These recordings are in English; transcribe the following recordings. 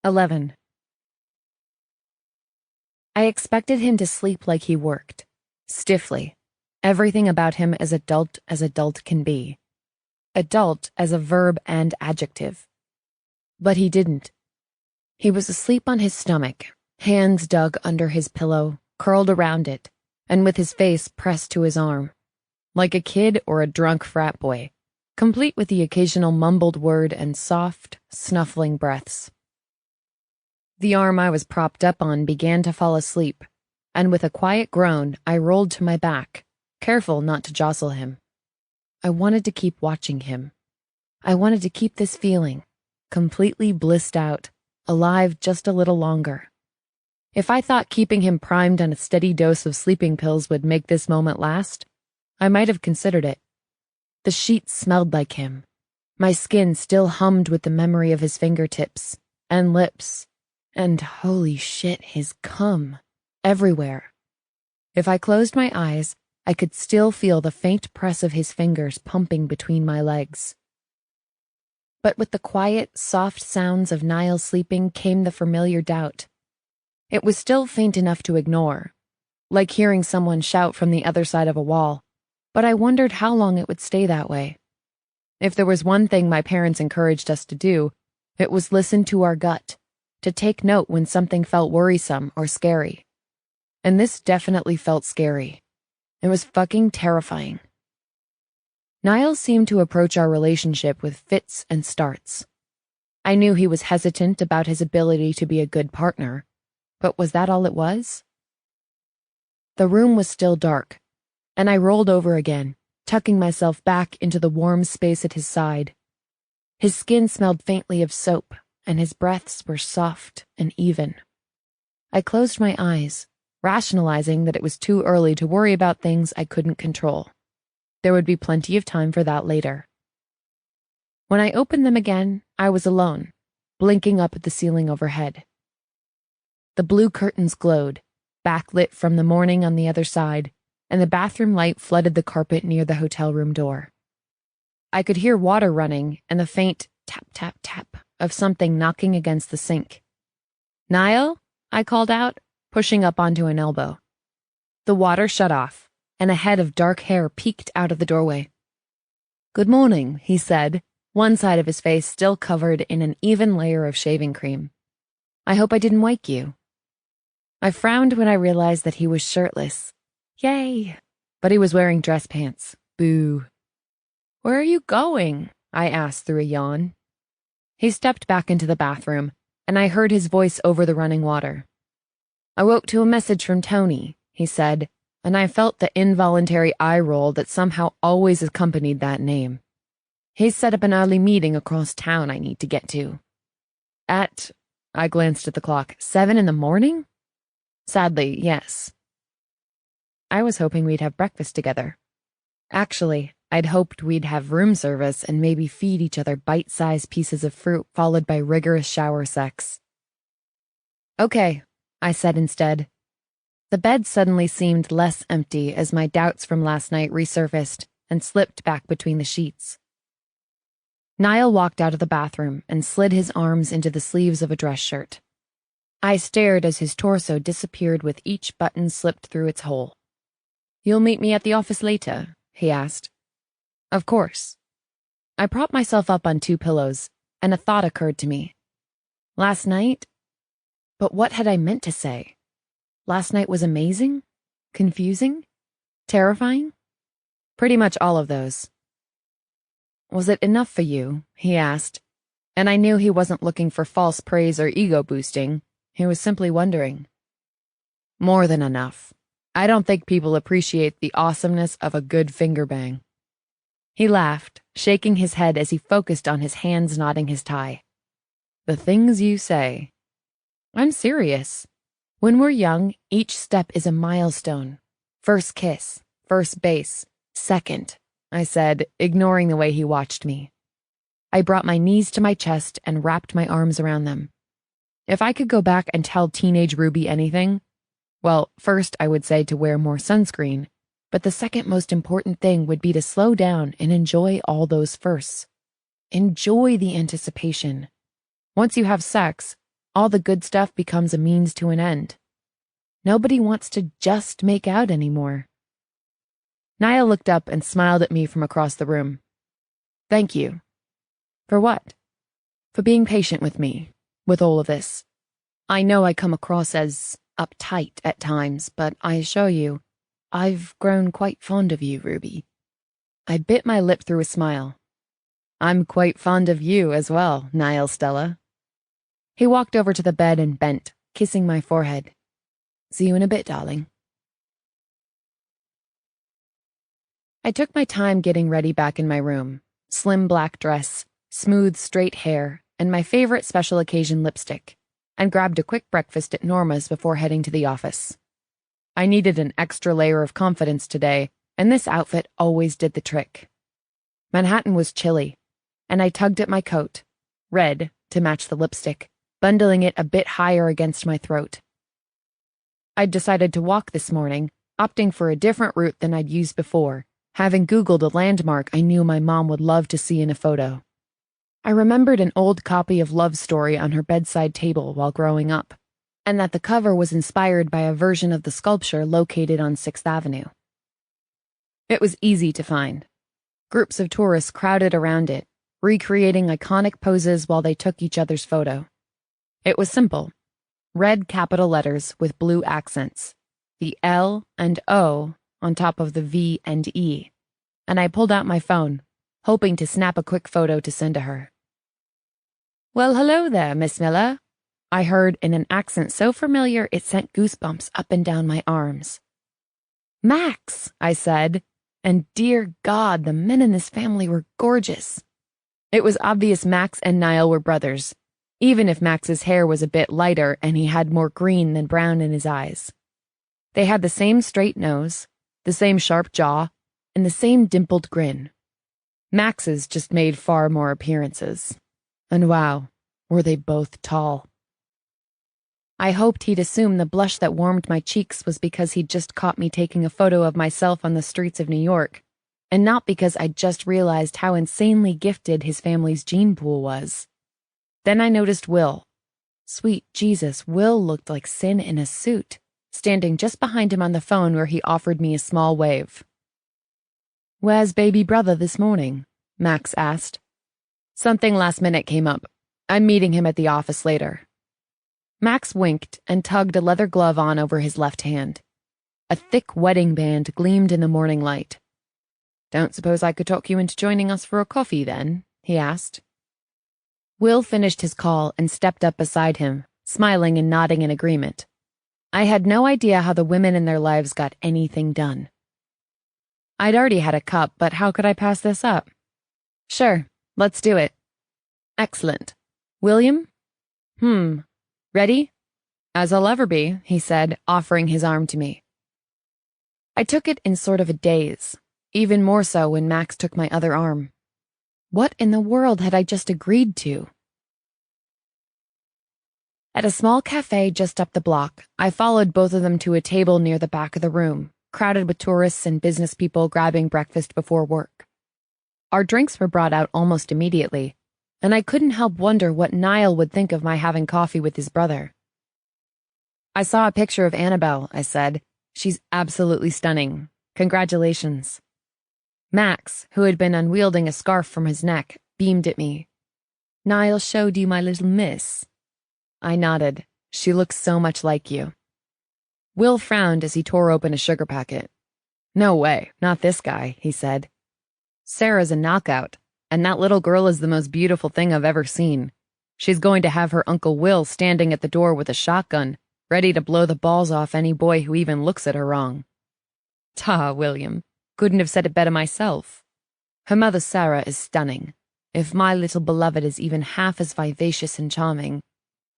11. I expected him to sleep like he worked, stiffly, everything about him as adult can be. Adult as a verb and adjective. But he didn't. He was asleep on his stomach, hands dug under his pillow, curled around it, and with his face pressed to his arm, like a kid or a drunk frat boy, complete with the occasional mumbled word and soft, snuffling breaths. The arm I was propped up on began to fall asleep, and with a quiet groan, I rolled to my back, careful not to jostle him. I wanted to keep watching him. I wanted to keep this feeling, completely blissed out, alive just a little longer. If I thought keeping him primed on a steady dose of sleeping pills would make this moment last, I might have considered it. The sheets smelled like him. My skin still hummed with the memory of his fingertips and lips. And holy shit, his cum. Everywhere. If I closed my eyes, I could still feel the faint press of his fingers pumping between my legs. But with the quiet, soft sounds of Niall sleeping came the familiar doubt. It was still faint enough to ignore, like hearing someone shout from the other side of a wall, but I wondered how long it would stay that way. If there was one thing my parents encouraged us to do, it was listen to our gut, to take note when something felt worrisome or scary. And this definitely felt scary. It was fucking terrifying. Niall seemed to approach our relationship with fits and starts. I knew he was hesitant about his ability to be a good partner, but was that all it was? The room was still dark, and I rolled over again, tucking myself back into the warm space at his side. His skin smelled faintly of soap, and his breaths were soft and even. I closed my eyes, rationalizing that it was too early to worry about things I couldn't control. There would be plenty of time for that later. When I opened them again, I was alone, blinking up at the ceiling overhead. The blue curtains glowed, backlit from the morning on the other side, and the bathroom light flooded the carpet near the hotel room door. I could hear water running and the faint tap, tap, tap of something knocking against the sink. "Niall?" I called out, pushing up onto an elbow. The water shut off, and a head of dark hair peeked out of the doorway. "Good morning," he said, one side of his face still covered in an even layer of shaving cream. "I hope I didn't wake you." I frowned when I realized that he was shirtless. Yay! But he was wearing dress pants. Boo. "Where are you going?" I asked through a yawn. He stepped back into the bathroom, and I heard his voice over the running water. "I woke to a message from Tony," he said, and I felt the involuntary eye roll that somehow always accompanied that name. "He's set up an early meeting across town I need to get to." I glanced at the clock, 7 in the morning? Sadly, yes. I was hoping we'd have breakfast together. Actually, I'd hoped we'd have room service and maybe feed each other bite-sized pieces of fruit followed by rigorous shower sex. "Okay," I said instead. The bed suddenly seemed less empty as my doubts from last night resurfaced and slipped back between the sheets. Niall walked out of the bathroom and slid his arms into the sleeves of a dress shirt. I stared as his torso disappeared with each button slipped through its hole. "You'll meet me at the office later?" he asked. "Of course." I propped myself up on 2 pillows, and a thought occurred to me. Last night? But what had I meant to say? Last night was amazing? Confusing? Terrifying? Pretty much all of those. "Was it enough for you?" he asked, and I knew he wasn't looking for false praise or ego boosting. He was simply wondering. "More than enough. I don't think people appreciate the awesomeness of a good finger bang." He laughed, shaking his head as he focused on his hands knotting his tie. "The things you say." "I'm serious. When we're young, each step is a milestone. First kiss, first base, second," I said, ignoring the way he watched me. I brought my knees to my chest and wrapped my arms around them. If I could go back and tell teenage Ruby anything, well, first I would say to wear more sunscreen, but the second most important thing would be to slow down and enjoy all those firsts. Enjoy the anticipation. Once you have sex, All the good stuff becomes a means to an end. Nobody wants to just make out anymore. Niall looked up and smiled at me from across the room. Thank you. For what? For being patient with me, with all of this. I know I come across as uptight at times, but I assure you, I've grown quite fond of you, Ruby. I bit my lip through a smile. I'm quite fond of you as well, Niall Stella. He walked over to the bed and bent, kissing my forehead. See you in a bit, darling. I took my time getting ready back in my room. Slim black dress, smooth straight hair, and my favorite special occasion lipstick, and grabbed a quick breakfast at Norma's before heading to the office. I needed an extra layer of confidence today, and this outfit always did the trick. Manhattan was chilly, and I tugged at my coat, red, to match the lipstick, bundling it a bit higher against my throat. I'd decided to walk this morning, opting for a different route than I'd used before, having Googled a landmark I knew my mom would love to see in a photo. I remembered an old copy of Love Story on her bedside table while growing up, and that the cover was inspired by a version of the sculpture located on 6th Avenue. It was easy to find. Groups of tourists crowded around it, recreating iconic poses while they took each other's photo. It was simple. Red capital letters with blue accents, the L and O on top of the V and E, and I pulled out my phone, hoping to snap a quick photo to send to her. Well, hello there, Miss Miller, I heard in an accent so familiar it sent goosebumps up and down my arms. Max, I said, and dear God, the men in this family were gorgeous. It was obvious Max and Niall were brothers, even if Max's hair was a bit lighter and he had more green than brown in his eyes. They had the same straight nose, the same sharp jaw, and the same dimpled grin. Max's just made far more appearances. And wow, were they both tall. I hoped he'd assume the blush that warmed my cheeks was because he'd just caught me taking a photo of myself on the streets of New York, and not because I'd just realized how insanely gifted his family's gene pool was. Then I noticed Will. Sweet Jesus, Will looked like sin in a suit, standing just behind him on the phone where he offered me a small wave. Where's baby brother this morning? Max asked. Something last minute came up. I'm meeting him at the office later. Max winked and tugged a leather glove on over his left hand. A thick wedding band gleamed in the morning light. Don't suppose I could talk you into joining us for a coffee, then? He asked. Will finished his call and stepped up beside him, smiling and nodding in agreement. I had no idea how the women in their lives got anything done. I'd already had a cup, but how could I pass this up? Sure, let's do it. Excellent. William? Ready? As I'll ever be, he said, offering his arm to me. I took it in sort of a daze, even more so when Max took my other arm. What in the world had I just agreed to? At a small cafe just up the block, I followed both of them to a table near the back of the room, crowded with tourists and business people grabbing breakfast before work. Our drinks were brought out almost immediately, and I couldn't help wonder what Niall would think of my having coffee with his brother. I saw a picture of Annabelle, I said. She's absolutely stunning. Congratulations. Max, who had been unwielding a scarf from his neck, beamed at me. Niall showed you my little miss. I nodded. She looks so much like you. Will frowned as he tore open a sugar packet. No way, not this guy, he said. Sarah's a knockout, and that little girl is the most beautiful thing I've ever seen. She's going to have her Uncle Will standing at the door with a shotgun, ready to blow the balls off any boy who even looks at her wrong. Ta, William. Couldn't have said it better myself. Her mother Sarah is stunning. If my little beloved is even half as vivacious and charming,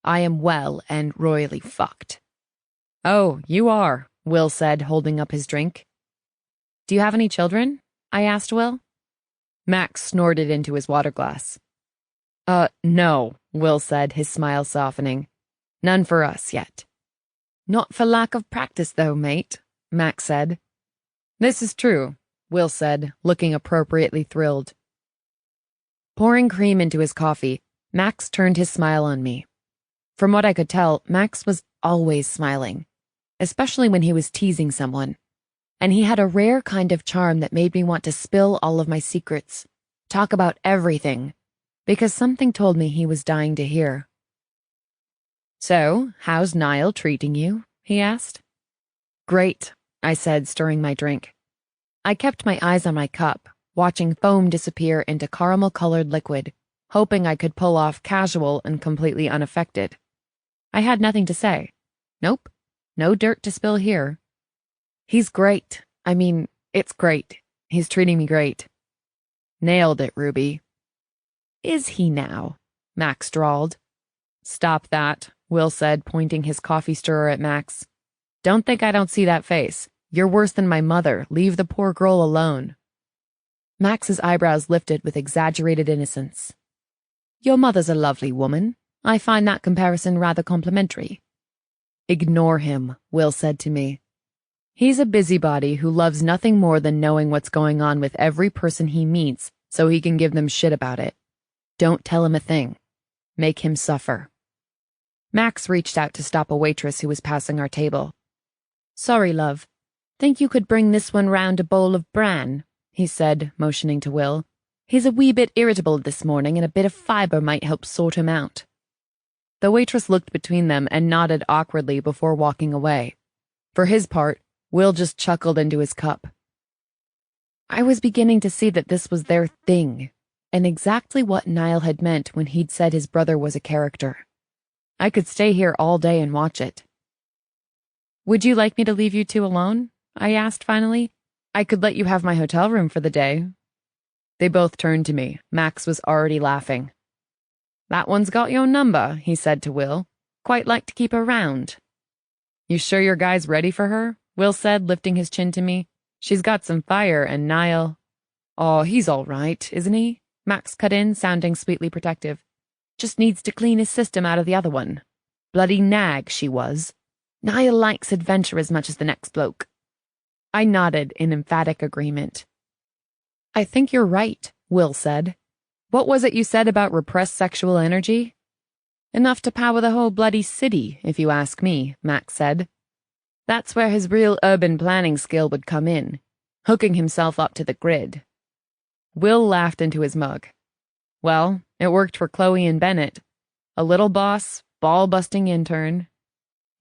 I am well and royally fucked. Oh, you are, Will said, holding up his drink. Do you have any children? I asked Will. Max snorted into his water glass. No, Will said, his smile softening. None for us yet. Not for lack of practice, though, mate, Max said. This is true, Will said, looking appropriately thrilled. Pouring cream into his coffee, Max turned his smile on me. From what I could tell, Max was always smiling, especially when he was teasing someone. And he had a rare kind of charm that made me want to spill all of my secrets, talk about everything, because something told me he was dying to hear. "So, how's Niall treating you?" he asked. "Great," I said, stirring my drink. I kept my eyes on my cup, watching foam disappear into caramel-colored liquid, hoping I could pull off casual and completely unaffected. I had nothing to say. Nope, no dirt to spill here. "He's great. I mean, it's great. He's treating me great." "Nailed it, Ruby." "Is he now?" Max drawled. "Stop that," Will said, pointing his coffee stirrer at Max. "Don't think I don't see that face. You're worse than my mother. Leave the poor girl alone." Max's eyebrows lifted with exaggerated innocence. "Your mother's a lovely woman. I find that comparison rather complimentary." "Ignore him," Will said to me. "He's a busybody who loves nothing more than knowing what's going on with every person he meets so he can give them shit about it. Don't tell him a thing. Make him suffer." Max reached out to stop a waitress who was passing our table. "Sorry, love. Think you could bring this one round a bowl of bran?" he said, motioning to Will. "He's a wee bit irritable this morning and a bit of fiber might help sort him out." The waitress looked between them and nodded awkwardly before walking away. For his part, Will just chuckled into his cup. I was beginning to see that this was their thing, and exactly what Niall had meant when he'd said his brother was a character. I could stay here all day and watch it. "Would you like me to leave you two alone?" I asked finally. "I could let you have my hotel room for the day." They both turned to me. Max was already laughing. "That one's got your number," he said to Will. "Quite like to keep her round." "You sure your guy's ready for her?" Will said, lifting his chin to me. "She's got some fire, and Niall—" "Oh, he's all right, isn't he?" Max cut in, sounding sweetly protective. "Just needs to clean his system out of the other one. Bloody nag, she was. Niall likes adventure as much as the next bloke." I nodded in emphatic agreement. "I think you're right," Will said. "What was it you said about repressed sexual energy?" "Enough to power the whole bloody city, if you ask me," Max said. "That's where his real urban planning skill would come in, hooking himself up to the grid." Will laughed into his mug. "Well, it worked for Chloe and Bennett. A little boss, ball-busting intern."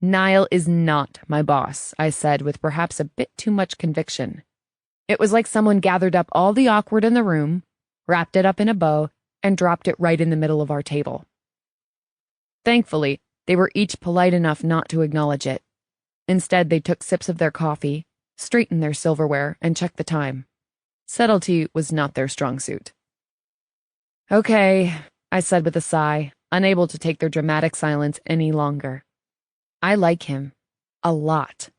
"Niall is not my boss," I said with perhaps a bit too much conviction. It was like someone gathered up all the awkward in the room, wrapped it up in a bow, and dropped it right in the middle of our table. Thankfully, they were each polite enough not to acknowledge it. Instead, they took sips of their coffee, straightened their silverware, and checked the time. Subtlety was not their strong suit. "Okay," I said with a sigh, unable to take their dramatic silence any longer. "I like him. A lot."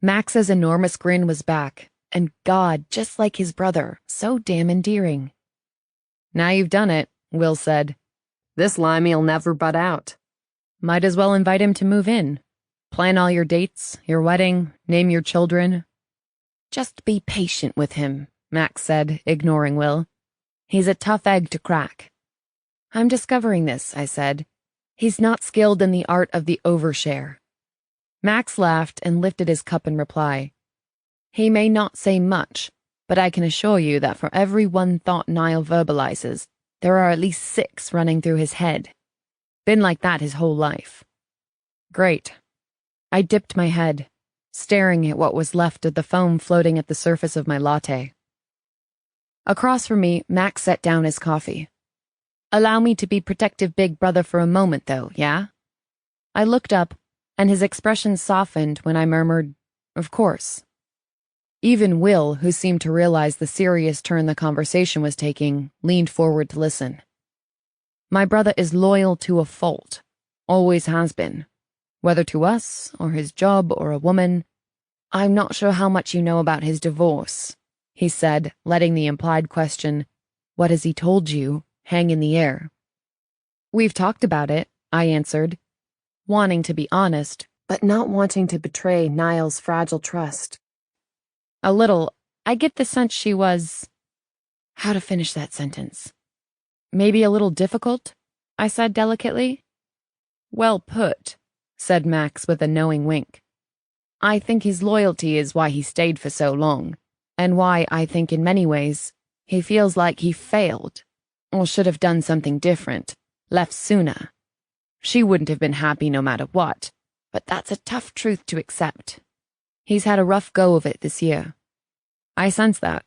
Max's enormous grin was back, and God, just like his brother, so damn endearing. "Now you've done it," Will said. "This limey'll never butt out. Might as well invite him to move in. Plan all your dates, your wedding, name your children." "Just be patient with him," Max said, ignoring Will. "He's a tough egg to crack." "I'm discovering this," I said. "He's not skilled in the art of the overshare." Max laughed and lifted his cup in reply. "He may not say much, but I can assure you that for every one thought Niall verbalizes, there are at least 6 running through his head. Been like that his whole life." "Great." I dipped my head, staring at what was left of the foam floating at the surface of my latte. Across from me, Max set down his coffee. "Allow me to be protective big brother for a moment, though, yeah?" I looked up, and his expression softened when I murmured, "Of course." Even Will, who seemed to realize the serious turn the conversation was taking, leaned forward to listen. "My brother is loyal to a fault. Always has been. Whether to us, or his job, or a woman. I'm not sure how much you know about his divorce," he said, letting the implied question, "What has he told you?" hang in the air. "We've talked about it," I answered, wanting to be honest, but not wanting to betray Niall's fragile trust. "A little. I get the sense she was—" How to finish that sentence? "Maybe a little difficult," I said delicately. Well put, said Max with a knowing wink. I think his loyalty is why he stayed for so long, and why I think in many ways he feels like he failed, or should have done something different, left sooner. She wouldn't have been happy no matter what, but that's a tough truth to accept. He's had a rough go of it this year. I sense that.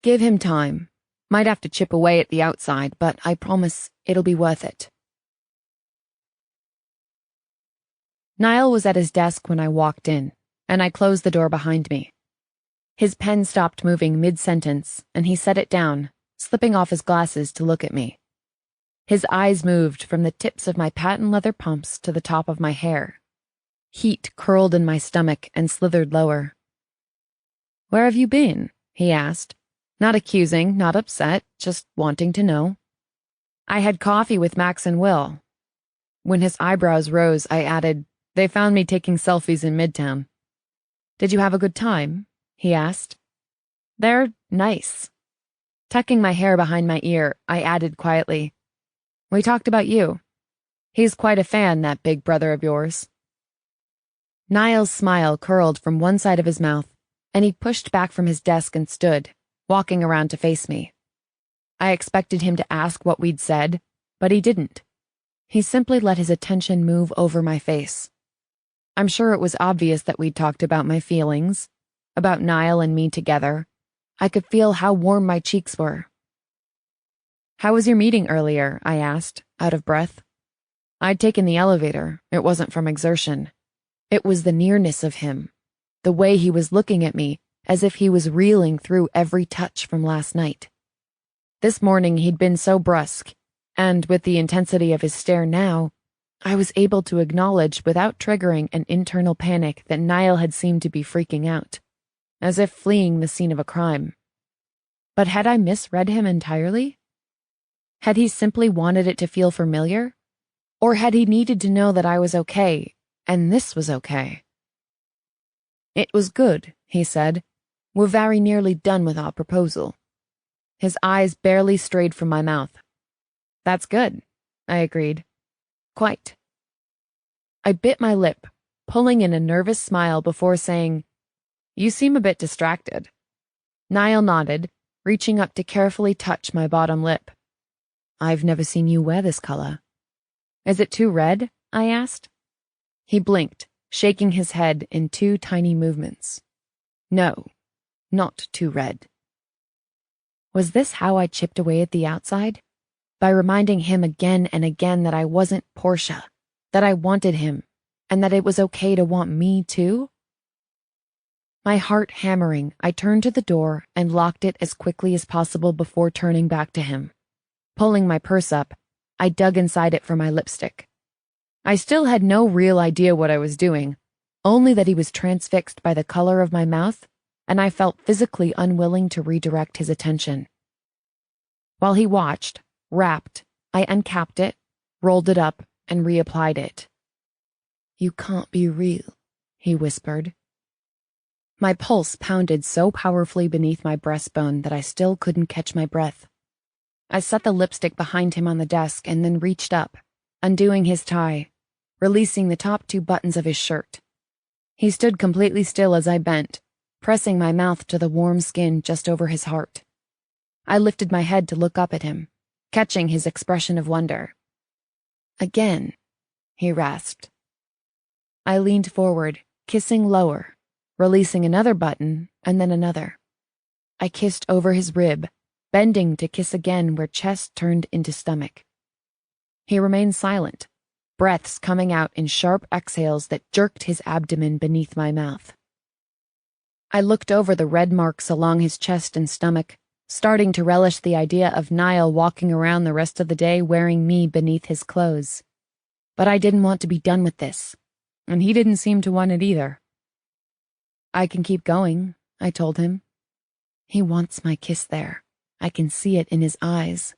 Give him time. Might have to chip away at the outside, but I promise it'll be worth it. Niall was at his desk when I walked in, and I closed the door behind me. His pen stopped moving mid-sentence, and he set it down, slipping off his glasses to look at me. His eyes moved from the tips of my patent leather pumps to the top of my hair. Heat curled in my stomach and slithered lower. "Where have you been?" he asked. Not accusing, not upset, just wanting to know. "I had coffee with Max and Will." When his eyebrows rose, I added, "They found me taking selfies in Midtown." "Did you have a good time?" he asked. "They're nice." Tucking my hair behind my ear, I added quietly, "We talked about you. He's quite a fan, that big brother of yours." Niall's smile curled from one side of his mouth, and he pushed back from his desk and stood, walking around to face me. I expected him to ask what we'd said, but he didn't. He simply let his attention move over my face. I'm sure it was obvious that we'd talked about my feelings, about Niall and me together. I could feel how warm my cheeks were. "How was your meeting earlier?" I asked, out of breath. I'd taken the elevator. It wasn't from exertion. It was the nearness of him, the way he was looking at me, as if he was reeling through every touch from last night. This morning he'd been so brusque, and with the intensity of his stare now, I was able to acknowledge without triggering an internal panic that Niall had seemed to be freaking out, as if fleeing the scene of a crime. But had I misread him entirely? Had he simply wanted it to feel familiar? Or had he needed to know that I was okay, and this was okay? "It was good," he said. "We're very nearly done with our proposal." His eyes barely strayed from my mouth. "That's good," I agreed. "Quite." I bit my lip, pulling in a nervous smile before saying, "You seem a bit distracted." Niall nodded, reaching up to carefully touch my bottom lip. "I've never seen you wear this color." "Is it too red?" I asked. He blinked, shaking his head in 2 tiny movements. "No, not too red." Was this how I chipped away at the outside? By reminding him again and again that I wasn't Portia, that I wanted him, and that it was okay to want me too? My heart hammering, I turned to the door and locked it as quickly as possible before turning back to him. Pulling my purse up, I dug inside it for my lipstick. I still had no real idea what I was doing, only that he was transfixed by the color of my mouth, and I felt physically unwilling to redirect his attention. While he watched, rapt, I uncapped it, rolled it up, and reapplied it. "You can't be real," he whispered. My pulse pounded so powerfully beneath my breastbone that I still couldn't catch my breath. I set the lipstick behind him on the desk and then reached up, undoing his tie, releasing the top 2 buttons of his shirt. He stood completely still as I bent, pressing my mouth to the warm skin just over his heart. I lifted my head to look up at him, catching his expression of wonder. "Again," he rasped. I leaned forward, kissing lower, releasing another button and then another. I kissed over his rib, bending to kiss again where chest turned into stomach. He remained silent, breaths coming out in sharp exhales that jerked his abdomen beneath my mouth. I looked over the red marks along his chest and stomach, starting to relish the idea of Niall walking around the rest of the day wearing me beneath his clothes. But I didn't want to be done with this, and he didn't seem to want it either. "I can keep going," I told him. He wants my kiss there. I can see it in his eyes.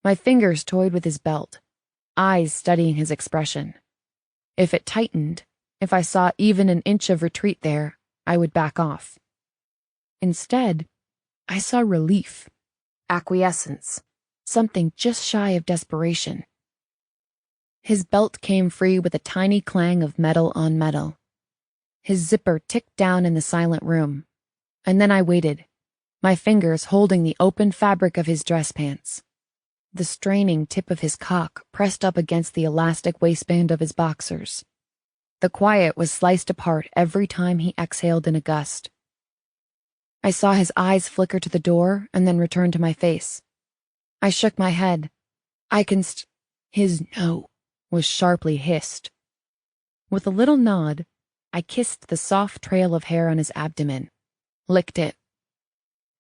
My fingers toyed with his belt, eyes studying his expression. If it tightened, if I saw even an inch of retreat there, I would back off. Instead, I saw relief, acquiescence, something just shy of desperation. His belt came free with a tiny clang of metal on metal. His zipper ticked down in the silent room, and then I waited, my fingers holding the open fabric of his dress pants. The straining tip of his cock pressed up against the elastic waistband of his boxers. The quiet was sliced apart every time he exhaled in a gust. I saw his eyes flicker to the door and then return to my face. I shook my head. His no was sharply hissed. With a little nod, I kissed the soft trail of hair on his abdomen, licked it.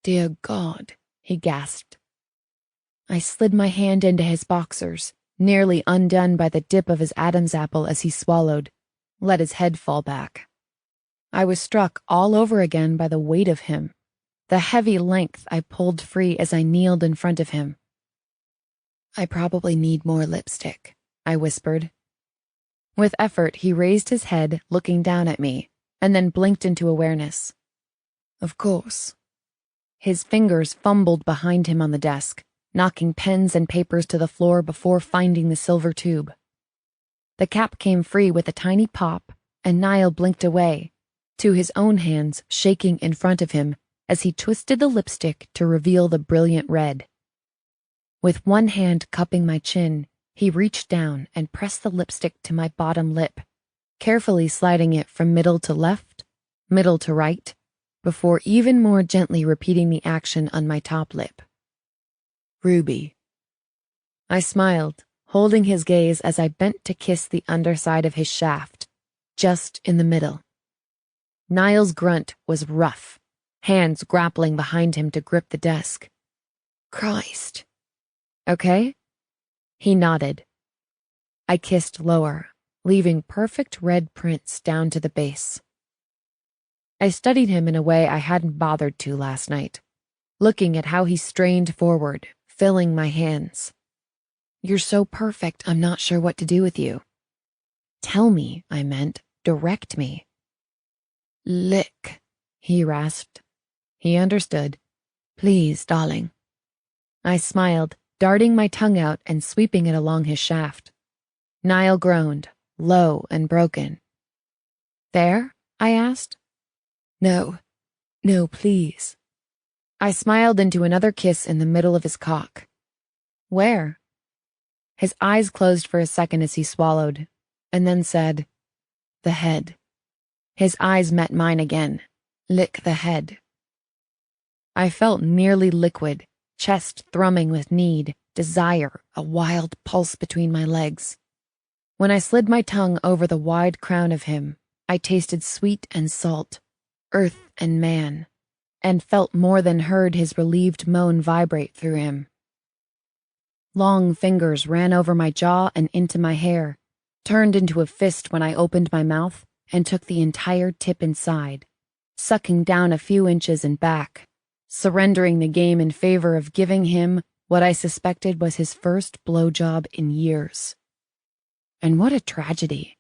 "Dear God," he gasped. I slid my hand into his boxers, nearly undone by the dip of his Adam's apple as he swallowed, let his head fall back. I was struck all over again by the weight of him, the heavy length I pulled free as I kneeled in front of him. "I probably need more lipstick," I whispered. With effort, he raised his head, looking down at me, and then blinked into awareness. "Of course." His fingers fumbled behind him on the desk, knocking pens and papers to the floor before finding the silver tube. The cap came free with a tiny pop, and Niall blinked away, to his own hands shaking in front of him as he twisted the lipstick to reveal the brilliant red. With one hand cupping my chin, he reached down and pressed the lipstick to my bottom lip, carefully sliding it from middle to left, middle to right, before even more gently repeating the action on my top lip. "Ruby." I smiled, holding his gaze as I bent to kiss the underside of his shaft, just in the middle. Niall's grunt was rough, hands grappling behind him to grip the desk. "Christ." "Okay?" He nodded. I kissed lower, leaving perfect red prints down to the base. I studied him in a way I hadn't bothered to last night, looking at how he strained forward, filling my hands. "You're so perfect, I'm not sure what to do with you." "Tell me," I meant. "Direct me." "Lick," he rasped. He understood. "Please, darling." I smiled, darting my tongue out and sweeping it along his shaft. Niall groaned, low and broken. "There?" I asked. No, please." I smiled into another kiss in the middle of his cock. "Where?" His eyes closed for a second as he swallowed, and then said, "The head." His eyes met mine again. "Lick the head." I felt nearly liquid, chest thrumming with need, desire, a wild pulse between my legs. When I slid my tongue over the wide crown of him, I tasted sweet and salt, earth and man, and felt more than heard his relieved moan vibrate through him. Long fingers ran over my jaw and into my hair, turned into a fist when I opened my mouth and took the entire tip inside, sucking down a few inches and back, surrendering the game in favor of giving him what I suspected was his first blowjob in years. And what a tragedy.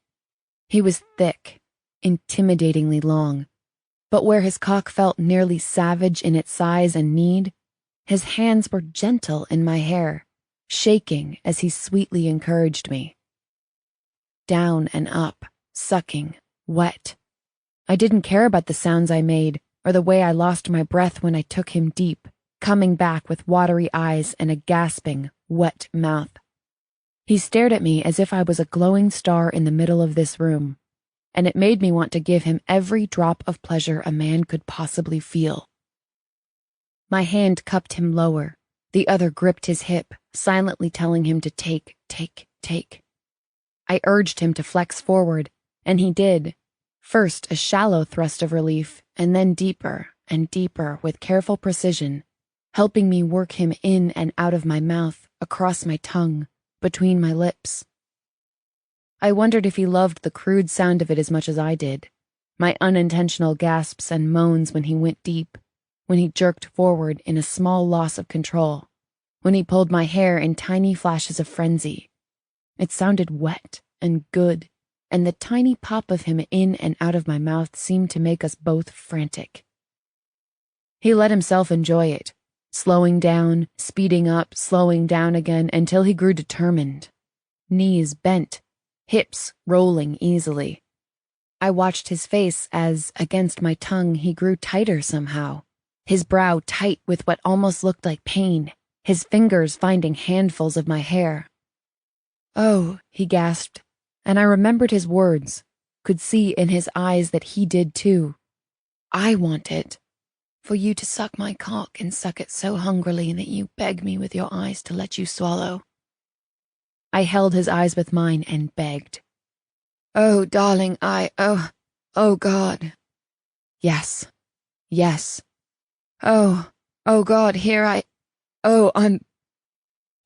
He was thick, intimidatingly long, but where his cock felt nearly savage in its size and need, his hands were gentle in my hair, shaking as he sweetly encouraged me. Down and up, sucking, wet. I didn't care about the sounds I made or the way I lost my breath when I took him deep, coming back with watery eyes and a gasping, wet mouth. He stared at me as if I was a glowing star in the middle of this room, and it made me want to give him every drop of pleasure a man could possibly feel. My hand cupped him lower, the other gripped his hip, silently telling him to take. I urged him to flex forward, and he did. First a shallow thrust of relief, and then deeper and deeper with careful precision, helping me work him in and out of my mouth, across my tongue, between my lips. I wondered if he loved the crude sound of it as much as I did, my unintentional gasps and moans when he went deep, when he jerked forward in a small loss of control, when he pulled my hair in tiny flashes of frenzy. It sounded wet and good, and the tiny pop of him in and out of my mouth seemed to make us both frantic. He let himself enjoy it, slowing down, speeding up, slowing down again until he grew determined. knees bent, hips rolling easily. I watched his face as, against my tongue, he grew tighter somehow, his brow tight with what almost looked like pain, his fingers finding handfuls of my hair. "Oh," he gasped, and I remembered his words, could see in his eyes that he did too. "I want it. For you to suck my cock and suck it so hungrily that you beg me with your eyes to let you swallow." I held his eyes with mine and begged. "Oh, darling, oh God." Yes. Oh God, I'm.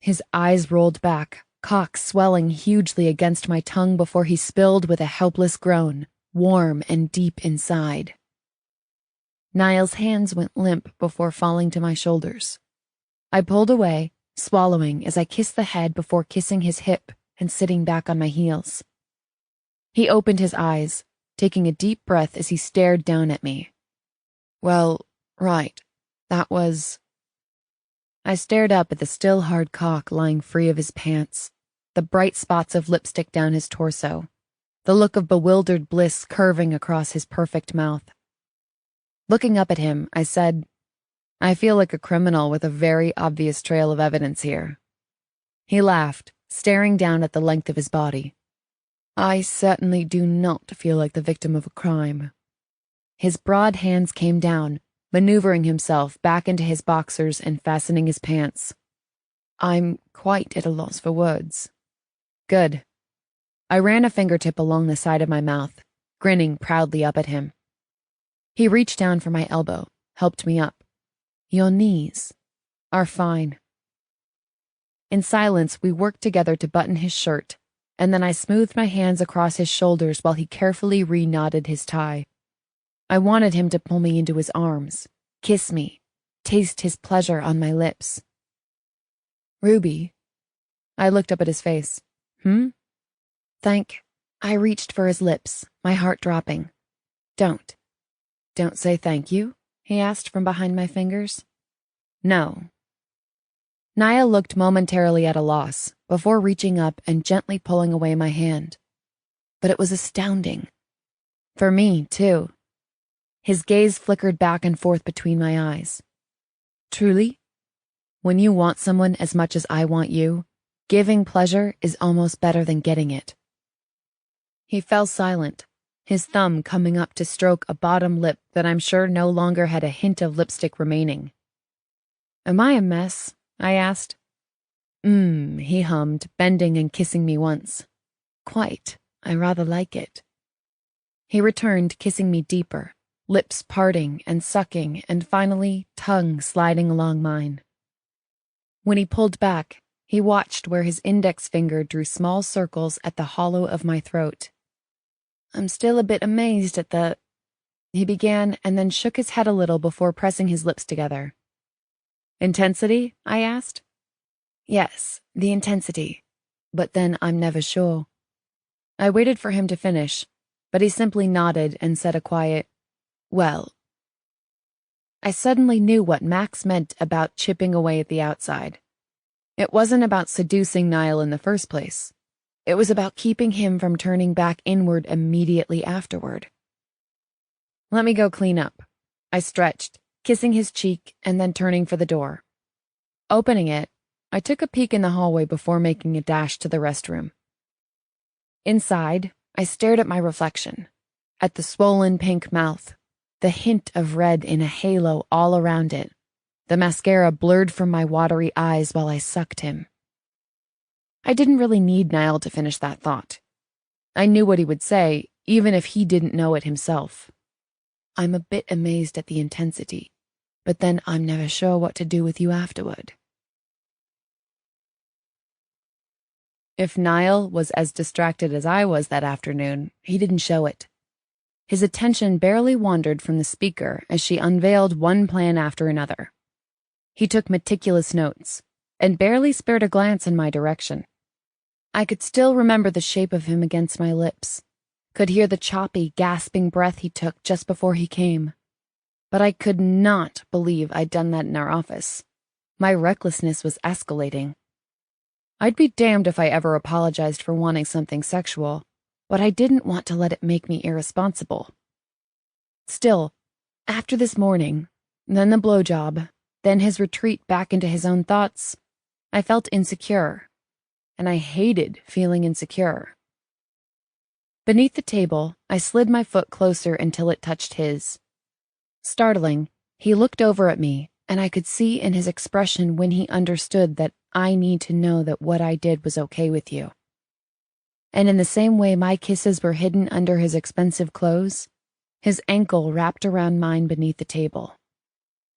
His eyes rolled back, cock swelling hugely against my tongue before he spilled with a helpless groan, warm and deep inside. Niall's hands went limp before falling to my shoulders. I pulled away, swallowing as I kissed the head before kissing his hip and sitting back on my heels. He opened his eyes, taking a deep breath as he stared down at me. "Well, right, that was..." I stared up at the still hard cock lying free of his pants, the bright spots of lipstick down his torso, the look of bewildered bliss curving across his perfect mouth. Looking up at him, I said, "I feel like a criminal with a very obvious trail of evidence here." He laughed, staring down at the length of his body. "I certainly do not feel like the victim of a crime." His broad hands came down, maneuvering himself back into his boxers and fastening his pants. "I'm quite at a loss for words." "Good." I ran a fingertip along the side of my mouth, grinning proudly up at him. He reached down for my elbow, helped me up. "Your knees are fine." In silence, we worked together to button his shirt, and then I smoothed my hands across his shoulders while he carefully re-knotted his tie. I wanted him to pull me into his arms, kiss me, taste his pleasure on my lips. "Ruby." I looked up at his face. "Hmm?" I reached for his lips, my heart dropping. Don't say thank you?" he asked from behind my fingers. "No." Niall looked momentarily at a loss, before reaching up and gently pulling away my hand. But it was astounding. For me, too. His gaze flickered back and forth between my eyes. "Truly? When you want someone as much as I want you, giving pleasure is almost better than getting it." He fell silent, his thumb coming up to stroke a bottom lip that I'm sure no longer had a hint of lipstick remaining. "Am I a mess?" I asked. He hummed, bending and kissing me once. "Quite. I rather like it." He returned, kissing me deeper, lips parting and sucking, and finally, tongue sliding along mine. When he pulled back, he watched where his index finger drew small circles at the hollow of my throat. "I'm still a bit amazed at the..." he began, and then shook his head a little before pressing his lips together. "Intensity?" I asked. "Yes, the intensity. But then I'm never sure." I waited for him to finish, but he simply nodded and said a quiet, "Well." I suddenly knew what Max meant about chipping away at the outside. It wasn't about seducing Niall in the first place. It was about keeping him from turning back inward immediately afterward. "Let me go clean up." I stretched, kissing his cheek and then turning for the door. Opening it, I took a peek in the hallway before making a dash to the restroom. Inside, I stared at my reflection, at the swollen pink mouth, the hint of red in a halo all around it, the mascara blurred from my watery eyes while I sucked him. I didn't really need Niall to finish that thought. I knew what he would say, even if he didn't know it himself. "I'm a bit amazed at the intensity, but then I'm never sure what to do with you afterward." If Niall was as distracted as I was that afternoon, he didn't show it. His attention barely wandered from the speaker as she unveiled one plan after another. He took meticulous notes, and barely spared a glance in my direction. I could still remember the shape of him against my lips, could hear the choppy, gasping breath he took just before he came. But I could not believe I'd done that in our office. My recklessness was escalating. I'd be damned if I ever apologized for wanting something sexual, but I didn't want to let it make me irresponsible. Still, after this morning, then the blowjob, then his retreat back into his own thoughts, I felt insecure, and I hated feeling insecure. Beneath the table, I slid my foot closer until it touched his. Startling, he looked over at me, and I could see in his expression when he understood that I need to know that what I did was okay with you. And in the same way my kisses were hidden under his expensive clothes, his ankle wrapped around mine beneath the table.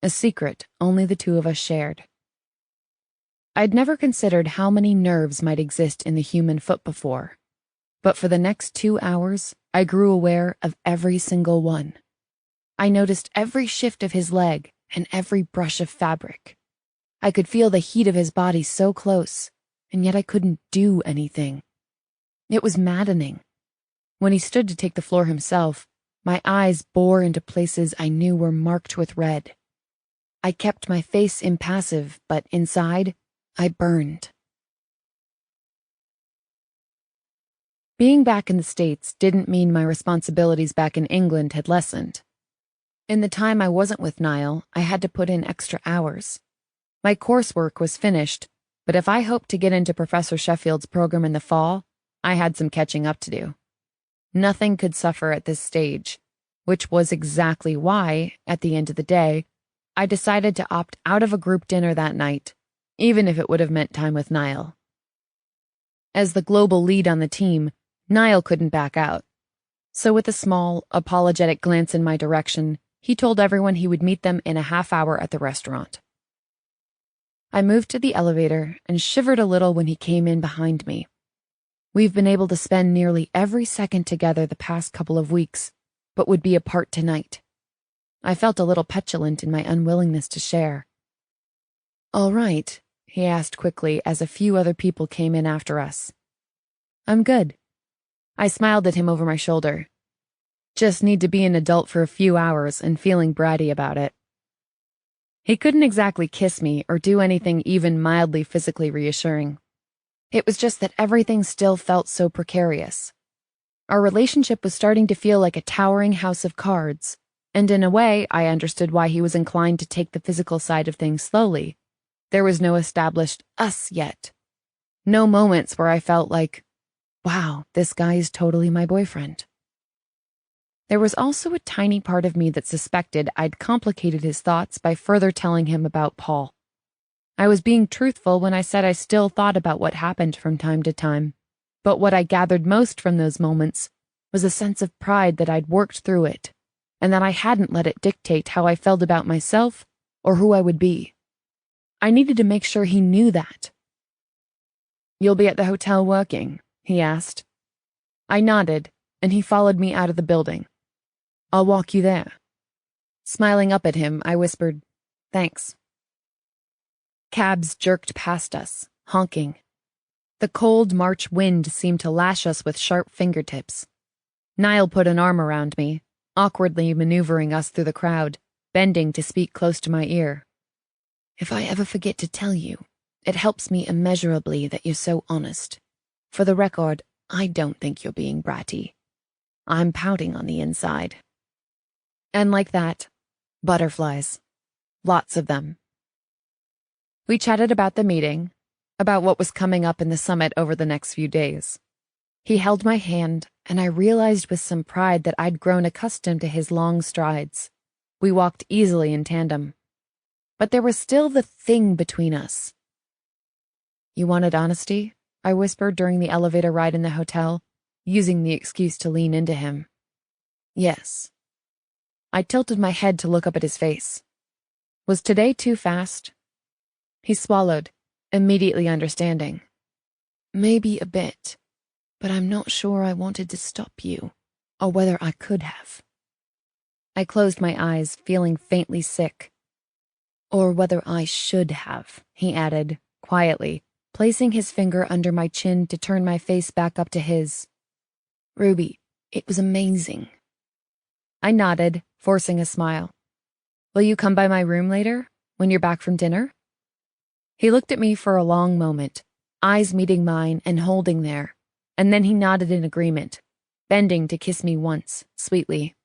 A secret only the two of us shared. I'd never considered how many nerves might exist in the human foot before, but for the next 2 hours, I grew aware of every single one. I noticed every shift of his leg and every brush of fabric. I could feel the heat of his body so close, and yet I couldn't do anything. It was maddening. When he stood to take the floor himself, my eyes bore into places I knew were marked with red. I kept my face impassive, but inside, I burned. Being back in the States didn't mean my responsibilities back in England had lessened. In the time I wasn't with Niall, I had to put in extra hours. My coursework was finished, but if I hoped to get into Professor Sheffield's program in the fall, I had some catching up to do. Nothing could suffer at this stage, which was exactly why, at the end of the day, I decided to opt out of a group dinner that night, even if it would have meant time with Niall. As the global lead on the team, Niall couldn't back out. So with a small, apologetic glance in my direction, he told everyone he would meet them in a half hour at the restaurant. I moved to the elevator and shivered a little when he came in behind me. We've been able to spend nearly every second together the past couple of weeks, but would be apart tonight. I felt a little petulant in my unwillingness to share. "All right," he asked quickly as a few other people came in after us. "I'm good." I smiled at him over my shoulder. Just need to be an adult for a few hours and feeling bratty about it. He couldn't exactly kiss me or do anything even mildly physically reassuring. It was just that everything still felt so precarious. Our relationship was starting to feel like a towering house of cards, and in a way, I understood why he was inclined to take the physical side of things slowly. There was no established us yet. No moments where I felt like, wow, this guy is totally my boyfriend. There was also a tiny part of me that suspected I'd complicated his thoughts by further telling him about Paul. I was being truthful when I said I still thought about what happened from time to time, but what I gathered most from those moments was a sense of pride that I'd worked through it, and that I hadn't let it dictate how I felt about myself or who I would be. I needed to make sure he knew that. "You'll be at the hotel working?" he asked. I nodded, and he followed me out of the building. "I'll walk you there." Smiling up at him, I whispered, "Thanks." Cabs jerked past us, honking. The cold March wind seemed to lash us with sharp fingertips. Niall put an arm around me, awkwardly maneuvering us through the crowd, bending to speak close to my ear. "If I ever forget to tell you, it helps me immeasurably that you're so honest. For the record, I don't think you're being bratty. I'm pouting on the inside." And like that, butterflies. Lots of them. We chatted about the meeting, about what was coming up in the summit over the next few days. He held my hand, and I realized with some pride that I'd grown accustomed to his long strides. We walked easily in tandem. But there was still the thing between us. "You wanted honesty?" I whispered during the elevator ride in the hotel, using the excuse to lean into him. "Yes." I tilted my head to look up at his face. Was today too fast? He swallowed, immediately understanding. "Maybe a bit, but I'm not sure I wanted to stop you, or whether I could have." I closed my eyes, feeling faintly sick. "Or whether I should have," he added, quietly, placing his finger under my chin to turn my face back up to his. "Ruby, it was amazing." I nodded, forcing a smile. "Will you come by my room later, when you're back from dinner?" He looked at me for a long moment, eyes meeting mine and holding there, and then he nodded in agreement, bending to kiss me once, sweetly.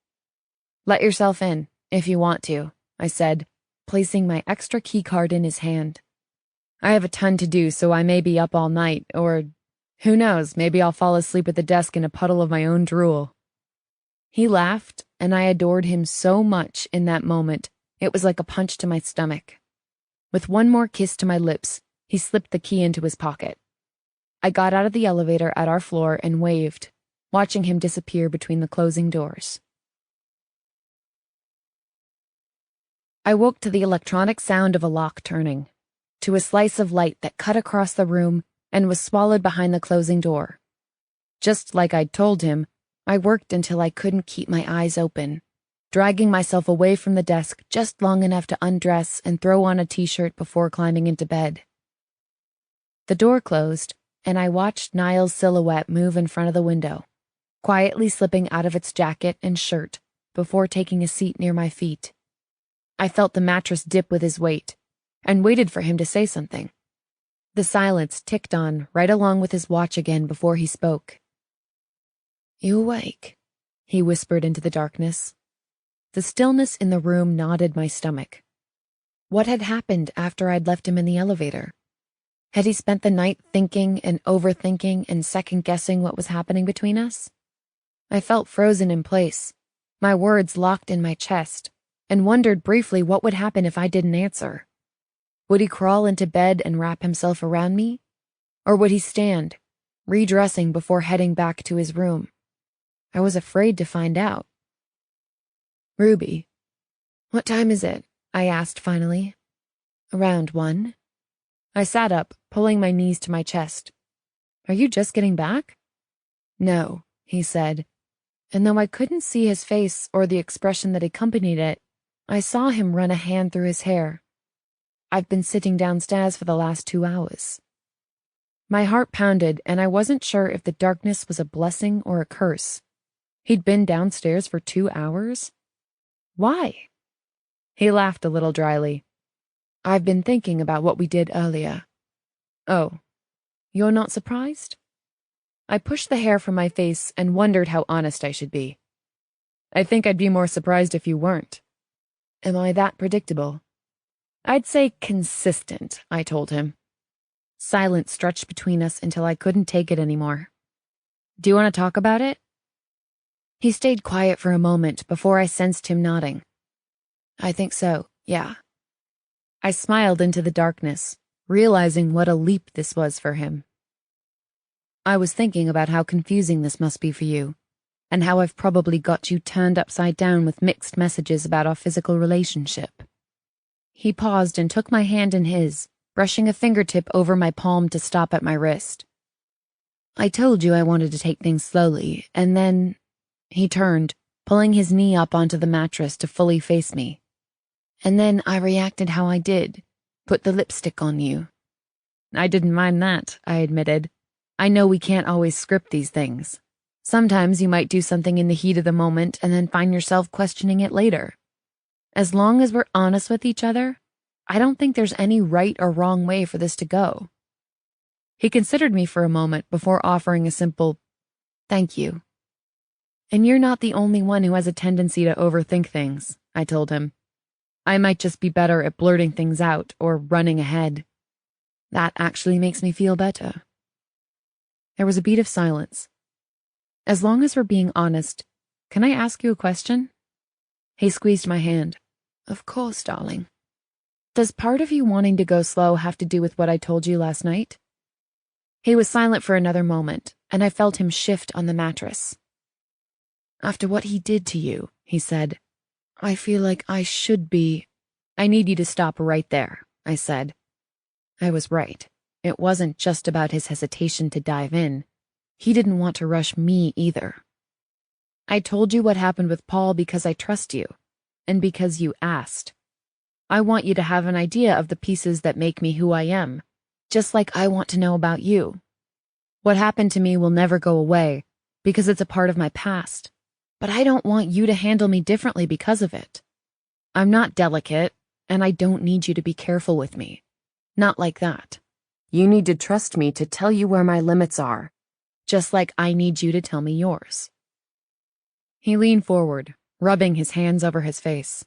"Let yourself in, if you want to," I said, placing my extra key card in his hand. "I have a ton to do, so I may be up all night, or who knows, maybe I'll fall asleep at the desk in a puddle of my own drool." He laughed, and I adored him so much in that moment, it was like a punch to my stomach. With one more kiss to my lips, he slipped the key into his pocket. I got out of the elevator at our floor and waved, watching him disappear between the closing doors. I woke to the electronic sound of a lock turning, to a slice of light that cut across the room and was swallowed behind the closing door. Just like I'd told him, I worked until I couldn't keep my eyes open, dragging myself away from the desk just long enough to undress and throw on a t-shirt before climbing into bed. The door closed, and I watched Niall's silhouette move in front of the window, quietly slipping out of its jacket and shirt before taking a seat near my feet. I felt the mattress dip with his weight, and waited for him to say something. The silence ticked on right along with his watch again before he spoke. "You awake?" he whispered into the darkness. The stillness in the room knotted my stomach. What had happened after I'd left him in the elevator? Had he spent the night thinking and overthinking and second-guessing what was happening between us? I felt frozen in place, my words locked in my chest, and wondered briefly what would happen if I didn't answer. Would he crawl into bed and wrap himself around me? Or would he stand, redressing before heading back to his room? I was afraid to find out. "Ruby, what time is it?" I asked finally. "Around 1. I sat up, pulling my knees to my chest. "Are you just getting back?" "No," he said, and though I couldn't see his face or the expression that accompanied it, I saw him run a hand through his hair. "I've been sitting downstairs for the last 2 hours. My heart pounded, and I wasn't sure if the darkness was a blessing or a curse. He'd been downstairs for 2 hours? Why? He laughed a little dryly. "I've been thinking about what we did earlier." "Oh, you're not surprised?" I pushed the hair from my face and wondered how honest I should be. "I think I'd be more surprised if you weren't." "Am I that predictable?" "I'd say consistent," I told him. Silence stretched between us until I couldn't take it anymore. "Do you want to talk about it?" He stayed quiet for a moment before I sensed him nodding. "I think so, yeah." I smiled into the darkness, realizing what a leap this was for him. "I was thinking about how confusing this must be for you, and how I've probably got you turned upside down with mixed messages about our physical relationship." He paused and took my hand in his, brushing a fingertip over my palm to stop at my wrist. "I told you I wanted to take things slowly, and then—" He turned, pulling his knee up onto the mattress to fully face me. "And then I reacted how I did, put the lipstick on you." "I didn't mind that," I admitted. "I know we can't always script these things. Sometimes you might do something in the heat of the moment and then find yourself questioning it later. As long as we're honest with each other, I don't think there's any right or wrong way for this to go." He considered me for a moment before offering a simple, "Thank you." "And you're not the only one who has a tendency to overthink things," I told him. "I might just be better at blurting things out or running ahead. That actually makes me feel better." There was a beat of silence. "As long as we're being honest, can I ask you a question?" He squeezed my hand. "Of course, darling." "Does part of you wanting to go slow have to do with what I told you last night?" He was silent for another moment, and I felt him shift on the mattress. "After what he did to you," he said, "I feel like I should be—" "I need you to stop right there," I said. I was right. It wasn't just about his hesitation to dive in. He didn't want to rush me either. "I told you what happened with Paul because I trust you, and because you asked. I want you to have an idea of the pieces that make me who I am, just like I want to know about you. What happened to me will never go away, because it's a part of my past, but I don't want you to handle me differently because of it. I'm not delicate, and I don't need you to be careful with me. Not like that. You need to trust me to tell you where my limits are, just like I need you to tell me yours. He leaned forward, rubbing his hands over his face.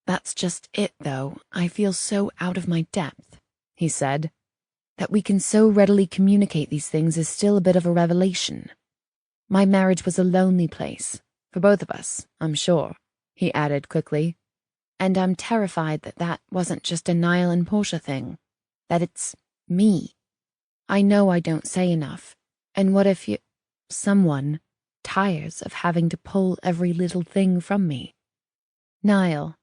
That's just it, though. I feel so out of my depth, he said. That we can so readily communicate these things is still a bit of a revelation. My marriage was a lonely place, for both of us, I'm sure, he added quickly. And I'm terrified that that wasn't just a Niall and Portia thing, that it's me. I know I don't say enough, and what if someone tires of having to pull every little thing from me? Niall,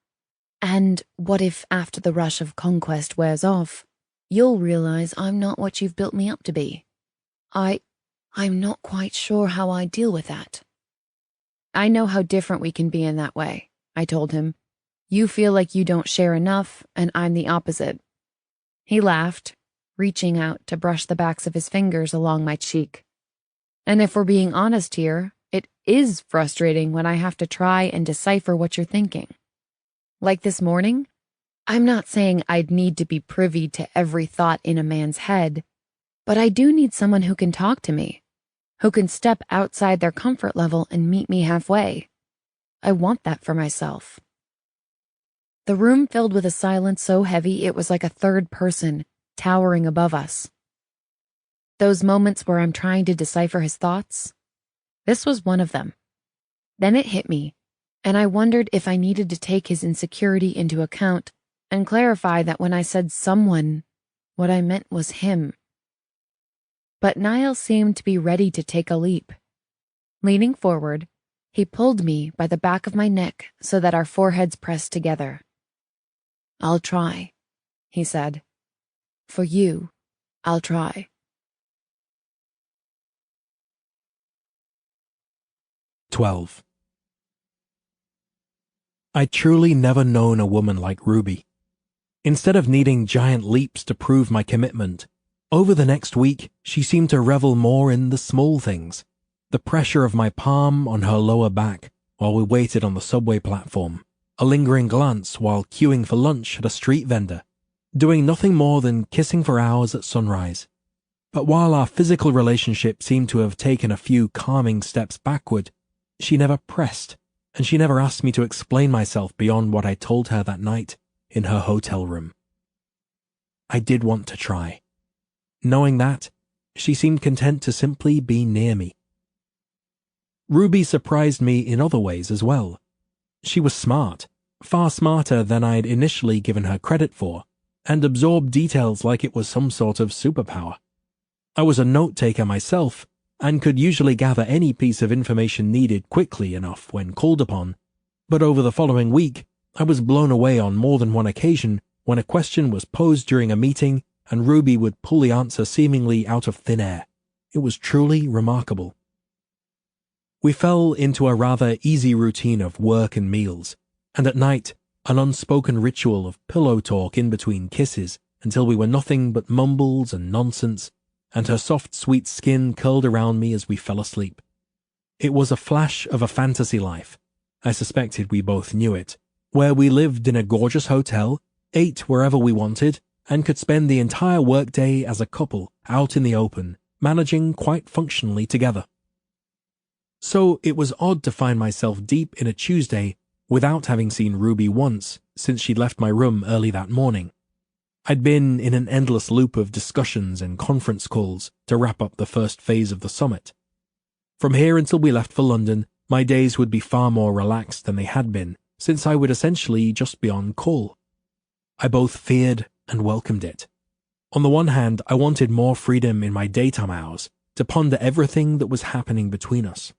and what if after the rush of conquest wears off, you'll realize I'm not what you've built me up to be? I'm not quite sure how I deal with that. I know how different we can be in that way, I told him. You feel like you don't share enough, and I'm the opposite. He laughed, reaching out to brush the backs of his fingers along my cheek. And if we're being honest here, it is frustrating when I have to try and decipher what you're thinking. Like this morning, I'm not saying I'd need to be privy to every thought in a man's head, but I do need someone who can talk to me, who can step outside their comfort level and meet me halfway. I want that for myself. The room filled with a silence so heavy it was like a third person towering above us. Those moments where I'm trying to decipher his thoughts, this was one of them. Then it hit me, and I wondered if I needed to take his insecurity into account and clarify that when I said someone, what I meant was him. But Niall seemed to be ready to take a leap. Leaning forward, he pulled me by the back of my neck so that our foreheads pressed together. I'll try, he said. For you, I'll try. 12. I'd truly never known a woman like Ruby. Instead of needing giant leaps to prove my commitment, over the next week she seemed to revel more in the small things, the pressure of my palm on her lower back while we waited on the subway platform, a lingering glance while queuing for lunch at a street vendor, doing nothing more than kissing for hours at sunrise. But while our physical relationship seemed to have taken a few calming steps backward, she never pressed, and she never asked me to explain myself beyond what I told her that night in her hotel room. I did want to try. Knowing that, she seemed content to simply be near me. Ruby surprised me in other ways as well. She was smart, far smarter than I'd initially given her credit for, and absorbed details like it was some sort of superpower. I was a note-taker myself, and could usually gather any piece of information needed quickly enough when called upon, but over the following week, I was blown away on more than one occasion when a question was posed during a meeting and Ruby would pull the answer seemingly out of thin air. It was truly remarkable. We fell into a rather easy routine of work and meals, and at night, an unspoken ritual of pillow talk in between kisses until we were nothing but mumbles and nonsense, and her soft, sweet skin curled around me as we fell asleep. It was a flash of a fantasy life. I suspected we both knew it, where we lived in a gorgeous hotel, ate wherever we wanted, and could spend the entire workday as a couple out in the open, managing quite functionally together. So it was odd to find myself deep in a Tuesday without having seen Ruby once since she'd left my room early that morning. I'd been in an endless loop of discussions and conference calls to wrap up the first phase of the summit. From here until we left for London, my days would be far more relaxed than they had been, since I would essentially just be on call. I both feared and welcomed it. On the one hand, I wanted more freedom in my daytime hours to ponder everything that was happening between us.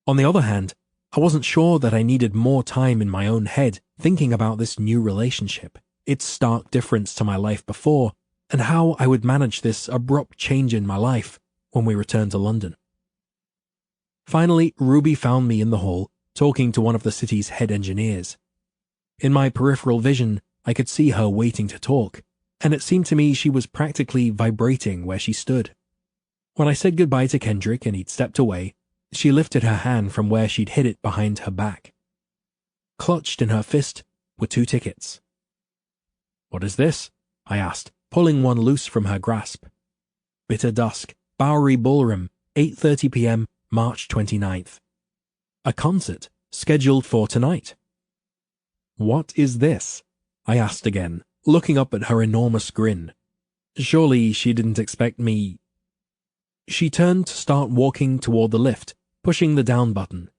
On the other hand, I wasn't sure that I needed more time in my own head thinking about this new relationship, its stark difference to my life before, and how I would manage this abrupt change in my life when we returned to London. Finally, Ruby found me in the hall, talking to one of the city's head engineers. In my peripheral vision, I could see her waiting to talk, and it seemed to me she was practically vibrating where she stood. When I said goodbye to Kendrick and he'd stepped away, she lifted her hand from where she'd hid it behind her back. Clutched in her fist were 2 tickets. "What is this?" I asked, pulling one loose from her grasp. Bitter Dusk, Bowery Ballroom, 8:30 p.m., March 29th. A concert, scheduled for tonight. What is this? I asked again, looking up at her enormous grin. Surely she didn't expect me. She turned to start walking toward the lift, pushing the down button.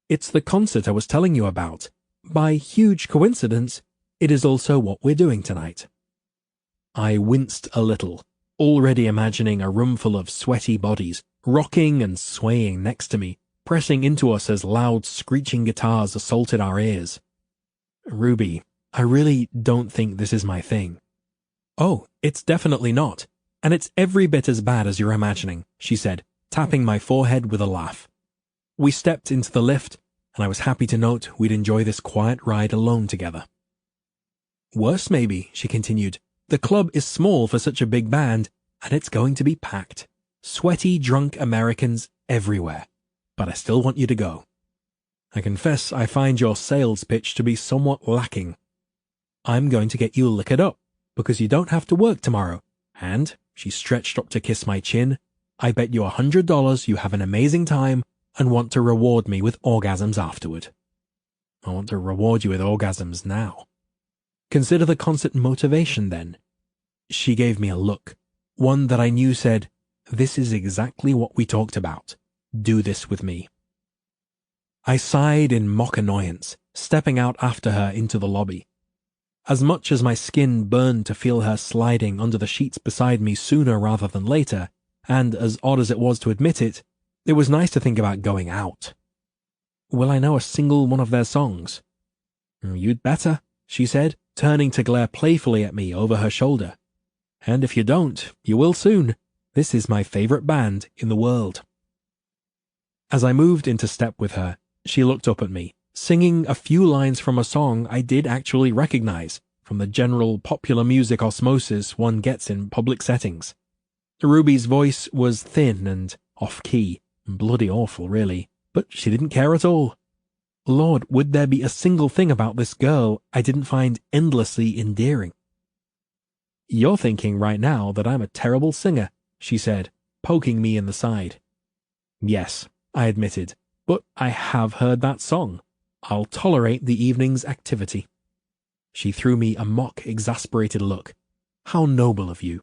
It's the concert I was telling you about. By huge coincidence, it is also what we're doing tonight. I winced a little, already imagining a roomful of sweaty bodies, rocking and swaying next to me, pressing into us as loud screeching guitars assaulted our ears. Ruby, I really don't think this is my thing. Oh, it's definitely not, and it's every bit as bad as you're imagining, she said, tapping my forehead with a laugh. We stepped into the lift, and I was happy to note we'd enjoy this quiet ride alone together. Worse maybe, she continued. The club is small for such a big band, and it's going to be packed. Sweaty, drunk Americans everywhere. But I still want you to go. I confess I find your sales pitch to be somewhat lacking. I'm going to get you liquored up, because you don't have to work tomorrow, and, she stretched up to kiss my chin, I bet you $100 you have an amazing time and want to reward me with orgasms afterward. I want to reward you with orgasms now. Consider the concert motivation then. She gave me a look, one that I knew said, this is exactly what we talked about. Do this with me. I sighed in mock annoyance, stepping out after her into the lobby. As much as my skin burned to feel her sliding under the sheets beside me sooner rather than later, and as odd as it was to admit it, it was nice to think about going out. Will I know a single one of their songs? You'd better, she said, turning to glare playfully at me over her shoulder. And if you don't, you will soon. This is my favorite band in the world. As I moved into step with her, she looked up at me, singing a few lines from a song I did actually recognize from the general popular music osmosis one gets in public settings. Ruby's voice was thin and off-key, bloody awful, really, but she didn't care at all. Lord, would there be a single thing about this girl I didn't find endlessly endearing? You're thinking right now that I'm a terrible singer, she said, poking me in the side. Yes, I admitted, but I have heard that song. I'll tolerate the evening's activity. She threw me a mock, exasperated look. How noble of you.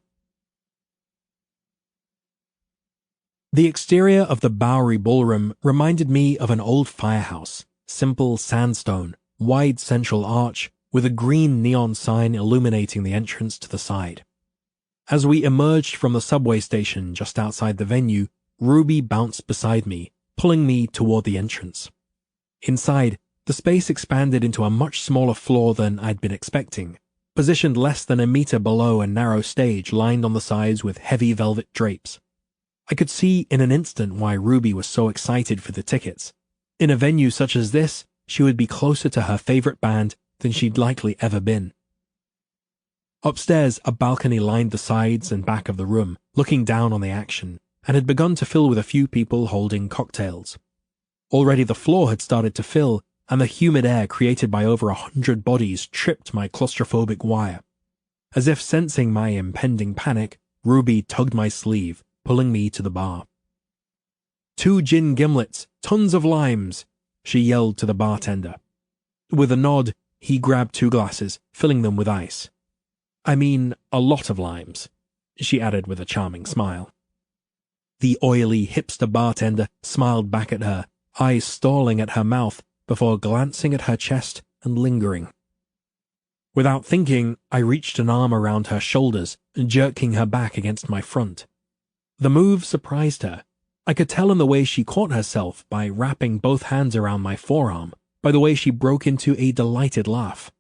The exterior of the Bowery Ballroom reminded me of an old firehouse, simple sandstone, wide central arch, with a green neon sign illuminating the entrance to the side. As we emerged from the subway station just outside the venue, Ruby bounced beside me, pulling me toward the entrance. Inside, the space expanded into a much smaller floor than I'd been expecting, positioned less than a meter below a narrow stage lined on the sides with heavy velvet drapes. I could see in an instant why Ruby was so excited for the tickets. In a venue such as this, she would be closer to her favorite band than she'd likely ever been. Upstairs, a balcony lined the sides and back of the room, looking down on the action, and had begun to fill with a few people holding cocktails. Already the floor had started to fill, and the humid air created by over 100 bodies tripped my claustrophobic wire. As if sensing my impending panic, Ruby tugged my sleeve, pulling me to the bar. 2 gin gimlets, tons of limes, she yelled to the bartender. With a nod, he grabbed 2 glasses, filling them with ice. I mean, a lot of limes, she added with a charming smile. The oily hipster bartender smiled back at her, eyes stalling at her mouth before glancing at her chest and lingering. Without thinking, I reached an arm around her shoulders, jerking her back against my front. The move surprised her. I could tell in the way she caught herself by wrapping both hands around my forearm, by the way she broke into a delighted laugh.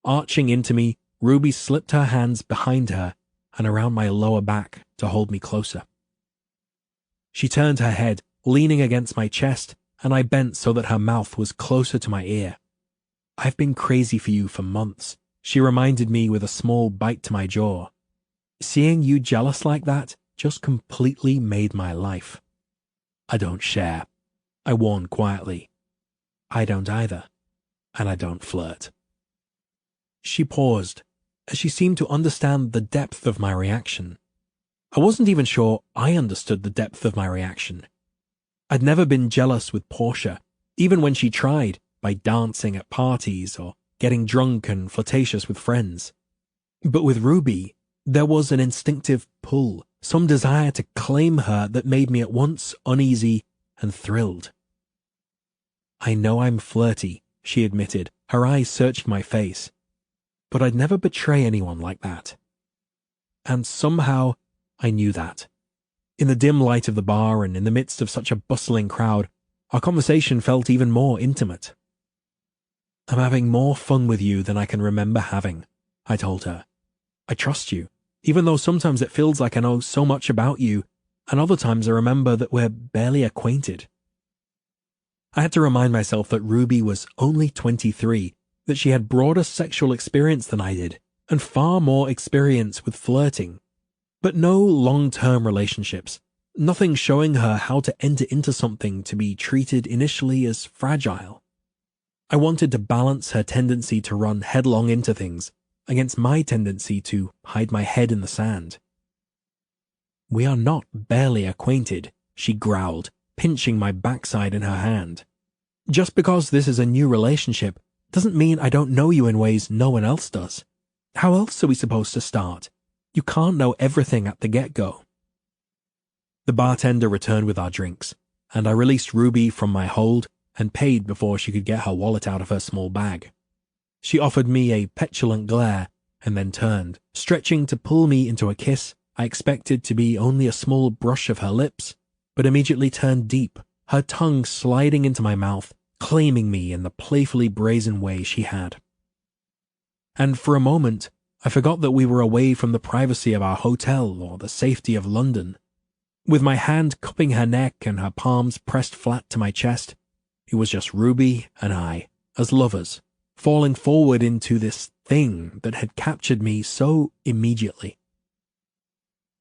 Arching into me, Ruby slipped her hands behind her and around my lower back to hold me closer. She turned her head, leaning against my chest, and I bent so that her mouth was closer to my ear. I've been crazy for you for months, she reminded me with a small bite to my jaw. Seeing you jealous like that just completely made my life. I don't share, I warned quietly. I don't either, and I don't flirt. She paused, as she seemed to understand the depth of my reaction. I wasn't even sure I understood the depth of my reaction. I'd never been jealous with Portia, even when she tried, by dancing at parties or getting drunk and flirtatious with friends. But with Ruby, there was an instinctive pull, some desire to claim her that made me at once uneasy and thrilled. "I know I'm flirty," she admitted, her eyes searching my face. "But I'd never betray anyone like that." And somehow I knew that. In the dim light of the bar and in the midst of such a bustling crowd, our conversation felt even more intimate. "I'm having more fun with you than I can remember having," I told her. "I trust you, even though sometimes it feels like I know so much about you, and other times I remember that we're barely acquainted." I had to remind myself that Ruby was only 23, that she had broader sexual experience than I did, and far more experience with flirting. But no long-term relationships, nothing showing her how to enter into something to be treated initially as fragile. I wanted to balance her tendency to run headlong into things against my tendency to hide my head in the sand. "We are not barely acquainted," she growled, pinching my backside in her hand. "Just because this is a new relationship doesn't mean I don't know you in ways no one else does. How else are we supposed to start? You can't know everything at the get-go." The bartender returned with our drinks, and I released Ruby from my hold and paid before she could get her wallet out of her small bag. She offered me a petulant glare and then turned, stretching to pull me into a kiss I expected to be only a small brush of her lips, but immediately turned deep, her tongue sliding into my mouth, claiming me in the playfully brazen way she had. And for a moment, I forgot that we were away from the privacy of our hotel or the safety of London. With my hand cupping her neck and her palms pressed flat to my chest, it was just Ruby and I, as lovers, falling forward into this thing that had captured me so immediately.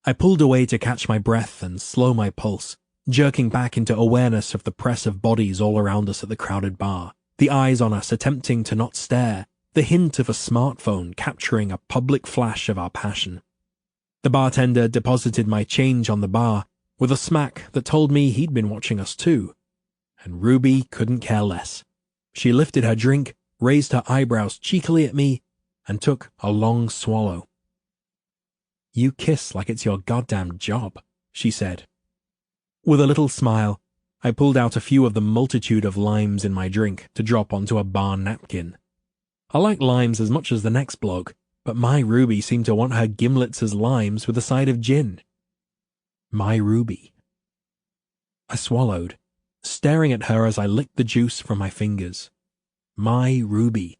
I pulled away to catch my breath and slow my pulse, jerking back into awareness of the press of bodies all around us at the crowded bar, the eyes on us attempting to not stare, the hint of a smartphone capturing a public flash of our passion. The bartender deposited my change on the bar with a smack that told me he'd been watching us too, and Ruby couldn't care less. She lifted her drink, raised her eyebrows cheekily at me, and took a long swallow. "You kiss like it's your goddamn job," she said. With a little smile, I pulled out a few of the multitude of limes in my drink to drop onto a bar napkin. I like limes as much as the next bloke, but my Ruby seemed to want her gimlets as limes with a side of gin. My Ruby. I swallowed, staring at her as I licked the juice from my fingers. My Ruby.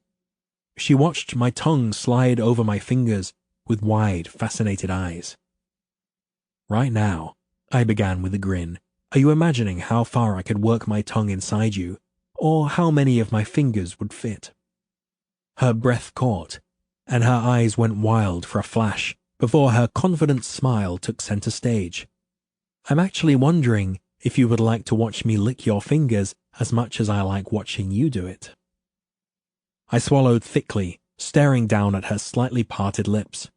She watched my tongue slide over my fingers with wide, fascinated eyes. "Right now," I began with a grin, "are you imagining how far I could work my tongue inside you, or how many of my fingers would fit?" Her breath caught, and her eyes went wild for a flash before her confident smile took center stage. "I'm actually wondering if you would like to watch me lick your fingers as much as I like watching you do it." I swallowed thickly, staring down at her slightly parted lips.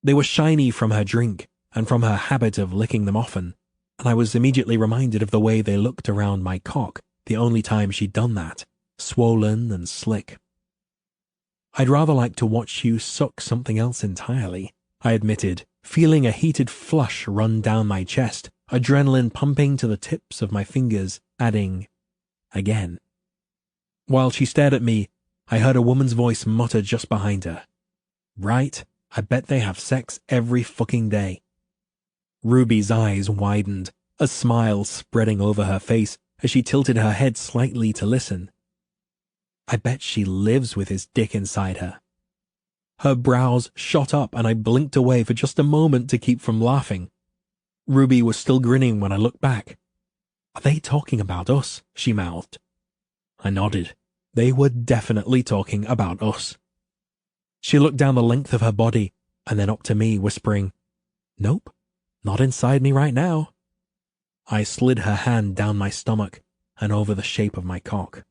They were shiny from her drink and from her habit of licking them often, and I was immediately reminded of the way they looked around my cock the only time she'd done that, swollen and slick. "I'd rather like to watch you suck something else entirely," I admitted, feeling a heated flush run down my chest, adrenaline pumping to the tips of my fingers, adding, "again." While she stared at me, I heard a woman's voice mutter just behind her. "Right, I bet they have sex every fucking day." Ruby's eyes widened, a smile spreading over her face as she tilted her head slightly to listen. "I bet she lives with his dick inside her." Her brows shot up and I blinked away for just a moment to keep from laughing. Ruby was still grinning when I looked back. "Are they talking about us?" she mouthed. I nodded. They were definitely talking about us. She looked down the length of her body and then up to me, whispering, "Nope, not inside me right now." I slid her hand down my stomach and over the shape of my cock.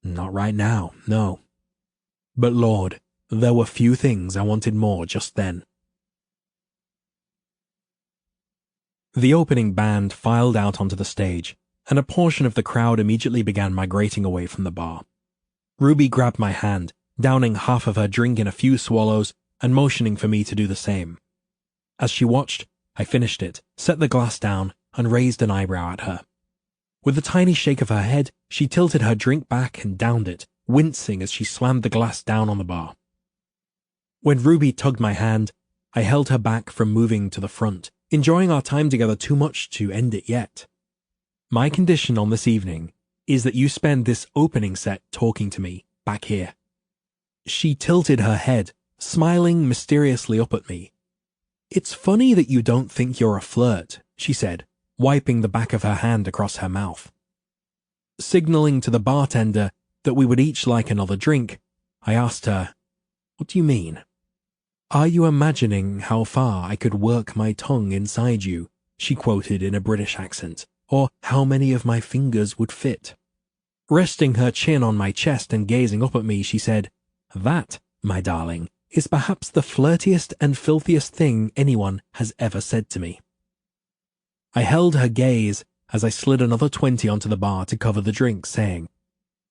"Not right now, no. But Lord, There were few things I wanted more just then. The opening band filed out onto the stage, and a portion of the crowd immediately began migrating away from the bar. Ruby grabbed my hand, downing half of her drink in a few swallows and motioning for me to do the same. As she watched, I finished it, set the glass down, and raised an eyebrow at her. With a tiny shake of her head, she tilted her drink back and downed it, wincing as she slammed the glass down on the bar. When Ruby tugged my hand, I held her back from moving to the front, enjoying our time together too much to end it yet. My condition on this evening is that you spend this opening set talking to me, back here. She tilted her head, smiling mysteriously up at me. It's funny that you don't think you're a flirt, she said, wiping the back of her hand across her mouth. Signaling to the bartender that we would each like another drink, I asked her, "What do you mean?" "Are you imagining how far I could work my tongue inside you?" she quoted in a British accent, "or how many of my fingers would fit?" Resting her chin on my chest and gazing up at me, she said, "That, my darling, is perhaps the flirtiest and filthiest thing anyone has ever said to me." I held her gaze as I slid another 20 onto the bar to cover the drink, saying,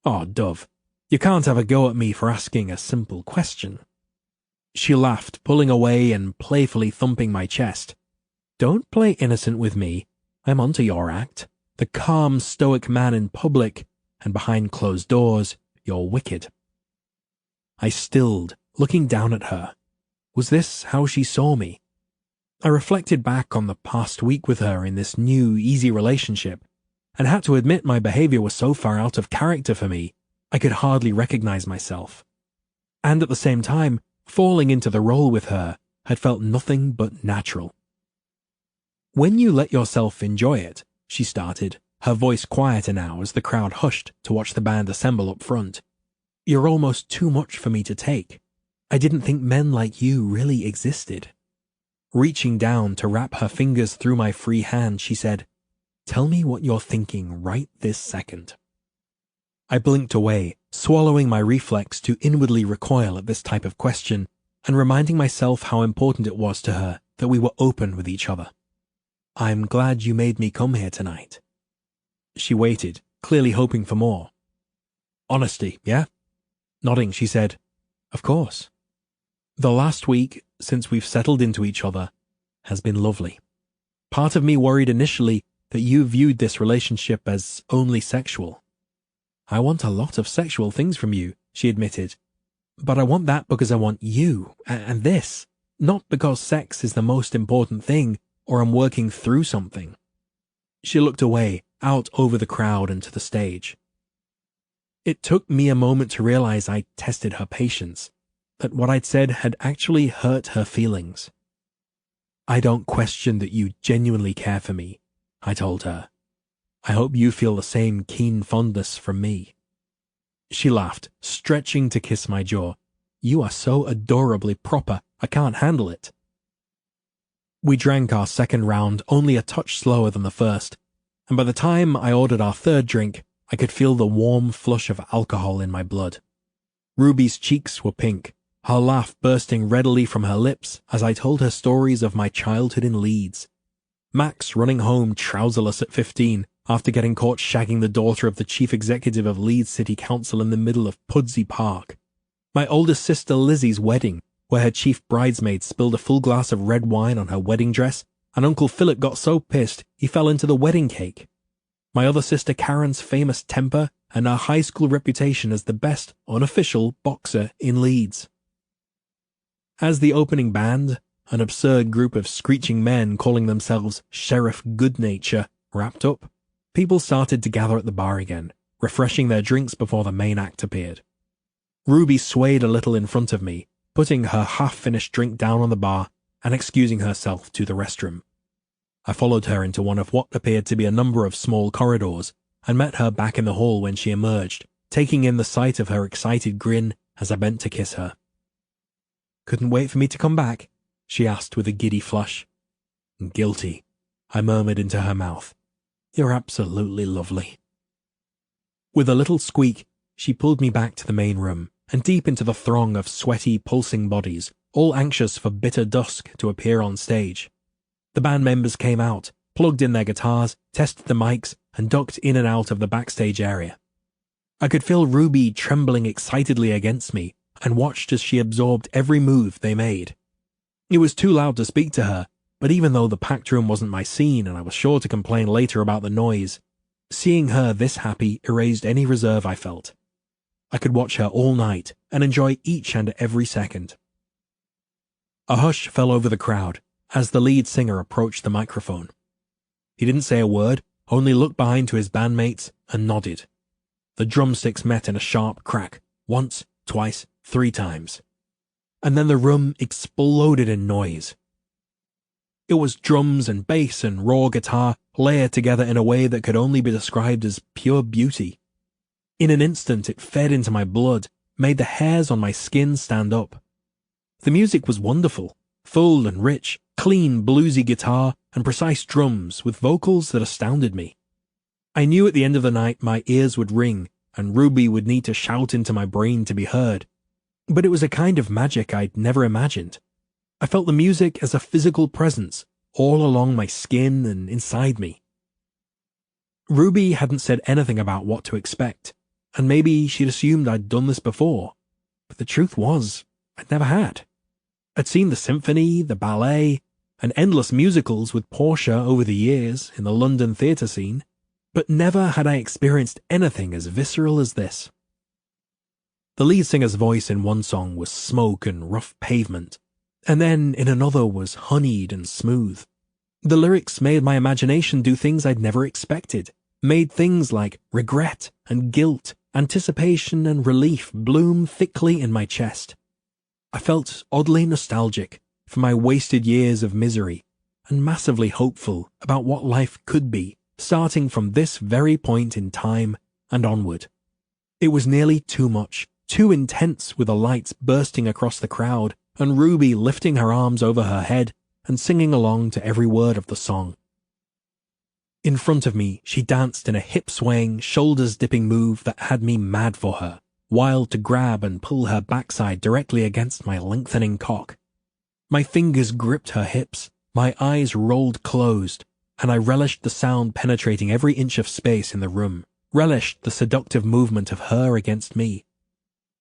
"Oh, Dove, you can't have a go at me for asking a simple question." She laughed, pulling away and playfully thumping my chest. "Don't play innocent with me. I'm onto your act. The calm, stoic man in public, and behind closed doors, you're wicked." I stilled, looking down at her. Was this how she saw me? I reflected back on the past week with her in this new, easy relationship, and had to admit my behavior was so far out of character for me, I could hardly recognize myself. And at the same time, falling into the role with her had felt nothing but natural. "When you let yourself enjoy it," she started, her voice quieter now as the crowd hushed to watch the band assemble up front, "you're almost too much for me to take. I didn't think men like you really existed." Reaching down to wrap her fingers through my free hand, she said, "Tell me what you're thinking right this second." I blinked away, swallowing my reflex to inwardly recoil at this type of question, and reminding myself how important it was to her that we were open with each other. "I'm glad you made me come here tonight." She waited, clearly hoping for more. "Honesty, yeah?" Nodding, she said, "Of course. The last week, since we've settled into each other, has been lovely. Part of me worried initially that you viewed this relationship as only sexual." "I want a lot of sexual things from you," she admitted. "But I want that because I want you, and this, not because sex is the most important thing or I'm working through something." She looked away, out over the crowd and to the stage. It took me a moment to realize I tested her patience, that what I'd said had actually hurt her feelings. "I don't question that you genuinely care for me," I told her. "I hope you feel the same keen fondness from me." She laughed, stretching to kiss my jaw. "You are so adorably proper, I can't handle it." We drank our second round only a touch slower than the first, and by the time I ordered our third drink, I could feel the warm flush of alcohol in my blood. Ruby's cheeks were pink, her laugh bursting readily from her lips as I told her stories of my childhood in Leeds. Max running home trouserless at 15 after getting caught shagging the daughter of the chief executive of Leeds City Council in the middle of Pudsey Park. My oldest sister Lizzie's wedding, where her chief bridesmaid spilled a full glass of red wine on her wedding dress, and Uncle Philip got so pissed he fell into the wedding cake. My other sister Karen's famous temper and her high school reputation as the best unofficial boxer in Leeds. As the opening band, an absurd group of screeching men calling themselves Sheriff Goodnature, wrapped up, people started to gather at the bar again, refreshing their drinks before the main act appeared. Ruby swayed a little in front of me, putting her half-finished drink down on the bar and excusing herself to the restroom. I followed her into one of what appeared to be a number of small corridors and met her back in the hall when she emerged, taking in the sight of her excited grin as I bent to kiss her. "Couldn't wait for me to come back?" she asked with a giddy flush. "Guilty," I murmured into her mouth. "You're absolutely lovely." With a little squeak, she pulled me back to the main room, and deep into the throng of sweaty, pulsing bodies, all anxious for bitter dusk to appear on stage. The band members came out, plugged in their guitars, tested the mics, and ducked in and out of the backstage area. I could feel Ruby trembling excitedly against me and watched as she absorbed every move they made. It was too loud to speak to her, but even though the packed room wasn't my scene and I was sure to complain later about the noise, seeing her this happy erased any reserve I felt. I could watch her all night and enjoy each and every second. A hush fell over the crowd as the lead singer approached the microphone. He didn't say a word, only looked behind to his bandmates and nodded. The drumsticks met in a sharp crack, once, twice, 3 times. And then the room exploded in noise. It was drums and bass and raw guitar layered together in a way that could only be described as pure beauty. In an instant it fed into my blood, made the hairs on my skin stand up. The music was wonderful, full and rich, clean bluesy guitar and precise drums with vocals that astounded me. I knew at the end of the night my ears would ring and Ruby would need to shout into my brain to be heard. But it was a kind of magic I'd never imagined. I felt the music as a physical presence all along my skin and inside me. Ruby hadn't said anything about what to expect, and maybe she'd assumed I'd done this before, but the truth was, I'd never had. I'd seen the symphony, the ballet, and endless musicals with Portia over the years in the London theatre scene, but never had I experienced anything as visceral as this. The lead singer's voice in one song was smoke and rough pavement, and then in another was honeyed and smooth. The lyrics made my imagination do things I'd never expected, made things like regret and guilt, anticipation and relief bloom thickly in my chest. I felt oddly nostalgic for my wasted years of misery and massively hopeful about what life could be, starting from this very point in time and onward. It was nearly too much, too intense with the lights bursting across the crowd and Ruby lifting her arms over her head and singing along to every word of the song. In front of me, she danced in a hip-swaying, shoulders-dipping move that had me mad for her, wild to grab and pull her backside directly against my lengthening cock. My fingers gripped her hips, my eyes rolled closed, and I relished the sound penetrating every inch of space in the room, relished the seductive movement of her against me.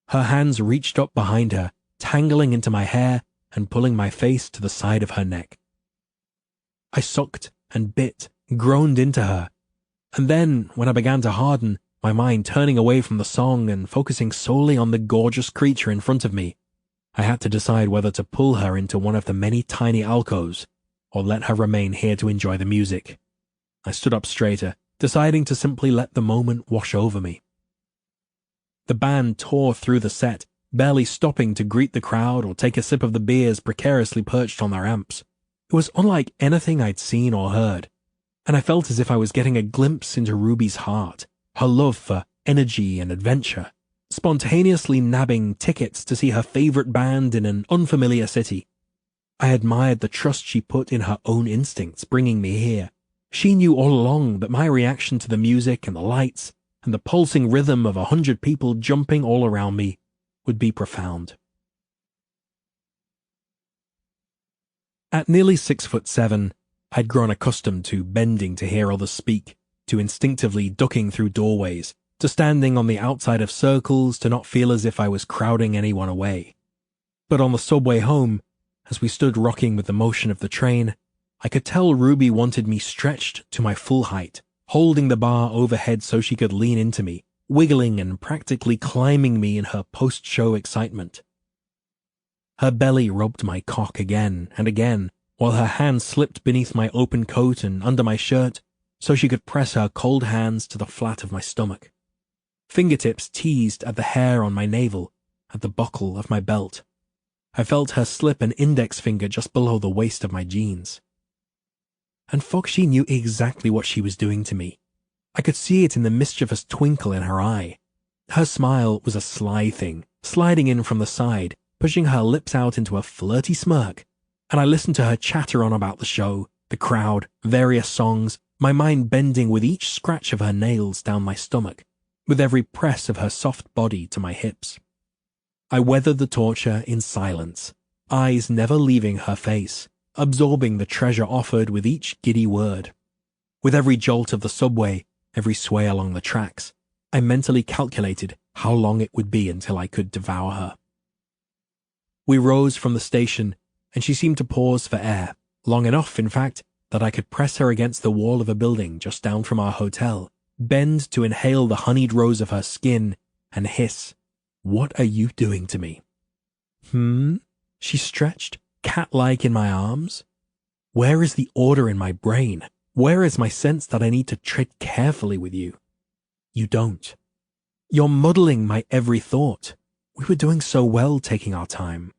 Her hands reached up behind her, tangling into my hair and pulling my face to the side of her neck. I sucked and bit, groaned into her, and then, when I began to harden, my mind turning away from the song and focusing solely on the gorgeous creature in front of me, I had to decide whether to pull her into one of the many tiny alcoves or let her remain here to enjoy the music. I stood up straighter, deciding to simply let the moment wash over me. The band tore through the set, barely stopping to greet the crowd or take a sip of the beers precariously perched on their amps. It was unlike anything I'd seen or heard, and I felt as if I was getting a glimpse into Ruby's heart, her love for energy and adventure, spontaneously nabbing tickets to see her favorite band in an unfamiliar city. I admired the trust she put in her own instincts bringing me here. She knew all along that my reaction to the music and the lights and the pulsing rhythm of 100 people jumping all around me would be profound. At nearly 6'7", I'd grown accustomed to bending to hear others speak, to instinctively ducking through doorways, to standing on the outside of circles to not feel as if I was crowding anyone away. But on the subway home, as we stood rocking with the motion of the train, I could tell Ruby wanted me stretched to my full height, holding the bar overhead so she could lean into me, wiggling and practically climbing me in her post-show excitement. Her belly rubbed my cock again and again, while her hands slipped beneath my open coat and under my shirt, so she could press her cold hands to the flat of my stomach. Fingertips teased at the hair on my navel, at the buckle of my belt. I felt her slip an index finger just below the waist of my jeans. And fuck, she knew exactly what she was doing to me. I could see it in the mischievous twinkle in her eye. Her smile was a sly thing, sliding in from the side, pushing her lips out into a flirty smirk, and I listened to her chatter on about the show, the crowd, various songs, my mind bending with each scratch of her nails down my stomach, with every press of her soft body to my hips. I weathered the torture in silence, eyes never leaving her face, absorbing the treasure offered with each giddy word. With every jolt of the subway, every sway along the tracks, I mentally calculated how long it would be until I could devour her. We rose from the station, and she seemed to pause for air, long enough, in fact, that I could press her against the wall of a building just down from our hotel, bend to inhale the honeyed rose of her skin, and hiss, "What are you doing to me?" She stretched, cat-like in my arms. Where is the order in my brain? Where is my sense that I need to tread carefully with you? You don't. You're muddling my every thought. We were doing so well taking our time.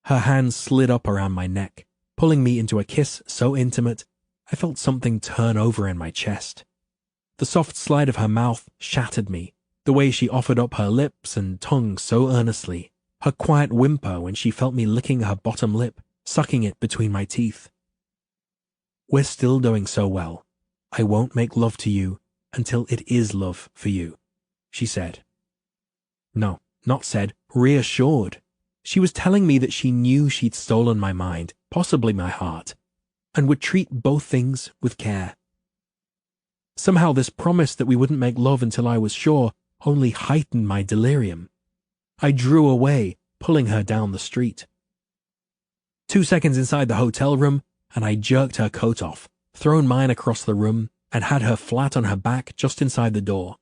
Her hands slid up around my neck, pulling me into a kiss so intimate, I felt something turn over in my chest. The soft slide of her mouth shattered me, the way she offered up her lips and tongue so earnestly, her quiet whimper when she felt me licking her bottom lip, sucking it between my teeth. We're still doing so well. I won't make love to you until it is love for you, she said. No, not said, reassured. She was telling me that she knew she'd stolen my mind, possibly my heart, and would treat both things with care. Somehow this promise that we wouldn't make love until I was sure only heightened my delirium. I drew away, pulling her down the street. 2 seconds inside the hotel room, and I jerked her coat off, thrown mine across the room, and had her flat on her back just inside the door.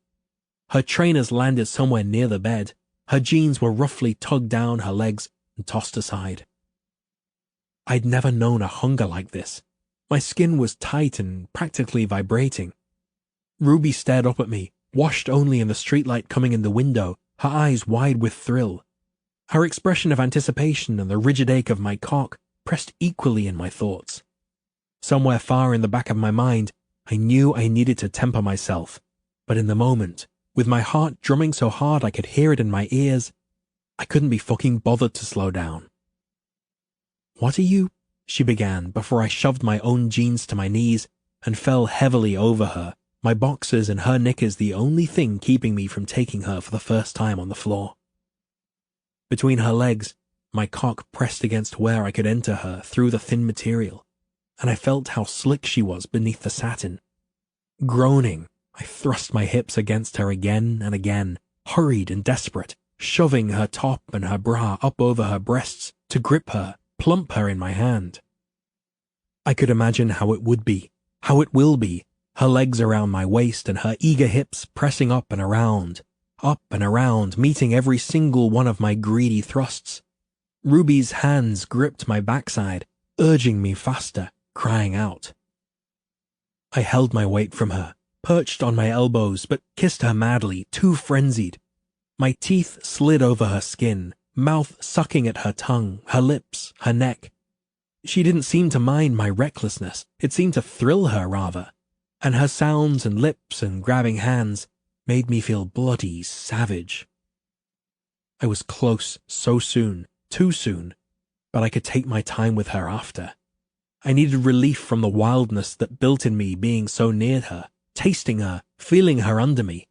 Her trainers landed somewhere near the bed. Her jeans were roughly tugged down her legs and tossed aside. I'd never known a hunger like this. My skin was tight and practically vibrating. Ruby stared up at me, washed only in the streetlight coming in the window, her eyes wide with thrill. Her expression of anticipation and the rigid ache of my cock pressed equally in my thoughts. Somewhere far in the back of my mind, I knew I needed to temper myself, but in the moment, with my heart drumming so hard I could hear it in my ears, I couldn't be fucking bothered to slow down. "What are you?" she began before I shoved my own jeans to my knees and fell heavily over her, my boxers and her knickers the only thing keeping me from taking her for the first time on the floor. Between her legs, my cock pressed against where I could enter her through the thin material, and I felt how slick she was beneath the satin. Groaning, I thrust my hips against her again and again, hurried and desperate, shoving her top and her bra up over her breasts to grip her, plump her in my hand. I could imagine how it would be, how it will be, her legs around my waist and her eager hips pressing up and around, meeting every single one of my greedy thrusts. Ruby's hands gripped my backside, urging me faster, crying out. I held my weight from her, perched on my elbows, but kissed her madly, too frenzied. My teeth slid over her skin, mouth sucking at her tongue, her lips, her neck. She didn't seem to mind my recklessness. It seemed to thrill her, rather. And her sounds and lips and grabbing hands made me feel bloody savage. I was close so soon, too soon, but I could take my time with her after. I needed relief from the wildness that built in me being so near her, tasting her, feeling her under me.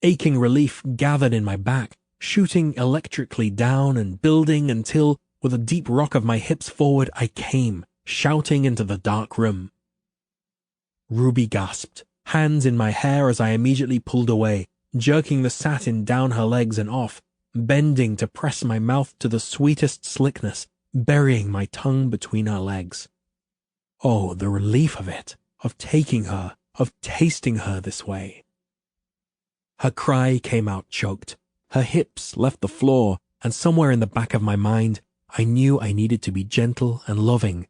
Aching relief gathered in my back, shooting electrically down and building until, with a deep rock of my hips forward, I came, shouting into the dark room. Ruby gasped, hands in my hair as I immediately pulled away, jerking the satin down her legs and off, bending to press my mouth to the sweetest slickness, burying my tongue between her legs. Oh, the relief of it, of taking her, of tasting her this way. Her cry came out choked. Her hips left the floor, and somewhere in the back of my mind, I knew I needed to be gentle and loving.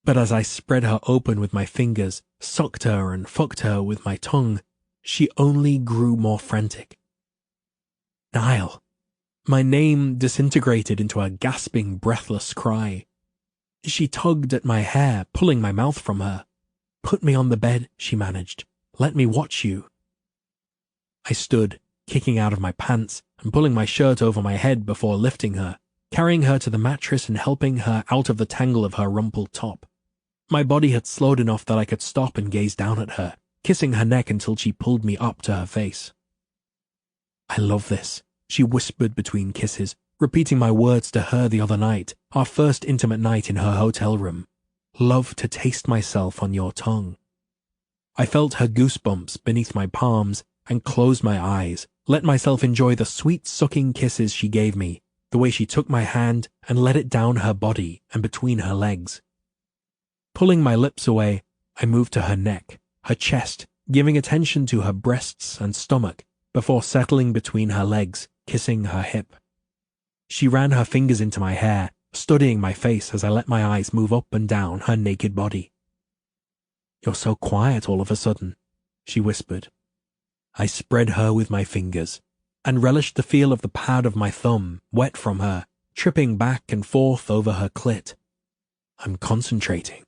But as I spread her open with my fingers, sucked her and fucked her with my tongue, she only grew more frantic. Niall. My name disintegrated into a gasping, breathless cry. She tugged at my hair, pulling my mouth from her. "Put me on the bed," she managed. "Let me watch you." I stood, kicking out of my pants and pulling my shirt over my head before lifting her, carrying her to the mattress and helping her out of the tangle of her rumpled top. My body had slowed enough that I could stop and gaze down at her, kissing her neck until she pulled me up to her face. "I love this," she whispered between kisses, repeating my words to her the other night, our first intimate night in her hotel room. Love to taste myself on your tongue. I felt her goosebumps beneath my palms and closed my eyes, let myself enjoy the sweet sucking kisses she gave me, the way she took my hand and let it down her body and between her legs. Pulling my lips away, I moved to her neck, her chest, giving attention to her breasts and stomach before settling between her legs, kissing her hip. She ran her fingers into my hair, studying my face as I let my eyes move up and down her naked body. "You're so quiet all of a sudden," she whispered. I spread her with my fingers and relished the feel of the pad of my thumb, wet from her, tripping back and forth over her clit. I'm concentrating.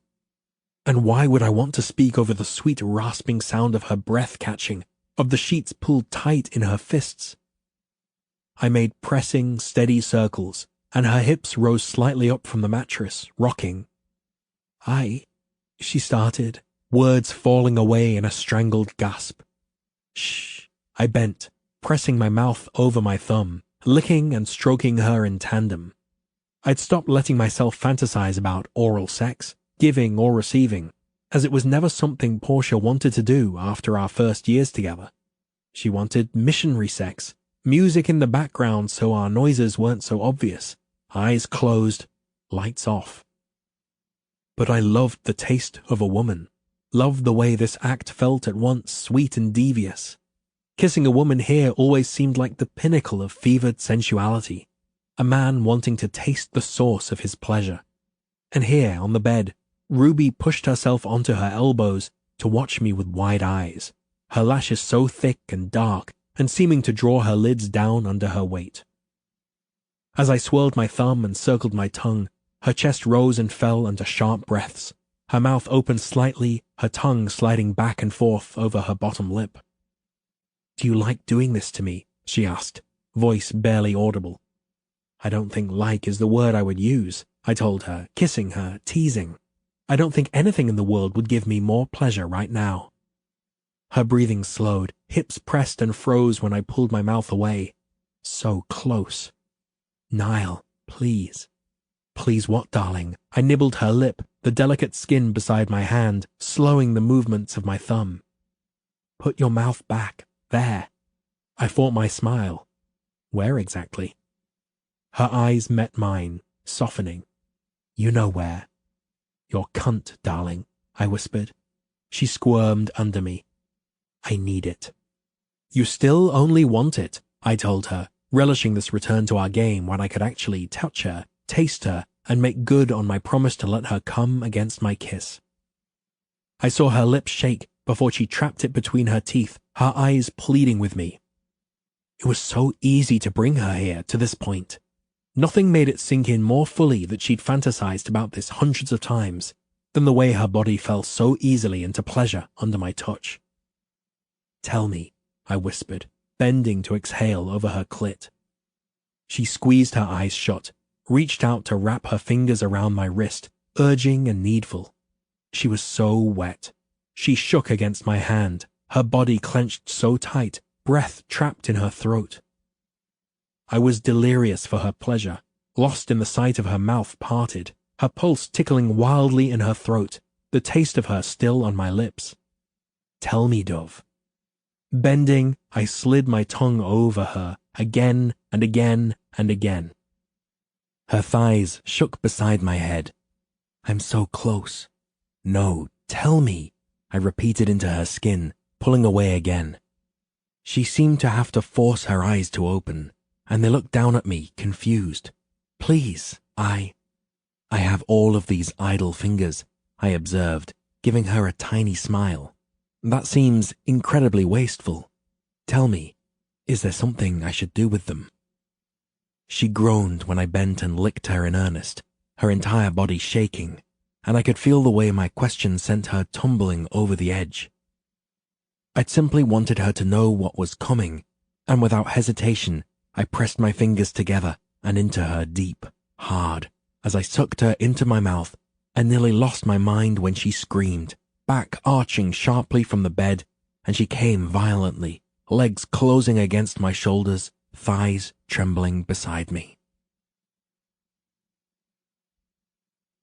And why would I want to speak over the sweet rasping sound of her breath catching, of the sheets pulled tight in her fists? I made pressing, steady circles, and her hips rose slightly up from the mattress, rocking. She started, words falling away in a strangled gasp. Shh, I bent, pressing my mouth over my thumb, licking and stroking her in tandem. I'd stopped letting myself fantasize about oral sex, giving or receiving, as it was never something Portia wanted to do after our first years together. She wanted missionary sex, music in the background so our noises weren't so obvious, eyes closed, lights off. But I loved the taste of a woman, loved the way this act felt at once sweet and devious. Kissing a woman here always seemed like the pinnacle of fevered sensuality, a man wanting to taste the source of his pleasure. And here, on the bed, Ruby pushed herself onto her elbows to watch me with wide eyes, her lashes so thick and dark and seeming to draw her lids down under her weight. As I swirled my thumb and circled my tongue, her chest rose and fell under sharp breaths, her mouth opened slightly, her tongue sliding back and forth over her bottom lip. "Do you like doing this to me?" she asked, voice barely audible. "I don't think like is the word I would use," I told her, kissing her, teasing. "I don't think anything in the world would give me more pleasure right now." Her breathing slowed, hips pressed and froze when I pulled my mouth away. So close. "Niall, please." "Please what, darling?" I nibbled her lip, the delicate skin beside my hand, slowing the movements of my thumb. "Put your mouth back, there." I fought my smile. "Where exactly?" Her eyes met mine, softening. "You know where." "Your cunt, darling," I whispered. She squirmed under me. "I need it." "You still only want it," I told her, relishing this return to our game when I could actually touch her, taste her, and make good on my promise to let her come against my kiss. I saw her lips shake before she trapped it between her teeth, her eyes pleading with me. It was so easy to bring her here to this point. Nothing made it sink in more fully that she'd fantasized about this hundreds of times than the way her body fell so easily into pleasure under my touch. "Tell me," I whispered, bending to exhale over her clit. She squeezed her eyes shut, reached out to wrap her fingers around my wrist, urging and needful. She was so wet. She shook against my hand, her body clenched so tight, breath trapped in her throat. I was delirious for her pleasure, lost in the sight of her mouth parted, her pulse tickling wildly in her throat, the taste of her still on my lips. "Tell me, Dove." Bending, I slid my tongue over her, again and again and again. Her thighs shook beside my head. "I'm so close." "No, tell me," I repeated into her skin, pulling away again. She seemed to have to force her eyes to open, and they looked down at me, confused. "Please, I have all of these idle fingers," I observed, giving her a tiny smile. "That seems incredibly wasteful. Tell me, is there something I should do with them?" She groaned when I bent and licked her in earnest, her entire body shaking, and I could feel the way my question sent her tumbling over the edge. I'd simply wanted her to know what was coming, and without hesitation, I pressed my fingers together and into her deep, hard, as I sucked her into my mouth and nearly lost my mind when she screamed, back arching sharply from the bed, and she came violently, legs closing against my shoulders, thighs trembling beside me.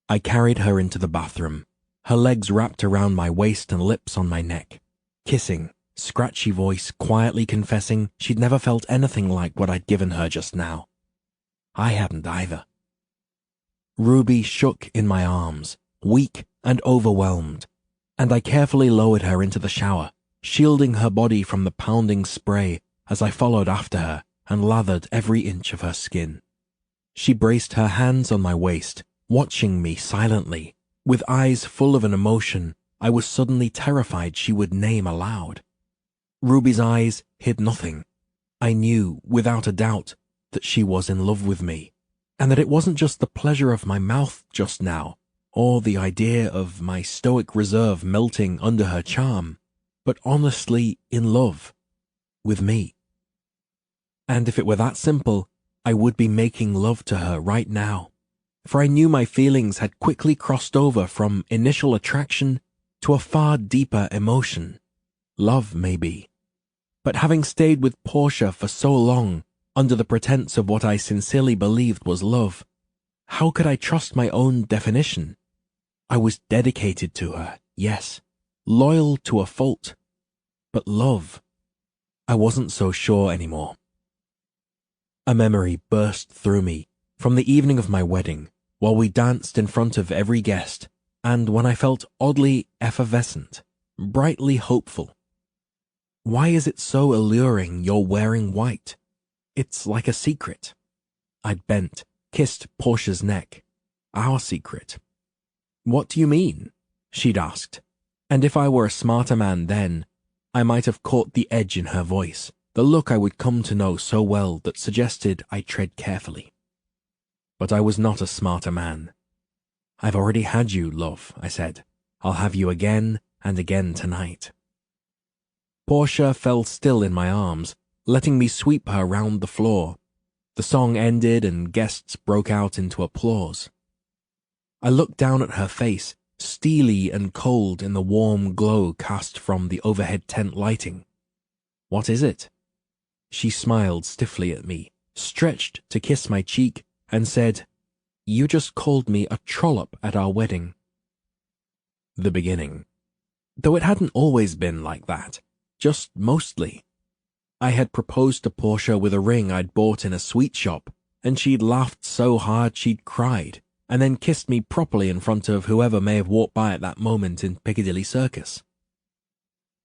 I carried her into the bathroom, her legs wrapped around my waist and lips on my neck, kissing, scratchy voice quietly confessing she'd never felt anything like what I'd given her just now. I hadn't either. Ruby shook in my arms, weak and overwhelmed, and I carefully lowered her into the shower, shielding her body from the pounding spray as I followed after her and lathered every inch of her skin. She braced her hands on my waist, watching me silently, with eyes full of an emotion I was suddenly terrified she would name aloud. Ruby's eyes hid nothing. I knew, without a doubt, that she was in love with me, and that it wasn't just the pleasure of my mouth just now, or the idea of my stoic reserve melting under her charm, but honestly in love with me. And if it were that simple, I would be making love to her right now, for I knew my feelings had quickly crossed over from initial attraction to a far deeper emotion. Love, maybe. But having stayed with Portia for so long, under the pretense of what I sincerely believed was love, how could I trust my own definition? I was dedicated to her, yes, loyal to a fault, but love, I wasn't so sure anymore. A memory burst through me from the evening of my wedding, while we danced in front of every guest, and when I felt oddly effervescent, brightly hopeful. Why is it so alluring you're wearing white? It's like a secret. I'd bent, kissed Portia's neck. Our secret. What do you mean? She'd asked, and if I were a smarter man then, I might have caught the edge in her voice, the look I would come to know so well that suggested I tread carefully. But I was not a smarter man. I've already had you, love, I said. I'll have you again and again tonight. Portia fell still in my arms, letting me sweep her round the floor. The song ended and guests broke out into applause. I looked down at her face, steely and cold in the warm glow cast from the overhead tent lighting. What is it? She smiled stiffly at me, stretched to kiss my cheek, and said, You just called me a trollop at our wedding. The beginning. Though it hadn't always been like that, just mostly. I had proposed to Portia with a ring I'd bought in a sweet shop, and she'd laughed so hard she'd cried, and then kissed me properly in front of whoever may have walked by at that moment in Piccadilly Circus.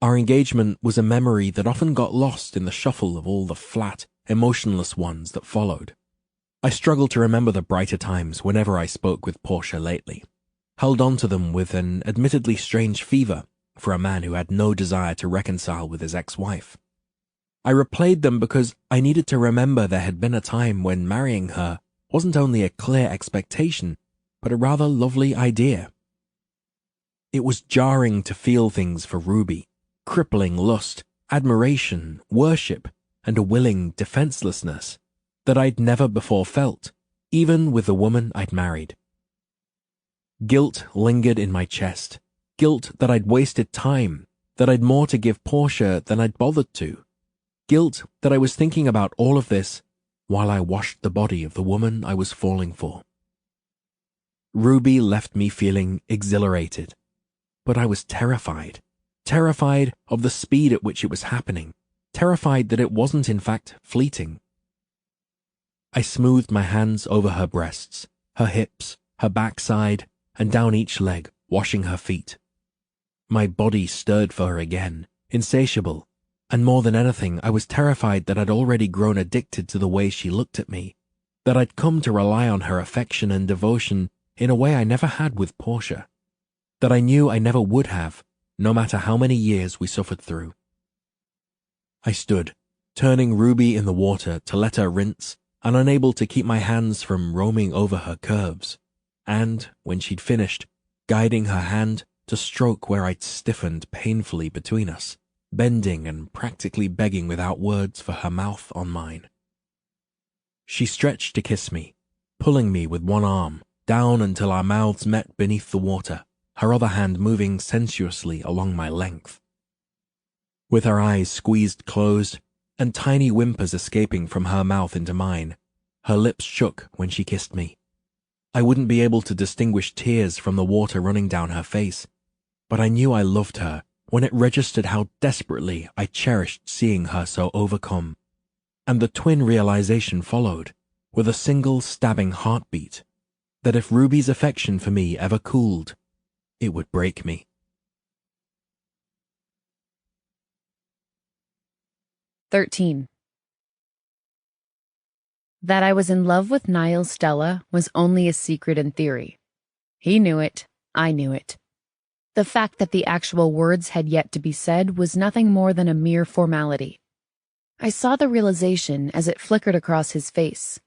Our engagement was a memory that often got lost in the shuffle of all the flat, emotionless ones that followed. I struggled to remember the brighter times whenever I spoke with Portia lately, held on to them with an admittedly strange fever for a man who had no desire to reconcile with his ex-wife. I replayed them because I needed to remember there had been a time when marrying her wasn't only a clear expectation, but a rather lovely idea. It was jarring to feel things for Ruby, crippling lust, admiration, worship, and a willing defenselessness that I'd never before felt, even with the woman I'd married. Guilt lingered in my chest, guilt that I'd wasted time, that I'd more to give Portia than I'd bothered to, guilt that I was thinking about all of this while I washed the body of the woman I was falling for. Ruby left me feeling exhilarated, but I was terrified of the speed at which it was happening, terrified that it wasn't in fact fleeting. I smoothed my hands over her breasts, her hips, her backside, and down each leg, washing her feet. My body stirred for her again, insatiable, and more than anything, I was terrified that I'd already grown addicted to the way she looked at me, that I'd come to rely on her affection and devotion in a way I never had with Portia, that I knew I never would have, no matter how many years we suffered through. I stood, turning Ruby in the water to let her rinse, and unable to keep my hands from roaming over her curves, and, when she'd finished, guiding her hand to stroke where I'd stiffened painfully between us, bending and practically begging without words for her mouth on mine. She stretched to kiss me, pulling me with one arm, down until our mouths met beneath the water, her other hand moving sensuously along my length. With her eyes squeezed closed, and tiny whimpers escaping from her mouth into mine. Her lips shook when she kissed me. I wouldn't be able to distinguish tears from the water running down her face, but I knew I loved her when it registered how desperately I cherished seeing her so overcome. And the twin realization followed, with a single stabbing heartbeat, that if Ruby's affection for me ever cooled, it would break me. 13. That I was in love with Niall Stella was only a secret in theory. He knew it, I knew it. The fact that the actual words had yet to be said was nothing more than a mere formality. I saw the realization as it flickered across his face,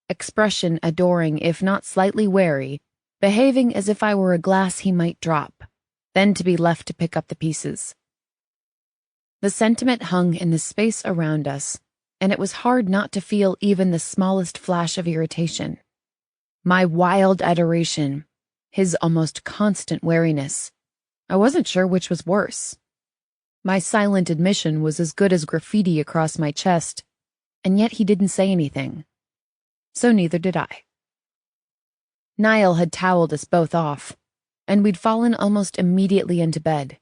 expression adoring if not slightly wary, behaving as if I were a glass he might drop, then to be left to pick up the pieces. The sentiment hung in the space around us, and it was hard not to feel even the smallest flash of irritation. My wild adoration, his almost constant wariness. I wasn't sure which was worse. My silent admission was as good as graffiti across my chest, and yet he didn't say anything. So neither did I. Niall had toweled us both off, and we'd fallen almost immediately into bed.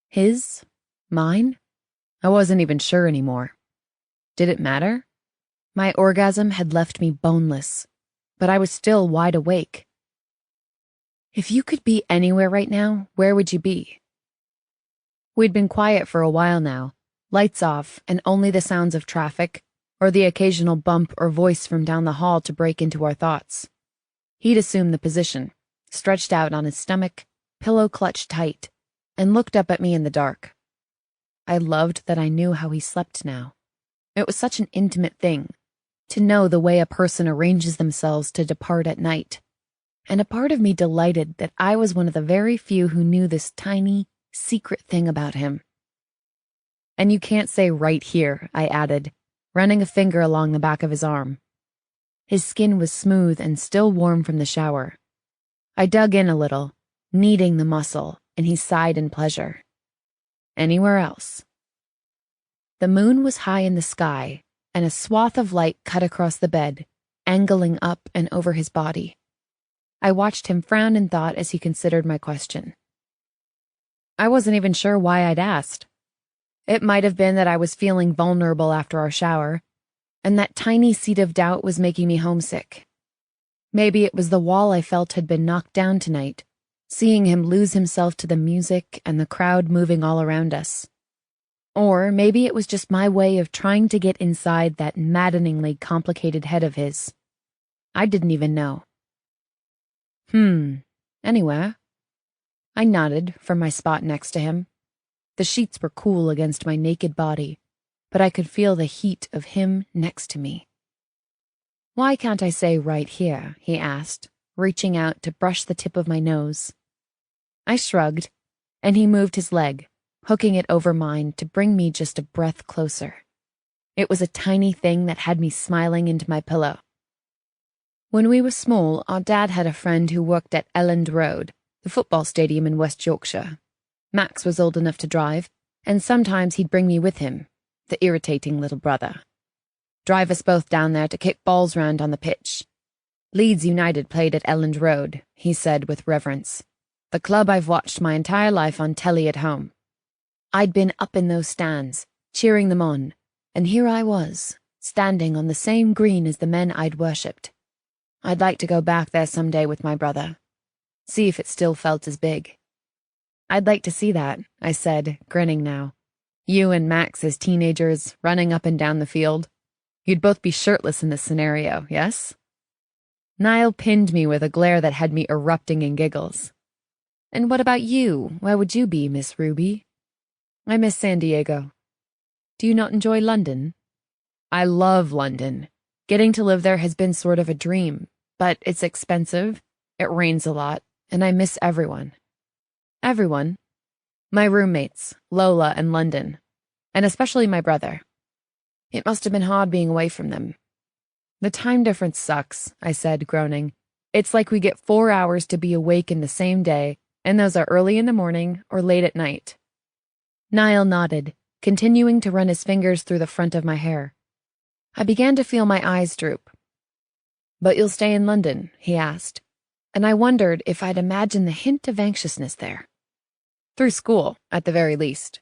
His? Mine? I wasn't even sure anymore. Did it matter? My orgasm had left me boneless, but I was still wide awake. If you could be anywhere right now, where would you be? We'd been quiet for a while now, lights off and only the sounds of traffic, or the occasional bump or voice from down the hall to break into our thoughts. He'd assumed the position, stretched out on his stomach, pillow clutched tight, and looked up at me in the dark. I loved that I knew how he slept now. It was such an intimate thing, to know the way a person arranges themselves to depart at night. And a part of me delighted that I was one of the very few who knew this tiny, secret thing about him. And you can't say right here, I added, running a finger along the back of his arm. His skin was smooth and still warm from the shower. I dug in a little, kneading the muscle, and he sighed in pleasure. Anywhere else. The moon was high in the sky, and a swath of light cut across the bed, angling up and over his body. I watched him frown in thought as he considered my question. I wasn't even sure why I'd asked. It might have been that I was feeling vulnerable after our shower, and that tiny seed of doubt was making me homesick. Maybe it was the wall I felt had been knocked down tonight, seeing him lose himself to the music and the crowd moving all around us. Or maybe it was just my way of trying to get inside that maddeningly complicated head of his. I didn't even know. Anywhere? I nodded from my spot next to him. The sheets were cool against my naked body, but I could feel the heat of him next to me. Why can't I say right here? He asked, reaching out to brush the tip of my nose. I shrugged, and he moved his leg, hooking it over mine to bring me just a breath closer. It was a tiny thing that had me smiling into my pillow. When we were small, our dad had a friend who worked at Elland Road, the football stadium in West Yorkshire. Max was old enough to drive, and sometimes he'd bring me with him, the irritating little brother. Drive us both down there to kick balls round on the pitch. Leeds United played at Elland Road, he said with reverence. The club I've watched my entire life on telly at home. I'd been up in those stands, cheering them on, and here I was, standing on the same green as the men I'd worshipped. I'd like to go back there someday with my brother. See if it still felt as big. I'd like to see that, I said, grinning now. You and Max as teenagers, running up and down the field. You'd both be shirtless in this scenario, yes? Niall pinned me with a glare that had me erupting in giggles. And what about you? Where would you be, Miss Ruby? I miss San Diego. Do you not enjoy London? I love London. Getting to live there has been sort of a dream, but it's expensive, it rains a lot, and I miss everyone. Everyone? My roommates, Lola and London, and especially my brother. It must have been hard being away from them. The time difference sucks, I said, groaning. It's like we get 4 hours to be awake in the same day, and those are early in the morning or late at night. Niall nodded, continuing to run his fingers through the front of my hair. I began to feel my eyes droop. "But you'll stay in London?" he asked, and I wondered if I'd imagined the hint of anxiousness there. "Through school, at the very least.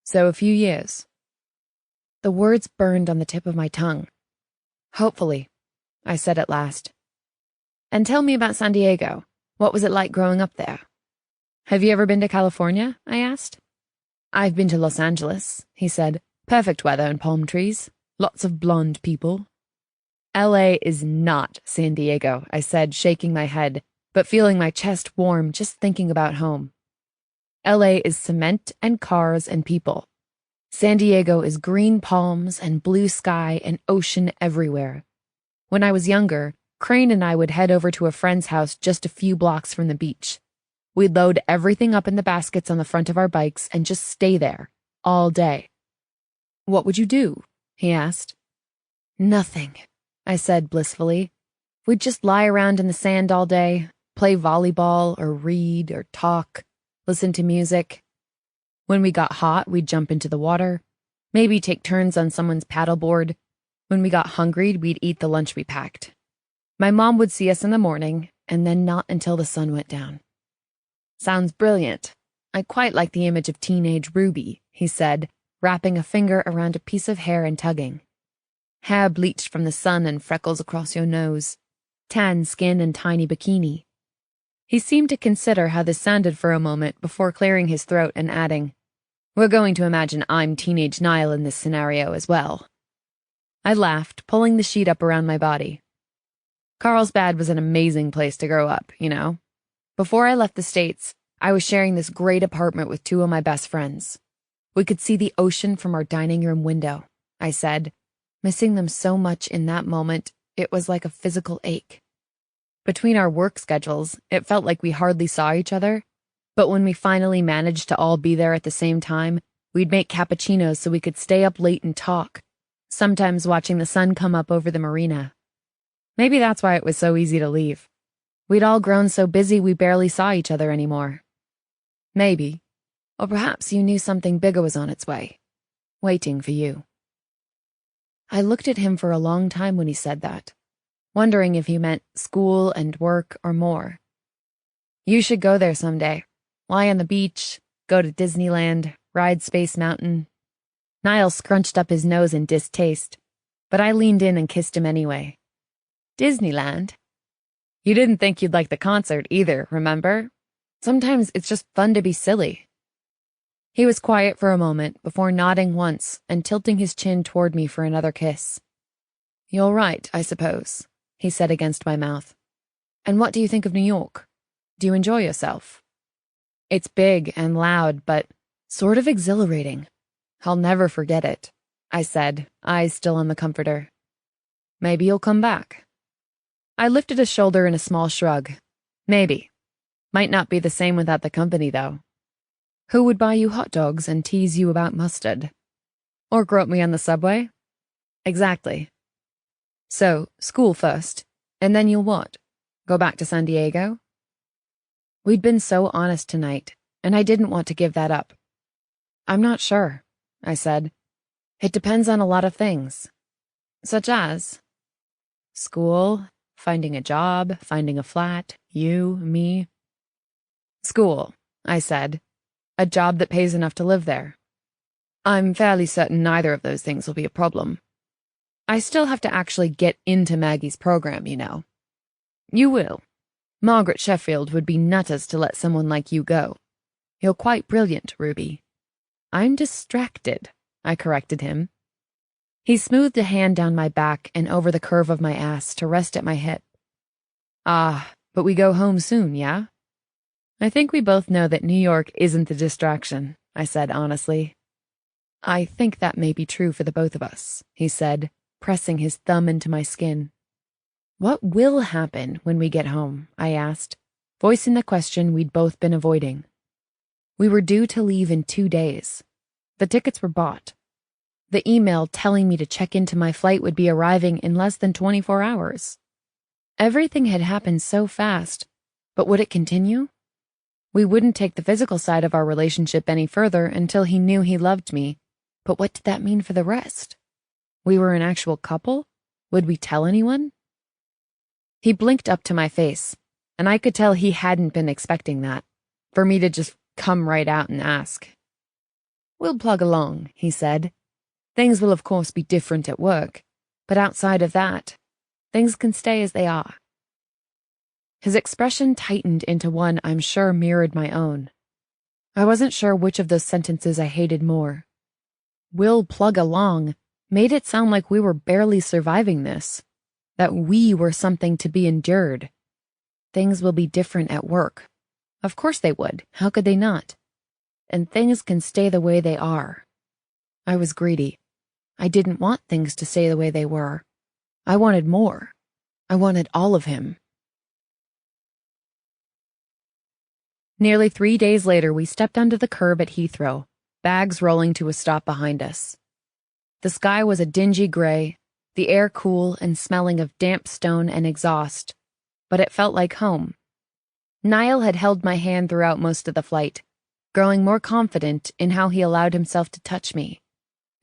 So a few years." The words burned on the tip of my tongue. "Hopefully," I said at last. "And tell me about San Diego. What was it like growing up there?" "Have you ever been to California?" I asked. "I've been to Los Angeles," he said. "Perfect weather and palm trees. Lots of blonde people." "LA is not San Diego," I said, shaking my head, but feeling my chest warm just thinking about home. "LA is cement and cars and people. San Diego is green palms and blue sky and ocean everywhere. When I was younger, Crane and I would head over to a friend's house just a few blocks from the beach. We'd load everything up in the baskets on the front of our bikes and just stay there, all day." "What would you do?" he asked. "Nothing," I said blissfully. "We'd just lie around in the sand all day, play volleyball or read or talk, listen to music. When we got hot, we'd jump into the water, maybe take turns on someone's paddleboard. When we got hungry, we'd eat the lunch we packed. My mom would see us in the morning, and then not until the sun went down." "Sounds brilliant. I quite like the image of teenage Ruby," he said, wrapping a finger around a piece of hair and tugging. "Hair bleached from the sun and freckles across your nose. Tan skin and tiny bikini." He seemed to consider how this sounded for a moment before clearing his throat and adding, "We're going to imagine I'm teenage Niall in this scenario as well." I laughed, pulling the sheet up around my body. Carlsbad was an amazing place to grow up, you know. Before I left the States, I was sharing this great apartment with two of my best friends. We could see the ocean from our dining room window, I said, missing them so much in that moment, it was like a physical ache. Between our work schedules, it felt like we hardly saw each other, but when we finally managed to all be there at the same time, we'd make cappuccinos so we could stay up late and talk, sometimes watching the sun come up over the marina. Maybe that's why it was so easy to leave. We'd all grown so busy we barely saw each other anymore. Maybe. Or perhaps you knew something bigger was on its way, waiting for you. I looked at him for a long time when he said that, wondering if he meant school and work or more. "You should go there someday. Lie on the beach, go to Disneyland, ride Space Mountain." Niall scrunched up his nose in distaste, but I leaned in and kissed him anyway. "Disneyland? You didn't think you'd like the concert either, remember? Sometimes it's just fun to be silly." He was quiet for a moment before nodding once and tilting his chin toward me for another kiss. "You're right, I suppose," he said against my mouth. "And what do you think of New York? Do you enjoy yourself?" "It's big and loud, but sort of exhilarating. I'll never forget it," I said, eyes still on the comforter. "Maybe you'll come back." I lifted a shoulder in a small shrug. "Maybe. Might not be the same without the company, though. Who would buy you hot dogs and tease you about mustard? Or grope me on the subway?" "Exactly." "So, school first, and then you'll what? Go back to San Diego?" We'd been so honest tonight, and I didn't want to give that up. "I'm not sure," I said. "It depends on a lot of things." "Such as?" "School, finding a job, finding a flat, you, me." "School," I said. "A job that pays enough to live there. I'm fairly certain neither of those things will be a problem. I still have to actually get into Maggie's program, you know." "You will. Margaret Sheffield would be nutters to let someone like you go. You're quite brilliant, Ruby." "I'm distracted," I corrected him. He smoothed a hand down my back and over the curve of my ass to rest at my hip. "Ah, but we go home soon, yeah?" "I think we both know that New York isn't the distraction," I said honestly. "I think that may be true for the both of us," he said, pressing his thumb into my skin. "What will happen when we get home?" I asked, voicing the question we'd both been avoiding. We were due to leave in 2 days. The tickets were bought. The email telling me to check into my flight would be arriving in less than 24 hours. Everything had happened so fast, but would it continue? We wouldn't take the physical side of our relationship any further until he knew he loved me, But what did that mean for the rest? We were an actual couple? Would we tell anyone? He blinked up to my face, and I could tell he hadn't been expecting that, for me to just come right out and ask. "We'll plug along," he said. "Things will of course be different at work, but outside of that, things can stay as they are." His expression tightened into one I'm sure mirrored my own. I wasn't sure which of those sentences I hated more. "We'll plug along" made it sound like we were barely surviving this, that we were something to be endured. Things will be different at work. Of course they would. How could they not? And things can stay the way they are. I was greedy. I didn't want things to stay the way they were. I wanted more. I wanted all of him. Nearly 3 days later, we stepped onto the curb at Heathrow, bags rolling to a stop behind us. The sky was a dingy gray, the air cool and smelling of damp stone and exhaust, but it felt like home. Niall had held my hand throughout most of the flight, growing more confident in how he allowed himself to touch me,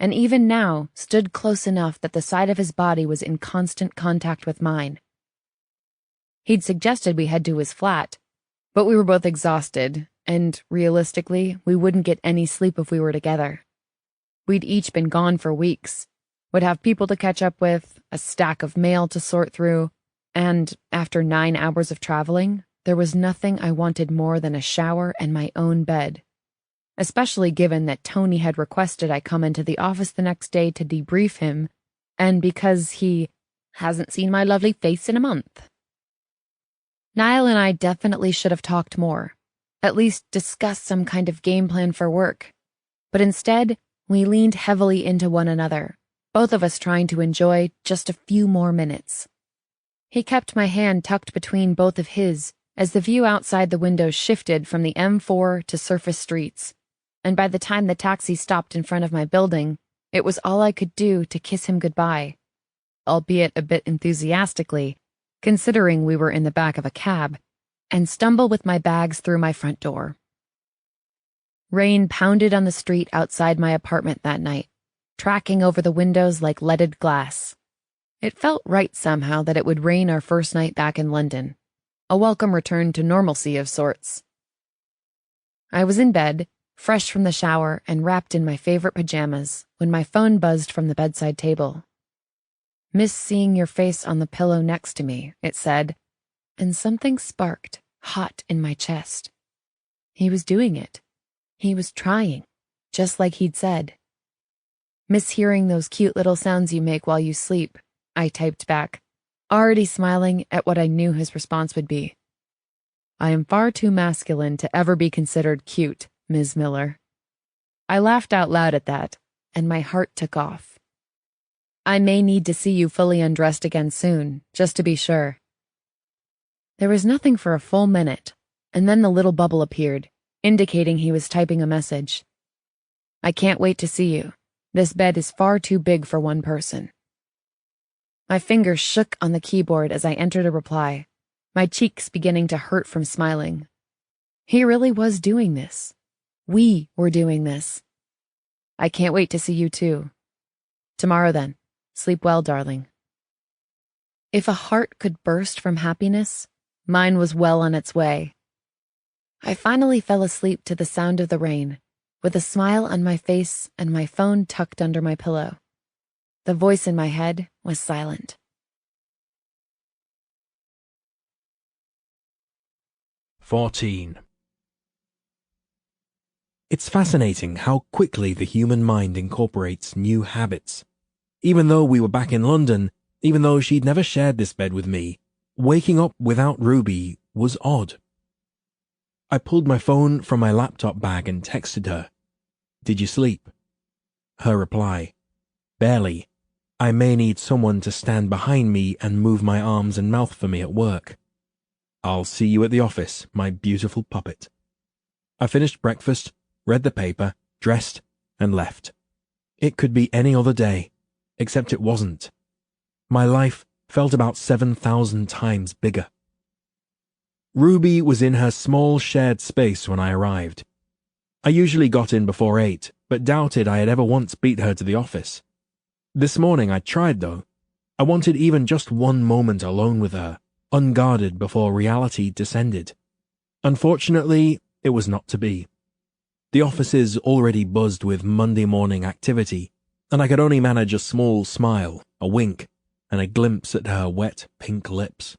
and even now stood close enough that the side of his body was in constant contact with mine. He'd suggested we head to his flat, but we were both exhausted, and realistically, we wouldn't get any sleep if we were together. We'd each been gone for weeks, would have people to catch up with, a stack of mail to sort through, and after 9 hours of traveling, there was nothing I wanted more than a shower and my own bed, especially given that Tony had requested I come into the office the next day to debrief him, and because he hasn't seen my lovely face in a month. Niall and I definitely should have talked more, at least discussed some kind of game plan for work, but instead, we leaned heavily into one another, both of us trying to enjoy just a few more minutes. He kept my hand tucked between both of his as the view outside the window shifted from the M4 to surface streets, and by the time the taxi stopped in front of my building, it was all I could do to kiss him goodbye, albeit a bit enthusiastically, considering we were in the back of a cab, and stumble with my bags through my front door. Rain pounded on the street outside my apartment that night, tracking over the windows like leaded glass. It felt right somehow that it would rain our first night back in London, a welcome return to normalcy of sorts. I was in bed, fresh from the shower and wrapped in my favorite pajamas, when my phone buzzed from the bedside table. "Miss seeing your face on the pillow next to me," it said, and something sparked, hot in my chest. He was doing it. He was trying, just like he'd said. "Miss hearing those cute little sounds you make while you sleep," I typed back, already smiling at what I knew his response would be. "I am far too masculine to ever be considered cute, Ms. Miller." I laughed out loud at that, and my heart took off. "I may need to see you fully undressed again soon, just to be sure." There was nothing for a full minute, and then the little bubble appeared, indicating he was typing a message. "I can't wait to see you. This bed is far too big for one person." My fingers shook on the keyboard as I entered a reply, my cheeks beginning to hurt from smiling. He really was doing this. We were doing this. "I can't wait to see you too. Tomorrow then. Sleep well, darling." If a heart could burst from happiness, mine was well on its way. I finally fell asleep to the sound of the rain, with a smile on my face and my phone tucked under my pillow. The voice in my head was silent. 14. It's fascinating how quickly the human mind incorporates new habits. Even though we were back in London, even though she'd never shared this bed with me, waking up without Ruby was odd. I pulled my phone from my laptop bag and texted her, "Did you sleep?" Her reply, "Barely. I may need someone to stand behind me and move my arms and mouth for me at work. I'll see you at the office, my beautiful puppet." I finished breakfast, read the paper, dressed, and left. It could be any other day, except it wasn't. My life felt about 7,000 times bigger. Ruby was in her small shared space when I arrived. I usually got in before 8, but doubted I had ever once beat her to the office. This morning I tried, though. I wanted even just one moment alone with her, unguarded before reality descended. Unfortunately, it was not to be. The offices already buzzed with Monday morning activity, and I could only manage a small smile, a wink, and a glimpse at her wet pink lips.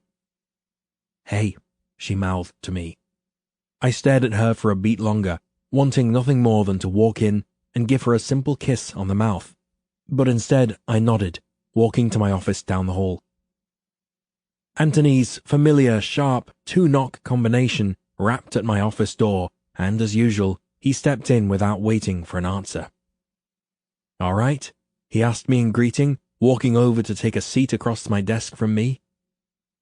"Hey," she mouthed to me. I stared at her for a beat longer, wanting nothing more than to walk in and give her a simple kiss on the mouth. But instead, I nodded, walking to my office down the hall. Anthony's familiar, sharp, two-knock combination rapped at my office door, and as usual, he stepped in without waiting for an answer. "All right?" he asked me in greeting, walking over to take a seat across my desk from me.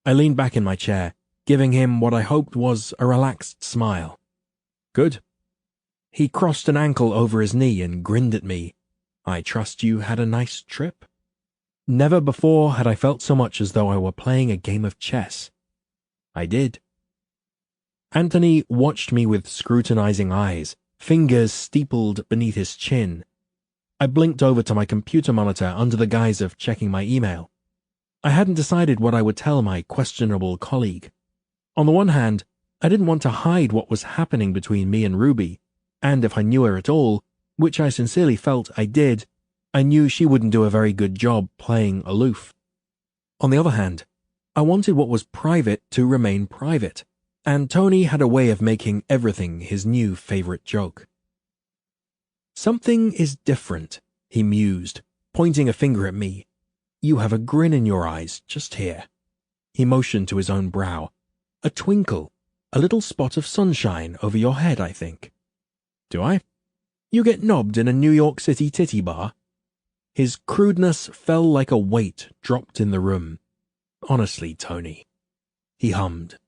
I leaned back in my chair, giving him what I hoped was a relaxed smile. "Good." He crossed an ankle over his knee and grinned at me. "I trust you had a nice trip?" Never before had I felt so much as though I were playing a game of chess. I did. Anthony watched me with scrutinizing eyes, fingers steepled beneath his chin. I blinked over to my computer monitor under the guise of checking my email. I hadn't decided what I would tell my questionable colleague. On the one hand, I didn't want to hide what was happening between me and Ruby, and if I knew her at all, which I sincerely felt I did, I knew she wouldn't do a very good job playing aloof. On the other hand, I wanted what was private to remain private, and Tony had a way of making everything his new favorite joke. "Something is different," he mused, pointing a finger at me. "You have a grin in your eyes, just here." He motioned to his own brow. "A twinkle, a little spot of sunshine over your head, I think." "Do I? You get knobbed in a New York City titty bar?" His crudeness fell like a weight dropped in the room. "Honestly, Tony," he hummed.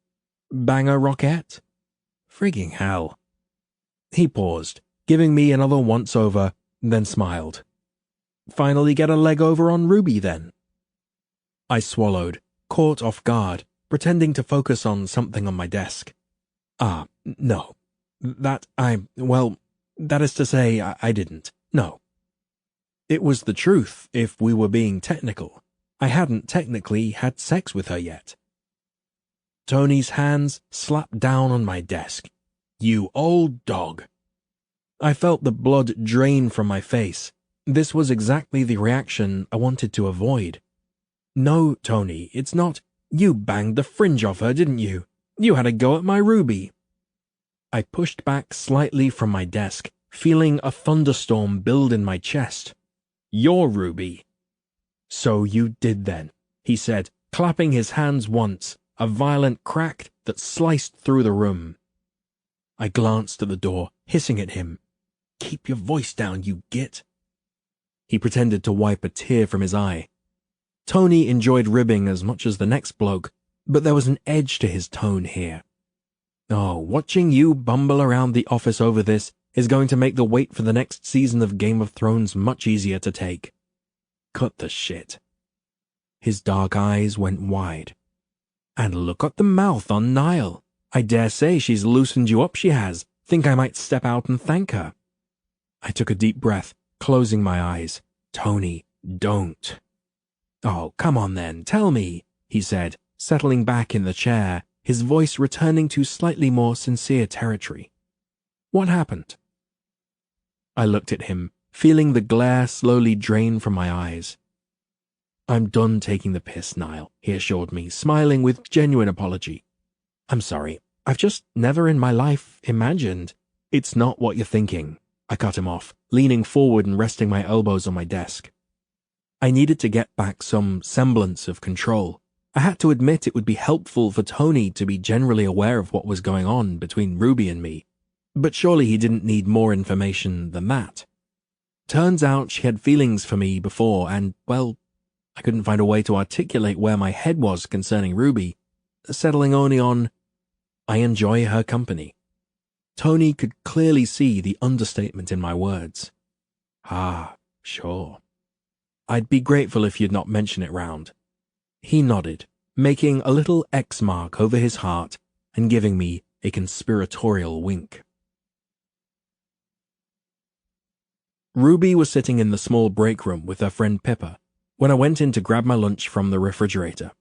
"Bang a rockette? Frigging hell." He paused, giving me another once-over, then smiled. "Finally get a leg over on Ruby, then?" I swallowed, caught off guard, pretending to focus on something on my desk. No. That is to say, I didn't. No. It was the truth, if we were being technical. I hadn't technically had sex with her yet. Tony's hands slapped down on my desk. "You old dog." I felt the blood drain from my face. This was exactly the reaction I wanted to avoid. "No, Tony, it's not. You banged the fringe off her, didn't you? You had a go at my Ruby." I pushed back slightly from my desk, feeling a thunderstorm build in my chest. "Your Ruby." "So you did then," he said, clapping his hands once, a violent crack that sliced through the room. I glanced at the door, hissing at him. "Keep your voice down, you git." He pretended to wipe a tear from his eye. Tony enjoyed ribbing as much as the next bloke, but there was an edge to his tone here. "Oh, watching you bumble around the office over this is going to make the wait for the next season of Game of Thrones much easier to take. Cut the shit." His dark eyes went wide. "And look at the mouth on Niall. I dare say she's loosened you up, she has. Think I might step out and thank her." I took a deep breath, closing my eyes. "Tony, don't." "Oh, come on then, tell me," he said, settling back in the chair, his voice returning to slightly more sincere territory. "What happened?" I looked at him, feeling the glare slowly drain from my eyes. "I'm done taking the piss, Niall," he assured me, smiling with genuine apology. "I'm sorry. I've just never in my life imagined." "It's not what you're thinking," I cut him off, leaning forward and resting my elbows on my desk. I needed to get back some semblance of control. I had to admit it would be helpful for Tony to be generally aware of what was going on between Ruby and me, but surely he didn't need more information than that. Turns out she had feelings for me before, and, well, I couldn't find a way to articulate where my head was concerning Ruby, settling only on, "I enjoy her company." Tony could clearly see the understatement in my words. "Ah, sure. I'd be grateful if you'd not mention it round." He nodded, making a little X mark over his heart and giving me a conspiratorial wink. Ruby was sitting in the small break room with her friend Pippa when I went in to grab my lunch from the refrigerator.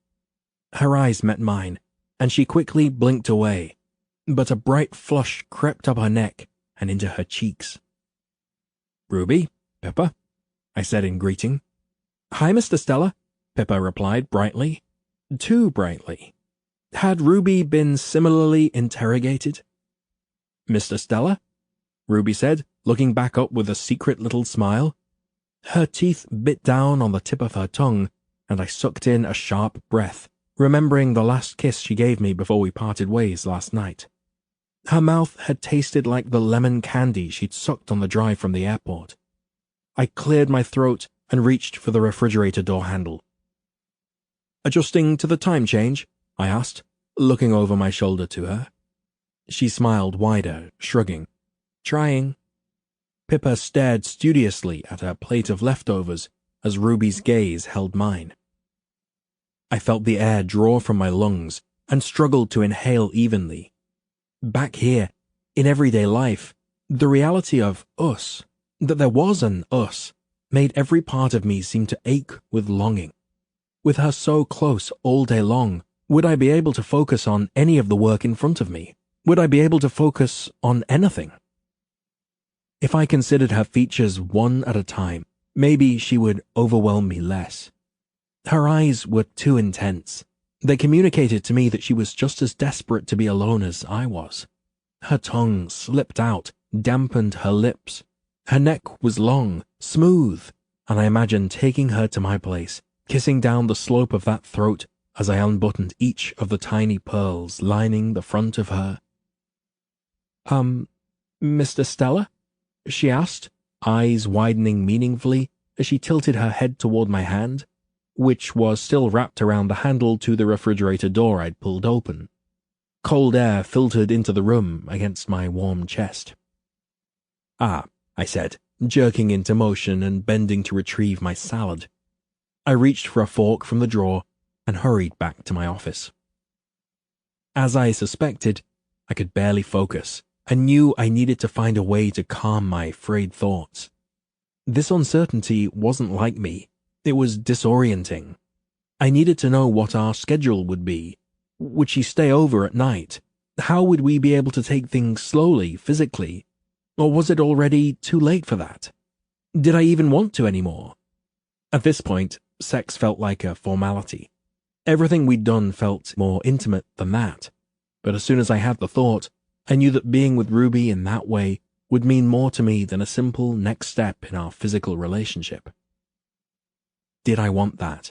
Her eyes met mine, and she quickly blinked away, but a bright flush crept up her neck and into her cheeks. "Ruby, Pippa," I said in greeting. "Hi, Mr. Stella," Pippa replied brightly. Too brightly. Had Ruby been similarly interrogated? "Mr. Stella?" Ruby said, looking back up with a secret little smile. Her teeth bit down on the tip of her tongue, and I sucked in a sharp breath, remembering the last kiss she gave me before we parted ways last night. Her mouth had tasted like the lemon candy she'd sucked on the drive from the airport. I cleared my throat and reached for the refrigerator door handle. "Adjusting to the time change?" I asked, looking over my shoulder to her. She smiled wider, shrugging. "Trying." Pippa stared studiously at her plate of leftovers as Ruby's gaze held mine. I felt the air draw from my lungs and struggled to inhale evenly. Back here, in everyday life, the reality of us, that there was an us, made every part of me seem to ache with longing. With her so close all day long, would I be able to focus on any of the work in front of me? Would I be able to focus on anything? If I considered her features one at a time, maybe she would overwhelm me less. Her eyes were too intense. They communicated to me that she was just as desperate to be alone as I was. Her tongue slipped out, dampened her lips. Her neck was long, smooth, and I imagined taking her to my place, kissing down the slope of that throat as I unbuttoned each of the tiny pearls lining the front of her. Mr. Stella?" she asked, eyes widening meaningfully as she tilted her head toward my hand, which was still wrapped around the handle to the refrigerator door I'd pulled open. Cold air filtered into the room against my warm chest. "Ah," I said, jerking into motion and bending to retrieve my salad. I reached for a fork from the drawer and hurried back to my office. As I suspected, I could barely focus and knew I needed to find a way to calm my frayed thoughts. This uncertainty wasn't like me. It was disorienting. I needed to know what our schedule would be. Would she stay over at night? How would we be able to take things slowly, physically? Or was it already too late for that? Did I even want to anymore? At this point, sex felt like a formality. Everything we'd done felt more intimate than that. But as soon as I had the thought, I knew that being with Ruby in that way would mean more to me than a simple next step in our physical relationship. Did I want that?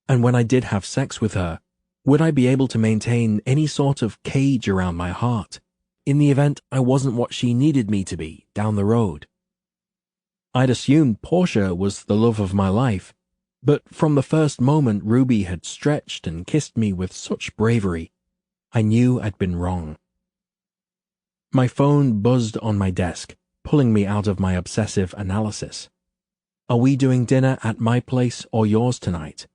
And when I did have sex with her, would I be able to maintain any sort of cage around my heart, in the event I wasn't what she needed me to be down the road? I'd assumed Portia was the love of my life, but from the first moment Ruby had stretched and kissed me with such bravery, I knew I'd been wrong. My phone buzzed on my desk, pulling me out of my obsessive analysis. "Are we doing dinner at my place or yours tonight?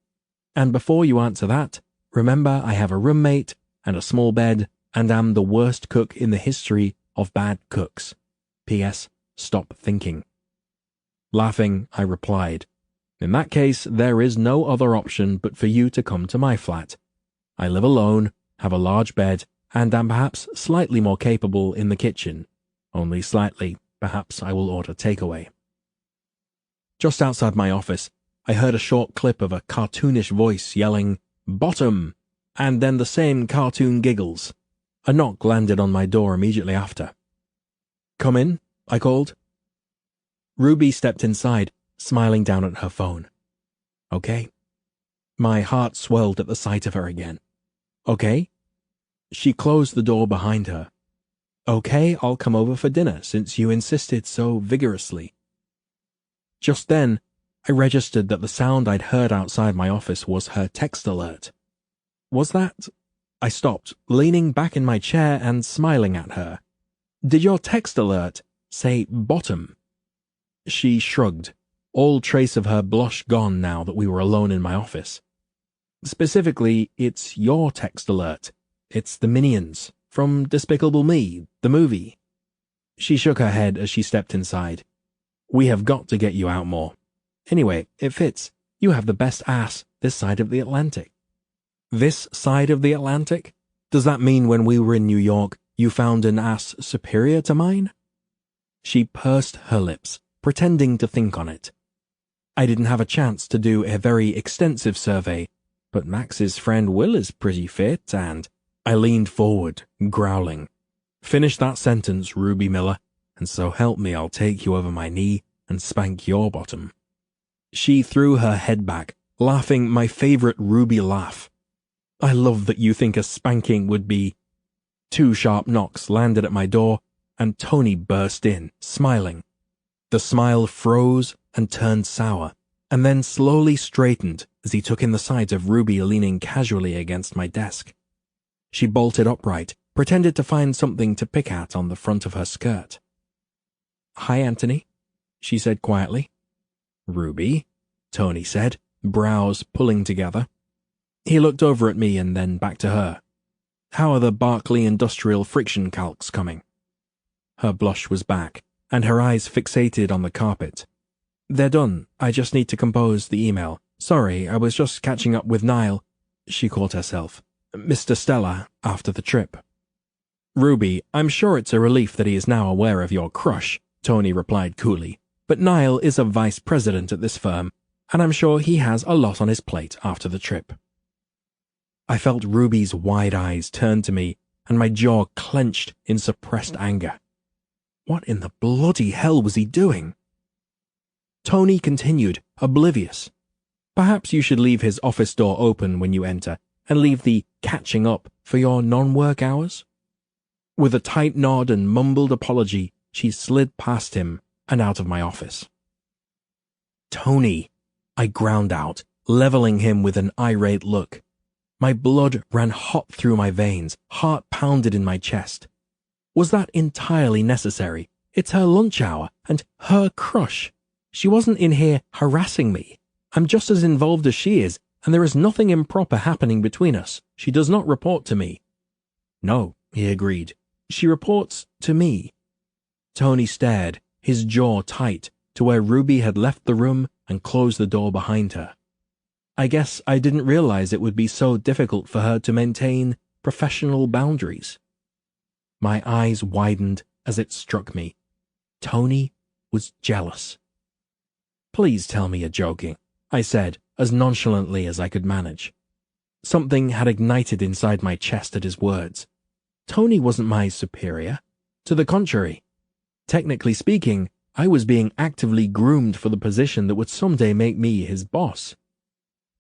And before you answer that, remember I have a roommate and a small bed and am the worst cook in the history of bad cooks. P.S. Stop thinking." Laughing, I replied, "In that case, there is no other option but for you to come to my flat. I live alone, have a large bed, and am perhaps slightly more capable in the kitchen. Only slightly, perhaps I will order takeaway." Just outside my office, I heard a short clip of a cartoonish voice yelling, "Bottom!" and then the same cartoon giggles. A knock landed on my door immediately after. "Come in," I called. Ruby stepped inside, smiling down at her phone. "Okay." My heart swelled at the sight of her again. "Okay?" She closed the door behind her. "Okay, I'll come over for dinner since you insisted so vigorously." Just then, I registered that the sound I'd heard outside my office was her text alert. Was that? I stopped, leaning back in my chair and smiling at her. "Did your text alert say bottom?" She shrugged, all trace of her blush gone now that we were alone in my office. "Specifically, it's your text alert. It's the Minions, from Despicable Me, the movie." She shook her head as she stepped inside. We have got to get you out more. Anyway, it fits. You have the best ass this side of the Atlantic. This side of the Atlantic? Does that mean when we were in New York, you found an ass superior to mine? She pursed her lips, pretending to think on it. I didn't have a chance to do a very extensive survey, but Max's friend Will is pretty fit, and I leaned forward, growling. Finish that sentence, Ruby Miller, and so help me I'll take you over my knee and spank your bottom. She threw her head back, laughing my favorite Ruby laugh. I love that you think a spanking would be... 2 sharp knocks landed at my door, and Tony burst in, smiling. The smile froze and turned sour, and then slowly straightened as he took in the sight of Ruby leaning casually against my desk. She bolted upright, pretended to find something to pick at on the front of her skirt. "Hi, Anthony," she said quietly. "Ruby," Tony said, brows pulling together. He looked over at me and then back to her. "How are the Barclay Industrial Friction calcs coming?" Her blush was back, and her eyes fixated on the carpet. "They're done. I just need to compose the email. Sorry, I was just catching up with Niall," she called herself, "Mr. Stella, after the trip." "Ruby, I'm sure it's a relief that he is now aware of your crush," Tony replied coolly, "but Niall is a vice president at this firm, and I'm sure he has a lot on his plate after the trip." I felt Ruby's wide eyes turn to me, and my jaw clenched in suppressed anger. What in the bloody hell was he doing? Tony continued, oblivious. "Perhaps you should leave his office door open when you enter, and leave the catching up for your non-work hours." With a tight nod and mumbled apology, she slid past him and out of my office. "Tony," I ground out, leveling him with an irate look. My blood ran hot through my veins, heart pounded in my chest. Was that entirely necessary? It's her lunch hour, and her crush. She wasn't in here harassing me. I'm just as involved as she is, and there is nothing improper happening between us. She does not report to me. "No," he agreed. "She reports to me." Tony stared, his jaw tight, to where Ruby had left the room and closed the door behind her. I guess I didn't realize it would be so difficult for her to maintain professional boundaries. My eyes widened as it struck me. Tony was jealous. "Please tell me you're joking," I said, as nonchalantly as I could manage. Something had ignited inside my chest at his words. Tony wasn't my superior. To the contrary. Technically speaking, I was being actively groomed for the position that would someday make me his boss.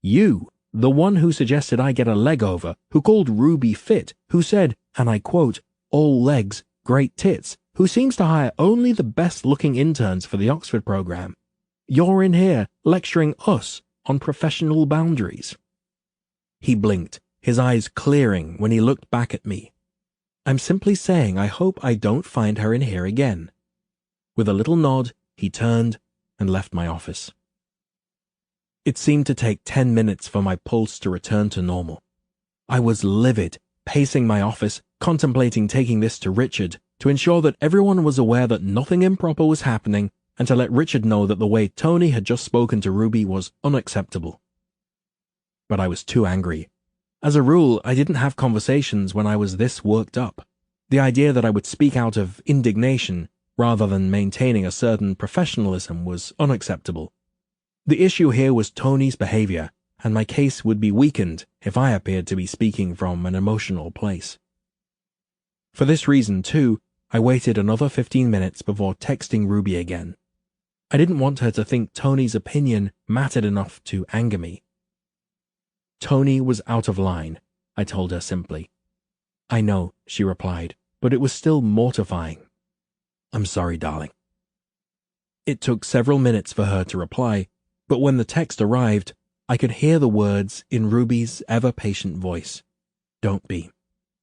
You, the one who suggested I get a leg over, who called Ruby fit, who said, and I quote, "all legs, great tits," who seems to hire only the best-looking interns for the Oxford program. You're in here lecturing us on professional boundaries. He blinked, his eyes clearing when he looked back at me. "I'm simply saying I hope I don't find her in here again." With a little nod, he turned and left my office. It seemed to take 10 minutes for my pulse to return to normal. I was livid, pacing my office, contemplating taking this to Richard to ensure that everyone was aware that nothing improper was happening and to let Richard know that the way Tony had just spoken to Ruby was unacceptable. But I was too angry. As a rule, I didn't have conversations when I was this worked up. The idea that I would speak out of indignation rather than maintaining a certain professionalism was unacceptable. The issue here was Tony's behavior, and my case would be weakened if I appeared to be speaking from an emotional place. For this reason, too, I waited another 15 minutes before texting Ruby again. I didn't want her to think Tony's opinion mattered enough to anger me. Tony was out of line, I told her simply. "I know," she replied, but it was still mortifying. "I'm sorry, darling." It took several minutes for her to reply, but when the text arrived, I could hear the words in Ruby's ever-patient voice. "Don't be.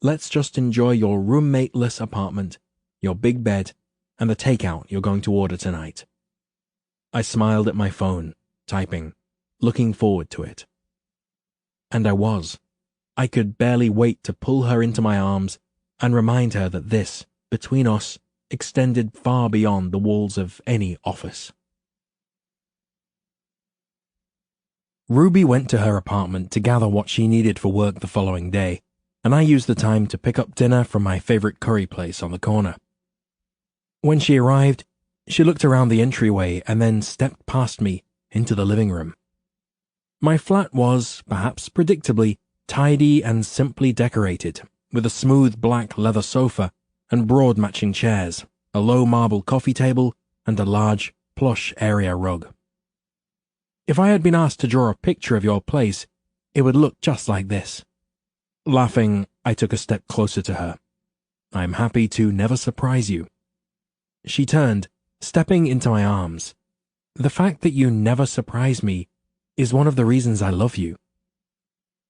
Let's just enjoy your roommateless apartment, your big bed, and the takeout you're going to order tonight." I smiled at my phone, typing, looking forward to it. And I was. I could barely wait to pull her into my arms and remind her that this, between us, extended far beyond the walls of any office. Ruby went to her apartment to gather what she needed for work the following day, and I used the time to pick up dinner from my favorite curry place on the corner. When she arrived, she looked around the entryway and then stepped past me into the living room. My flat was, perhaps predictably, tidy and simply decorated, with a smooth black leather sofa and broad matching chairs, a low marble coffee table, and a large, plush area rug. If I had been asked to draw a picture of your place, it would look just like this. Laughing, I took a step closer to her. I'm happy to never surprise you. She turned, stepping into my arms. The fact that you never surprise me is one of the reasons I love you.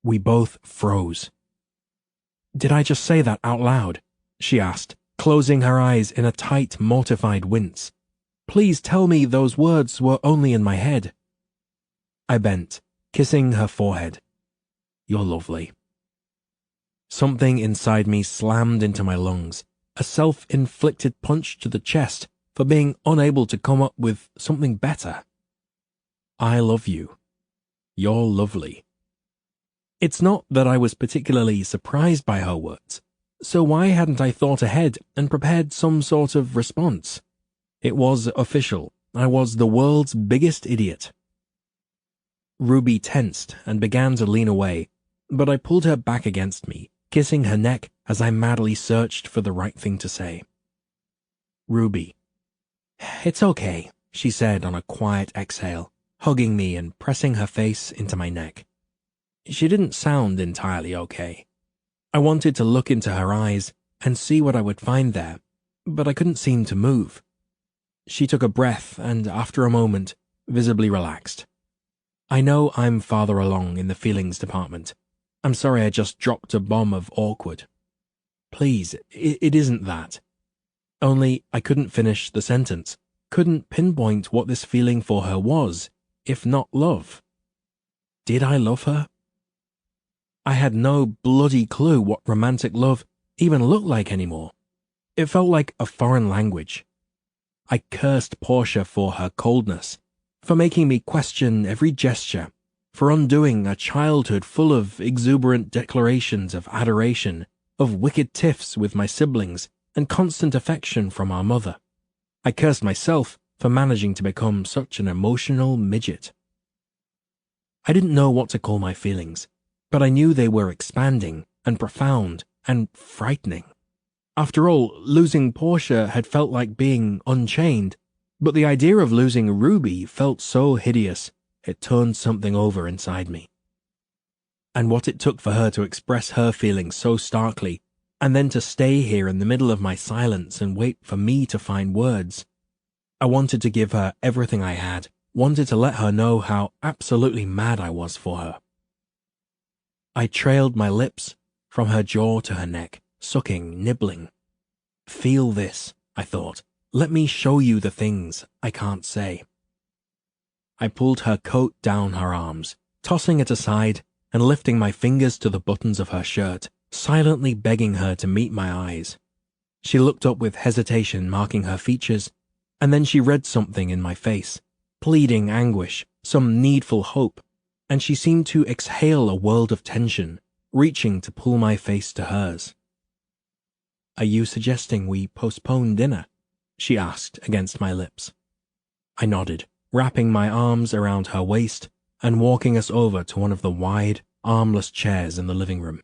We both froze. Did I just say that out loud? She asked, closing her eyes in a tight, mortified wince. Please tell me those words were only in my head. I bent, kissing her forehead. You're lovely. Something inside me slammed into my lungs, a self-inflicted punch to the chest for being unable to come up with something better. I love you. You're lovely. It's not that I was particularly surprised by her words, so why hadn't I thought ahead and prepared some sort of response? It was official. I was the world's biggest idiot. Ruby tensed and began to lean away, but I pulled her back against me, kissing her neck as I madly searched for the right thing to say. Ruby. It's okay, she said on a quiet exhale, hugging me and pressing her face into my neck. She didn't sound entirely okay. I wanted to look into her eyes and see what I would find there, but I couldn't seem to move. She took a breath and, after a moment, visibly relaxed. I know I'm farther along in the feelings department. I'm sorry I just dropped a bomb of awkward. Please, it isn't that. Only I couldn't finish the sentence, couldn't pinpoint what this feeling for her was, if not love. Did I love her? I had no bloody clue what romantic love even looked like anymore. It felt like a foreign language. I cursed Portia for her coldness, for making me question every gesture, for undoing a childhood full of exuberant declarations of adoration, of wicked tiffs with my siblings, and constant affection from our mother. I cursed myself for managing to become such an emotional midget. I didn't know what to call my feelings, but I knew they were expanding and profound and frightening. After all, losing Portia had felt like being unchained, but the idea of losing Ruby felt so hideous, it turned something over inside me. And what it took for her to express her feelings so starkly, and then to stay here in the middle of my silence and wait for me to find words. I wanted to give her everything I had, wanted to let her know how absolutely mad I was for her. I trailed my lips from her jaw to her neck, sucking, nibbling. Feel this, I thought. Let me show you the things I can't say. I pulled her coat down her arms, tossing it aside and lifting my fingers to the buttons of her shirt, silently begging her to meet my eyes. She looked up with hesitation marking her features, and then she read something in my face, pleading anguish, some needful hope, and she seemed to exhale a world of tension, reaching to pull my face to hers. Are you suggesting we postpone dinner? She asked against my lips. I nodded, wrapping my arms around her waist and walking us over to one of the wide, armless chairs in the living room.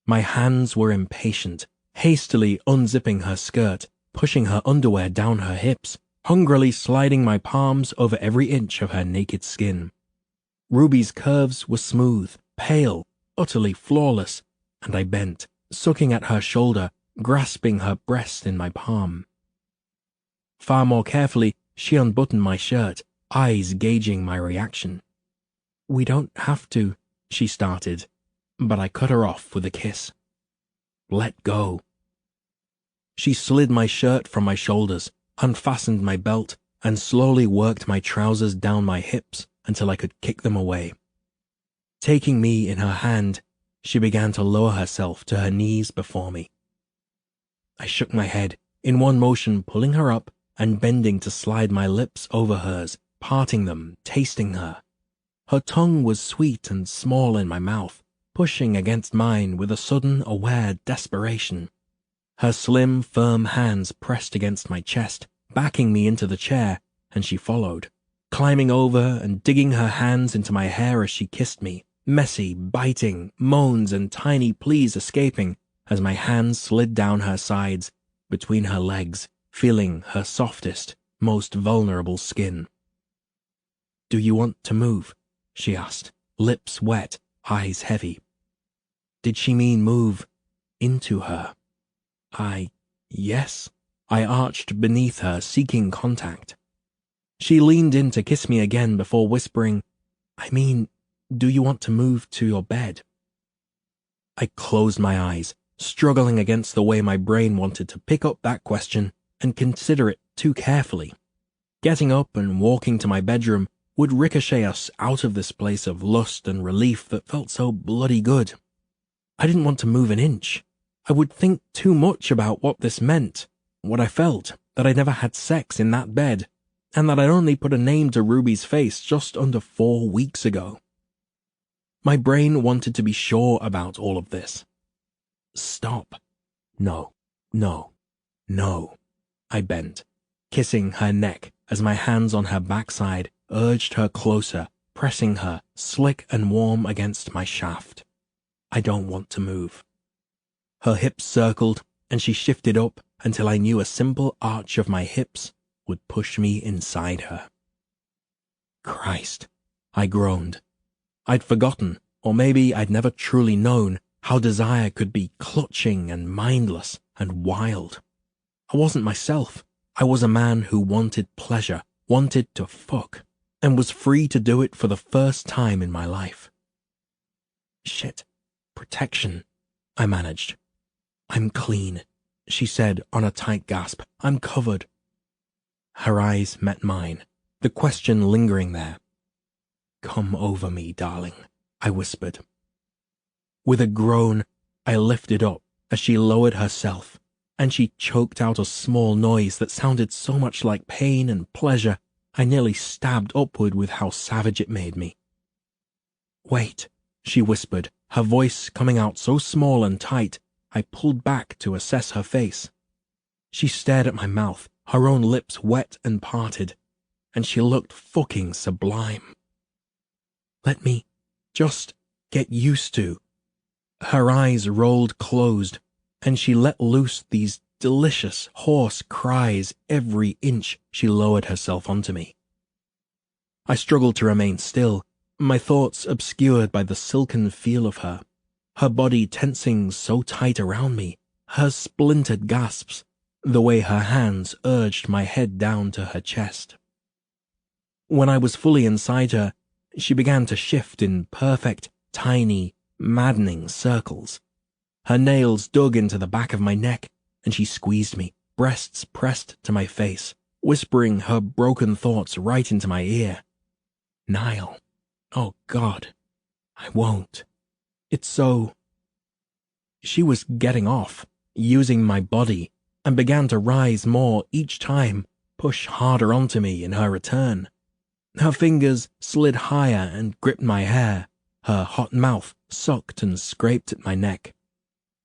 My hands were impatient, hastily unzipping her skirt, pushing her underwear down her hips, hungrily sliding my palms over every inch of her naked skin. Ruby's curves were smooth, pale, utterly flawless, and I bent, sucking at her shoulder, grasping her breast in my palm. Far more carefully, she unbuttoned my shirt, eyes gauging my reaction. We don't have to, she started, but I cut her off with a kiss. Let go. She slid my shirt from my shoulders, unfastened my belt, and slowly worked my trousers down my hips until I could kick them away. Taking me in her hand, she began to lower herself to her knees before me. I shook my head, in one motion pulling her up and bending to slide my lips over hers, parting them, tasting her. Her tongue was sweet and small in my mouth, pushing against mine with a sudden, aware desperation. Her slim, firm hands pressed against my chest, backing me into the chair, and she followed, climbing over and digging her hands into my hair as she kissed me, messy, biting, moans and tiny pleas escaping as my hands slid down her sides, between her legs, feeling her softest, most vulnerable skin. "Do you want to move?" she asked, lips wet, eyes heavy. Did she mean move into her? Yes. I arched beneath her, seeking contact. She leaned in to kiss me again before whispering, "I mean, do you want to move to your bed?" I closed my eyes, struggling against the way my brain wanted to pick up that question and consider it too carefully. Getting up and walking to my bedroom would ricochet us out of this place of lust and relief that felt so bloody good. I didn't want to move an inch. I would think too much about what this meant, what I felt, that I'd never had sex in that bed, and that I'd only put a name to Ruby's face just under 4 weeks ago. My brain wanted to be sure about all of this. Stop. No. I bent, kissing her neck as my hands on her backside urged her closer, pressing her, slick and warm against my shaft. I don't want to move. Her hips circled, and she shifted up until I knew a simple arch of my hips would push me inside her. Christ, I groaned. I'd forgotten, or maybe I'd never truly known, how desire could be clutching and mindless and wild. I wasn't myself. I was a man who wanted pleasure, wanted to fuck, and was free to do it for the first time in my life. Shit. Protection, I managed. "I'm clean," she said on a tight gasp. "I'm covered." Her eyes met mine, the question lingering there. "Come over me, darling," I whispered. With a groan, I lifted up as she lowered herself, and she choked out a small noise that sounded so much like pain and pleasure, I nearly stabbed upward with how savage it made me. "Wait," she whispered, her voice coming out so small and tight, I pulled back to assess her face. She stared at my mouth, her own lips wet and parted, and she looked fucking sublime. "Let me just get used to." Her eyes rolled closed, and she let loose these delicious, hoarse cries every inch she lowered herself onto me. I struggled to remain still, my thoughts obscured by the silken feel of her body tensing so tight around me, her splintered gasps, the way her hands urged my head down to her chest. When I was fully inside her, she began to shift in perfect, tiny, maddening circles. Her nails dug into the back of my neck, and she squeezed me, breasts pressed to my face, whispering her broken thoughts right into my ear. "Niall, oh God, I won't. It's so..." She was getting off, using my body, and began to rise more each time, push harder onto me in her return. Her fingers slid higher and gripped my hair, her hot mouth sucked and scraped at my neck.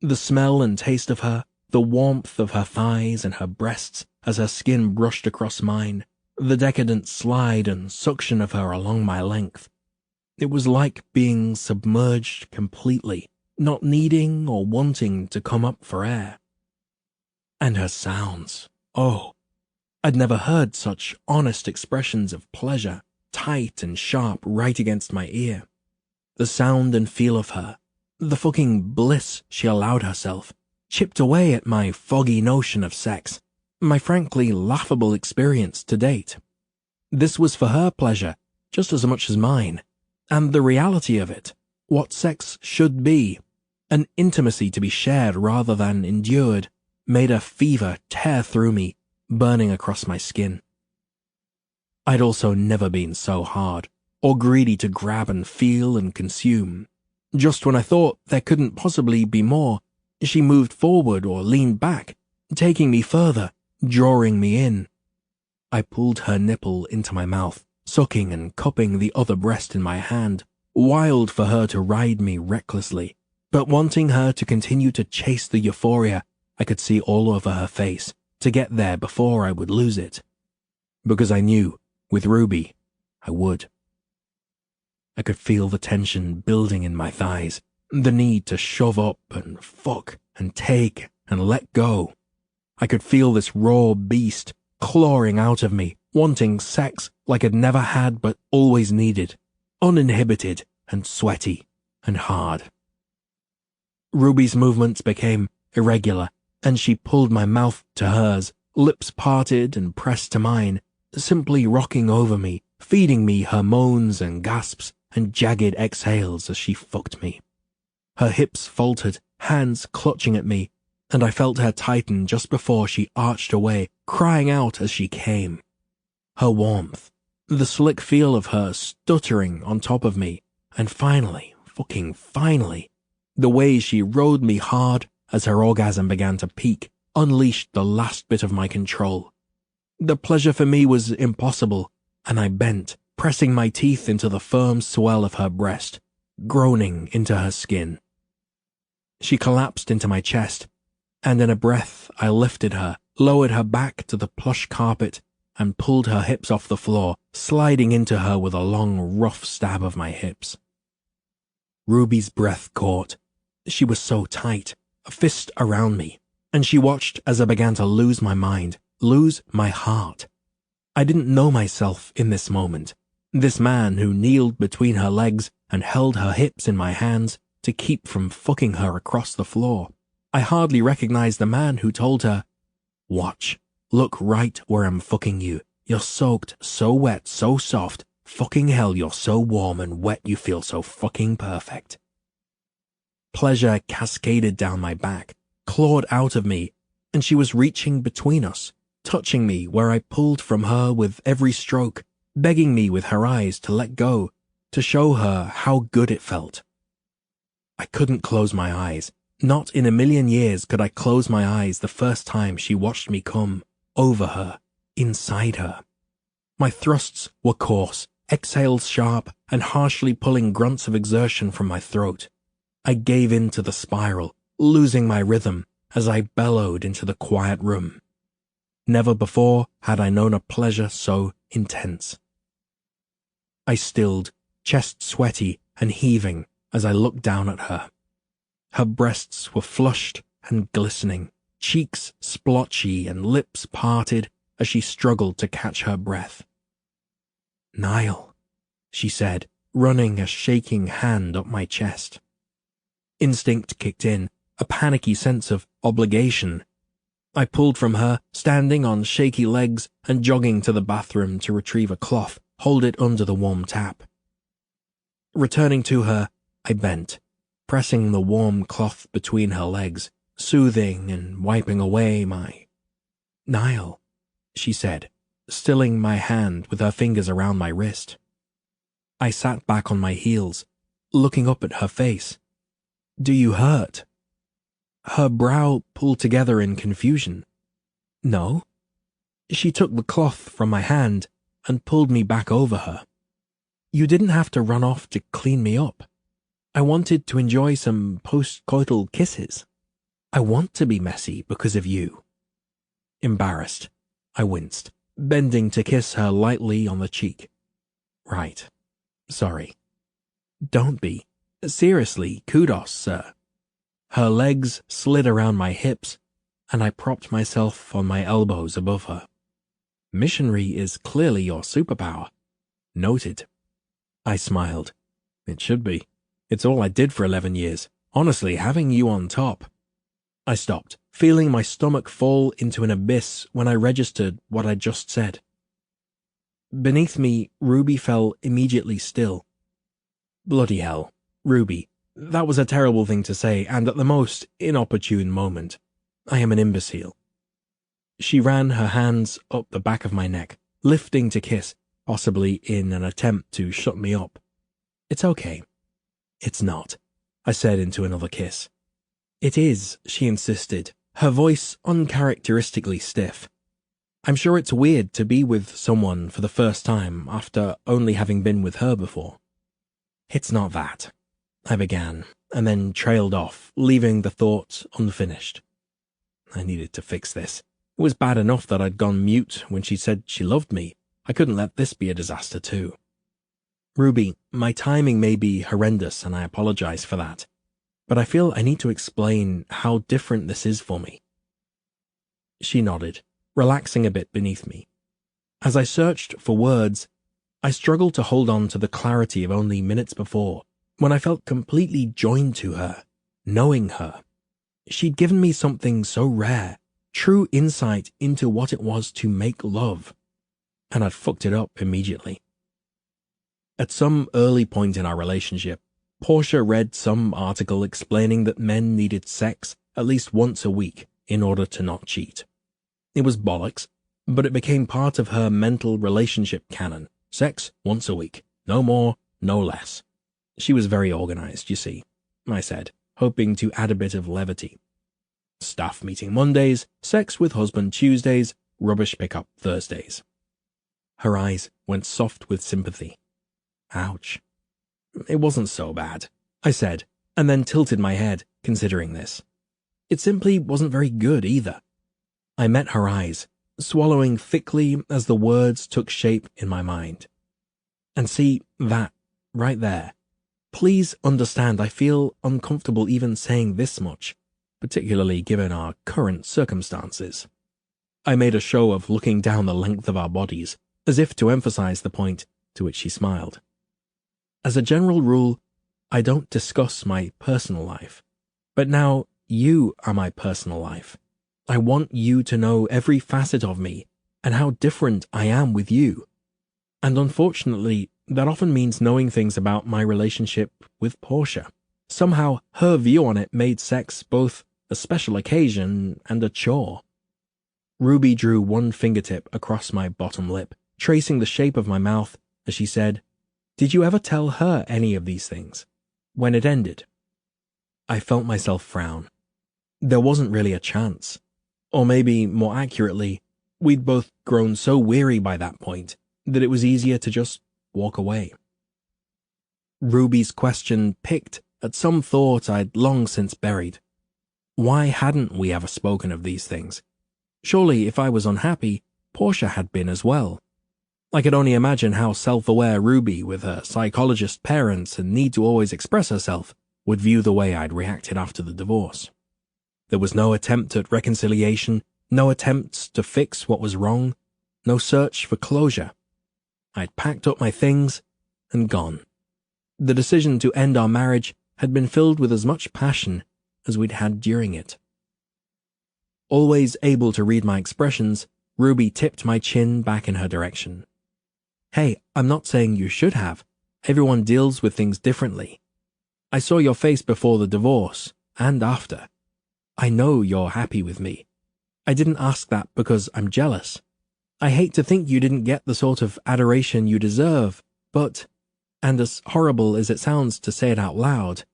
The smell and taste of her, the warmth of her thighs and her breasts as her skin brushed across mine, the decadent slide and suction of her along my length. It was like being submerged completely, not needing or wanting to come up for air. And her sounds, oh, I'd never heard such honest expressions of pleasure, tight and sharp right against my ear. The sound and feel of her, the fucking bliss she allowed herself, chipped away at my foggy notion of sex, my frankly laughable experience to date. This was for her pleasure, just as much as mine, and the reality of it, what sex should be, an intimacy to be shared rather than endured, made a fever tear through me, burning across my skin. I'd also never been so hard, or greedy to grab and feel and consume. Just when I thought there couldn't possibly be more, she moved forward or leaned back, taking me further, drawing me in. I pulled her nipple into my mouth, sucking and cupping the other breast in my hand, wild for her to ride me recklessly, but wanting her to continue to chase the euphoria I could see all over her face, to get there before I would lose it. Because I knew, with Ruby, I would. I could feel the tension building in my thighs, the need to shove up and fuck and take and let go. I could feel this raw beast clawing out of me, wanting sex like I'd never had but always needed, uninhibited and sweaty and hard. Ruby's movements became irregular, and she pulled my mouth to hers, lips parted and pressed to mine, simply rocking over me, feeding me her moans and gasps and jagged exhales as she fucked me. Her hips faltered, hands clutching at me, and I felt her tighten just before she arched away, crying out as she came. Her warmth, the slick feel of her stuttering on top of me, and finally, fucking finally, the way she rode me hard as her orgasm began to peak, unleashed the last bit of my control. The pleasure for me was impossible, and I bent, pressing my teeth into the firm swell of her breast, groaning into her skin. She collapsed into my chest, and in a breath I lifted her, lowered her back to the plush carpet, and pulled her hips off the floor, sliding into her with a long, rough stab of my hips. Ruby's breath caught. She was so tight, a fist around me, and she watched as I began to lose my mind, lose my heart. I didn't know myself in this moment. This man who kneeled between her legs and held her hips in my hands to keep from fucking her across the floor. I hardly recognized the man who told her, "Watch, look right where I'm fucking you. You're soaked, so wet, so soft. Fucking hell, you're so warm and wet you feel so fucking perfect." Pleasure cascaded down my back, clawed out of me, and she was reaching between us, touching me where I pulled from her with every stroke, begging me with her eyes to let go, to show her how good it felt. I couldn't close my eyes. Not in a million years could I close my eyes the first time she watched me come, over her, inside her. My thrusts were coarse, exhales sharp, and harshly pulling grunts of exertion from my throat. I gave in to the spiral, losing my rhythm as I bellowed into the quiet room. Never before had I known a pleasure so intense. I stilled, chest sweaty and heaving as I looked down at her. Her breasts were flushed and glistening, cheeks splotchy and lips parted as she struggled to catch her breath. "Niall," she said, running a shaking hand up my chest. Instinct kicked in, a panicky sense of obligation. I pulled from her, standing on shaky legs and jogging to the bathroom to retrieve a cloth, hold it under the warm tap. Returning to her, I bent, pressing the warm cloth between her legs, soothing and wiping away my... "Niall," she said, stilling my hand with her fingers around my wrist. I sat back on my heels, looking up at her face. "Do you hurt?" Her brow pulled together in confusion. "No." She took the cloth from my hand and pulled me back over her. "You didn't have to run off to clean me up. I wanted to enjoy some post-coital kisses. I want to be messy because of you." Embarrassed, I winced, bending to kiss her lightly on the cheek. "Right. Sorry." "Don't be. Seriously, kudos, sir." Her legs slid around my hips, and I propped myself on my elbows above her. "Missionary is clearly your superpower." "Noted." I smiled. "It should be. It's all I did for 11 years. Honestly, having you on top." I stopped, feeling my stomach fall into an abyss when I registered what I'd just said. Beneath me, Ruby fell immediately still. Bloody hell, Ruby. That was a terrible thing to say, and at the most inopportune moment. I am an imbecile. She ran her hands up the back of my neck, lifting to kiss, possibly in an attempt to shut me up. "It's okay." "It's not," I said into another kiss. "It is," she insisted, her voice uncharacteristically stiff. I'm sure it's weird to be with someone for the first time after only having been with her before. It's not that, I began, and then trailed off, leaving the thought unfinished. I needed to fix this. It was bad enough that I'd gone mute when she said she loved me. I couldn't let this be a disaster too. Ruby, my timing may be horrendous and I apologize for that, but I feel I need to explain how different this is for me. She nodded, relaxing a bit beneath me. As I searched for words, I struggled to hold on to the clarity of only minutes before, when I felt completely joined to her, knowing her. She'd given me something so rare, true insight into what it was to make love, and I'd fucked it up immediately. At some early point in our relationship, Portia read some article explaining that men needed sex at least once a week in order to not cheat. It was bollocks, but it became part of her mental relationship canon. Sex once a week. No more, no less. She was very organized, you see, I said, hoping to add a bit of levity. Staff meeting Mondays, sex with husband Tuesdays, rubbish pickup Thursdays. Her eyes went soft with sympathy. Ouch. It wasn't so bad, I said, and then tilted my head, considering this. It simply wasn't very good either. I met her eyes, swallowing thickly as the words took shape in my mind. And see, that, right there. Please understand I feel uncomfortable even saying this much, particularly given our current circumstances. I made a show of looking down the length of our bodies, as if to emphasize the point, to which she smiled. As a general rule, I don't discuss my personal life, but now you are my personal life. I want you to know every facet of me and how different I am with you. And unfortunately, that often means knowing things about my relationship with Portia. Somehow, her view on it made sex both a special occasion and a chore. Ruby drew one fingertip across my bottom lip, tracing the shape of my mouth as she said, "Did you ever tell her any of these things?" When it ended, I felt myself frown. There wasn't really a chance. Or maybe, more accurately, we'd both grown so weary by that point that it was easier to just walk away. Ruby's question picked at some thought I'd long since buried. Why hadn't we ever spoken of these things? Surely, if I was unhappy, Portia had been as well. I could only imagine how self-aware Ruby, with her psychologist parents and need to always express herself, would view the way I'd reacted after the divorce. There was no attempt at reconciliation, no attempts to fix what was wrong, no search for closure. I'd packed up my things and gone. The decision to end our marriage had been filled with as much passion as we'd had during it. Always able to read my expressions, Ruby tipped my chin back in her direction. Hey, I'm not saying you should have. Everyone deals with things differently. I saw your face before the divorce, and after. I know you're happy with me. I didn't ask that because I'm jealous. I hate to think you didn't get the sort of adoration you deserve, but, and as horrible as it sounds to say it out loud,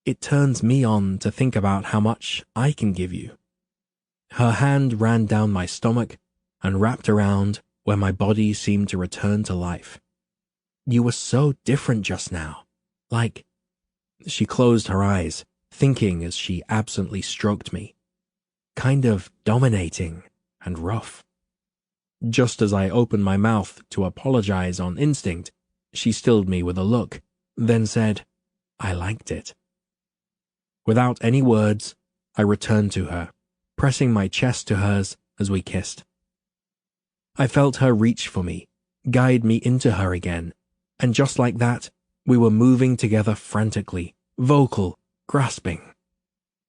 it turns me on to think about how much I can give you. Her hand ran down my stomach and wrapped around where my body seemed to return to life. You were so different just now. Like, she closed her eyes, thinking as she absently stroked me. Kind of dominating and rough. Just as I opened my mouth to apologize on instinct, she stilled me with a look, then said, I liked it. Without any words, I returned to her, pressing my chest to hers as we kissed. I felt her reach for me, guide me into her again, and just like that, we were moving together frantically, vocal, grasping.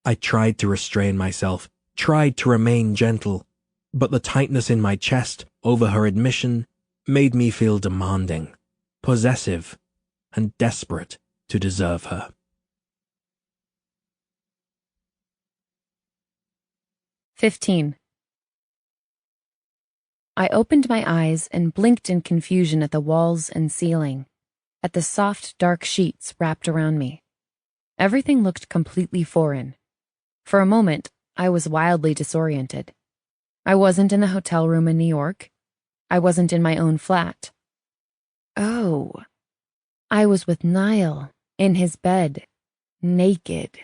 I tried to restrain myself, tried to remain gentle, but the tightness in my chest over her admission made me feel demanding, possessive, and desperate to deserve her. 15. I opened my eyes and blinked in confusion at the walls and ceiling, at the soft, dark sheets wrapped around me. Everything looked completely foreign. For a moment, I was wildly disoriented. I wasn't in the hotel room in New York. I wasn't in my own flat. Oh, I was with Niall, in his bed, naked,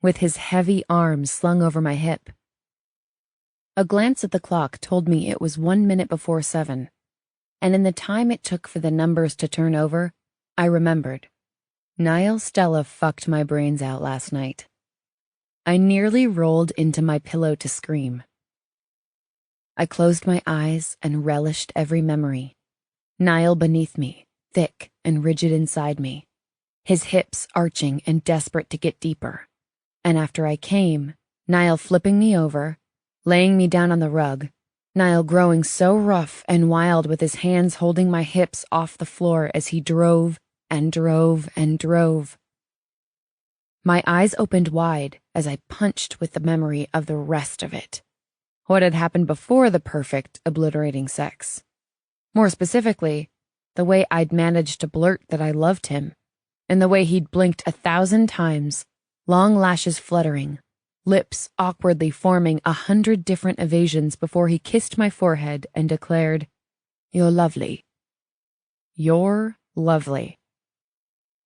with his heavy arms slung over my hip. A glance at the clock told me it was 1 minute before 7, and in the time it took for the numbers to turn over, I remembered. Niall Stella fucked my brains out last night. I nearly rolled into my pillow to scream. I closed my eyes and relished every memory. Niall beneath me, thick and rigid inside me, his hips arching and desperate to get deeper. And after I came, Niall flipping me over, laying me down on the rug, Niall growing so rough and wild with his hands holding my hips off the floor as he drove and drove and drove. My eyes opened wide as I punched with the memory of the rest of it. What had happened before the perfect, obliterating sex. More specifically, the way I'd managed to blurt that I loved him, and the way he'd blinked 1,000 times, long lashes fluttering, lips awkwardly forming 100 different evasions before he kissed my forehead and declared, "You're lovely. You're lovely."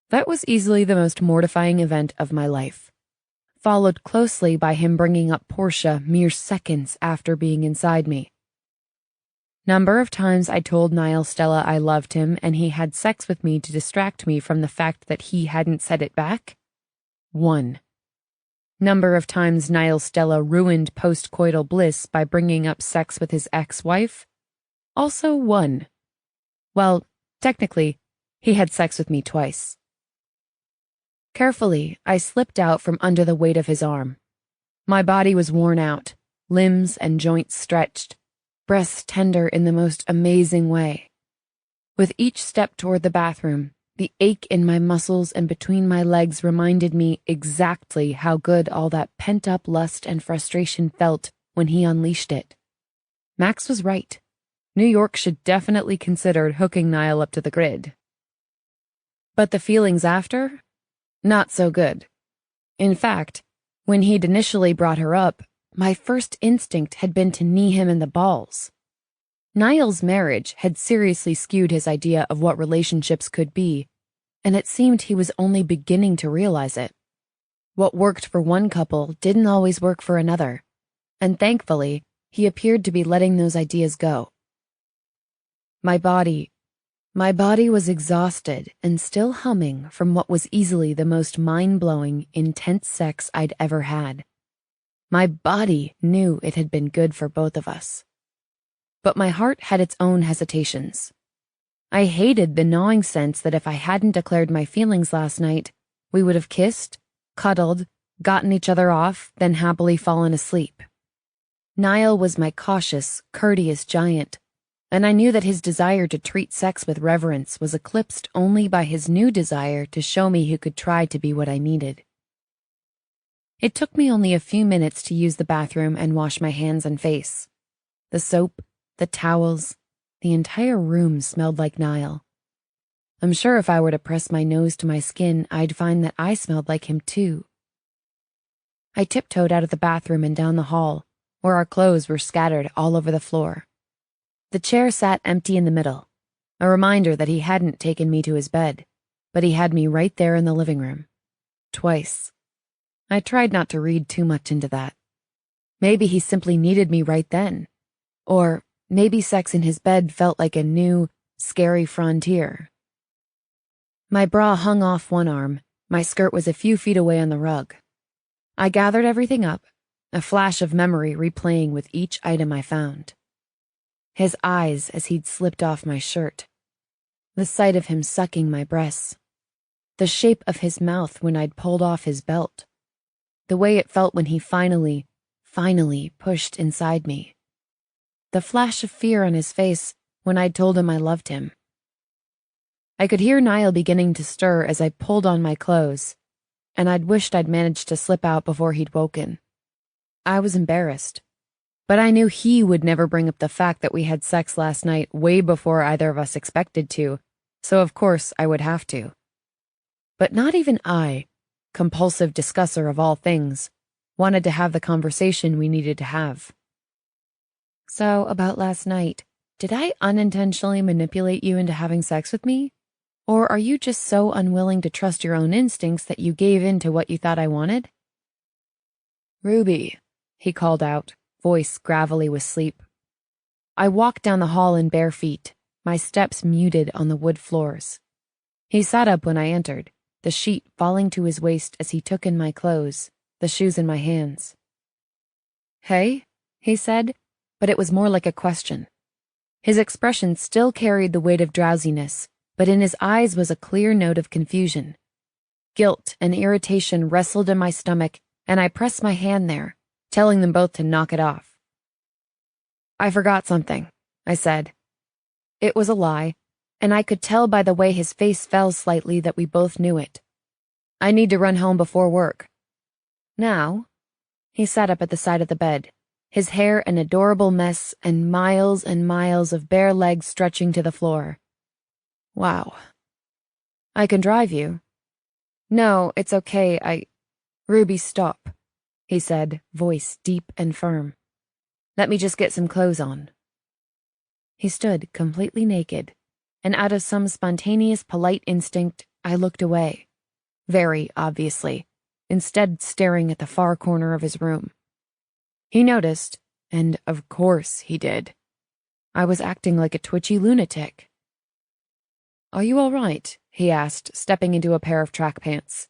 That was easily the most mortifying event of my life, followed closely by him bringing up Portia mere seconds after being inside me. Number of times I told Niall Stella I loved him and he had sex with me to distract me from the fact that he hadn't said it back? 1. Number of times Niall Stella ruined post-coital bliss by bringing up sex with his ex-wife? Also 1. Well, technically, he had sex with me twice. Carefully, I slipped out from under the weight of his arm. My body was worn out, limbs and joints stretched, breasts tender in the most amazing way. With each step toward the bathroom, the ache in my muscles and between my legs reminded me exactly how good all that pent-up lust and frustration felt when he unleashed it. Max was right. New York should definitely consider hooking Niall up to the grid. But the feelings after? Not so good. In fact, when he'd initially brought her up, my first instinct had been to knee him in the balls. Niall's marriage had seriously skewed his idea of what relationships could be, and it seemed he was only beginning to realize it. What worked for one couple didn't always work for another, and thankfully, he appeared to be letting those ideas go. My body was exhausted and still humming from what was easily the most mind-blowing, intense sex I'd ever had. My body knew it had been good for both of us. But my heart had its own hesitations. I hated the gnawing sense that if I hadn't declared my feelings last night, we would have kissed, cuddled, gotten each other off, then happily fallen asleep. Niall was my cautious, courteous giant, and I knew that his desire to treat sex with reverence was eclipsed only by his new desire to show me he could try to be what I needed. It took me only a few minutes to use the bathroom and wash my hands and face. The soap, the towels, the entire room smelled like Niall. I'm sure if I were to press my nose to my skin, I'd find that I smelled like him too. I tiptoed out of the bathroom and down the hall, where our clothes were scattered all over the floor. The chair sat empty in the middle, a reminder that he hadn't taken me to his bed, but he had me right there in the living room. Twice. I tried not to read too much into that. Maybe he simply needed me right then. Or maybe sex in his bed felt like a new, scary frontier. My bra hung off one arm, my skirt was a few feet away on the rug. I gathered everything up, a flash of memory replaying with each item I found. His eyes as he'd slipped off my shirt. The sight of him sucking my breasts. The shape of his mouth when I'd pulled off his belt. The way it felt when he finally pushed inside me. The flash of fear on his face when I'd told him I loved him. I could hear Niall beginning to stir as I pulled on my clothes, and I'd wished I'd managed to slip out before he'd woken. I was embarrassed, but I knew he would never bring up the fact that we had sex last night way before either of us expected to, so of course I would have to. But not even I, compulsive discusser of all things, wanted to have the conversation we needed to have. So, about last night, did I unintentionally manipulate you into having sex with me? Or are you just so unwilling to trust your own instincts that you gave in to what you thought I wanted? Ruby, he called out, voice gravelly with sleep. I walked down the hall in bare feet, my steps muted on the wood floors. He sat up when I entered, the sheet falling to his waist as he took in my clothes, the shoes in my hands. Hey, he said, but it was more like a question. His expression still carried the weight of drowsiness, but in his eyes was a clear note of confusion. Guilt and irritation wrestled in my stomach, and I pressed my hand there, telling them both to knock it off. I forgot something, I said. It was a lie, and I could tell by the way his face fell slightly that we both knew it. I need to run home before work. Now? He sat up at the side of the bed, his hair an adorable mess and miles of bare legs stretching to the floor. Wow. I can drive you. No, it's okay, Ruby, stop, he said, voice deep and firm. Let me just get some clothes on. He stood completely naked, and out of some spontaneous polite instinct, I looked away, very obviously, instead staring at the far corner of his room. He noticed, and of course he did. I was acting like a twitchy lunatic. Are you all right? He asked, stepping into a pair of track pants.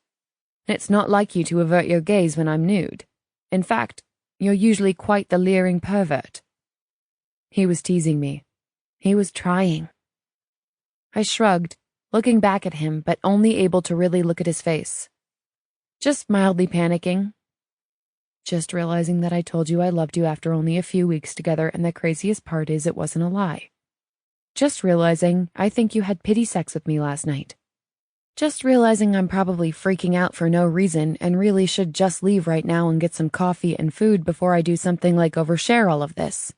It's not like you to avert your gaze when I'm nude. In fact, you're usually quite the leering pervert. He was teasing me. He was trying. I shrugged, looking back at him, but only able to really look at his face. Just mildly panicking. Just realizing that I told you I loved you after only a few weeks together, and the craziest part is it wasn't a lie. Just realizing I think you had pity sex with me last night. Just realizing I'm probably freaking out for no reason and really should just leave right now and get some coffee and food before I do something like overshare all of this.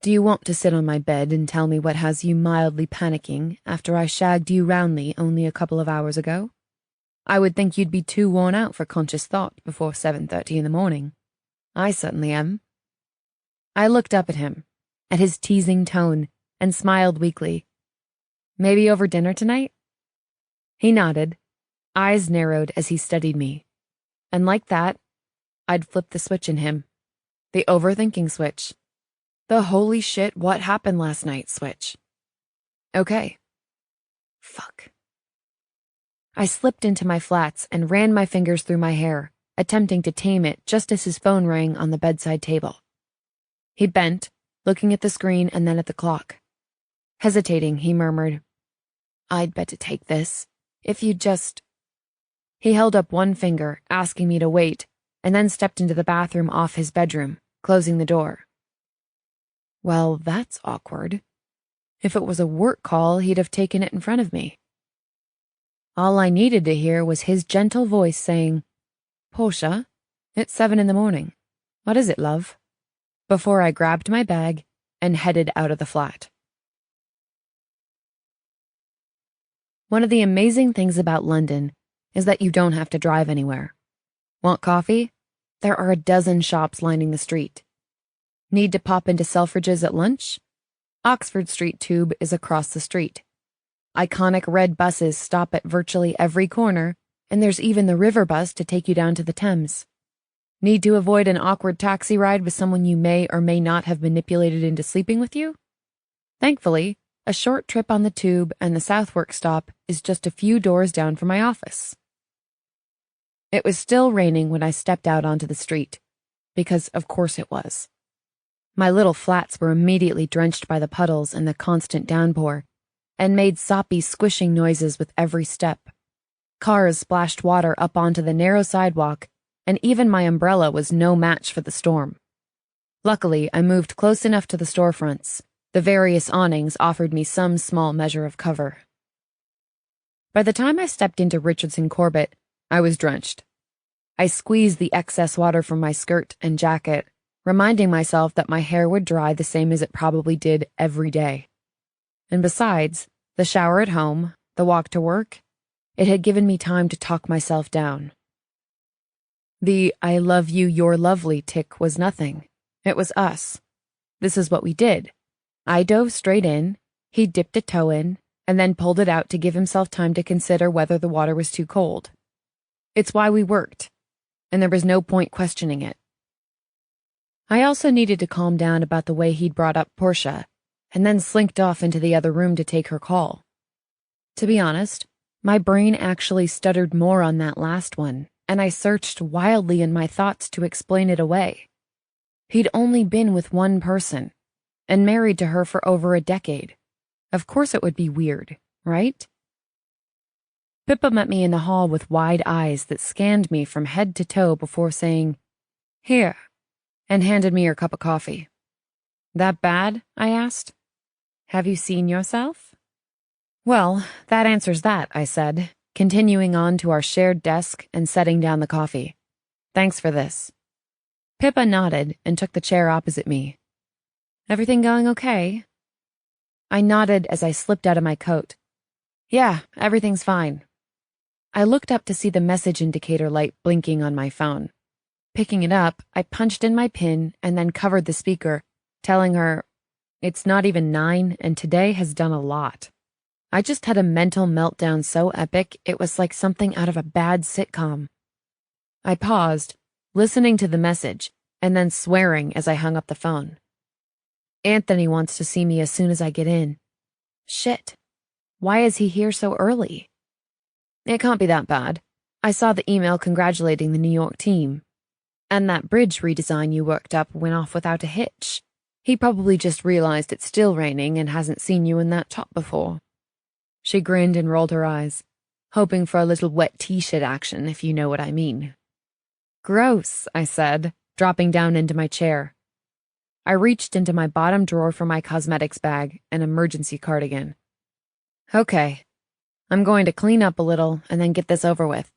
Do you want to sit on my bed and tell me what has you mildly panicking after I shagged you roundly only a couple of hours ago? I would think you'd be too worn out for conscious thought before 7:30 in the morning. I certainly am. I looked up at him, at his teasing tone, and smiled weakly. Maybe over dinner tonight? He nodded, eyes narrowed as he studied me. And like that, I'd flipped the switch in him. The overthinking switch. The holy shit, what happened last night switch. Okay. Fuck. I slipped into my flats and ran my fingers through my hair, attempting to tame it just as his phone rang on the bedside table. He bent, looking at the screen and then at the clock. Hesitating, he murmured, I'd better take this. If you just... He held up one finger, asking me to wait, and then stepped into the bathroom off his bedroom, closing the door. Well, that's awkward. If it was a work call, he'd have taken it in front of me. All I needed to hear was his gentle voice saying, Portia, it's 7 a.m. What is it, love? Before I grabbed my bag and headed out of the flat. One of the amazing things about London is that you don't have to drive anywhere. Want coffee? There are a dozen shops lining the street. Need to pop into Selfridges at lunch? Oxford Street Tube is across the street. Iconic red buses stop at virtually every corner, and there's even the river bus to take you down to the Thames. Need to avoid an awkward taxi ride with someone you may or may not have manipulated into sleeping with you? Thankfully, a short trip on the tube and the Southwark stop is just a few doors down from my office. It was still raining when I stepped out onto the street, because of course it was. My little flats were immediately drenched by the puddles and the constant downpour, and made soppy squishing noises with every step. Cars splashed water up onto the narrow sidewalk, and even my umbrella was no match for the storm. Luckily, I moved close enough to the storefronts. The various awnings offered me some small measure of cover. By the time I stepped into Richardson Corbett, I was drenched. I squeezed the excess water from my skirt and jacket, reminding myself that my hair would dry the same as it probably did every day. And besides, the shower at home, the walk to work, it had given me time to talk myself down. The "I love you, you're lovely" tick was nothing. It was us. This is what we did. I dove straight in, he dipped a toe in, and then pulled it out to give himself time to consider whether the water was too cold. It's why we worked, and there was no point questioning it. I also needed to calm down about the way he'd brought up Portia, and then slinked off into the other room to take her call. To be honest, my brain actually stuttered more on that last one, and I searched wildly in my thoughts to explain it away. He'd only been with one person, and married to her for over a decade. Of course it would be weird, right? Pippa met me in the hall with wide eyes that scanned me from head to toe before saying, "Here," and handed me her cup of coffee. "That bad?" I asked. "Have you seen yourself?" "Well, that answers that," I said, continuing on to our shared desk and setting down the coffee. "Thanks for this." Pippa nodded and took the chair opposite me. "Everything going okay?" I nodded as I slipped out of my coat. "Yeah, everything's fine." I looked up to see the message indicator light blinking on my phone. Picking it up, I punched in my PIN and then covered the speaker, telling her, "It's not even 9 and today has done a lot." I just had a mental meltdown so epic it was like something out of a bad sitcom. I paused, listening to the message, and then swearing as I hung up the phone. "Anthony wants to see me as soon as I get in." Shit. Why is he here so early? It can't be that bad. I saw the email congratulating the New York team. And that bridge redesign you worked up went off without a hitch. He probably just realized it's still raining and hasn't seen you in that top before. She grinned and rolled her eyes, hoping for a little wet t-shirt action, if you know what I mean. "Gross," I said, dropping down into my chair. I reached into my bottom drawer for my cosmetics bag, an emergency cardigan. "Okay, I'm going to clean up a little and then get this over with."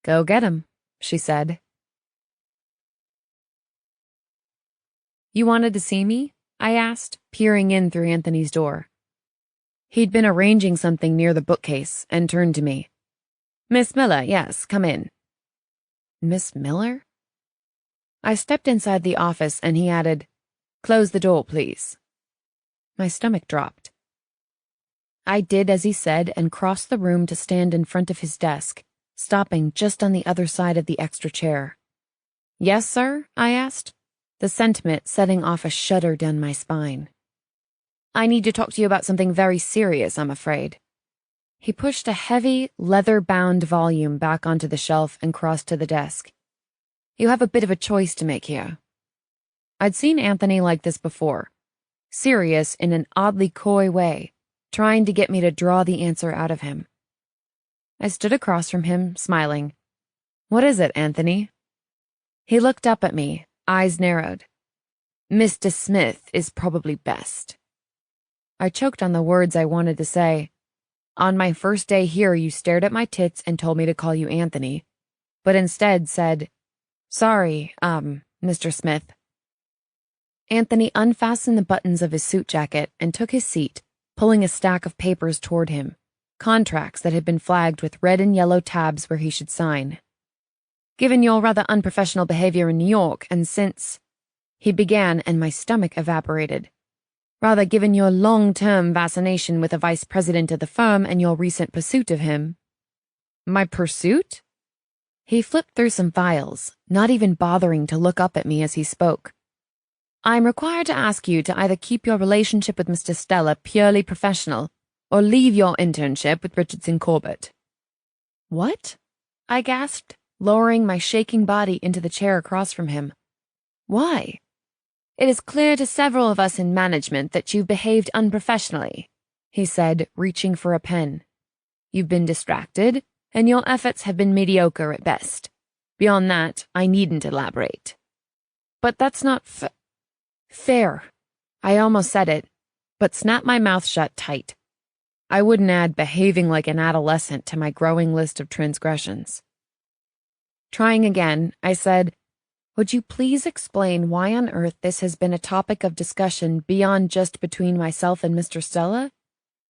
"Go get him," she said. "You wanted to see me?" I asked, peering in through Anthony's door. He'd been arranging something near the bookcase and turned to me. "Miss Miller, yes, come in." Miss Miller? I stepped inside the office and he added, "Close the door, please." My stomach dropped. I did as he said and crossed the room to stand in front of his desk, stopping just on the other side of the extra chair. "Yes, sir?" I asked, the sentiment setting off a shudder down my spine. "I need to talk to you about something very serious, I'm afraid." He pushed a heavy, leather-bound volume back onto the shelf and crossed to the desk. "You have a bit of a choice to make here." I'd seen Anthony like this before, serious in an oddly coy way, trying to get me to draw the answer out of him. I stood across from him, smiling. "What is it, Anthony?" He looked up at me, eyes narrowed. "Mr. Smith is probably best." I choked on the words I wanted to say. "On my first day here, you stared at my tits and told me to call you Anthony, but instead said, 'Sorry, Mr. Smith.'" Anthony unfastened the buttons of his suit jacket and took his seat, pulling a stack of papers toward him, contracts that had been flagged with red and yellow tabs where he should sign. "Given your rather unprofessional behavior in New York, and since—" he began and my stomach evaporated. "Rather, given your long-term fascination with the vice president of the firm and your recent pursuit of him." "My pursuit?" He flipped through some files, not even bothering to look up at me as he spoke. "I'm required to ask you to either keep your relationship with Mr. Stella purely professional, or leave your internship with Richardson Corbett." "What?" I gasped, lowering my shaking body into the chair across from him. "Why?" "It is clear to several of us in management that you've behaved unprofessionally," he said, reaching for a pen. "You've been distracted, and your efforts have been mediocre at best. Beyond that, I needn't elaborate." "But that's not fair." I almost said it, but snapped my mouth shut tight. I wouldn't add behaving like an adolescent to my growing list of transgressions. Trying again, I said, "Would you please explain why on earth this has been a topic of discussion beyond just between myself and Mr. Stella?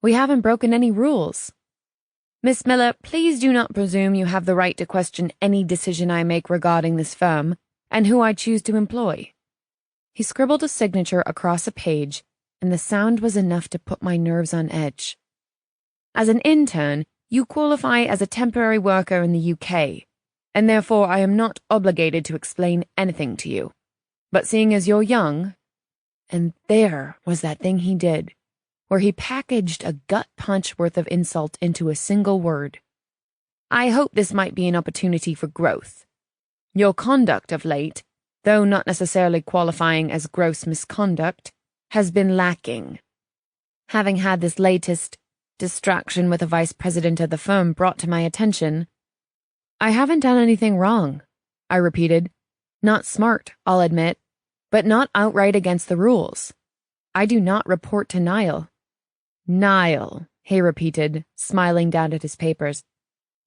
We haven't broken any rules." Miss Miller, please do not presume you have the right to question any decision I make regarding this firm and who I choose to employ. He scribbled a signature across a page, and the sound was enough to put my nerves on edge. As an intern, you qualify as a temporary worker in the UK, and therefore I am not obligated to explain anything to you. But seeing as you're young, and there was that thing he did, where he packaged a gut punch worth of insult into a single word. I hope this might be an opportunity for growth. Your conduct of late, though not necessarily qualifying as gross misconduct, has been lacking. Having had this latest distraction with a vice president of the firm brought to my attention, I haven't done anything wrong, I repeated. Not smart, I'll admit, but not outright against the rules. I do not report to Niall. Niall, he repeated, smiling down at his papers.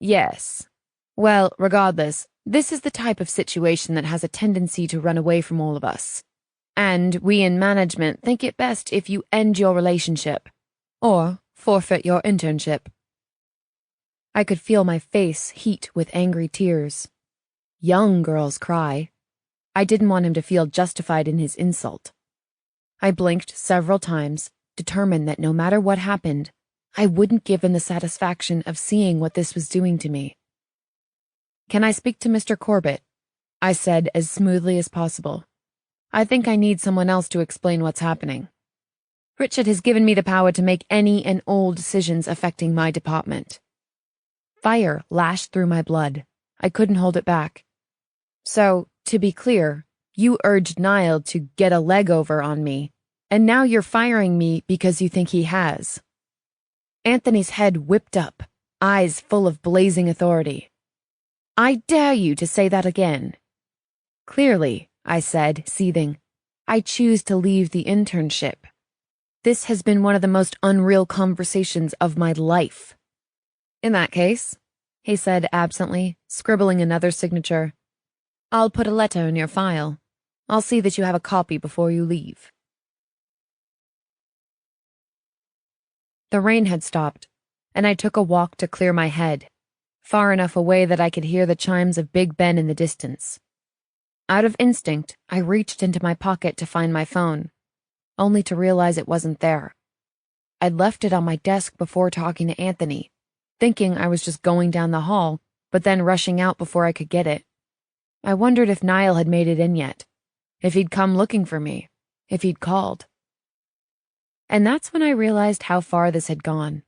Yes. Well, regardless, this is the type of situation that has a tendency to run away from all of us. And we in management think it best if you end your relationship, or forfeit your internship. I could feel my face heat with angry tears. Young girls cry. I didn't want him to feel justified in his insult. I blinked several times, determined that no matter what happened, I wouldn't give him the satisfaction of seeing what this was doing to me. Can I speak to Mr. Corbett? I said as smoothly as possible. I think I need someone else to explain what's happening. Richard has given me the power to make any and all decisions affecting my department. Fire lashed through my blood. I couldn't hold it back. So, to be clear, you urged Niall to get a leg over on me, and now you're firing me because you think he has. Anthony's head whipped up, eyes full of blazing authority. I dare you to say that again. Clearly, I said, seething, I choose to leave the internship. This has been one of the most unreal conversations of my life. In that case, he said absently, scribbling another signature, I'll put a letter in your file. I'll see that you have a copy before you leave. The rain had stopped, and I took a walk to clear my head, far enough away that I could hear the chimes of Big Ben in the distance. Out of instinct, I reached into my pocket to find my phone, only to realize it wasn't there. I'd left it on my desk before talking to Anthony, thinking I was just going down the hall, but then rushing out before I could get it. I wondered if Niall had made it in yet, if he'd come looking for me, if he'd called. And that's when I realized how far this had gone,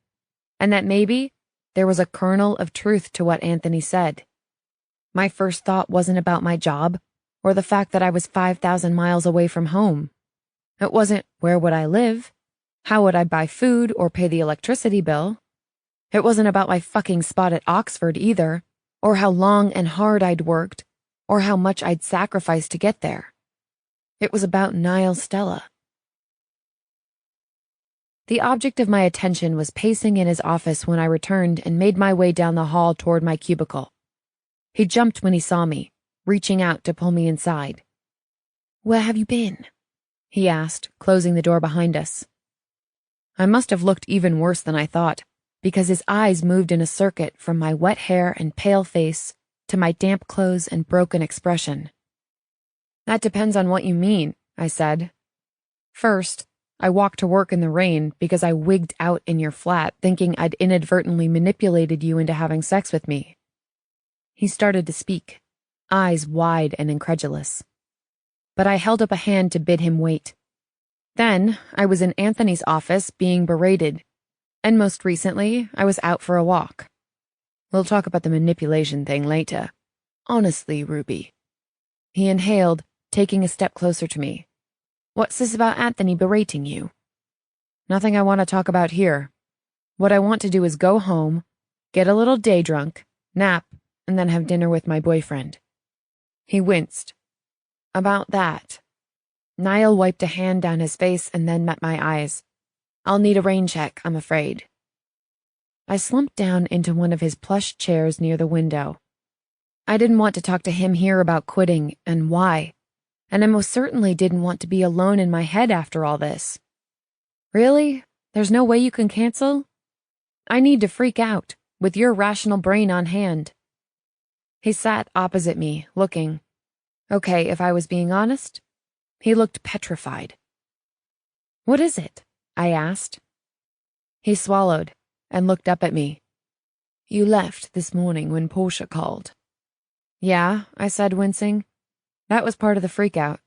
and that maybe there was a kernel of truth to what Anthony said. My first thought wasn't about my job, or the fact that I was 5,000 miles away from home. It wasn't where would I live, how would I buy food or pay the electricity bill. It wasn't about my fucking spot at Oxford either, or how long and hard I'd worked, or how much I'd sacrificed to get there. It was about Niall Stella. The object of my attention was pacing in his office when I returned and made my way down the hall toward my cubicle. He jumped when he saw me, reaching out to pull me inside. Where have you been? He asked, closing the door behind us. I must have looked even worse than I thought, because his eyes moved in a circuit from my wet hair and pale face to my damp clothes and broken expression. That depends on what you mean, I said. First, I walked to work in the rain because I wigged out in your flat thinking I'd inadvertently manipulated you into having sex with me. He started to speak, eyes wide and incredulous. But I held up a hand to bid him wait. Then, I was in Anthony's office being berated, and most recently, I was out for a walk. We'll talk about the manipulation thing later. Honestly, Ruby. He inhaled, taking a step closer to me. What's this about Anthony berating you? Nothing I want to talk about here. What I want to do is go home, get a little day drunk, nap, and then have dinner with my boyfriend. He winced. About that. Niall wiped a hand down his face and then met my eyes. I'll need a rain check, I'm afraid. I slumped down into one of his plush chairs near the window. I didn't want to talk to him here about quitting and why, and I most certainly didn't want to be alone in my head after all this. Really? There's no way you can cancel? I need to freak out, with your rational brain on hand. He sat opposite me, looking. Okay, if I was being honest, he looked petrified. What is it? I asked. He swallowed and looked up at me. You left this morning when Portia called. Yeah, I said, wincing. That was part of the freakout.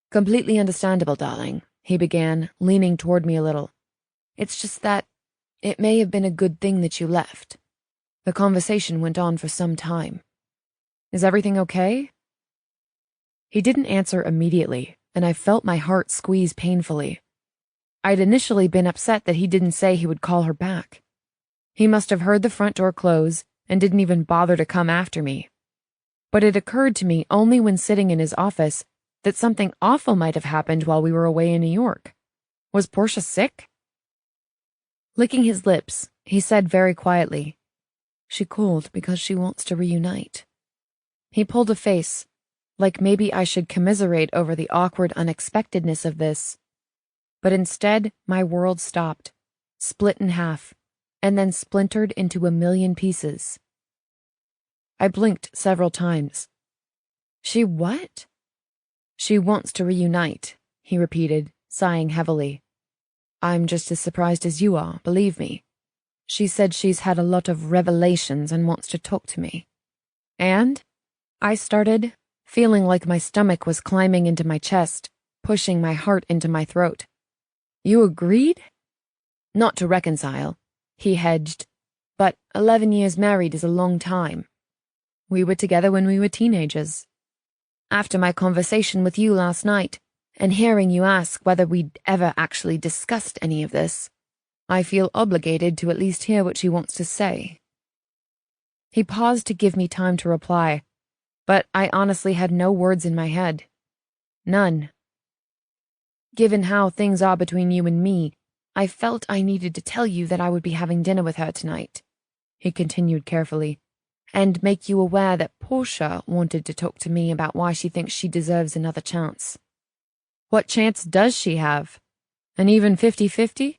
Completely understandable, darling, he began, leaning toward me a little. It's just that it may have been a good thing that you left. The conversation went on for some time. Is everything okay? He didn't answer immediately, and I felt my heart squeeze painfully. I'd initially been upset that he didn't say he would call her back. He must have heard the front door close and didn't even bother to come after me. But it occurred to me only when sitting in his office that something awful might have happened while we were away in New York. Was Portia sick? Licking his lips, he said very quietly, She called because she wants to reunite. He pulled a face, like maybe I should commiserate over the awkward unexpectedness of this. But instead, my world stopped, split in half, and then splintered into a million pieces. I blinked several times. She what? She wants to reunite, he repeated, sighing heavily. I'm just as surprised as you are, believe me. She said she's had a lot of revelations and wants to talk to me. And? I started, feeling like my stomach was climbing into my chest, pushing my heart into my throat. You agreed? Not to reconcile, he hedged, but 11 years married is a long time. We were together when we were teenagers. After my conversation with you last night, and hearing you ask whether we'd ever actually discussed any of this, I feel obligated to at least hear what she wants to say. He paused to give me time to reply, but I honestly had no words in my head. None. Given how things are between you and me, I felt I needed to tell you that I would be having dinner with her tonight, he continued carefully, and make you aware that Portia wanted to talk to me about why she thinks she deserves another chance. What chance does she have? An even 50-50?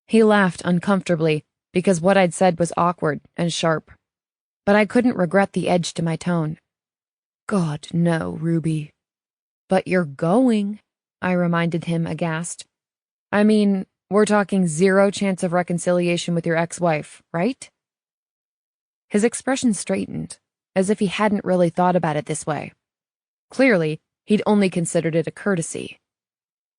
He laughed uncomfortably because what I'd said was awkward and sharp, but I couldn't regret the edge to my tone. God, no, Ruby. But you're going, I reminded him aghast. I mean, we're talking 0 chance of reconciliation with your ex-wife, right? His expression straightened, as if he hadn't really thought about it this way. Clearly, he'd only considered it a courtesy.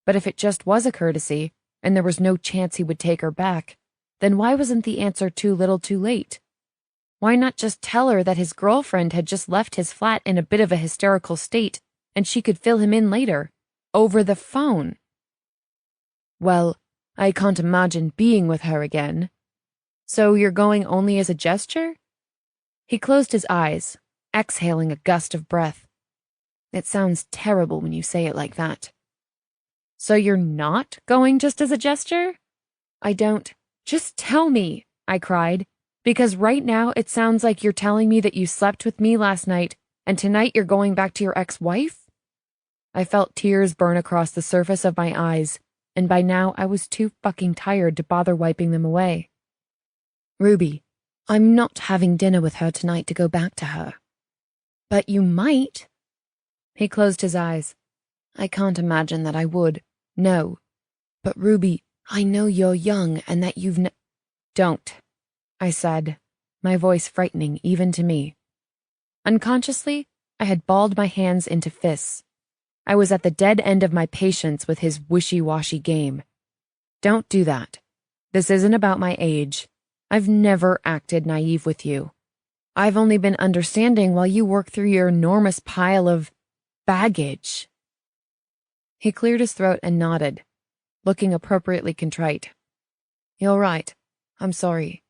But if it just was a courtesy, and there was no chance he would take her back, then why wasn't the answer too little too late? Why not just tell her that his girlfriend had just left his flat in a bit of a hysterical state, and she could fill him in later, over the phone? Well, I can't imagine being with her again. So you're going only as a gesture? He closed his eyes, exhaling a gust of breath. It sounds terrible when you say it like that. So you're not going just as a gesture? I don't. Just tell me, I cried, because right now it sounds like you're telling me that you slept with me last night and tonight you're going back to your ex-wife? I felt tears burn across the surface of my eyes, and by now I was too fucking tired to bother wiping them away. Ruby, I'm not having dinner with her tonight to go back to her. But you might. He closed his eyes. I can't imagine that I would. No. But Ruby, I know you're young and that you've Don't, I said, my voice frightening even to me. Unconsciously, I had balled my hands into fists. I was at the dead end of my patience with his wishy-washy game. Don't do that. This isn't about my age. I've never acted naive with you. I've only been understanding while you work through your enormous pile of baggage. He cleared his throat and nodded, looking appropriately contrite. You're right. I'm sorry.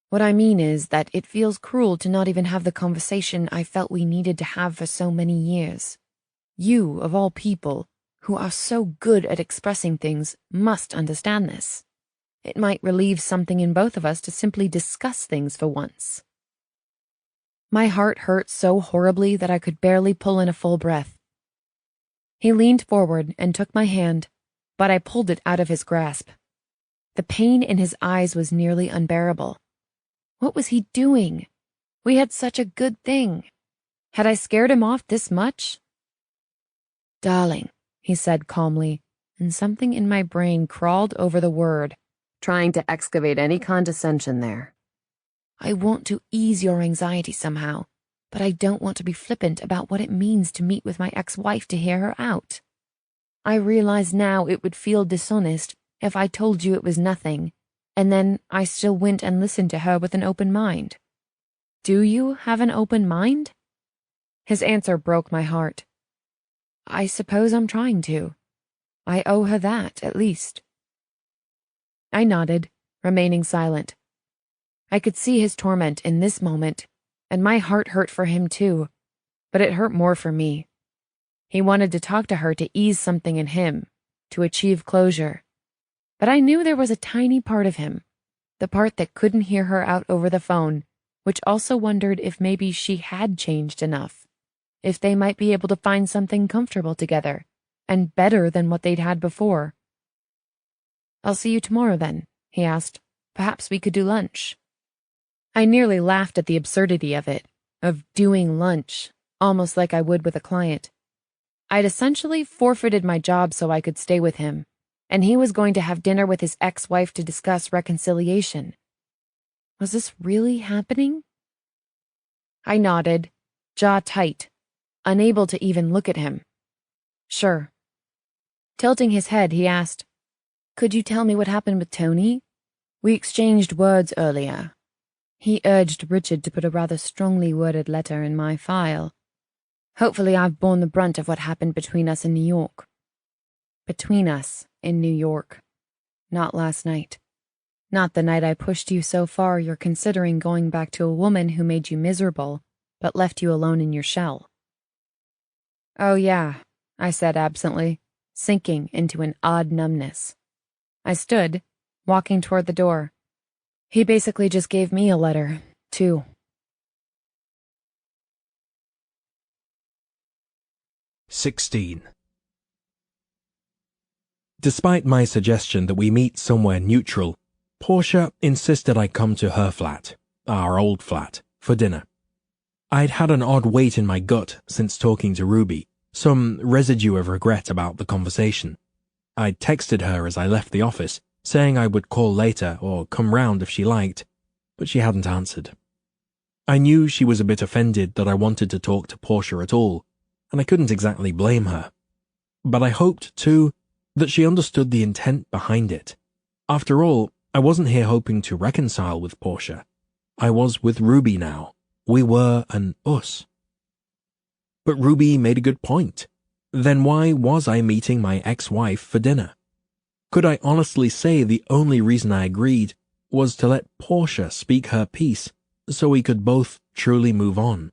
What I mean is that it feels cruel to not even have the conversation I felt we needed to have for so many years. You, of all people, who are so good at expressing things, must understand this. It might relieve something in both of us to simply discuss things for once. My heart hurt so horribly that I could barely pull in a full breath. He leaned forward and took my hand, but I pulled it out of his grasp. The pain in his eyes was nearly unbearable. What was he doing? We had such a good thing. Had I scared him off this much? Darling, he said calmly, and something in my brain crawled over the word, trying to excavate any condescension there. I want to ease your anxiety somehow, but I don't want to be flippant about what it means to meet with my ex-wife to hear her out. I realize now it would feel dishonest if I told you it was nothing, and then I still went and listened to her with an open mind. Do you have an open mind? His answer broke my heart. I suppose I'm trying to. I owe her that, at least. I nodded, remaining silent. I could see his torment in this moment, and my heart hurt for him too, but it hurt more for me. He wanted to talk to her to ease something in him, to achieve closure. But I knew there was a tiny part of him, the part that couldn't hear her out over the phone, which also wondered if maybe she had changed enough, if they might be able to find something comfortable together, and better than what they'd had before. I'll see you tomorrow then, he asked. Perhaps we could do lunch. I nearly laughed at the absurdity of it, of doing lunch, almost like I would with a client. I'd essentially forfeited my job so I could stay with him, and he was going to have dinner with his ex-wife to discuss reconciliation. Was this really happening? I nodded, jaw tight, unable to even look at him. Sure. Tilting his head, he asked, Could you tell me what happened with Tony? We exchanged words earlier. He urged Richard to put a rather strongly worded letter in my file. Hopefully I've borne the brunt of what happened between us in New York. Between us in New York. Not last night. Not the night I pushed you so far you're considering going back to a woman who made you miserable, but left you alone in your shell. Oh yeah, I said absently, sinking into an odd numbness. I stood, walking toward the door. He basically just gave me a letter, too. "16. Despite my suggestion that we meet somewhere neutral, Portia insisted I come to her flat, our old flat, for dinner. I'd had an odd weight in my gut since talking to Ruby, some residue of regret about the conversation. I'd texted her as I left the office, saying I would call later or come round if she liked, but she hadn't answered. I knew she was a bit offended that I wanted to talk to Portia at all, and I couldn't exactly blame her. But I hoped, too, that she understood the intent behind it. After all, I wasn't here hoping to reconcile with Portia. I was with Ruby now. We were an us. But Ruby made a good point. Then why was I meeting my ex-wife for dinner? Could I honestly say the only reason I agreed was to let Portia speak her piece so we could both truly move on?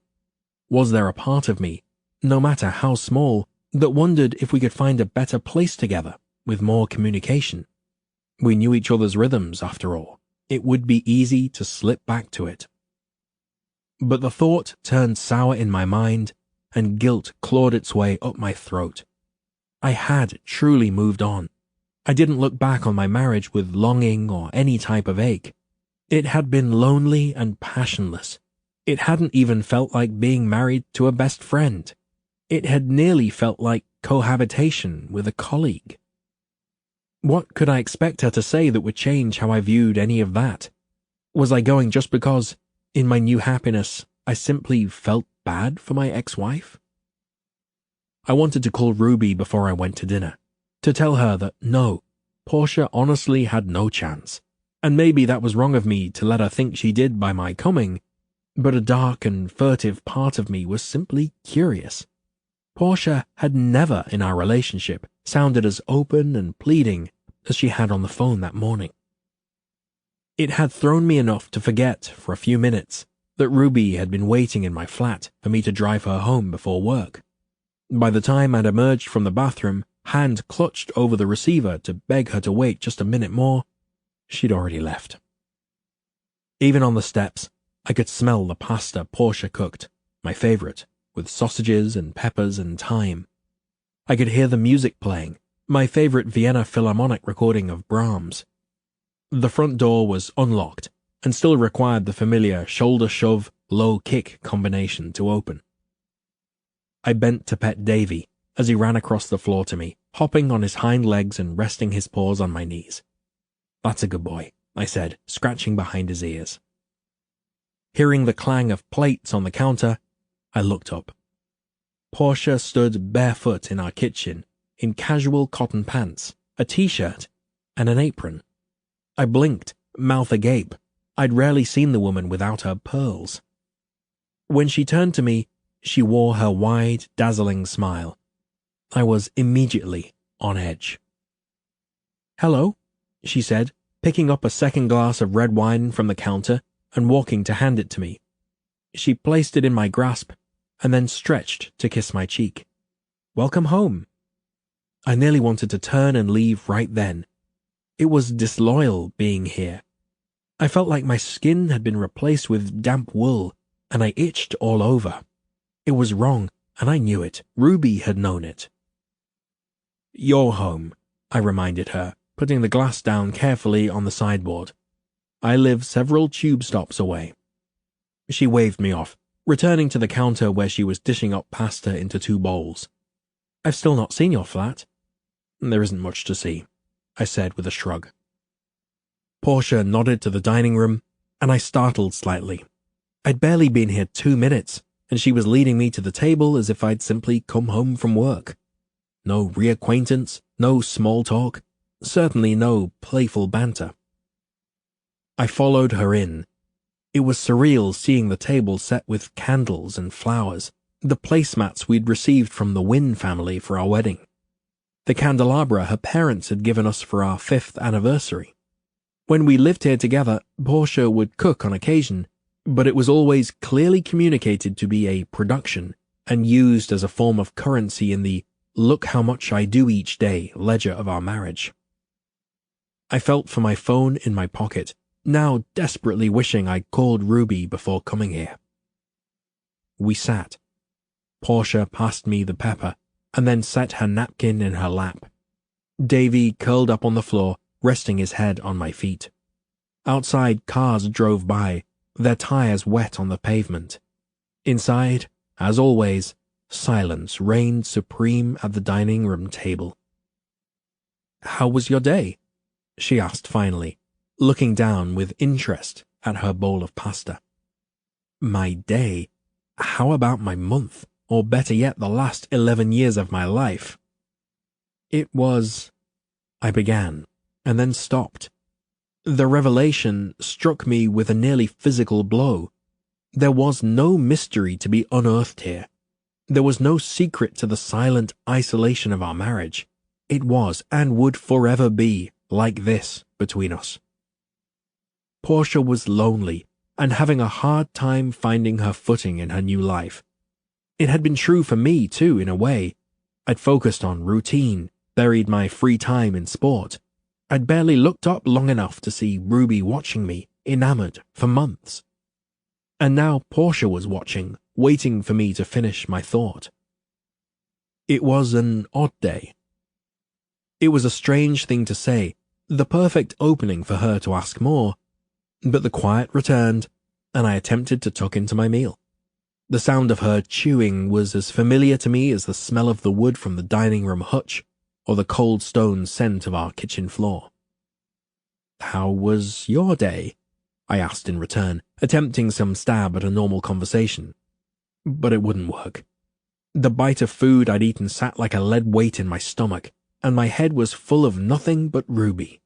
Was there a part of me, no matter how small, that wondered if we could find a better place together with more communication? We knew each other's rhythms, after all. It would be easy to slip back to it. But the thought turned sour in my mind, and guilt clawed its way up my throat. I had truly moved on. I didn't look back on my marriage with longing or any type of ache. It had been lonely and passionless. It hadn't even felt like being married to a best friend. It had nearly felt like cohabitation with a colleague. What could I expect her to say that would change how I viewed any of that? Was I going just because, in my new happiness, I simply felt bad for my ex-wife? I wanted to call Ruby before I went to dinner, to tell her that no, Portia honestly had no chance, and maybe that was wrong of me to let her think she did by my coming, but a dark and furtive part of me was simply curious. Portia had never in our relationship sounded as open and pleading as she had on the phone that morning. It had thrown me enough to forget for a few minutes that Ruby had been waiting in my flat for me to drive her home before work. By the time I'd emerged from the bathroom, hand clutched over the receiver to beg her to wait just a minute more, she'd already left. Even on the steps, I could smell the pasta Portia cooked, my favorite, with sausages and peppers and thyme. I could hear the music playing, my favorite Vienna Philharmonic recording of Brahms. The front door was unlocked, and still required the familiar shoulder shove, low kick combination to open. I bent to pet Davy as he ran across the floor to me, hopping on his hind legs and resting his paws on my knees. "That's a good boy," I said, scratching behind his ears. Hearing the clang of plates on the counter, I looked up. Portia stood barefoot in our kitchen, in casual cotton pants, a t-shirt, and an apron. I blinked, mouth agape. I'd rarely seen the woman without her pearls. When she turned to me, she wore her wide, dazzling smile. I was immediately on edge. "Hello," she said, picking up a second glass of red wine from the counter and walking to hand it to me. She placed it in my grasp and then stretched to kiss my cheek. "Welcome home." I nearly wanted to turn and leave right then. It was disloyal being here. I felt like my skin had been replaced with damp wool, and I itched all over. It was wrong, and I knew it. Ruby had known it. "You're home," I reminded her, putting the glass down carefully on the sideboard. "I live several tube stops away." She waved me off, returning to the counter where she was dishing up pasta into 2 bowls. "I've still not seen your flat." "There isn't much to see," I said with a shrug. Portia nodded to the dining room, and I startled slightly. I'd barely been here 2 minutes, and she was leading me to the table as if I'd simply come home from work. No reacquaintance, no small talk, certainly no playful banter. I followed her in. It was surreal seeing the table set with candles and flowers, the placemats we'd received from the Wynne family for our wedding, the candelabra her parents had given us for our 5th anniversary. When we lived here together, Portia would cook on occasion, but it was always clearly communicated to be a production and used as a form of currency in the "look how much I do each day" ledger of our marriage. I felt for my phone in my pocket, now desperately wishing I'd called Ruby before coming here. We sat. Portia passed me the pepper and then set her napkin in her lap. Davy curled up on the floor, resting his head on my feet. Outside, cars drove by, their tires wet on the pavement. Inside, as always, silence reigned supreme at the dining room table. "How was your day?" she asked finally, looking down with interest at her bowl of pasta. "My day? How about my month, or better yet, the last 11 years of my life?" "It was—" I began, and then stopped. The revelation struck me with a nearly physical blow. There was no mystery to be unearthed here. There was no secret to the silent isolation of our marriage. It was, and would forever be, like this between us. Portia was lonely and having a hard time finding her footing in her new life. It had been true for me, too, in a way. I'd focused on routine, buried my free time in sport. I'd barely looked up long enough to see Ruby watching me, enamored, for months. And now Portia was watching, waiting for me to finish my thought. It was an odd day. It was a strange thing to say, the perfect opening for her to ask more, but the quiet returned, and I attempted to tuck into my meal. The sound of her chewing was as familiar to me as the smell of the wood from the dining room hutch, or the cold stone scent of our kitchen floor. "How was your day?" I asked in return, attempting some stab at a normal conversation. But it wouldn't work. The bite of food I'd eaten sat like a lead weight in my stomach, and my head was full of nothing but Ruby.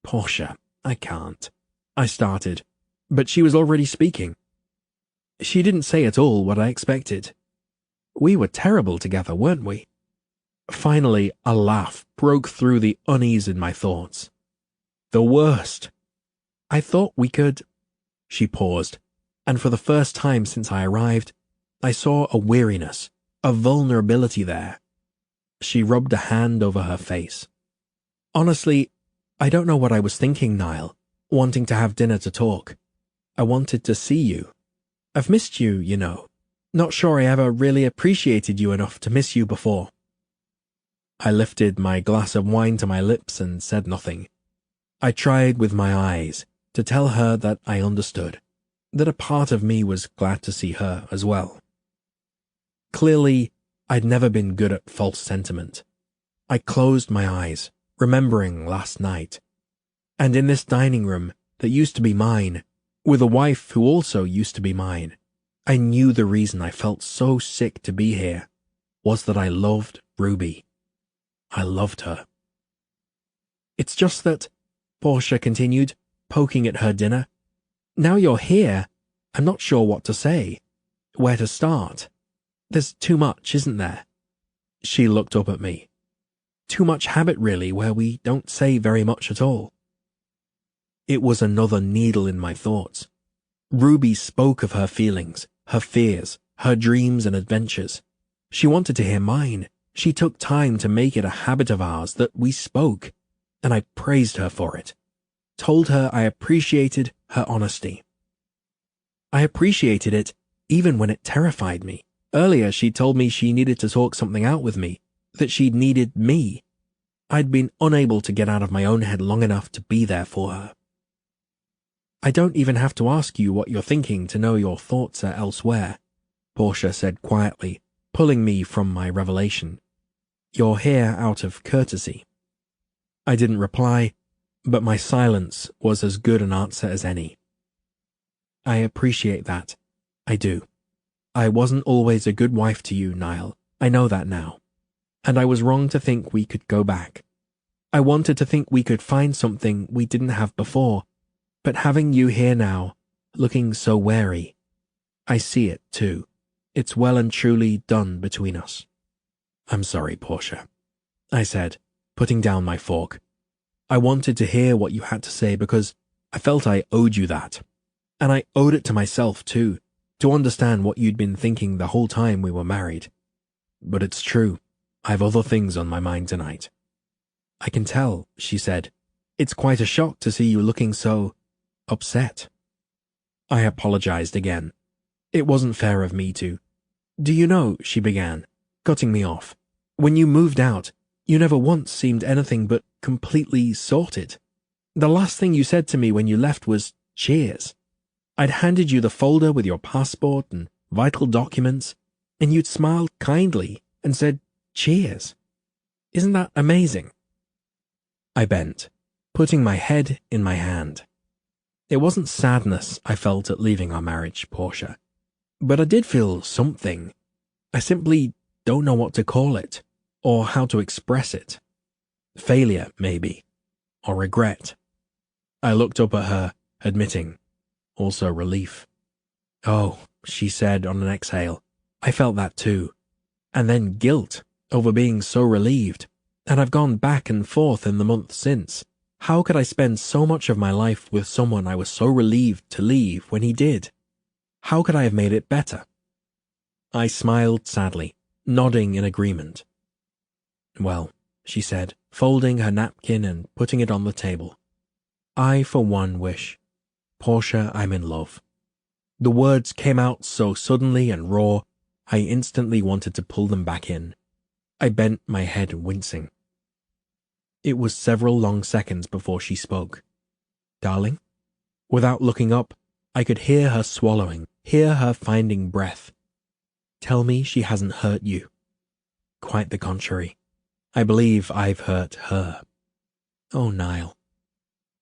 "Portia, I can't," I started, but she was already speaking. She didn't say at all what I expected. We were terrible together, weren't we? Finally, a laugh broke through the unease in my thoughts. "The worst. I thought we could—" She paused, and for the first time since I arrived, I saw a weariness, a vulnerability there. She rubbed a hand over her face. "Honestly, I don't know what I was thinking, Niall, wanting to have dinner to talk. I wanted to see you. I've missed you, you know. Not sure I ever really appreciated you enough to miss you before." I lifted my glass of wine to my lips and said nothing. I tried with my eyes, to tell her that I understood, that a part of me was glad to see her as well. Clearly, I'd never been good at false sentiment. I closed my eyes, remembering last night. And in this dining room that used to be mine, with a wife who also used to be mine, I knew the reason I felt so sick to be here was that I loved Ruby. I loved her. It's just that, Portia continued, poking at her dinner, now you're here, I'm not sure what to say, where to start. There's too much, isn't there? She looked up at me. Too much habit, really, where we don't say very much at all. It was another needle in my thoughts. Ruby spoke of her feelings, her fears, her dreams and adventures. She wanted to hear mine. She took time to make it a habit of ours that we spoke, and I praised her for it. Told her I appreciated her honesty. I appreciated it even when it terrified me. Earlier, she told me she needed to talk something out with me, that she needed me. I'd been unable to get out of my own head long enough to be there for her. I don't even have to ask you what you're thinking to know your thoughts are elsewhere, Portia said quietly, pulling me from my revelation. You're here out of courtesy. I didn't reply, but my silence was as good an answer as any. I appreciate that. I do. I wasn't always a good wife to you, Niall. I know that now. And I was wrong to think we could go back. I wanted to think we could find something we didn't have before, but having you here now, looking so wary, I see it too. It's well and truly done between us. I'm sorry, Portia, I said, putting down my fork. I wanted to hear what you had to say because I felt I owed you that. And I owed it to myself too, to understand what you'd been thinking the whole time we were married. But it's true, I've other things on my mind tonight. I can tell, she said. It's quite a shock to see you looking so upset. I apologized again. It wasn't fair of me to. Do you know, she began, cutting me off, when you moved out, you never once seemed anything but completely sorted. The last thing you said to me when you left was, cheers. I'd handed you the folder with your passport and vital documents, and you'd smiled kindly and said, cheers. Isn't that amazing? I bent, putting my head in my hand. It wasn't sadness I felt at leaving our marriage, Portia, but I did feel something. I simply don't know what to call it, or how to express it. Failure, maybe, or regret. I looked up at her, admitting, also relief. Oh, she said on an exhale, I felt that too. And then guilt over being so relieved, and I've gone back and forth in the months since. How could I spend so much of my life with someone I was so relieved to leave when he did? How could I have made it better? I smiled sadly, nodding in agreement. Well, she said, folding her napkin and putting it on the table. I, for one, wish, Portia, I'm in love. The words came out so suddenly and raw, I instantly wanted to pull them back in. I bent my head, wincing. It was several long seconds before she spoke. Darling? Without looking up, I could hear her swallowing, hear her finding breath. Tell me she hasn't hurt you. Quite the contrary. I believe I've hurt her. Oh, Niall.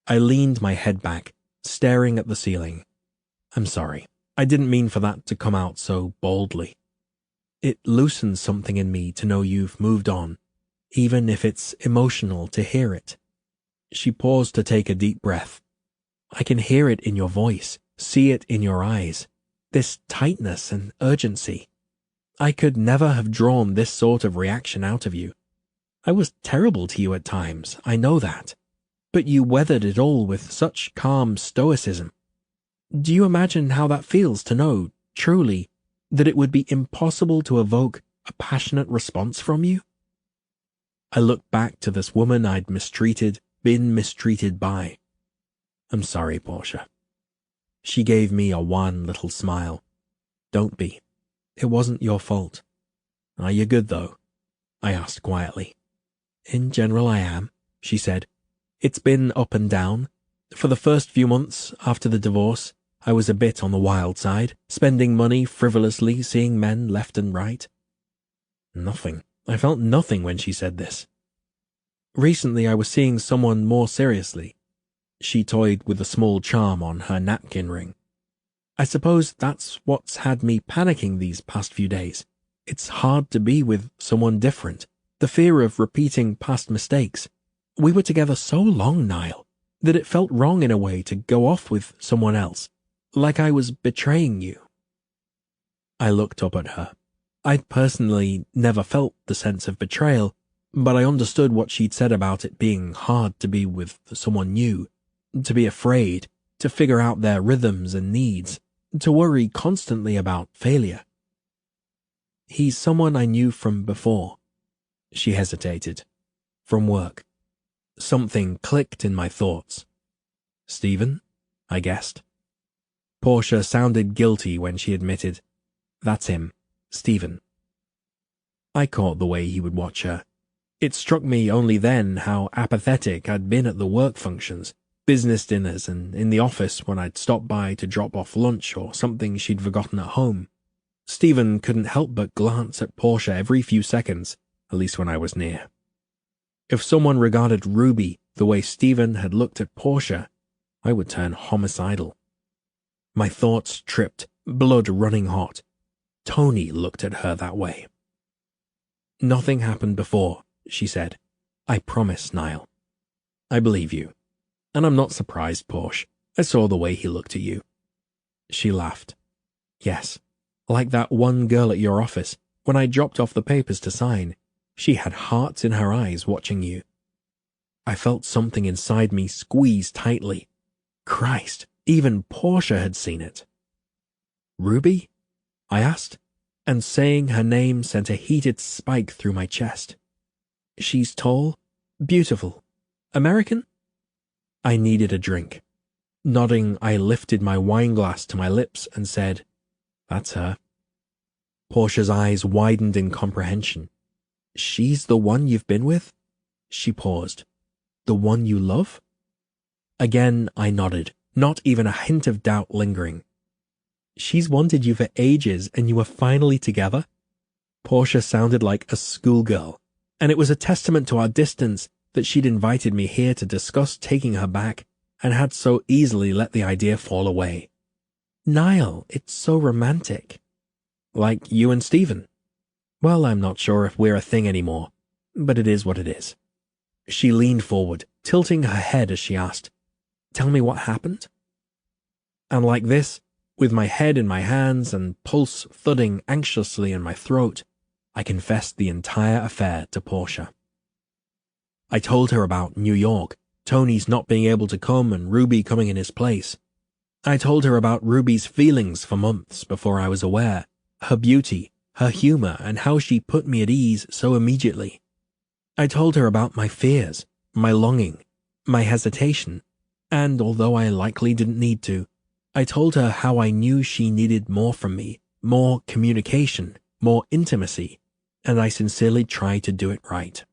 I leaned my head back, staring at the ceiling. I'm sorry. I didn't mean for that to come out so boldly. It loosens something in me to know you've moved on, even if it's emotional to hear it. She paused to take a deep breath. I can hear it in your voice, see it in your eyes, this tightness and urgency. I could never have drawn this sort of reaction out of you. I was terrible to you at times, I know that. But you weathered it all with such calm stoicism. Do you imagine how that feels to know, truly, that it would be impossible to evoke a passionate response from you? I looked back to this woman I'd been mistreated by. I'm sorry, Portia. She gave me a wan little smile. Don't be. It wasn't your fault. Are you good, though? I asked quietly. In general, I am, she said. It's been up and down, For the first few months after the divorce, I was a bit on the wild side, spending money frivolously, seeing men left and right. Nothing. I felt nothing when she said this. Recently, I was seeing someone more seriously. She toyed with a small charm on her napkin ring. I suppose that's what's had me panicking these past few days. It's hard to be with someone different. The fear of repeating past mistakes. We were together so long, Niall, that it felt wrong in a way to go off with someone else, like I was betraying you. I looked up at her. I'd personally never felt the sense of betrayal, but I understood what she'd said about it being hard to be with someone new, to be afraid, to figure out their rhythms and needs, to worry constantly about failure. He's someone I knew from before. She hesitated. From work. Something clicked in my thoughts. Stephen? I guessed. Portia sounded guilty when she admitted, "That's him, Stephen." I caught the way he would watch her. It struck me only then how apathetic I'd been at the work functions, business dinners, and in the office when I'd stop by to drop off lunch or something she'd forgotten at home. Stephen couldn't help but glance at Portia every few seconds, at least when I was near. If someone regarded Ruby the way Stephen had looked at Portia, I would turn homicidal. My thoughts tripped, blood running hot. Tony looked at her that way. "Nothing happened before," she said. "I promise, Niall." "I believe you. And I'm not surprised, Portia. I saw the way he looked at you." She laughed. "Yes, like that one girl at your office, when I dropped off the papers to sign. She had hearts in her eyes watching you." I felt something inside me squeeze tightly. Christ, even Portia had seen it. "Ruby?" I asked, and saying her name sent a heated spike through my chest. "She's tall, beautiful, American?" I needed a drink. Nodding, I lifted my wineglass to my lips and said, "That's her." Portia's eyes widened in comprehension. "She's the one you've been with?" She paused. "The one you love?" Again, I nodded, not even a hint of doubt lingering. "She's wanted you for ages, and you were finally together?" Portia sounded like a schoolgirl, and it was a testament to our distance that she'd invited me here to discuss taking her back, and had so easily let the idea fall away. "Niall, it's so romantic." "Like you and Stephen?" "Well, I'm not sure if we're a thing anymore, but it is what it is." She leaned forward, tilting her head as she asked, "Tell me what happened?" And like this, with my head in my hands and pulse thudding anxiously in my throat, I confessed the entire affair to Portia. I told her about New York, Tony's not being able to come and Ruby coming in his place. I told her about Ruby's feelings for months before I was aware, her beauty, her humor, and how she put me at ease so immediately. I told her about my fears, my longing, my hesitation, and although I likely didn't need to, I told her how I knew she needed more from me, more communication, more intimacy, and I sincerely tried to do it right.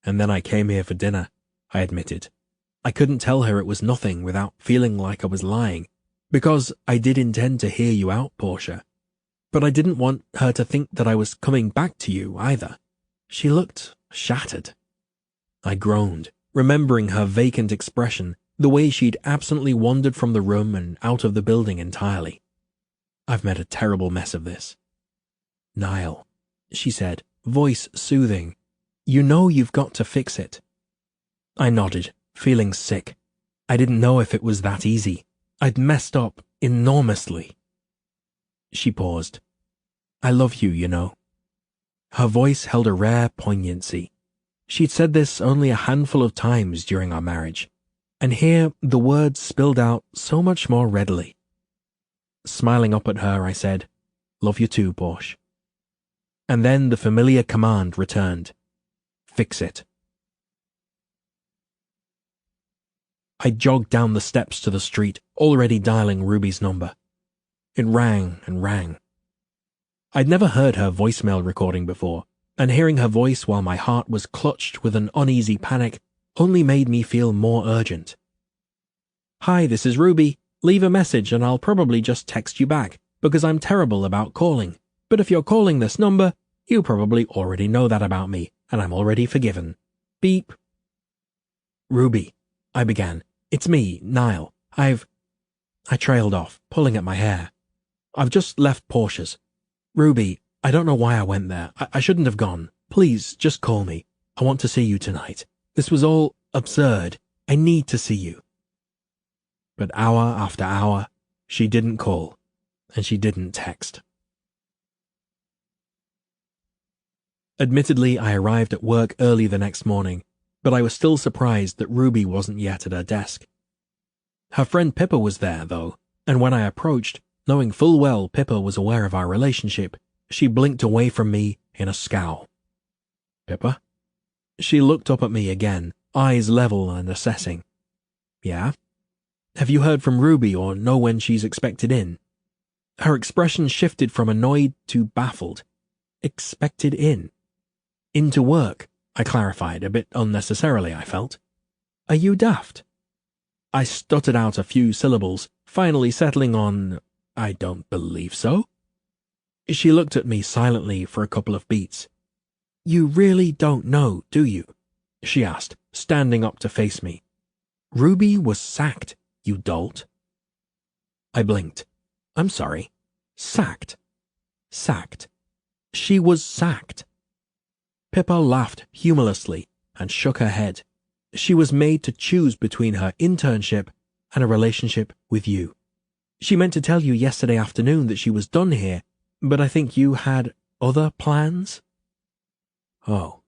And then I came here for dinner, I admitted. I couldn't tell her it was nothing without feeling like I was lying, because I did intend to hear you out, Portia. But I didn't want her to think that I was coming back to you either. She looked shattered. I groaned, remembering her vacant expression, the way she'd absently wandered from the room and out of the building entirely. I've made a terrible mess of this. "Niall," she said, voice soothing, "you know you've got to fix it." I nodded, feeling sick. I didn't know if it was that easy. I'd messed up enormously. She paused. "I love you, you know." Her voice held a rare poignancy. She'd said this only a handful of times during our marriage, and here the words spilled out so much more readily. Smiling up at her, I said, "Love you too, Portia." And then the familiar command returned. "Fix it." I jogged down the steps to the street, already dialing Ruby's number. It rang and rang. I'd never heard her voicemail recording before, and hearing her voice while my heart was clutched with an uneasy panic only made me feel more urgent. "Hi, this is Ruby. Leave a message and I'll probably just text you back, because I'm terrible about calling. But if you're calling this number, you probably already know that about me, and I'm already forgiven. Beep." "Ruby," I began. "It's me, Niall. I trailed off, pulling at my hair. "I've just left Portia's. Ruby, I don't know why I went there. I shouldn't have gone. Please, just call me. I want to see you tonight. This was all absurd. I need to see you." But hour after hour, she didn't call, and she didn't text. Admittedly, I arrived at work early the next morning, but I was still surprised that Ruby wasn't yet at her desk. Her friend Pippa was there, though, and when I approached, knowing full well Pippa was aware of our relationship, she blinked away from me in a scowl. "Pippa?" She looked up at me again, eyes level and assessing. "Yeah? Have you heard from Ruby or know when she's expected in?" Her expression shifted from annoyed to baffled. "Expected in?" "Into work," I clarified, a bit unnecessarily, I felt. "Are you daft?" I stuttered out a few syllables, finally settling on, "I don't believe so." She looked at me silently for a couple of beats. "You really don't know, do you?" she asked, standing up to face me. "Ruby was sacked, you dolt." I blinked. "I'm sorry. Sacked? Sacked? She was sacked." Pippa laughed humorlessly and shook her head. "She was made to choose between her internship and a relationship with you. She meant to tell you yesterday afternoon that she was done here, but I think you had other plans?" Oh.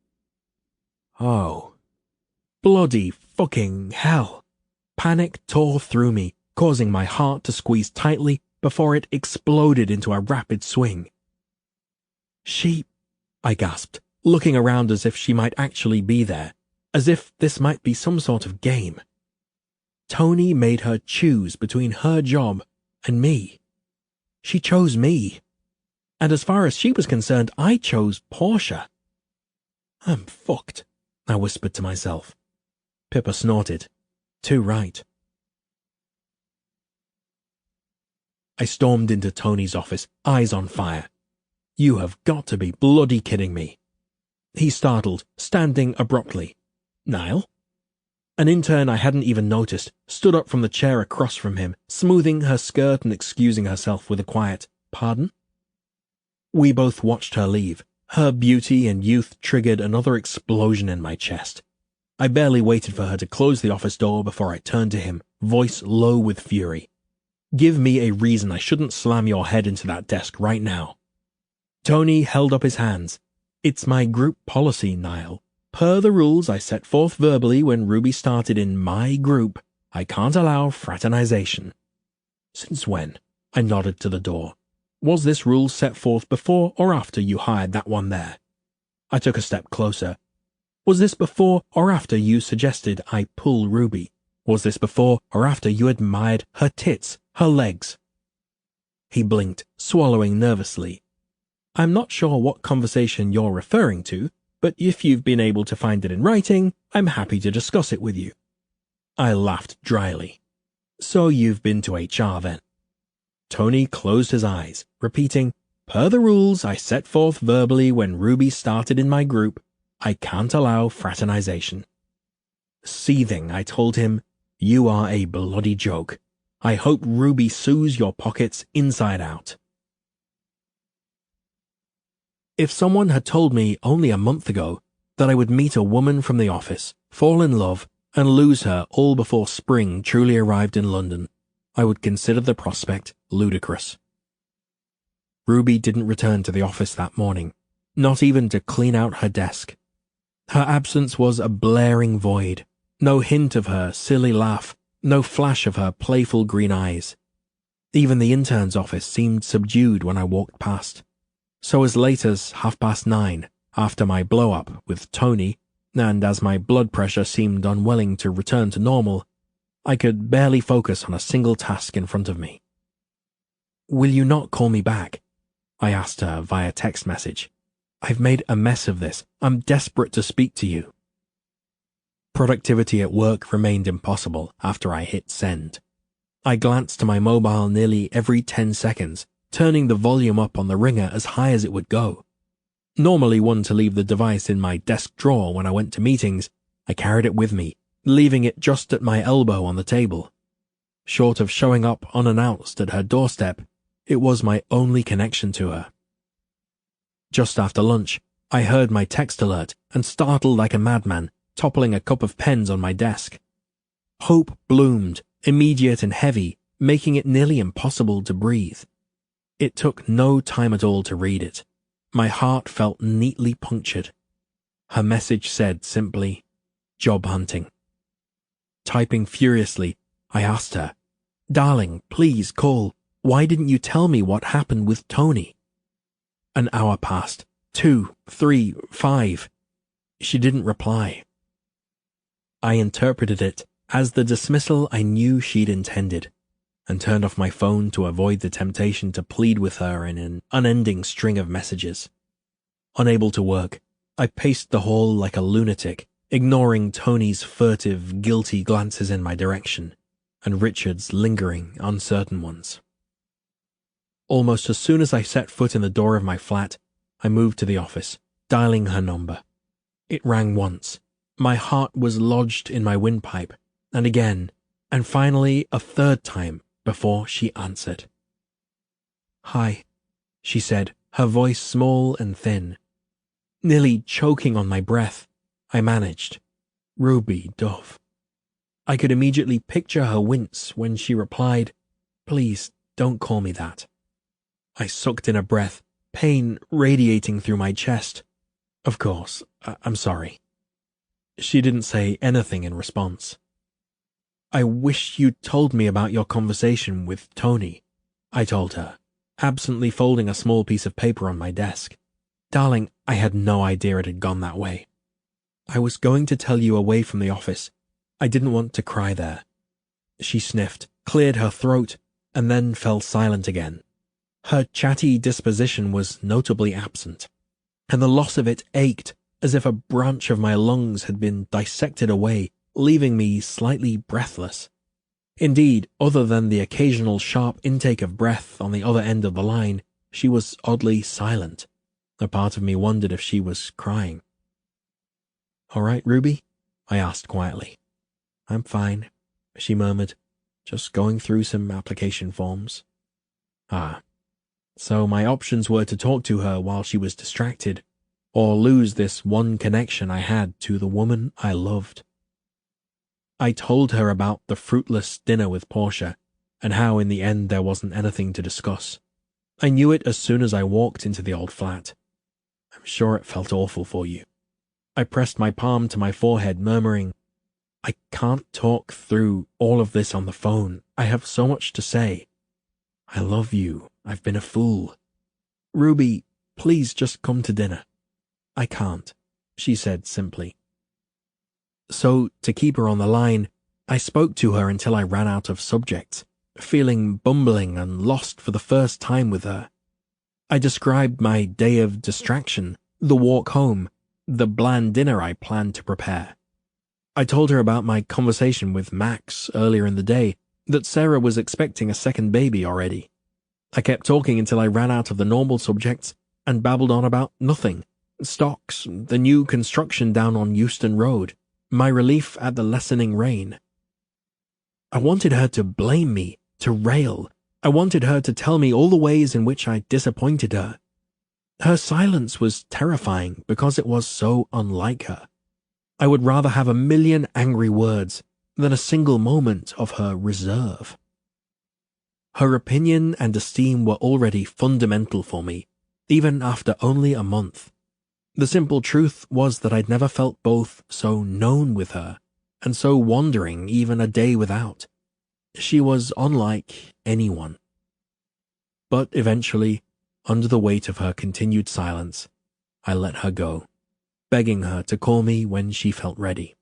Bloody fucking hell. Panic tore through me, causing my heart to squeeze tightly before it exploded into a rapid swing. "She," I gasped, looking around as if she might actually be there, as if this might be some sort of game. Tony made her choose between her job and me. She chose me. And as far as she was concerned, I chose Portia. "I'm fucked," I whispered to myself. Pippa snorted. "Too right." I stormed into Tony's office, eyes on fire. "You have got to be bloody kidding me." He startled, standing abruptly. "Niall?" An intern I hadn't even noticed stood up from the chair across from him, smoothing her skirt and excusing herself with a quiet, "Pardon?" We both watched her leave. Her beauty and youth triggered another explosion in my chest. I barely waited for her to close the office door before I turned to him, voice low with fury. "Give me a reason I shouldn't slam your head into that desk right now." Tony held up his hands. "It's my group policy, Niall. Per the rules I set forth verbally when Ruby started in my group, I can't allow fraternization." "Since when?" I nodded to the door. "Was this rule set forth before or after you hired that one there?" I took a step closer. "Was this before or after you suggested I pull Ruby? Was this before or after you admired her tits, her legs?" He blinked, swallowing nervously. "I'm not sure what conversation you're referring to, but if you've been able to find it in writing, I'm happy to discuss it with you." I laughed dryly. "So you've been to HR then?" Tony closed his eyes, repeating, "Per the rules I set forth verbally when Ruby started in my group, I can't allow fraternization." Seething, I told him, "You are a bloody joke. I hope Ruby sues your pockets inside out." If someone had told me only a month ago that I would meet a woman from the office, fall in love, and lose her all before spring truly arrived in London, I would consider the prospect ludicrous. Ruby didn't return to the office that morning, not even to clean out her desk. Her absence was a blaring void, no hint of her silly laugh, no flash of her playful green eyes. Even the intern's office seemed subdued when I walked past. So as late as 9:30, after my blow-up with Tony, and as my blood pressure seemed unwilling to return to normal, I could barely focus on a single task in front of me. "Will you not call me back?" I asked her via text message. "I've made a mess of this. I'm desperate to speak to you." Productivity at work remained impossible after I hit send. I glanced to my mobile nearly every 10 seconds, turning the volume up on the ringer as high as it would go. Normally one to leave the device in my desk drawer when I went to meetings, I carried it with me, leaving it just at my elbow on the table. Short of showing up unannounced at her doorstep, it was my only connection to her. Just after lunch, I heard my text alert and startled like a madman, toppling a cup of pens on my desk. Hope bloomed, immediate and heavy, making it nearly impossible to breathe. It took no time at all to read it. My heart felt neatly punctured. Her message said simply, "Job hunting." Typing furiously, I asked her, "Darling, please call. Why didn't you tell me what happened with Tony?" An hour passed. 2, 3, 5. She didn't reply. I interpreted it as the dismissal I knew she'd intended, and turned off my phone to avoid the temptation to plead with her in an unending string of messages. Unable to work, I paced the hall like a lunatic, ignoring Tony's furtive, guilty glances in my direction, and Richard's lingering, uncertain ones. Almost as soon as I set foot in the door of my flat, I moved to the office, dialing her number. It rang once. My heart was lodged in my windpipe, and again, and finally a third time before she answered. "Hi," she said, her voice small and thin. Nearly choking on my breath, I managed, "Ruby Dove." I could immediately picture her wince when she replied, "Please, don't call me that." I sucked in a breath, pain radiating through my chest. "Of course, I'm sorry." She didn't say anything in response. "I wish you'd told me about your conversation with Tony," I told her, absently folding a small piece of paper on my desk. "Darling, I had no idea it had gone that way. I was going to tell you away from the office. I didn't want to cry there." She sniffed, cleared her throat, and then fell silent again. Her chatty disposition was notably absent, and the loss of it ached as if a branch of my lungs had been dissected away, leaving me slightly breathless. Indeed, other than the occasional sharp intake of breath on the other end of the line, she was oddly silent. A part of me wondered if she was crying. "All right, Ruby?" I asked quietly. "I'm fine," she murmured, "just going through some application forms." Ah. So my options were to talk to her while she was distracted, or lose this one connection I had to the woman I loved. I told her about the fruitless dinner with Portia, and how in the end there wasn't anything to discuss. I knew it as soon as I walked into the old flat. "I'm sure it felt awful for you." I pressed my palm to my forehead, murmuring, "I can't talk through all of this on the phone. I have so much to say. I love you. I've been a fool. Ruby, please just come to dinner." "I can't," she said simply. So, to keep her on the line, I spoke to her until I ran out of subjects, feeling bumbling and lost for the first time with her. I described my day of distraction, the walk home, the bland dinner I planned to prepare. I told her about my conversation with Max earlier in the day, that Sarah was expecting a second baby already. I kept talking until I ran out of the normal subjects and babbled on about nothing. Stocks, the new construction down on Euston Road, my relief at the lessening rain. I wanted her to blame me, to rail. I wanted her to tell me all the ways in which I disappointed her. Her silence was terrifying because it was so unlike her. I would rather have a million angry words than a single moment of her reserve. Her opinion and esteem were already fundamental for me, even after only a month. The simple truth was that I'd never felt both so known with her and so wandering even a day without. She was unlike anyone. But eventually, under the weight of her continued silence, I let her go, begging her to call me when she felt ready.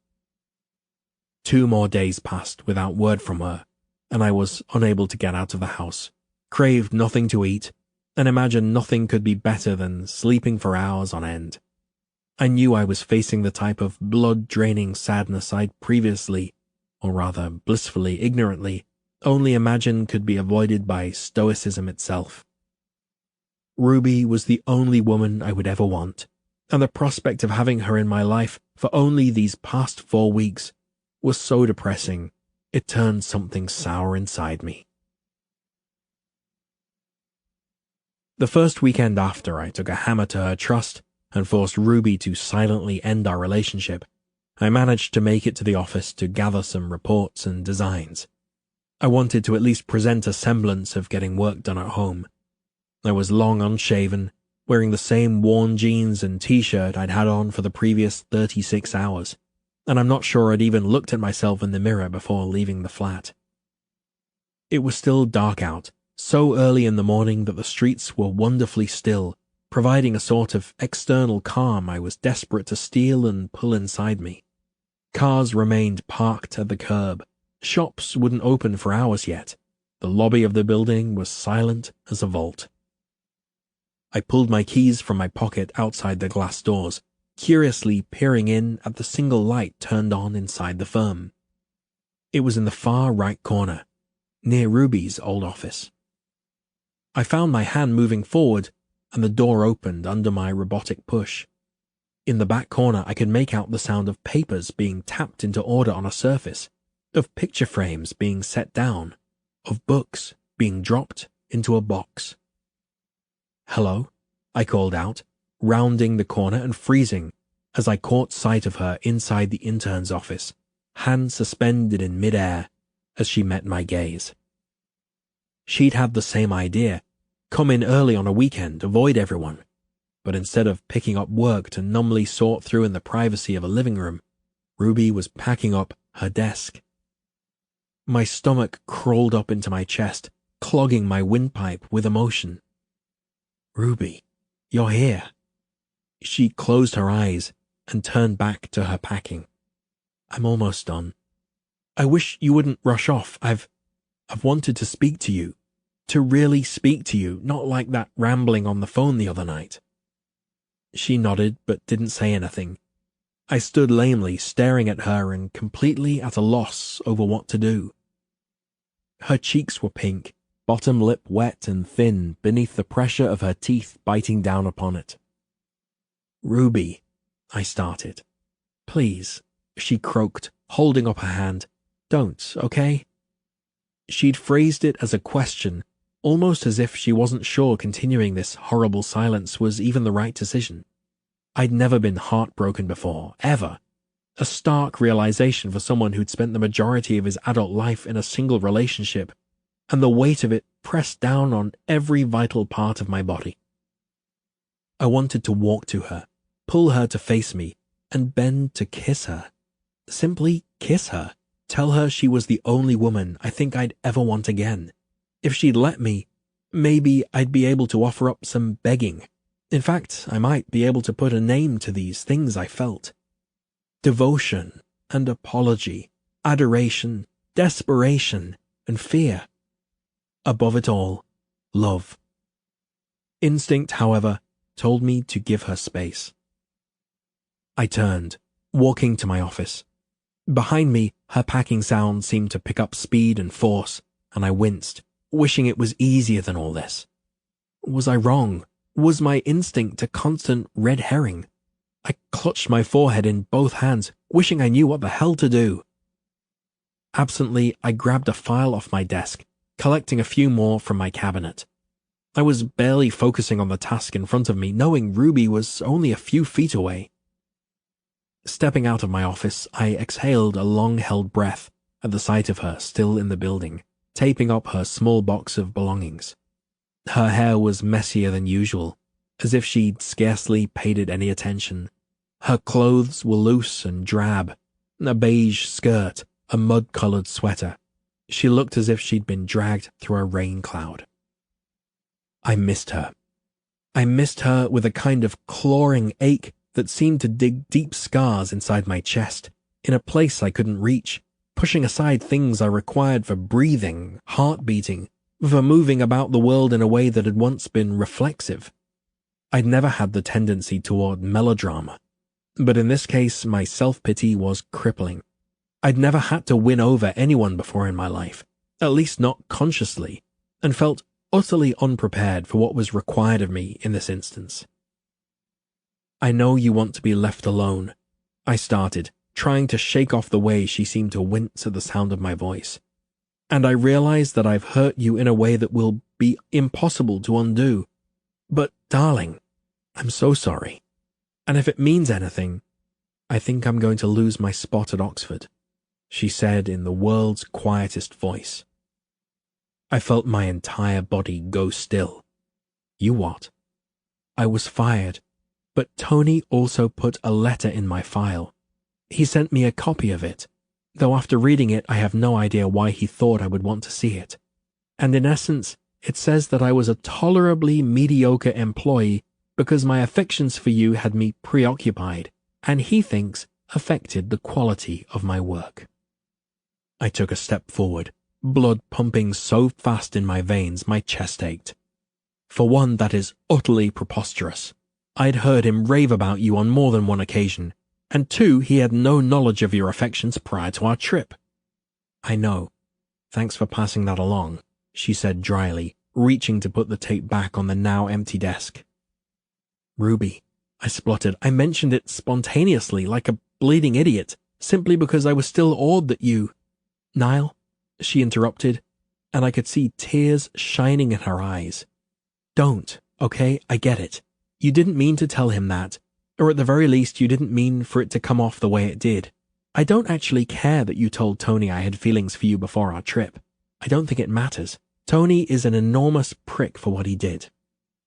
2 more days passed without word from her, and I was unable to get out of the house, craved nothing to eat, and imagined nothing could be better than sleeping for hours on end. I knew I was facing the type of blood-draining sadness I'd previously, or rather blissfully ignorantly, only imagined could be avoided by stoicism itself. Ruby was the only woman I would ever want, and the prospect of having her in my life for only these past 4 weeks was so depressing, it turned something sour inside me. The first weekend after I took a hammer to her trust and forced Ruby to silently end our relationship, I managed to make it to the office to gather some reports and designs. I wanted to at least present a semblance of getting work done at home. I was long unshaven, wearing the same worn jeans and t-shirt I'd had on for the previous 36 hours, and I'm not sure I'd even looked at myself in the mirror before leaving the flat. It was still dark out, so early in the morning that the streets were wonderfully still, providing a sort of external calm I was desperate to steal and pull inside me. Cars remained parked at the curb. Shops wouldn't open for hours yet. The lobby of the building was silent as a vault. I pulled my keys from my pocket outside the glass doors, curiously peering in at the single light turned on inside the firm. It was in the far right corner, near Ruby's old office. I found my hand moving forward, and the door opened under my robotic push. In the back corner, I could make out the sound of papers being tapped into order on a surface, of picture frames being set down, of books being dropped into a box. "Hello," I called out, rounding the corner and freezing as I caught sight of her inside the intern's office, hand suspended in midair as she met my gaze. She'd had the same idea, come in early on a weekend, avoid everyone, but instead of picking up work to numbly sort through in the privacy of a living room, Ruby was packing up her desk. My stomach crawled up into my chest, clogging my windpipe with emotion. "Ruby, you're here." She closed her eyes and turned back to her packing. "I'm almost done. I wish you wouldn't rush off. I've wanted to speak to you. To really speak to you, not like that rambling on the phone the other night." She nodded but didn't say anything. I stood lamely staring at her and completely at a loss over what to do. Her cheeks were pink, bottom lip wet and thin beneath the pressure of her teeth biting down upon it. "Ruby," I started. "Please," she croaked, holding up her hand. "Don't, okay?" She'd phrased it as a question, almost as if she wasn't sure continuing this horrible silence was even the right decision. I'd never been heartbroken before, ever. A stark realization for someone who'd spent the majority of his adult life in a single relationship, and the weight of it pressed down on every vital part of my body. I wanted to walk to her, pull her to face me, and bend to kiss her. Simply kiss her. Tell her she was the only woman I think I'd ever want again. If she'd let me, maybe I'd be able to offer up some begging. In fact, I might be able to put a name to these things I felt. Devotion and apology, adoration, desperation, and fear. Above it all, love. Instinct, however, told me to give her space. I turned, walking to my office. Behind me, her packing sound seemed to pick up speed and force, and I winced, wishing it was easier than all this. Was I wrong? Was my instinct a constant red herring? I clutched my forehead in both hands, wishing I knew what the hell to do. Absently, I grabbed a file off my desk, collecting a few more from my cabinet. I was barely focusing on the task in front of me, knowing Ruby was only a few feet away. Stepping out of my office, I exhaled a long-held breath at the sight of her still in the building, taping up her small box of belongings. Her hair was messier than usual, as if she'd scarcely paid it any attention. Her clothes were loose and drab, a beige skirt, a mud-colored sweater. She looked as if she'd been dragged through a rain cloud. I missed her. I missed her with a kind of clawing ache that seemed to dig deep scars inside my chest, in a place I couldn't reach, pushing aside things I required for breathing, heart beating, for moving about the world in a way that had once been reflexive. I'd never had the tendency toward melodrama, But in this case, my self-pity was crippling. I'd never had to win over anyone before in my life, at least not consciously, and felt utterly unprepared for what was required of me in this instance. "I know you want to be left alone," I started, trying to shake off the way she seemed to wince at the sound of my voice. "And I realize that I've hurt you in a way that will be impossible to undo. But, darling, I'm so sorry. And if it means anything, I think I'm going to lose my spot at Oxford," she said in the world's quietest voice. I felt my entire body go still. "You what?" "I was fired, but Tony also put a letter in my file. He sent me a copy of it, though after reading it I have no idea why he thought I would want to see it. And in essence, it says that I was a tolerably mediocre employee because my affections for you had me preoccupied, and he thinks affected the quality of my work." I took a step forward, blood pumping so fast in my veins my chest ached. "For one, that is utterly preposterous. I'd heard him rave about you on more than one occasion, and two, he had no knowledge of your affections prior to our trip." "I know. Thanks for passing that along," she said dryly, reaching to put the tape back on the now empty desk. "Ruby," I spluttered. "I mentioned it spontaneously, like a bleeding idiot, simply because I was still awed that you—" "Niall," she interrupted, and I could see tears shining in her eyes. "Don't, okay? I get it. You didn't mean to tell him that, or at the very least you didn't mean for it to come off the way it did. I don't actually care that you told Tony I had feelings for you before our trip. I don't think it matters. Tony is an enormous prick for what he did.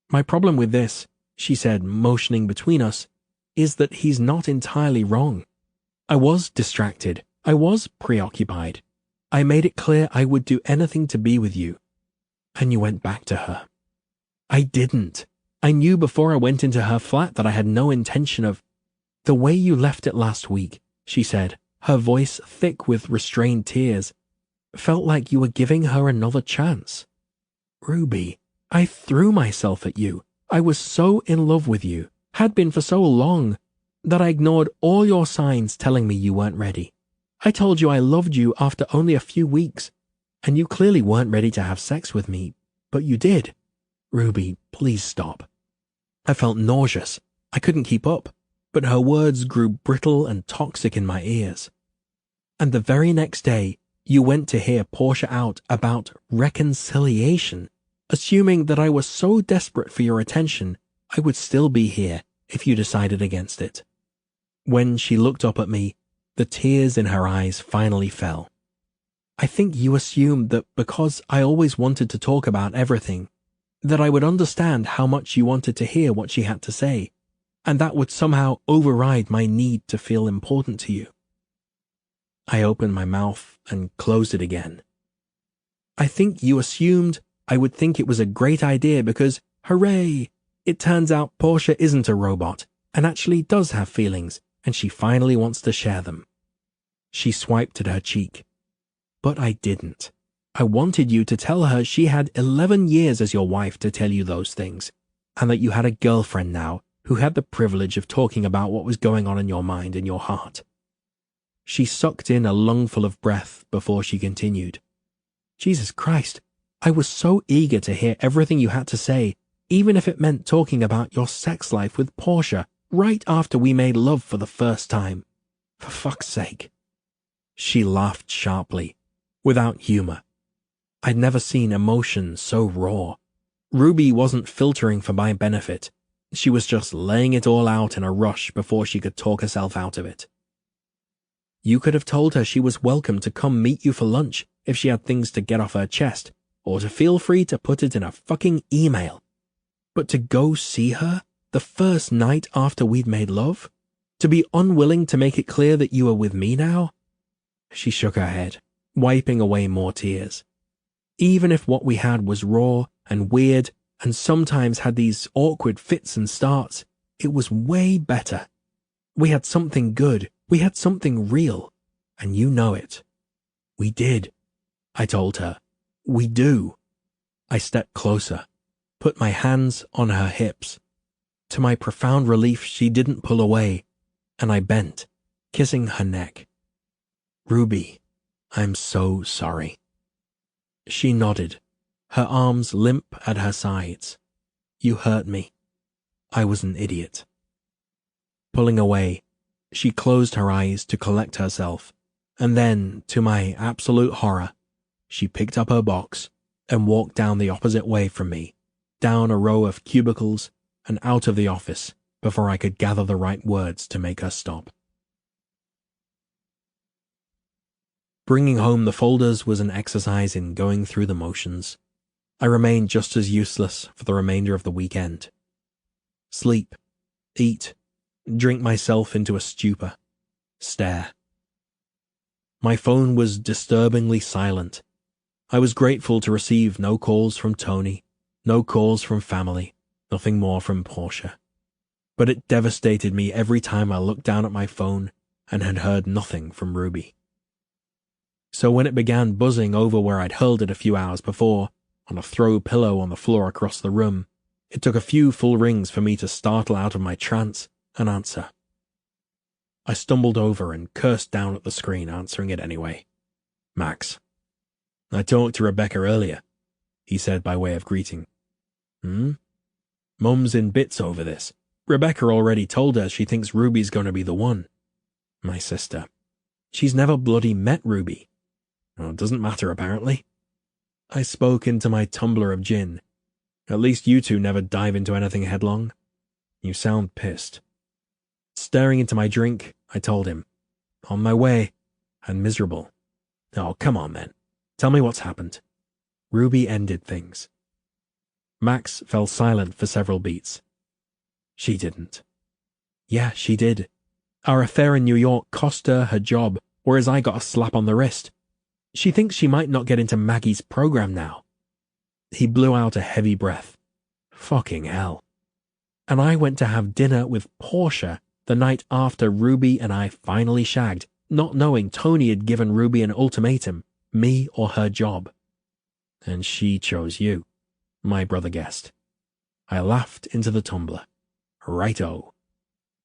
My problem with this," she said, motioning between us, "is that he's not entirely wrong. I was distracted. I was preoccupied. I made it clear I would do anything to be with you. And you went back to her." "I didn't. I knew before I went into her flat that I had no intention of—" "The way you left it last week," she said, her voice thick with restrained tears, "felt like you were giving her another chance. Ruby, I threw myself at you. I was so in love with you, had been for so long, that I ignored all your signs telling me you weren't ready. I told you I loved you after only a few weeks, and you clearly weren't ready to have sex with me, but you did. Ruby, please stop." I felt nauseous. I couldn't keep up, but her words grew brittle and toxic in my ears. "And the very next day, you went to hear Portia out about reconciliation, assuming that I was so desperate for your attention, I would still be here if you decided against it." When she looked up at me, the tears in her eyes finally fell. "I think you assumed that because I always wanted to talk about everything, that I would understand how much you wanted to hear what she had to say, and that would somehow override my need to feel important to you." I opened my mouth and closed it again. "I think you assumed I would think it was a great idea because, hooray, it turns out Portia isn't a robot and actually does have feelings, and she finally wants to share them." She swiped at her cheek. "But I didn't. I wanted you to tell her she had 11 years as your wife to tell you those things, and that you had a girlfriend now who had the privilege of talking about what was going on in your mind and your heart." She sucked in a lungful of breath before she continued. "Jesus Christ, I was so eager to hear everything you had to say, even if it meant talking about your sex life with Portia right after we made love for the first time. For fuck's sake." She laughed sharply, without humor. I'd never seen emotion so raw. Ruby wasn't filtering for my benefit. She was just laying it all out in a rush before she could talk herself out of it. "You could have told her she was welcome to come meet you for lunch if she had things to get off her chest, or to feel free to put it in a fucking email. But to go see her the first night after we'd made love? To be unwilling to make it clear that you were with me now?" She shook her head, wiping away more tears. "Even if what we had was raw and weird and sometimes had these awkward fits and starts, it was way better. We had something good. We had something real. And you know it." "We did," I told her. "We do." I stepped closer, put my hands on her hips. To my profound relief, she didn't pull away, and I bent, kissing her neck. "Ruby, I'm so sorry." She nodded, her arms limp at her sides. "You hurt me. I was an idiot." Pulling away, she closed her eyes to collect herself, and then, to my absolute horror, she picked up her box and walked down the opposite way from me, down a row of cubicles and out of the office before I could gather the right words to make her stop. Bringing home the folders was an exercise in going through the motions. I remained just as useless for the remainder of the weekend. Sleep, eat, drink myself into a stupor, stare. My phone was disturbingly silent. I was grateful to receive no calls from Tony, no calls from family, nothing more from Portia. But it devastated me every time I looked down at my phone and had heard nothing from Ruby. So when it began buzzing over where I'd hurled it a few hours before, on a throw pillow on the floor across the room, it took a few full rings for me to startle out of my trance and answer. I stumbled over and cursed down at the screen, answering it anyway. "Max. I talked to Rebecca earlier," he said by way of greeting. Mum's in bits over this. Rebecca already told her she thinks Ruby's going to be the one." "My sister. She's never bloody met Ruby." "Well, it doesn't matter, apparently." I spoke into my tumbler of gin. "At least you two never dive into anything headlong. You sound pissed." Staring into my drink, I told him, "On my way, and miserable." "Oh, come on then. Tell me what's happened." "Ruby ended things." Max fell silent for several beats. "She didn't." "Yeah, she did. Our affair in New York cost her her job, whereas I got a slap on the wrist. She thinks she might not get into Maggie's program now." He blew out a heavy breath. "Fucking hell." "And I went to have dinner with Portia the night after Ruby and I finally shagged, not knowing Tony had given Ruby an ultimatum, me or her job." "And she chose you," my brother guessed. I laughed into the tumbler. "Righto."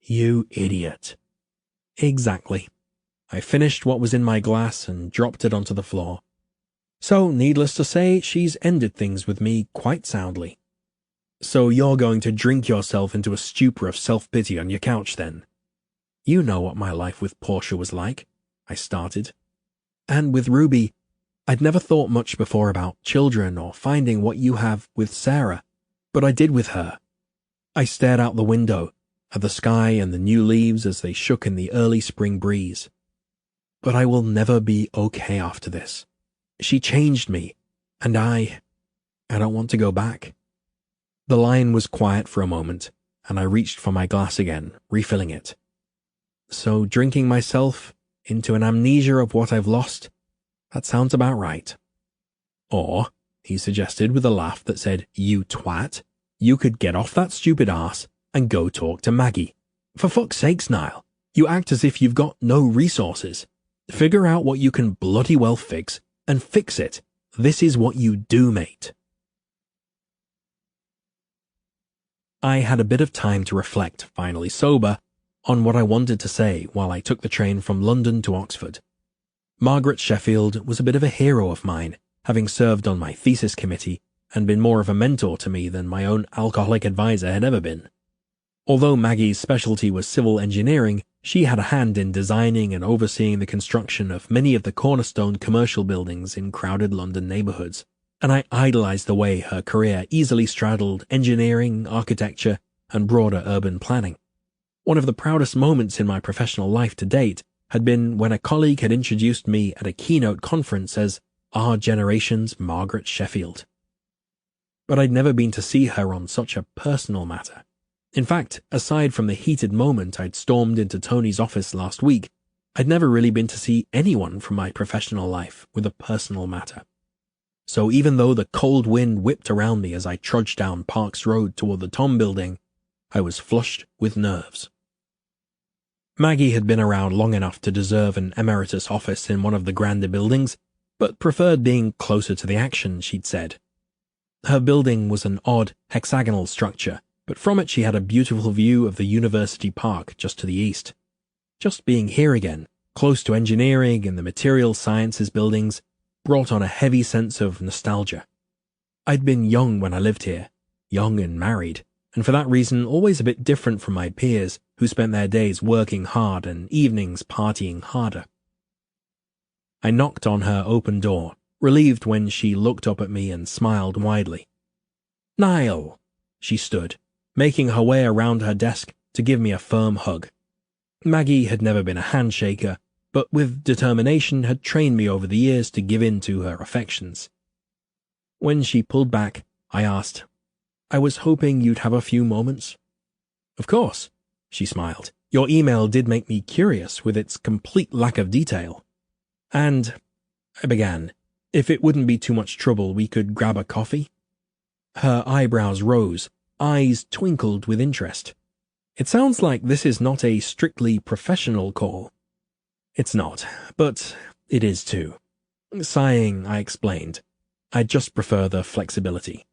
"You idiot." "Exactly." I finished what was in my glass and dropped it onto the floor. "So, needless to say, she's ended things with me quite soundly." "So you're going to drink yourself into a stupor of self-pity on your couch then?" "You know what my life with Portia was like," I started. "And with Ruby, I'd never thought much before about children or finding what you have with Sarah, but I did with her." I stared out the window, at the sky and the new leaves as they shook in the early spring breeze. "But I will never be okay after this. She changed me, and I don't want to go back." The line was quiet for a moment, and I reached for my glass again, refilling it. "So drinking myself into an amnesia of what I've lost, that sounds about right." "Or," he suggested with a laugh that said, "You twat, you could get off that stupid arse and go talk to Maggie. For fuck's sakes, Niall, you act as if you've got no resources. Figure out what you can bloody well fix, and fix it. This is what you do, mate." I had a bit of time to reflect, finally sober, on what I wanted to say while I took the train from London to Oxford. Margaret Sheffield was a bit of a hero of mine, having served on my thesis committee and been more of a mentor to me than my own alcoholic advisor had ever been. Although Maggie's specialty was civil engineering, she had a hand in designing and overseeing the construction of many of the cornerstone commercial buildings in crowded London neighbourhoods, and I idolized the way her career easily straddled engineering, architecture, and broader urban planning. One of the proudest moments in my professional life to date had been when a colleague had introduced me at a keynote conference as our generation's Margaret Sheffield. But I'd never been to see her on such a personal matter. In fact, aside from the heated moment I'd stormed into Tony's office last week, I'd never really been to see anyone from my professional life with a personal matter. So even though the cold wind whipped around me as I trudged down Parks Road toward the Tom Building, I was flushed with nerves. Maggie had been around long enough to deserve an emeritus office in one of the grander buildings, but preferred being closer to the action, she'd said. Her building was an odd, hexagonal structure, but from it she had a beautiful view of the University Park just to the east. Just being here again, close to engineering and the material sciences buildings, brought on a heavy sense of nostalgia. I'd been young when I lived here, young and married, and for that reason always a bit different from my peers who spent their days working hard and evenings partying harder. I knocked on her open door, relieved when she looked up at me and smiled widely. "Niall!" She stood, making her way around her desk to give me a firm hug. Maggie had never been a handshaker, but with determination had trained me over the years to give in to her affections. When she pulled back, I asked, "I was hoping you'd have a few moments." "Of course," she smiled. "Your email did make me curious with its complete lack of detail." "And," I began, "if it wouldn't be too much trouble, we could grab a coffee?" Her eyebrows rose, eyes twinkled with interest. "It sounds like this is not a strictly professional call." "It's not, but it is too." Sighing, I explained, "I'd just prefer the flexibility."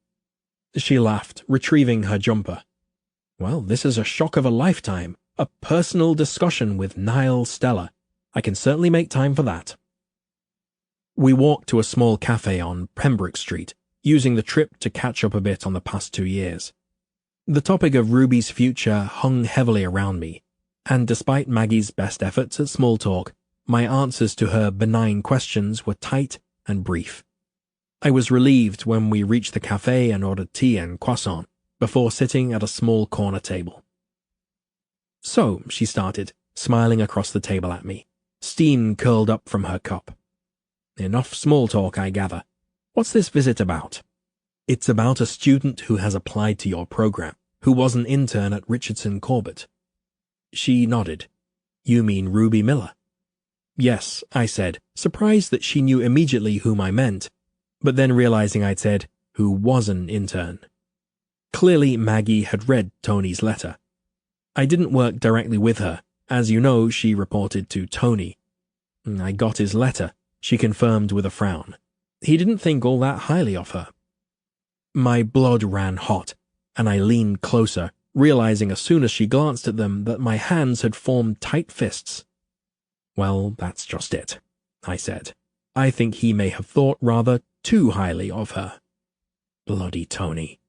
She laughed, retrieving her jumper. "Well, this is a shock of a lifetime, a personal discussion with Niall Stella. I can certainly make time for that." We walked to a small cafe on Pembroke Street, using the trip to catch up a bit on the past 2 years. The topic of Ruby's future hung heavily around me, and despite Maggie's best efforts at small talk, my answers to her benign questions were tight and brief. I was relieved when we reached the cafe and ordered tea and croissant, before sitting at a small corner table. "So," she started, smiling across the table at me, steam curled up from her cup. "Enough small talk, I gather. What's this visit about?" "It's about a student who has applied to your program, who was an intern at Richardson Corbett." She nodded. "You mean Ruby Miller?" "Yes," I said, surprised that she knew immediately whom I meant, but then realizing I'd said, "who was an intern." Clearly Maggie had read Tony's letter. "I didn't work directly with her. As you know, she reported to Tony." "I got his letter," she confirmed with a frown. "He didn't think all that highly of her." My blood ran hot, and I leaned closer, realizing as soon as she glanced at them that my hands had formed tight fists. "Well, that's just it," I said. "I think he may have thought rather too highly of her." Bloody Tony.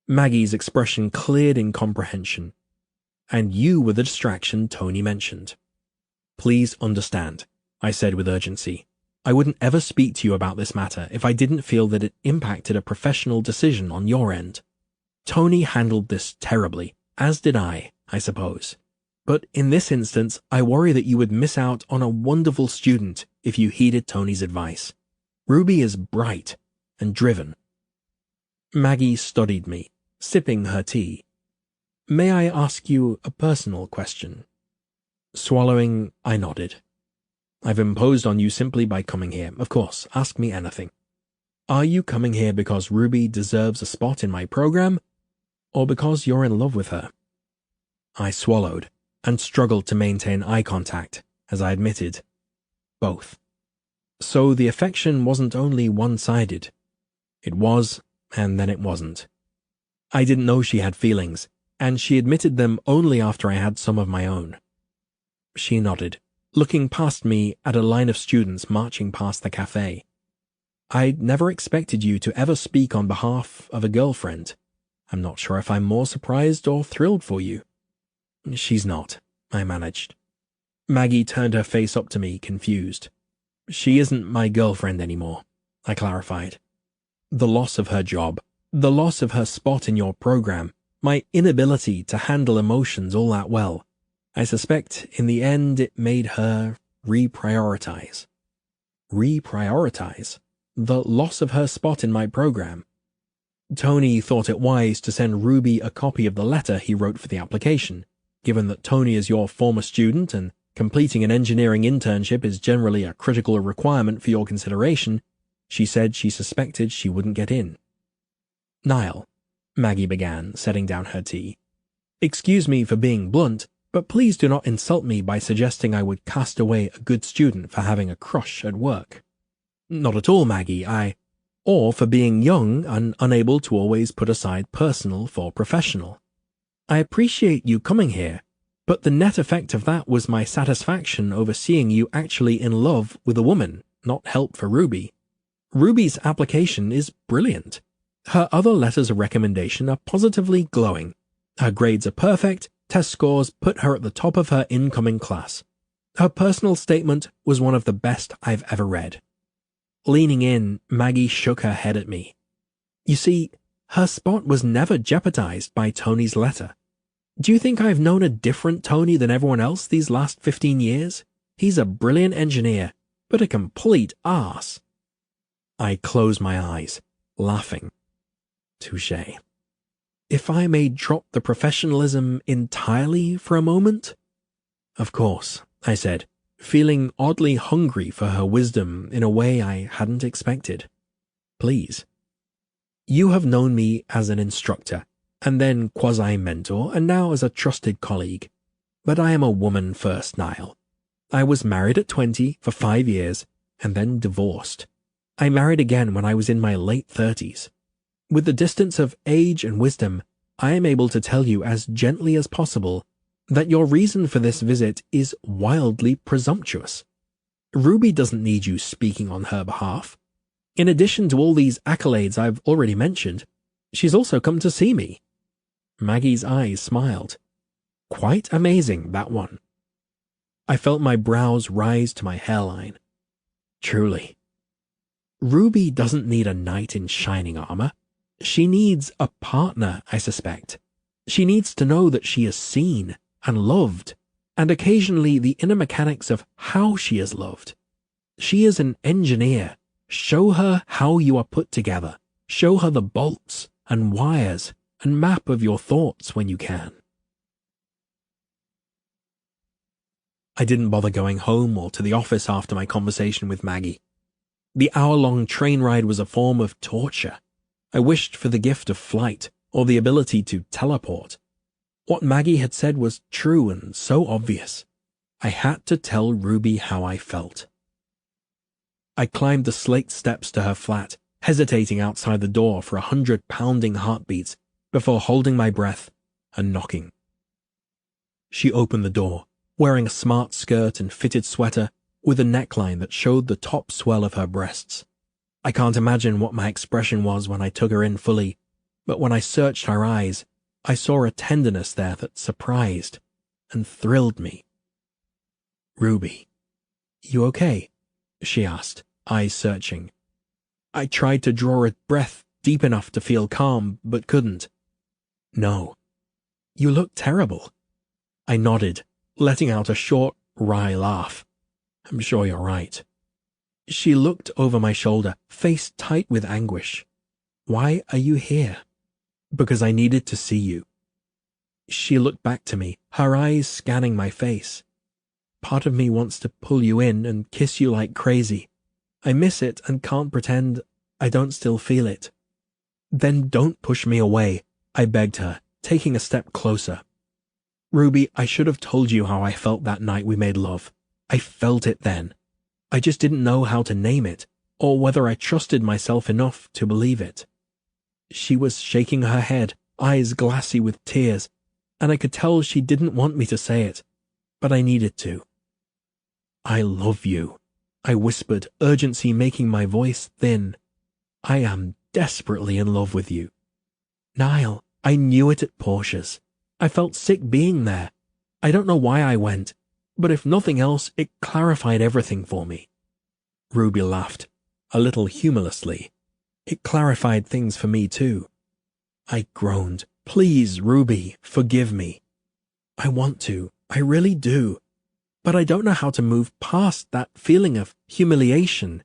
Maggie's expression cleared in comprehension. "And you were the distraction Tony mentioned." "Please understand," I said with urgency. "I wouldn't ever speak to you about this matter if I didn't feel that it impacted a professional decision on your end. Tony handled this terribly, as did I suppose. But in this instance, I worry that you would miss out on a wonderful student if you heeded Tony's advice. Ruby is bright and driven." Maggie studied me, sipping her tea. "May I ask you a personal question?" Swallowing, I nodded. "I've imposed on you simply by coming here. Of course, ask me anything. Are you coming here because Ruby deserves a spot in my program, or because you're in love with her?" I swallowed, and struggled to maintain eye contact, as I admitted, both. So the affection wasn't only one-sided. It was, and then it wasn't. I didn't know she had feelings, and she admitted them only after I had some of my own. She nodded, looking past me at a line of students marching past the cafe. "I'd never expected you to ever speak on behalf of a girlfriend. I'm not sure if I'm more surprised or thrilled for you." "She's not," I managed. Maggie turned her face up to me, confused. "She isn't my girlfriend anymore," I clarified. "The loss of her job, the loss of her spot in your program, my inability to handle emotions all that well, I suspect in the end it made her reprioritize." Reprioritize? The loss of her spot in my program? Tony thought it wise to send Ruby a copy of the letter he wrote for the application. Given that Tony is your former student and completing an engineering internship is generally a critical requirement for your consideration, she said she suspected she wouldn't get in. "Niall," Maggie began, setting down her tea. "Excuse me for being blunt, but please do not insult me by suggesting I would cast away a good student for having a crush at work. Not at all, Maggie, or for being young and unable to always put aside personal for professional. I appreciate you coming here, But the net effect of that was my satisfaction over seeing you actually in love with a woman, not help for Ruby. Ruby's application is brilliant. Her other letters of recommendation are positively glowing. Her grades are perfect, test scores put her at the top of her incoming class. Her personal statement was one of the best I've ever read. Leaning in, Maggie shook her head at me. You see, her spot was never jeopardized by Tony's letter. Do you think I've known a different Tony than everyone else these last 15 years? He's a brilliant engineer, but a complete arse. I closed my eyes, laughing. Touché. If I may drop the professionalism entirely for a moment? Of course, I said, feeling oddly hungry for her wisdom in a way I hadn't expected. Please. You have known me as an instructor, and then quasi-mentor, and now as a trusted colleague. But I am a woman first, Niall. I was married at 20 for 5 years, and then divorced. I married again when I was in my late 30s. With the distance of age and wisdom, I am able to tell you as gently as possible that your reason for this visit is wildly presumptuous. Ruby doesn't need you speaking on her behalf. In addition to all these accolades I've already mentioned, she's also come to see me. Maggie's eyes smiled. Quite amazing, that one. I felt my brows rise to my hairline. Truly. Ruby doesn't need a knight in shining armor. She needs a partner, I suspect. She needs to know that she is seen and loved, and occasionally the inner mechanics of how she is loved. She is an engineer. Show her how you are put together. Show her the bolts and wires and map of your thoughts when you can. I didn't bother going home or to the office after my conversation with Maggie. The hour-long train ride was a form of torture. I wished for the gift of flight or the ability to teleport. What Maggie had said was true and so obvious. I had to tell Ruby how I felt. I climbed the slate steps to her flat, hesitating outside the door for 100 pounding heartbeats before holding my breath and knocking. She opened the door, wearing a smart skirt and fitted sweater with a neckline that showed the top swell of her breasts. I can't imagine what my expression was when I took her in fully, but when I searched her eyes, I saw a tenderness there that surprised and thrilled me. Ruby, you okay? She asked, eyes searching. I tried to draw a breath deep enough to feel calm, but couldn't. No. You look terrible. I nodded, letting out a short, wry laugh. I'm sure you're right. She looked over my shoulder, face tight with anguish. Why are you here? Because I needed to see you. She looked back to me, her eyes scanning my face. Part of me wants to pull you in and kiss you like crazy. I miss it and can't pretend I don't still feel it. Then don't push me away, I begged her, taking a step closer. Ruby, I should have told you how I felt that night we made love. I felt it then. I just didn't know how to name it, or whether I trusted myself enough to believe it. She was shaking her head, eyes glassy with tears, and I could tell she didn't want me to say it, but I needed to. I love you, I whispered, urgency making my voice thin. I am desperately in love with you. Niall, I knew it at Portia's. I felt sick being there. I don't know why I went, but if nothing else, it clarified everything for me. Ruby laughed, a little humorlessly. It clarified things for me too. I groaned. Please, Ruby, forgive me. I want to. I really do. But I don't know how to move past that feeling of humiliation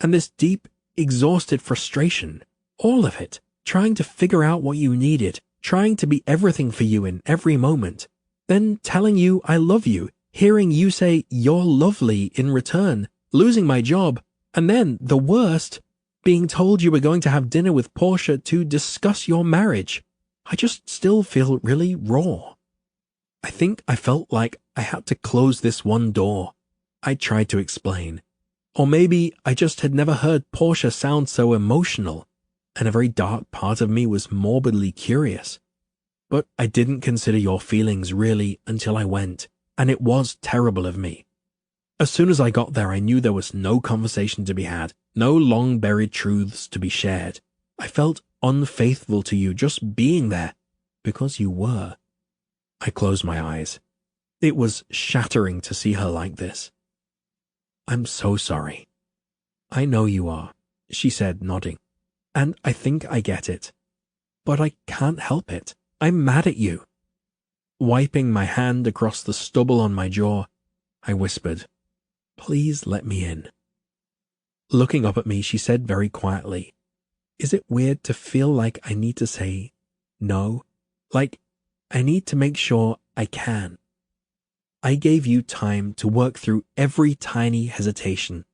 and this deep, exhausted frustration. All of it. Trying to figure out what you needed. Trying to be everything for you in every moment. Then telling you I love you. Hearing you say you're lovely in return. Losing my job. And then, the worst, being told you were going to have dinner with Portia to discuss your marriage. I just still feel really raw. I think I felt like I had to close this one door. I tried to explain. Or maybe I just had never heard Portia sound so emotional, and a very dark part of me was morbidly curious. But I didn't consider your feelings really until I went, and it was terrible of me. As soon as I got there, I knew there was no conversation to be had, no long-buried truths to be shared. I felt unfaithful to you just being there, because you were. I closed my eyes. It was shattering to see her like this. I'm so sorry. I know you are, she said, nodding. And I think I get it. But I can't help it. I'm mad at you. Wiping my hand across the stubble on my jaw, I whispered, Please let me in. Looking up at me, she said very quietly, Is it weird to feel like I need to say no? Like I need to make sure I can. I gave you time to work through every tiny hesitation.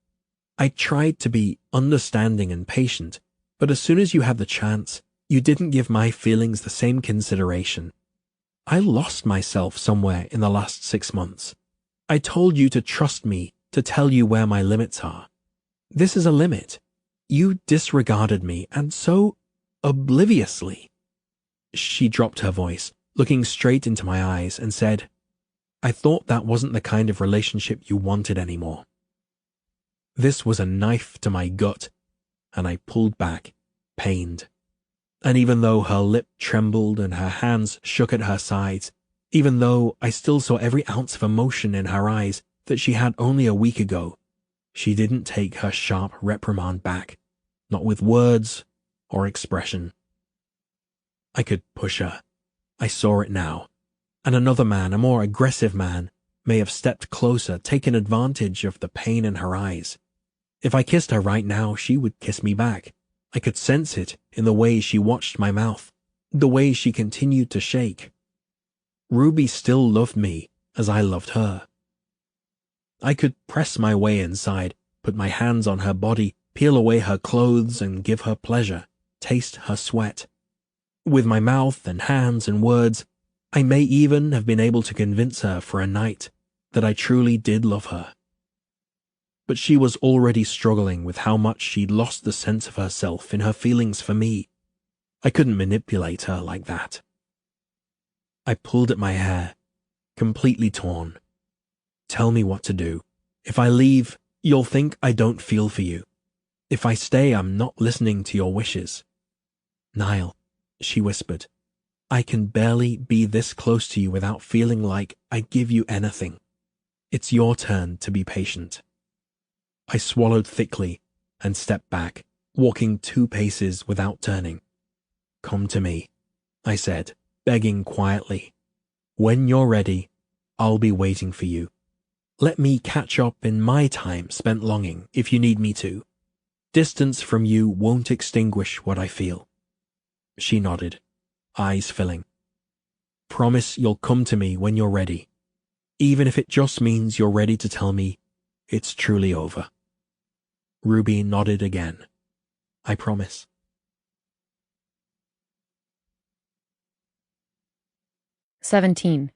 I tried to be understanding and patient, but as soon as you had the chance, you didn't give my feelings the same consideration. I lost myself somewhere in the last 6 months. I told you to trust me, to tell you where my limits are. This is a limit. You disregarded me, and so obliviously. She dropped her voice, looking straight into my eyes, and said, I thought that wasn't the kind of relationship you wanted anymore. This was a knife to my gut, and I pulled back, pained. And even though her lip trembled and her hands shook at her sides, even though I still saw every ounce of emotion in her eyes that she had only a week ago, she didn't take her sharp reprimand back, not with words or expression. I could push her. I saw it now. And another man, a more aggressive man, may have stepped closer, taken advantage of the pain in her eyes. If I kissed her right now, she would kiss me back. I could sense it in the way she watched my mouth, the way she continued to shake. Ruby still loved me as I loved her. I could press my way inside, put my hands on her body, peel away her clothes and give her pleasure, taste her sweat. With my mouth and hands and words, I may even have been able to convince her for a night that I truly did love her. But she was already struggling with how much she'd lost the sense of herself in her feelings for me. I couldn't manipulate her like that. I pulled at my hair, completely torn. Tell me what to do. If I leave, you'll think I don't feel for you. If I stay, I'm not listening to your wishes. Niall, she whispered, I can barely be this close to you without feeling like I give you anything. It's your turn to be patient. I swallowed thickly and stepped back, walking 2 paces without turning. Come to me, I said, begging quietly. When you're ready, I'll be waiting for you. Let me catch up in my time spent longing if you need me to. Distance from you won't extinguish what I feel. She nodded, eyes filling. Promise you'll come to me when you're ready, even if it just means you're ready to tell me it's truly over. Ruby nodded again. I promise. 17.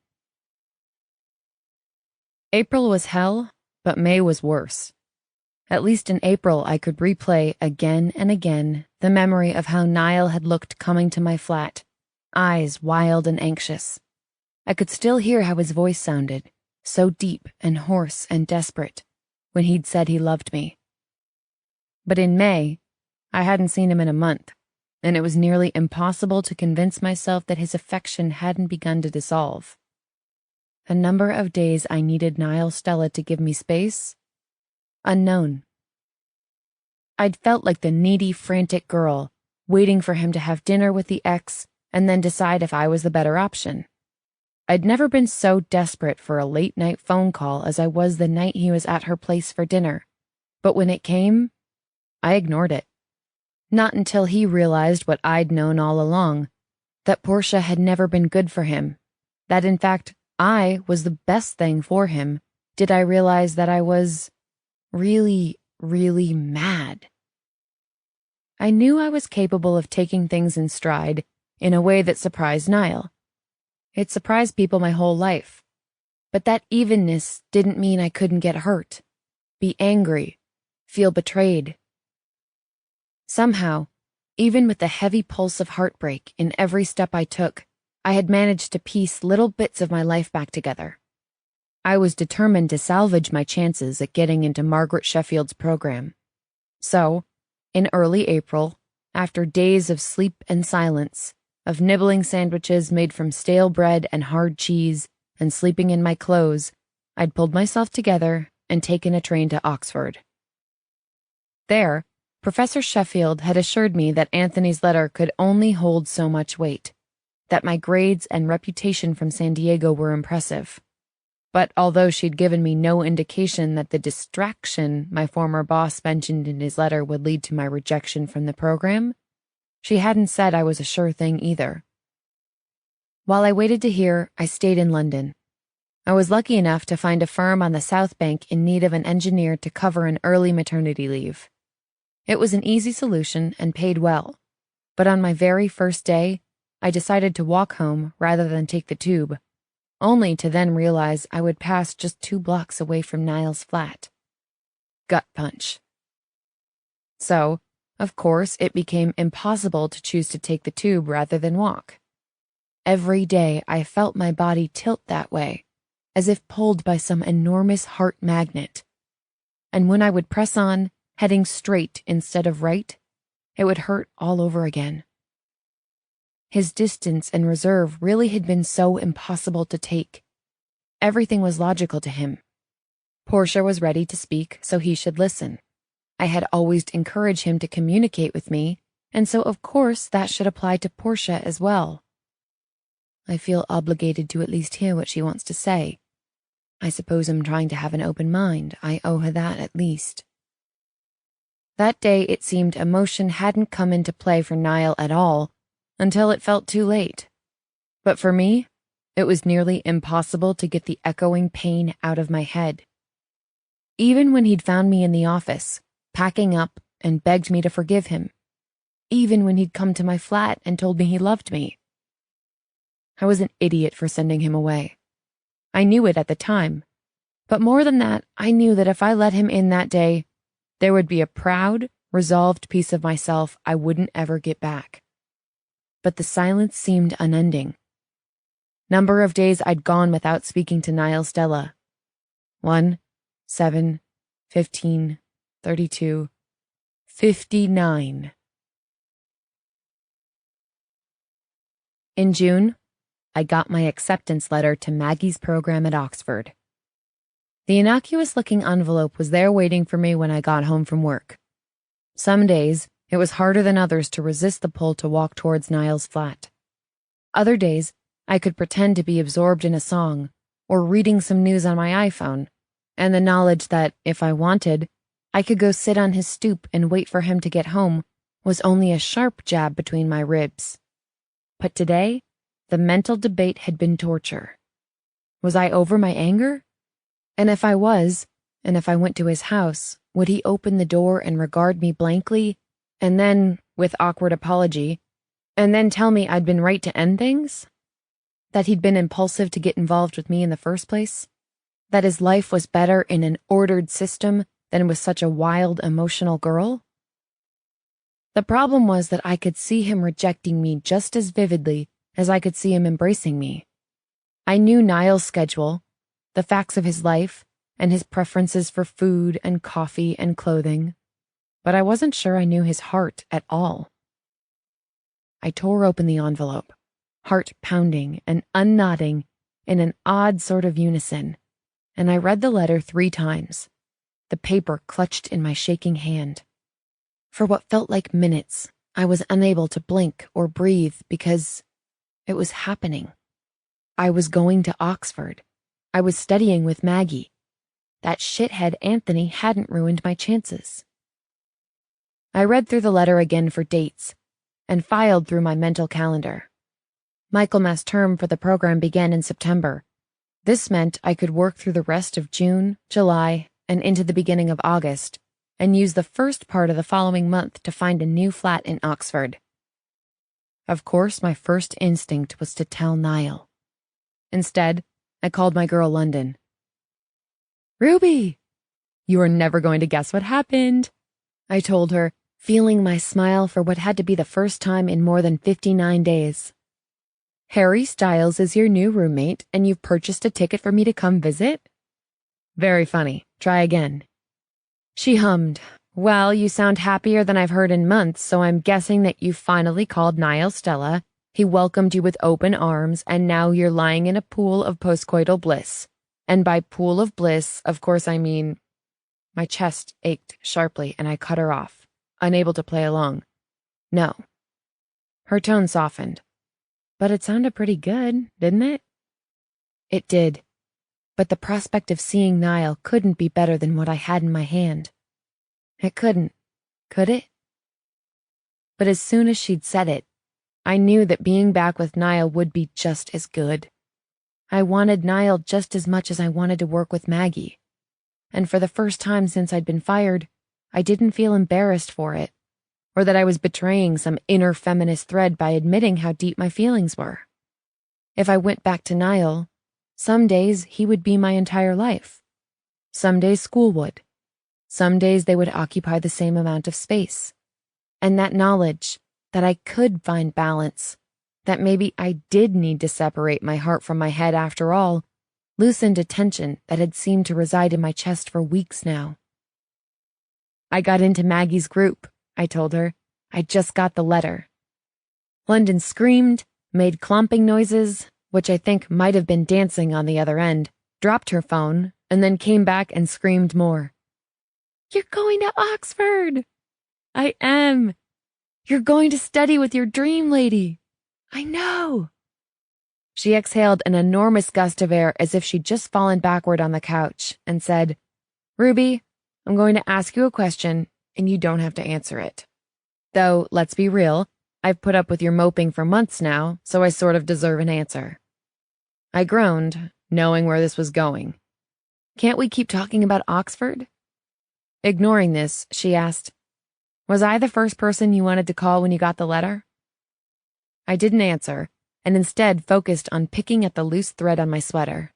April was hell, but May was worse. At least in April, I could replay again and again the memory of how Niall had looked coming to my flat, eyes wild and anxious. I could still hear how his voice sounded, so deep and hoarse and desperate, when he'd said he loved me. But in May, I hadn't seen him in a month, and it was nearly impossible to convince myself that his affection hadn't begun to dissolve. The number of days I needed Niall Stella to give me space? Unknown. I'd felt like the needy, frantic girl, waiting for him to have dinner with the ex and then decide if I was the better option. I'd never been so desperate for a late-night phone call as I was the night he was at her place for dinner, but when it came, I ignored it. Not until he realized what I'd known all along, that Portia had never been good for him, that in fact I was the best thing for him, did I realize that I was really, really mad. I knew I was capable of taking things in stride in a way that surprised Niall. It surprised people my whole life, but that evenness didn't mean I couldn't get hurt, be angry, feel betrayed. Somehow, even with the heavy pulse of heartbreak in every step I took, I had managed to piece little bits of my life back together. I was determined to salvage my chances at getting into Margaret Sheffield's program. So, in early April, after days of sleep and silence, of nibbling sandwiches made from stale bread and hard cheese, and sleeping in my clothes, I'd pulled myself together and taken a train to Oxford. There, Professor Sheffield had assured me that Anthony's letter could only hold so much weight, that my grades and reputation from San Diego were impressive. But although she'd given me no indication that the distraction my former boss mentioned in his letter would lead to my rejection from the program, she hadn't said I was a sure thing either. While I waited to hear, I stayed in London. I was lucky enough to find a firm on the South Bank in need of an engineer to cover an early maternity leave. It was an easy solution and paid well, but on my very first day, I decided to walk home rather than take the tube, only to then realize I would pass just 2 blocks away from Niall's flat. Gut punch. So, of course, it became impossible to choose to take the tube rather than walk. Every day I felt my body tilt that way, as if pulled by some enormous heart magnet. And when I would press on, heading straight instead of right, it would hurt all over again. His distance and reserve really had been so impossible to take. Everything was logical to him. Portia was ready to speak, so he should listen. I had always encouraged him to communicate with me, and so of course that should apply to Portia as well. I feel obligated to at least hear what she wants to say. I suppose I'm trying to have an open mind. I owe her that at least. That day it seemed emotion hadn't come into play for Niall at all, until it felt too late. But for me, it was nearly impossible to get the echoing pain out of my head. Even when he'd found me in the office, packing up and begged me to forgive him. Even when he'd come to my flat and told me he loved me. I was an idiot for sending him away. I knew it at the time. But more than that, I knew that if I let him in that day, there would be a proud, resolved piece of myself I wouldn't ever get back. But the silence seemed unending. Number of days I'd gone without speaking to Niall Stella. 1, 7, 15, 32, 59. In June, I got my acceptance letter to Maggie's program at Oxford. The innocuous-looking envelope was there waiting for me when I got home from work. Some days, it was harder than others to resist the pull to walk towards Niall's flat. Other days, I could pretend to be absorbed in a song or reading some news on my iPhone, and the knowledge that, if I wanted, I could go sit on his stoop and wait for him to get home was only a sharp jab between my ribs. But today, the mental debate had been torture. Was I over my anger? And if I was, and if I went to his house, would he open the door and regard me blankly, and then, with awkward apology, and then tell me I'd been right to end things? That he'd been impulsive to get involved with me in the first place? That his life was better in an ordered system than with such a wild, emotional girl? The problem was that I could see him rejecting me just as vividly as I could see him embracing me. I knew Niall's schedule, the facts of his life, and his preferences for food and coffee and clothing, but I wasn't sure I knew his heart at all. I tore open the envelope, heart pounding and unknotting in an odd sort of unison, and I read the letter 3 times, the paper clutched in my shaking hand. For what felt like minutes, I was unable to blink or breathe because it was happening. I was going to Oxford. I was studying with Maggie. That shithead Anthony hadn't ruined my chances. I read through the letter again for dates and filed through my mental calendar. Michaelmas term for the program began in September. This meant I could work through the rest of June, July, and into the beginning of August, and use the first part of the following month to find a new flat in Oxford. Of course, my first instinct was to tell Niall. Instead, I called my girl London. "Ruby, you are never going to guess what happened," I told her, feeling my smile for what had to be the first time in more than 59 days. Harry Styles is your new roommate and you've purchased a ticket for me to come visit? Very funny. Try again. She hummed. Well, you sound happier than I've heard in months, so I'm guessing that you finally called Niall Stella. He welcomed you with open arms, and now you're lying in a pool of postcoital bliss. And by pool of bliss, of course I mean... My chest ached sharply, and I cut her off, unable to play along. No. Her tone softened. But it sounded pretty good, didn't it? It did. But the prospect of seeing Niall couldn't be better than what I had in my hand. It couldn't, could it? But as soon as she'd said it, I knew that being back with Niall would be just as good. I wanted Niall just as much as I wanted to work with Maggie. And for the first time since I'd been fired, I didn't feel embarrassed for it, or that I was betraying some inner feminist thread by admitting how deep my feelings were. If I went back to Niall, some days he would be my entire life. Some days school would. Some days they would occupy the same amount of space. And that knowledge that I could find balance, that maybe I did need to separate my heart from my head after all, loosened a tension that had seemed to reside in my chest for weeks now. I got into Maggie's group, I told her. I just got the letter. London screamed, made clomping noises, which I think might have been dancing on the other end, dropped her phone, and then came back and screamed more. You're going to Oxford! I am. You're going to study with your dream lady. I know. She exhaled an enormous gust of air as if she'd just fallen backward on the couch and said, Ruby, I'm going to ask you a question, and you don't have to answer it. Though, let's be real, I've put up with your moping for months now, so I sort of deserve an answer. I groaned, knowing where this was going. Can't we keep talking about Oxford? Ignoring this, she asked, Was I the first person you wanted to call when you got the letter? I didn't answer, and instead focused on picking at the loose thread on my sweater.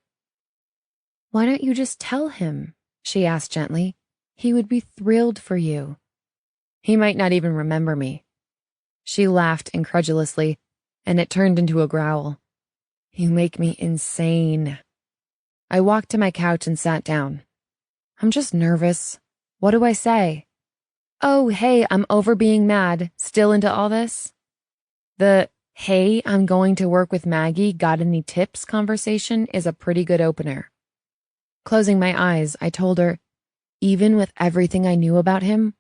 Why don't you just tell him? She asked gently. He would be thrilled for you. He might not even remember me. She laughed incredulously, and it turned into a growl. You make me insane. I walked to my couch and sat down. I'm just nervous. What do I say? Oh, hey, I'm over being mad. Still into all this? The, hey, I'm going to work with Maggie, got any tips conversation is a pretty good opener. Closing my eyes, I told her, even with everything I knew about him,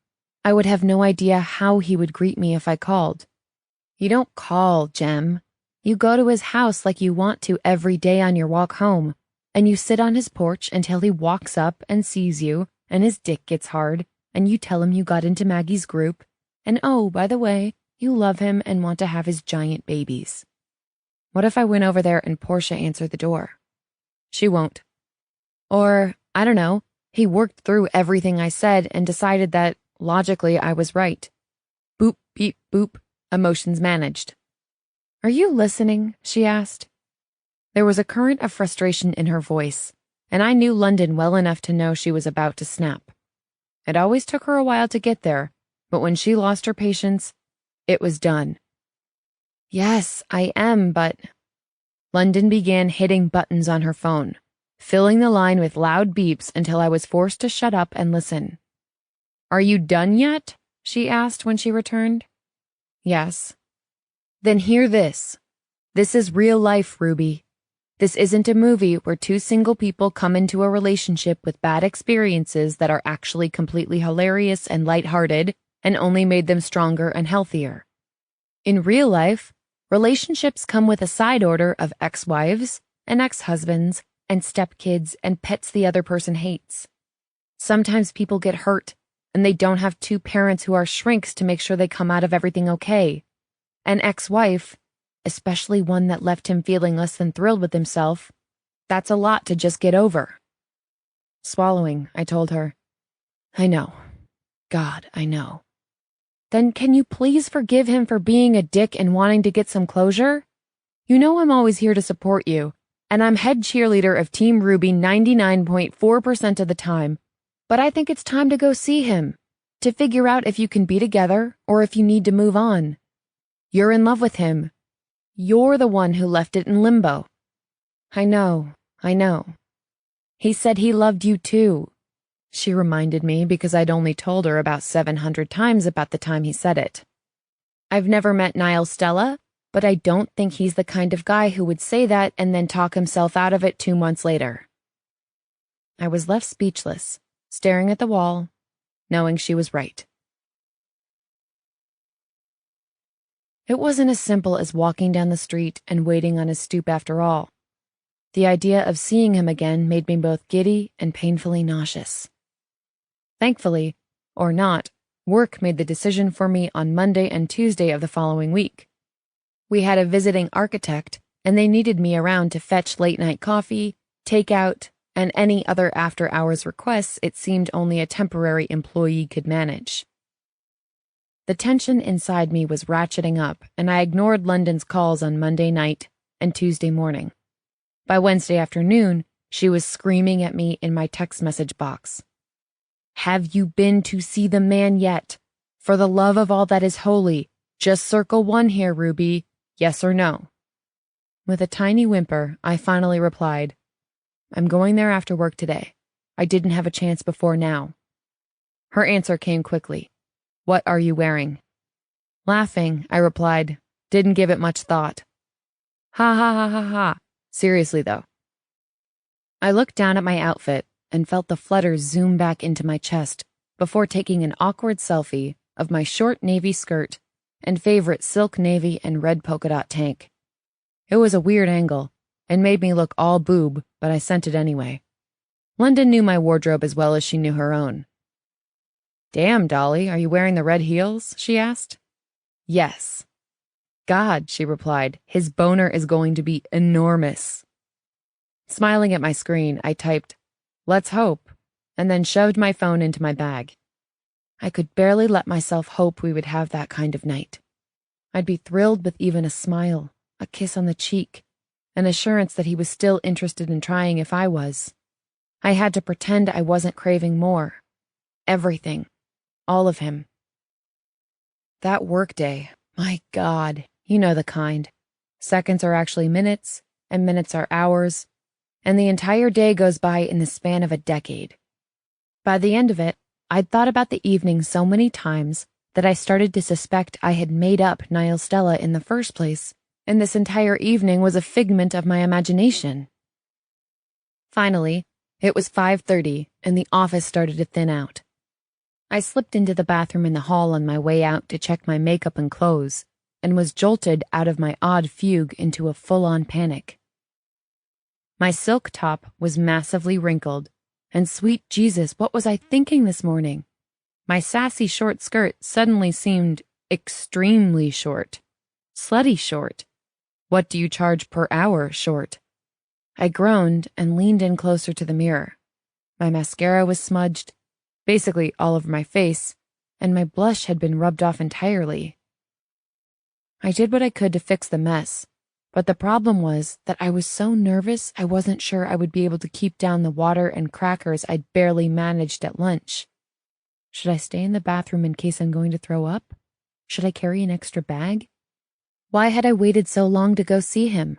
I would have no idea how he would greet me if I called. You don't call, Jem. You go to his house like you want to every day on your walk home, and you sit on his porch until he walks up and sees you, and his dick gets hard, and you tell him you got into Maggie's group, and oh, by the way, you love him and want to have his giant babies. What if I went over there and Portia answered the door? She won't. Or, I don't know, he worked through everything I said and decided that, logically, I was right. Boop, beep, boop, emotions managed. Are you listening? She asked. There was a current of frustration in her voice, and I knew London well enough to know she was about to snap. It always took her a while to get there, but when she lost her patience, it was done. Yes, I am, but... London began hitting buttons on her phone, filling the line with loud beeps until I was forced to shut up and listen. Are you done yet? She asked when she returned. Yes. Then hear this. This is real life, Ruby. This isn't a movie where two single people come into a relationship with bad experiences that are actually completely hilarious and lighthearted and only made them stronger and healthier. In real life, relationships come with a side order of ex-wives and ex-husbands and stepkids and pets the other person hates. Sometimes people get hurt, and they don't have two parents who are shrinks to make sure they come out of everything okay. An ex-wife, especially one that left him feeling less than thrilled with himself, that's a lot to just get over. Swallowing, I told her. I know. God, I know. Then can you please forgive him for being a dick and wanting to get some closure? You know I'm always here to support you, and I'm head cheerleader of Team Ruby 99.4% of the time, but I think it's time to go see him, to figure out if you can be together or if you need to move on. You're in love with him. You're the one who left it in limbo. I know. He said he loved you too. She reminded me because I'd only told her about 700 times about the time he said it. I've never met Niall Stella, but I don't think he's the kind of guy who would say that and then talk himself out of it 2 months later. I was left speechless, staring at the wall, knowing she was right. It wasn't as simple as walking down the street and waiting on his stoop after all. The idea of seeing him again made me both giddy and painfully nauseous. Thankfully, or not, work made the decision for me on Monday and Tuesday of the following week. We had a visiting architect, and they needed me around to fetch late-night coffee, takeout, and any other after-hours requests it seemed only a temporary employee could manage. The tension inside me was ratcheting up, and I ignored London's calls on Monday night and Tuesday morning. By Wednesday afternoon, she was screaming at me in my text message box. Have you been to see the man yet? For the love of all that is holy, just circle 1 here, Ruby. Yes or no? With a tiny whimper, I finally replied, I'm going there after work today. I didn't have a chance before now. Her answer came quickly. What are you wearing? Laughing, I replied, didn't give it much thought. Ha ha ha ha ha. Seriously though. I looked down at my outfit and felt the flutter zoom back into my chest before taking an awkward selfie of my short navy skirt and favorite silk navy and red polka dot tank. It was a weird angle and made me look all boob, but I sent it anyway. London knew my wardrobe as well as she knew her own. Damn, Dolly, are you wearing the red heels? She asked. Yes. God, she replied, his boner is going to be enormous. Smiling at my screen, I typed, let's hope, and then shoved my phone into my bag. I could barely let myself hope we would have that kind of night. I'd be thrilled with even a smile, a kiss on the cheek, an assurance that he was still interested in trying if I was. I had to pretend I wasn't craving more. Everything. All of him. That workday, my God, you know the kind. Seconds are actually minutes, and minutes are hours, and the entire day goes by in the span of a decade. By the end of it, I'd thought about the evening so many times that I started to suspect I had made up Niall Stella in the first place, and this entire evening was a figment of my imagination. Finally, it was 5:30, and the office started to thin out. I slipped into the bathroom in the hall on my way out to check my makeup and clothes, and was jolted out of my odd fugue into a full-on panic. My silk top was massively wrinkled, and sweet Jesus, what was I thinking this morning? My sassy short skirt suddenly seemed extremely short. Slutty short. What do you charge per hour short? I groaned and leaned in closer to the mirror. My mascara was smudged, basically all over my face, and my blush had been rubbed off entirely. I did what I could to fix the mess, but the problem was that I was so nervous I wasn't sure I would be able to keep down the water and crackers I'd barely managed at lunch. Should I stay in the bathroom in case I'm going to throw up? Should I carry an extra bag? Why had I waited so long to go see him?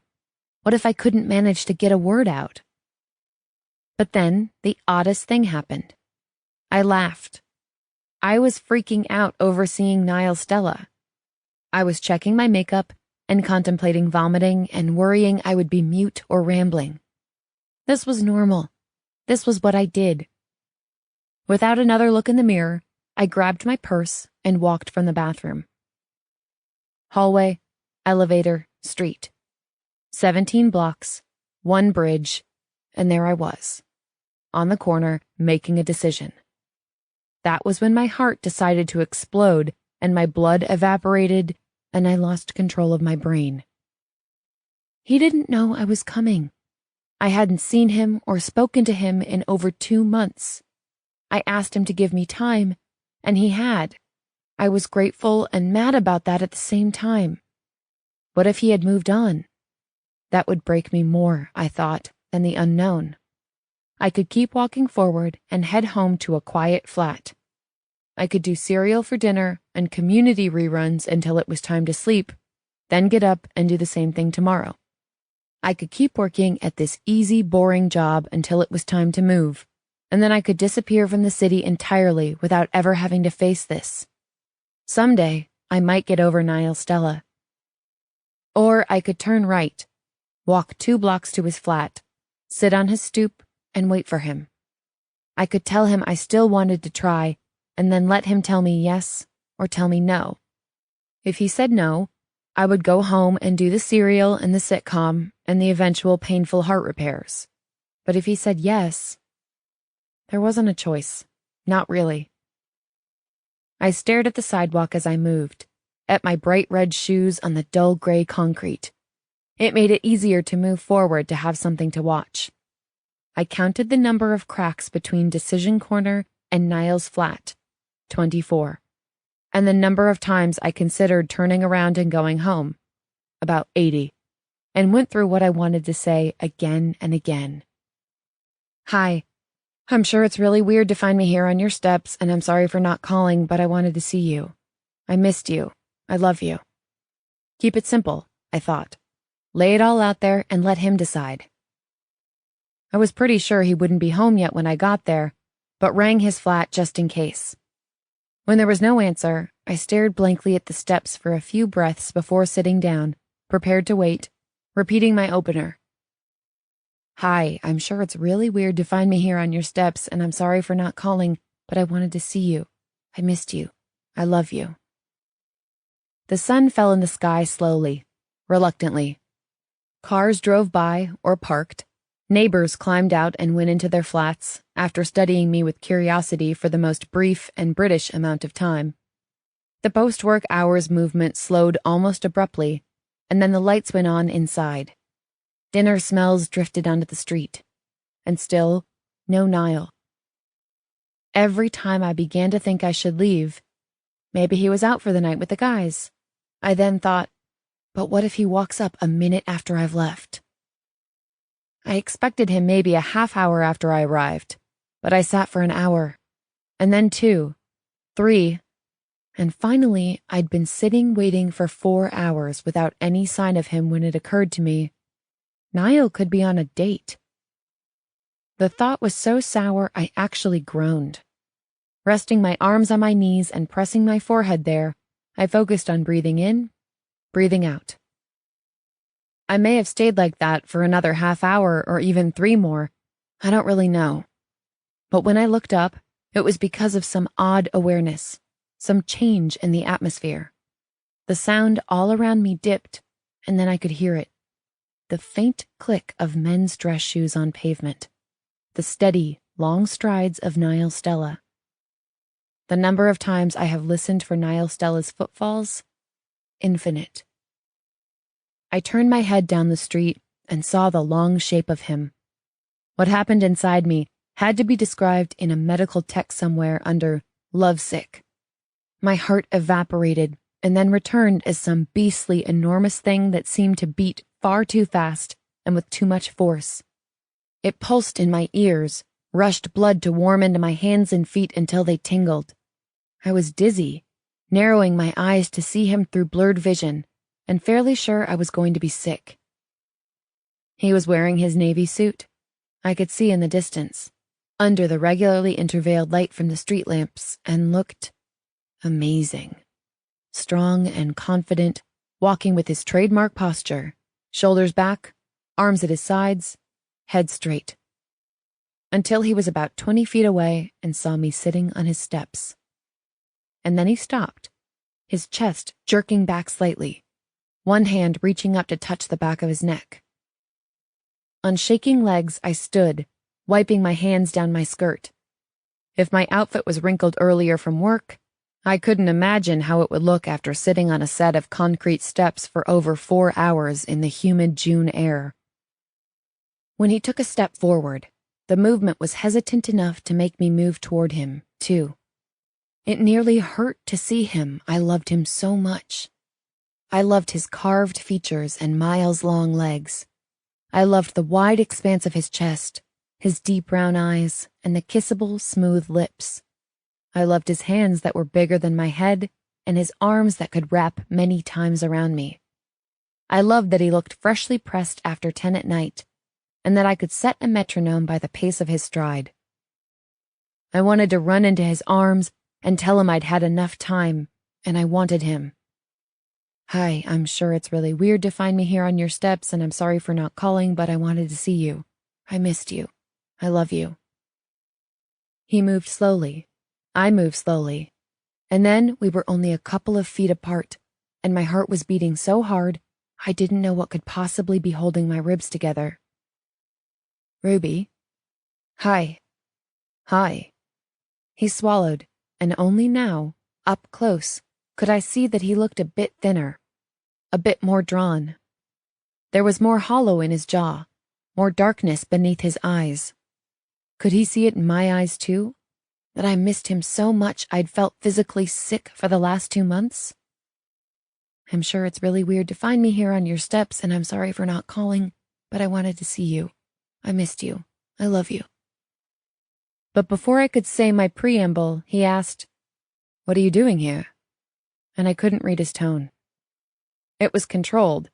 What if I couldn't manage to get a word out? But then the oddest thing happened. I laughed. I was freaking out over seeing Niall Stella. I was checking my makeup and contemplating vomiting and worrying I would be mute or rambling. This was normal. This was what I did. Without another look in the mirror, I grabbed my purse and walked from the bathroom. Hallway, elevator, street. 17 blocks, 1 bridge, and there I was, on the corner, making a decision. That was when my heart decided to explode and my blood evaporated and I lost control of my brain. He didn't know I was coming. I hadn't seen him or spoken to him in over 2 months. I asked him to give me time, and he had. I was grateful and mad about that at the same time. What if he had moved on? That would break me more, I thought, than the unknown. I could keep walking forward and head home to a quiet flat. I could do cereal for dinner and community reruns until it was time to sleep, then get up and do the same thing tomorrow. I could keep working at this easy, boring job until it was time to move, and then I could disappear from the city entirely without ever having to face this. Someday, I might get over Niall Stella. Or I could turn right, walk 2 blocks to his flat, sit on his stoop, and wait for him. I could tell him I still wanted to try, and then let him tell me yes or tell me no. If he said no, I would go home and do the cereal and the sitcom and the eventual painful heart repairs. But if he said yes, there wasn't a choice. Not really. I stared at the sidewalk as I moved, at my bright red shoes on the dull gray concrete. It made it easier to move forward to have something to watch. I counted the number of cracks between Decision Corner and Niall's flat, 24, and the number of times I considered turning around and going home, about 80, and went through what I wanted to say again and again. Hi, I'm sure it's really weird to find me here on your steps, and I'm sorry for not calling, but I wanted to see you. I missed you. I love you. Keep it simple, I thought. Lay it all out there and let him decide. I was pretty sure he wouldn't be home yet when I got there, but rang his flat just in case. When there was no answer, I stared blankly at the steps for a few breaths before sitting down, prepared to wait, repeating my opener. Hi, I'm sure it's really weird to find me here on your steps, and I'm sorry for not calling, but I wanted to see you. I missed you. I love you. The sun fell in the sky slowly, reluctantly. Cars drove by or parked. Neighbors climbed out and went into their flats, after studying me with curiosity for the most brief and British amount of time. The post-work hours movement slowed almost abruptly, and then the lights went on inside. Dinner smells drifted onto the street, and still, no Niall. Every time I began to think I should leave, maybe he was out for the night with the guys. I then thought, but what if he walks up a minute after I've left? I expected him maybe a half hour after I arrived, but I sat for an hour, and then 2, 3, and finally I'd been sitting waiting for 4 hours without any sign of him when it occurred to me, Niall could be on a date. The thought was so sour I actually groaned. Resting my arms on my knees and pressing my forehead there, I focused on breathing in, breathing out. I may have stayed like that for another half hour or even 3 more. I don't really know. But when I looked up, it was because of some odd awareness, some change in the atmosphere. The sound all around me dipped, and then I could hear it. The faint click of men's dress shoes on pavement. The steady, long strides of Niall Stella. The number of times I have listened for Niall Stella's footfalls? Infinite. I turned my head down the street and saw the long shape of him. What happened inside me had to be described in a medical text somewhere under lovesick. My heart evaporated and then returned as some beastly, enormous thing that seemed to beat far too fast and with too much force. It pulsed in my ears, rushed blood to warm into my hands and feet until they tingled. I was dizzy, narrowing my eyes to see him through blurred vision, and fairly sure I was going to be sick. He was wearing his navy suit. I could see in the distance, under the regularly intervaled light from the street lamps, and looked amazing. Strong and confident, walking with his trademark posture, shoulders back, arms at his sides, head straight. Until he was about 20 feet away and saw me sitting on his steps. And then he stopped, his chest jerking back slightly, one hand reaching up to touch the back of his neck. On shaking legs, I stood, wiping my hands down my skirt. If my outfit was wrinkled earlier from work, I couldn't imagine how it would look after sitting on a set of concrete steps for over 4 hours in the humid June air. When he took a step forward, the movement was hesitant enough to make me move toward him, too. It nearly hurt to see him. I loved him so much. I loved his carved features and miles-long legs. I loved the wide expanse of his chest, his deep brown eyes, and the kissable, smooth lips. I loved his hands that were bigger than my head, and his arms that could wrap many times around me. I loved that he looked freshly pressed after 10 at night, and that I could set a metronome by the pace of his stride. I wanted to run into his arms and tell him I'd had enough time, and I wanted him. Hi, I'm sure it's really weird to find me here on your steps, and I'm sorry for not calling, but I wanted to see you. I missed you. I love you. He moved slowly. I moved slowly. And then we were only a couple of feet apart, and my heart was beating so hard, I didn't know what could possibly be holding my ribs together. Ruby? Hi. Hi. He swallowed, and only now, up close, could I see that he looked a bit thinner, a bit more drawn. There was more hollow in his jaw, more darkness beneath his eyes. Could he see it in my eyes too? That I missed him so much I'd felt physically sick for the last 2 months? I'm sure it's really weird to find me here on your steps, and I'm sorry for not calling, but I wanted to see you. I missed you. I love you. But before I could say my preamble, he asked, "What are you doing here?" And I couldn't read his tone. It was controlled.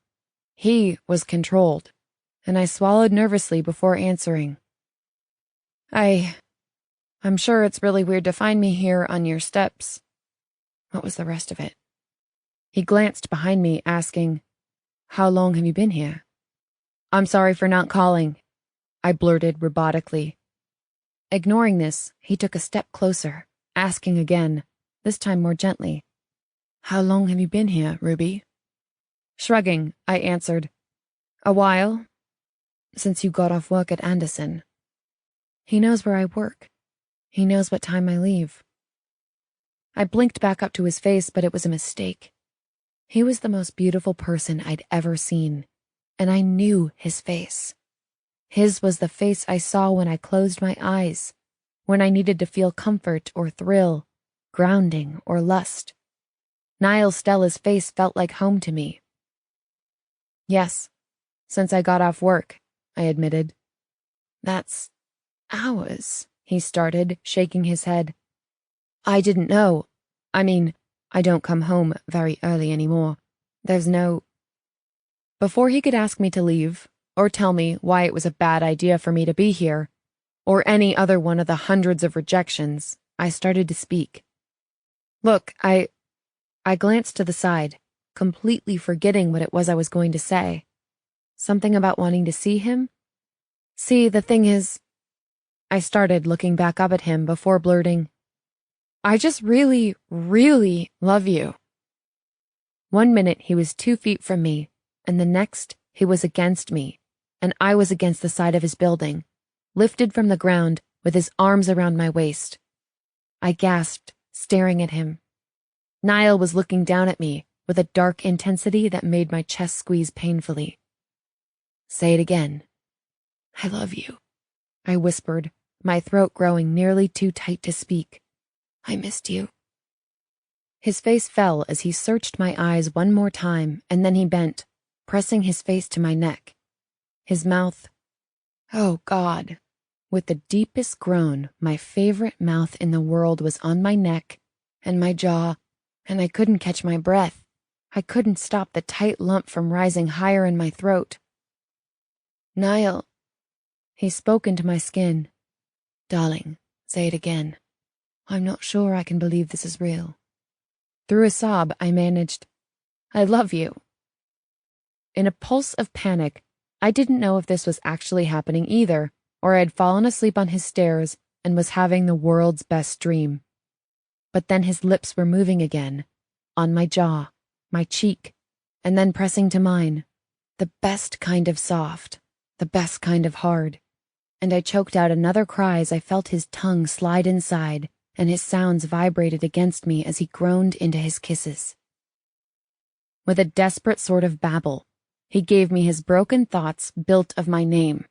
He was controlled, and I swallowed nervously before answering. I'm sure it's really weird to find me here on your steps. What was the rest of it? He glanced behind me, asking, "How long have you been here?" "I'm sorry for not calling," I blurted robotically. Ignoring this, he took a step closer, asking again, this time more gently, "How long have you been here, Ruby?" Shrugging, I answered, "A while. Since you got off work at Anderson." He knows where I work. He knows what time I leave. I blinked back up to his face, but it was a mistake. He was the most beautiful person I'd ever seen, and I knew his face. His was the face I saw when I closed my eyes, when I needed to feel comfort or thrill, grounding or lust. Niall Stella's face felt like home to me. "Yes, since I got off work," I admitted. "That's hours," he started, shaking his head. "I didn't know. I mean, I don't come home very early anymore. There's no—" Before he could ask me to leave, or tell me why it was a bad idea for me to be here, or any other one of the hundreds of rejections, I started to speak. "Look, I glanced to the side, completely forgetting what it was I was going to say. Something about wanting to see him? See, the thing is—" I started, looking back up at him before blurting, "I just really, really love you." 1 minute he was 2 feet from me, and the next he was against me, and I was against the side of his building, lifted from the ground with his arms around my waist. I gasped, staring at him. Niall was looking down at me with a dark intensity that made my chest squeeze painfully. "Say it again." "I love you," I whispered, my throat growing nearly too tight to speak. "I missed you." His face fell as he searched my eyes one more time, and then he bent, pressing his face to my neck. His mouth, oh God, with the deepest groan, my favorite mouth in the world was on my neck and my jaw, and I couldn't catch my breath. I couldn't stop the tight lump from rising higher in my throat. "Niall," he spoke into my skin. "Darling, say it again. I'm not sure I can believe this is real." Through a sob, I managed, "I love you." In a pulse of panic, I didn't know if this was actually happening either, or I had fallen asleep on his stairs and was having the world's best dream. But then his lips were moving again, on my jaw, my cheek, and then pressing to mine, the best kind of soft, the best kind of hard, and I choked out another cry as I felt his tongue slide inside, and his sounds vibrated against me as he groaned into his kisses. With a desperate sort of babble, he gave me his broken thoughts built of my name,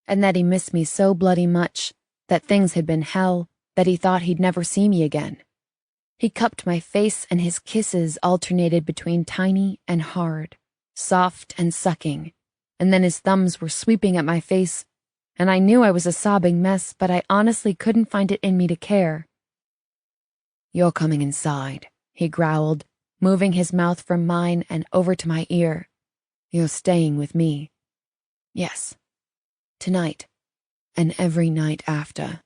and that he missed me so bloody much, that things had been hell, that he thought he'd never see me again. He cupped my face, and his kisses alternated between tiny and hard, soft and sucking, and then his thumbs were sweeping at my face, and I knew I was a sobbing mess, but I honestly couldn't find it in me to care. "You're coming inside," he growled, moving his mouth from mine and over to my ear. You're staying with me. Yes. Tonight. And every night after.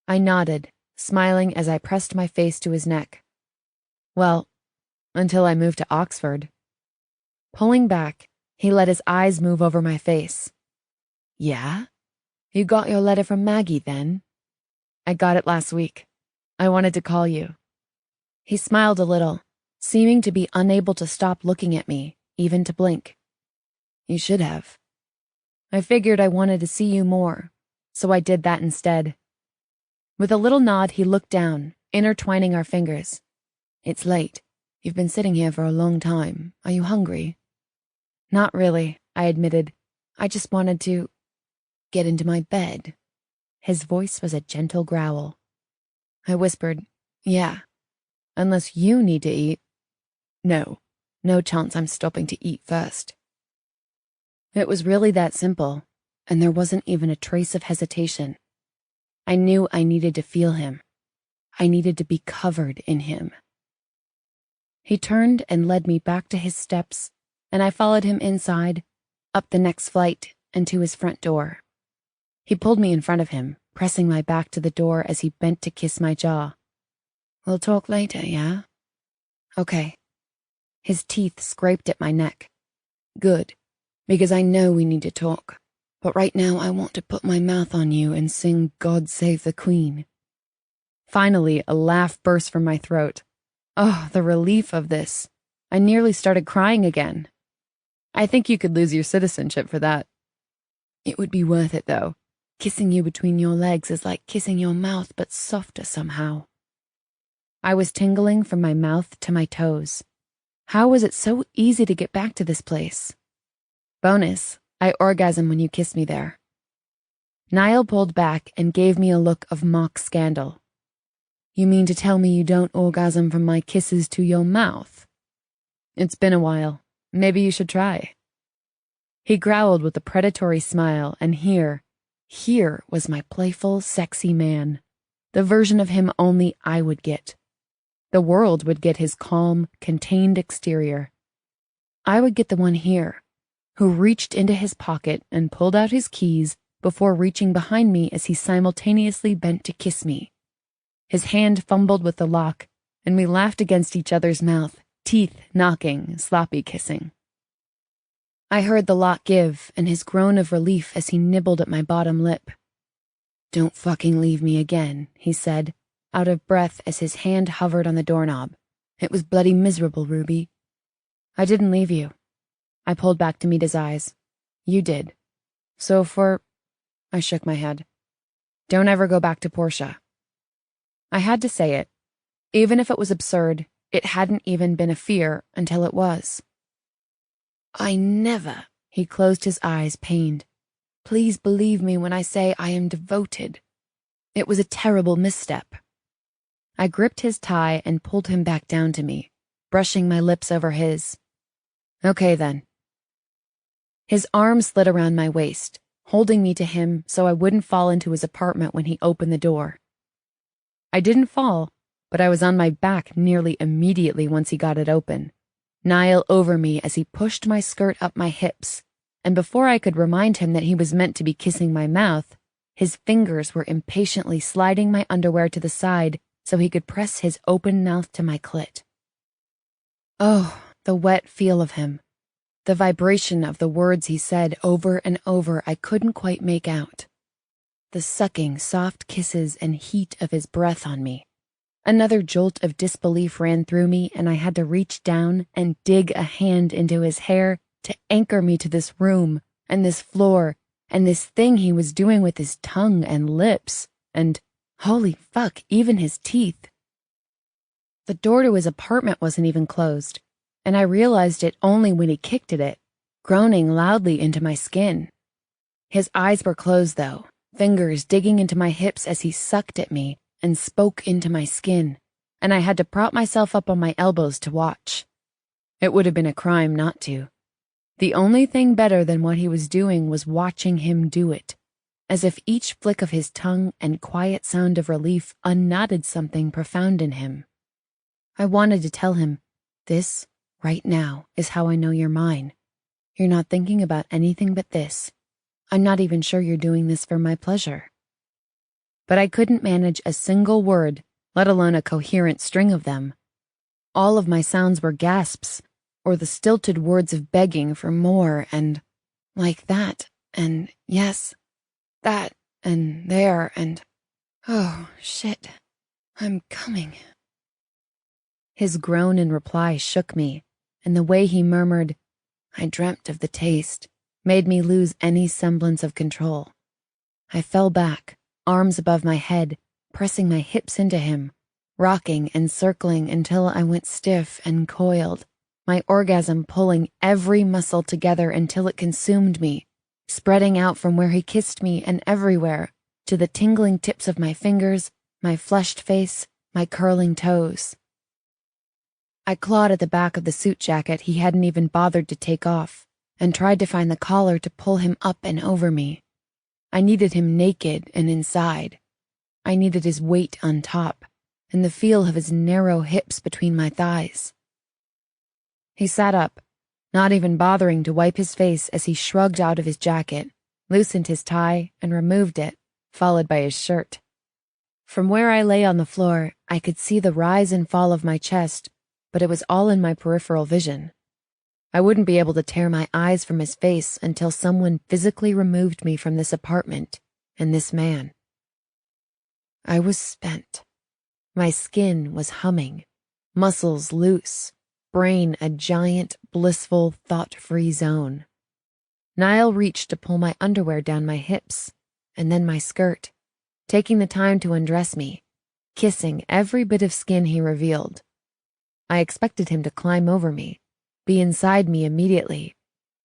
I nodded, smiling as I pressed my face to his neck. Well, until I moved to Oxford. Pulling back, he let his eyes move over my face. Yeah? You got your letter from Maggie then? I got it last week. I wanted to call you. He smiled a little, seeming to be unable to stop looking at me, even to blink. You should have. I figured I wanted to see you more, so I did that instead. With a little nod, he looked down, intertwining our fingers. It's late. You've been sitting here for a long time. Are you hungry? Not really, I admitted. I just wanted to get into my bed. His voice was a gentle growl. I whispered, yeah, unless you need to eat. No chance I'm stopping to eat first. It was really that simple, and there wasn't even a trace of hesitation. I knew I needed to feel him. I needed to be covered in him. He turned and led me back to his steps, and I followed him inside, up the next flight, and to his front door. He pulled me in front of him, pressing my back to the door as he bent to kiss my jaw. We'll talk later, yeah? Okay. His teeth scraped at my neck. Good, because I know we need to talk. But right now I want to put my mouth on you and sing God Save the Queen. Finally, a laugh burst from my throat. Oh, the relief of this. I nearly started crying again. I think you could lose your citizenship for that. It would be worth it, though. Kissing you between your legs is like kissing your mouth, but softer somehow. I was tingling from my mouth to my toes. How was it so easy to get back to this place? Bonus, I orgasm when you kiss me there. Niall pulled back and gave me a look of mock scandal. You mean to tell me you don't orgasm from my kisses to your mouth? It's been a while. Maybe you should try. He growled with a predatory smile, and here was my playful, sexy man. The version of him only I would get. The world would get his calm, contained exterior. I would get the one here, who reached into his pocket and pulled out his keys before reaching behind me as he simultaneously bent to kiss me. His hand fumbled with the lock, and we laughed against each other's mouth, teeth knocking, sloppy kissing. I heard the lock give and his groan of relief as he nibbled at my bottom lip. Don't fucking leave me again, he said, out of breath as his hand hovered on the doorknob. It was bloody miserable, Ruby. I didn't leave you. I pulled back to meet his eyes. You did. I shook my head. Don't ever go back to Portia. I had to say it. Even if it was absurd, it hadn't even been a fear until it was. I never, he closed his eyes, pained. Please believe me when I say I am devoted. It was a terrible misstep. I gripped his tie and pulled him back down to me, brushing my lips over his. Okay then. His arm slid around my waist, holding me to him so I wouldn't fall into his apartment when he opened the door. I didn't fall, but I was on my back nearly immediately once he got it open, Niall over me as he pushed my skirt up my hips, and before I could remind him that he was meant to be kissing my mouth, his fingers were impatiently sliding my underwear to the side so he could press his open mouth to my clit. Oh, the wet feel of him. The vibration of the words he said over and over I couldn't quite make out. The sucking, soft kisses and heat of his breath on me. Another jolt of disbelief ran through me, and I had to reach down and dig a hand into his hair to anchor me to this room and this floor and this thing he was doing with his tongue and lips and, holy fuck, even his teeth. The door to his apartment wasn't even closed, and I realized it only when he kicked at it, groaning loudly into my skin. His eyes were closed, though, fingers digging into my hips as he sucked at me and spoke into my skin, and I had to prop myself up on my elbows to watch. It would have been a crime not to. The only thing better than what he was doing was watching him do it, as if each flick of his tongue and quiet sound of relief unknotted something profound in him. I wanted to tell him, this, right now, is how I know you're mine. You're not thinking about anything but this. I'm not even sure you're doing this for my pleasure. But I couldn't manage a single word, let alone a coherent string of them. All of my sounds were gasps, or the stilted words of begging for more and like that, and yes, that, and there, and oh, shit, I'm coming. His groan in reply shook me, and the way he murmured, I dreamt of the taste, made me lose any semblance of control. I fell back, arms above my head, pressing my hips into him, rocking and circling until I went stiff and coiled, my orgasm pulling every muscle together until it consumed me, spreading out from where he kissed me and everywhere, to the tingling tips of my fingers, my flushed face, my curling toes. I clawed at the back of the suit jacket he hadn't even bothered to take off, and tried to find the collar to pull him up and over me. I needed him naked and inside. I needed his weight on top, and the feel of his narrow hips between my thighs. He sat up, not even bothering to wipe his face as he shrugged out of his jacket, loosened his tie, and removed it, followed by his shirt. From where I lay on the floor, I could see the rise and fall of my chest, but it was all in my peripheral vision. I wouldn't be able to tear my eyes from his face until someone physically removed me from this apartment and this man. I was spent. My skin was humming, muscles loose, brain a giant, blissful, thought-free zone. Niall reached to pull my underwear down my hips, and then my skirt, taking the time to undress me, kissing every bit of skin he revealed. I expected him to climb over me, be inside me immediately.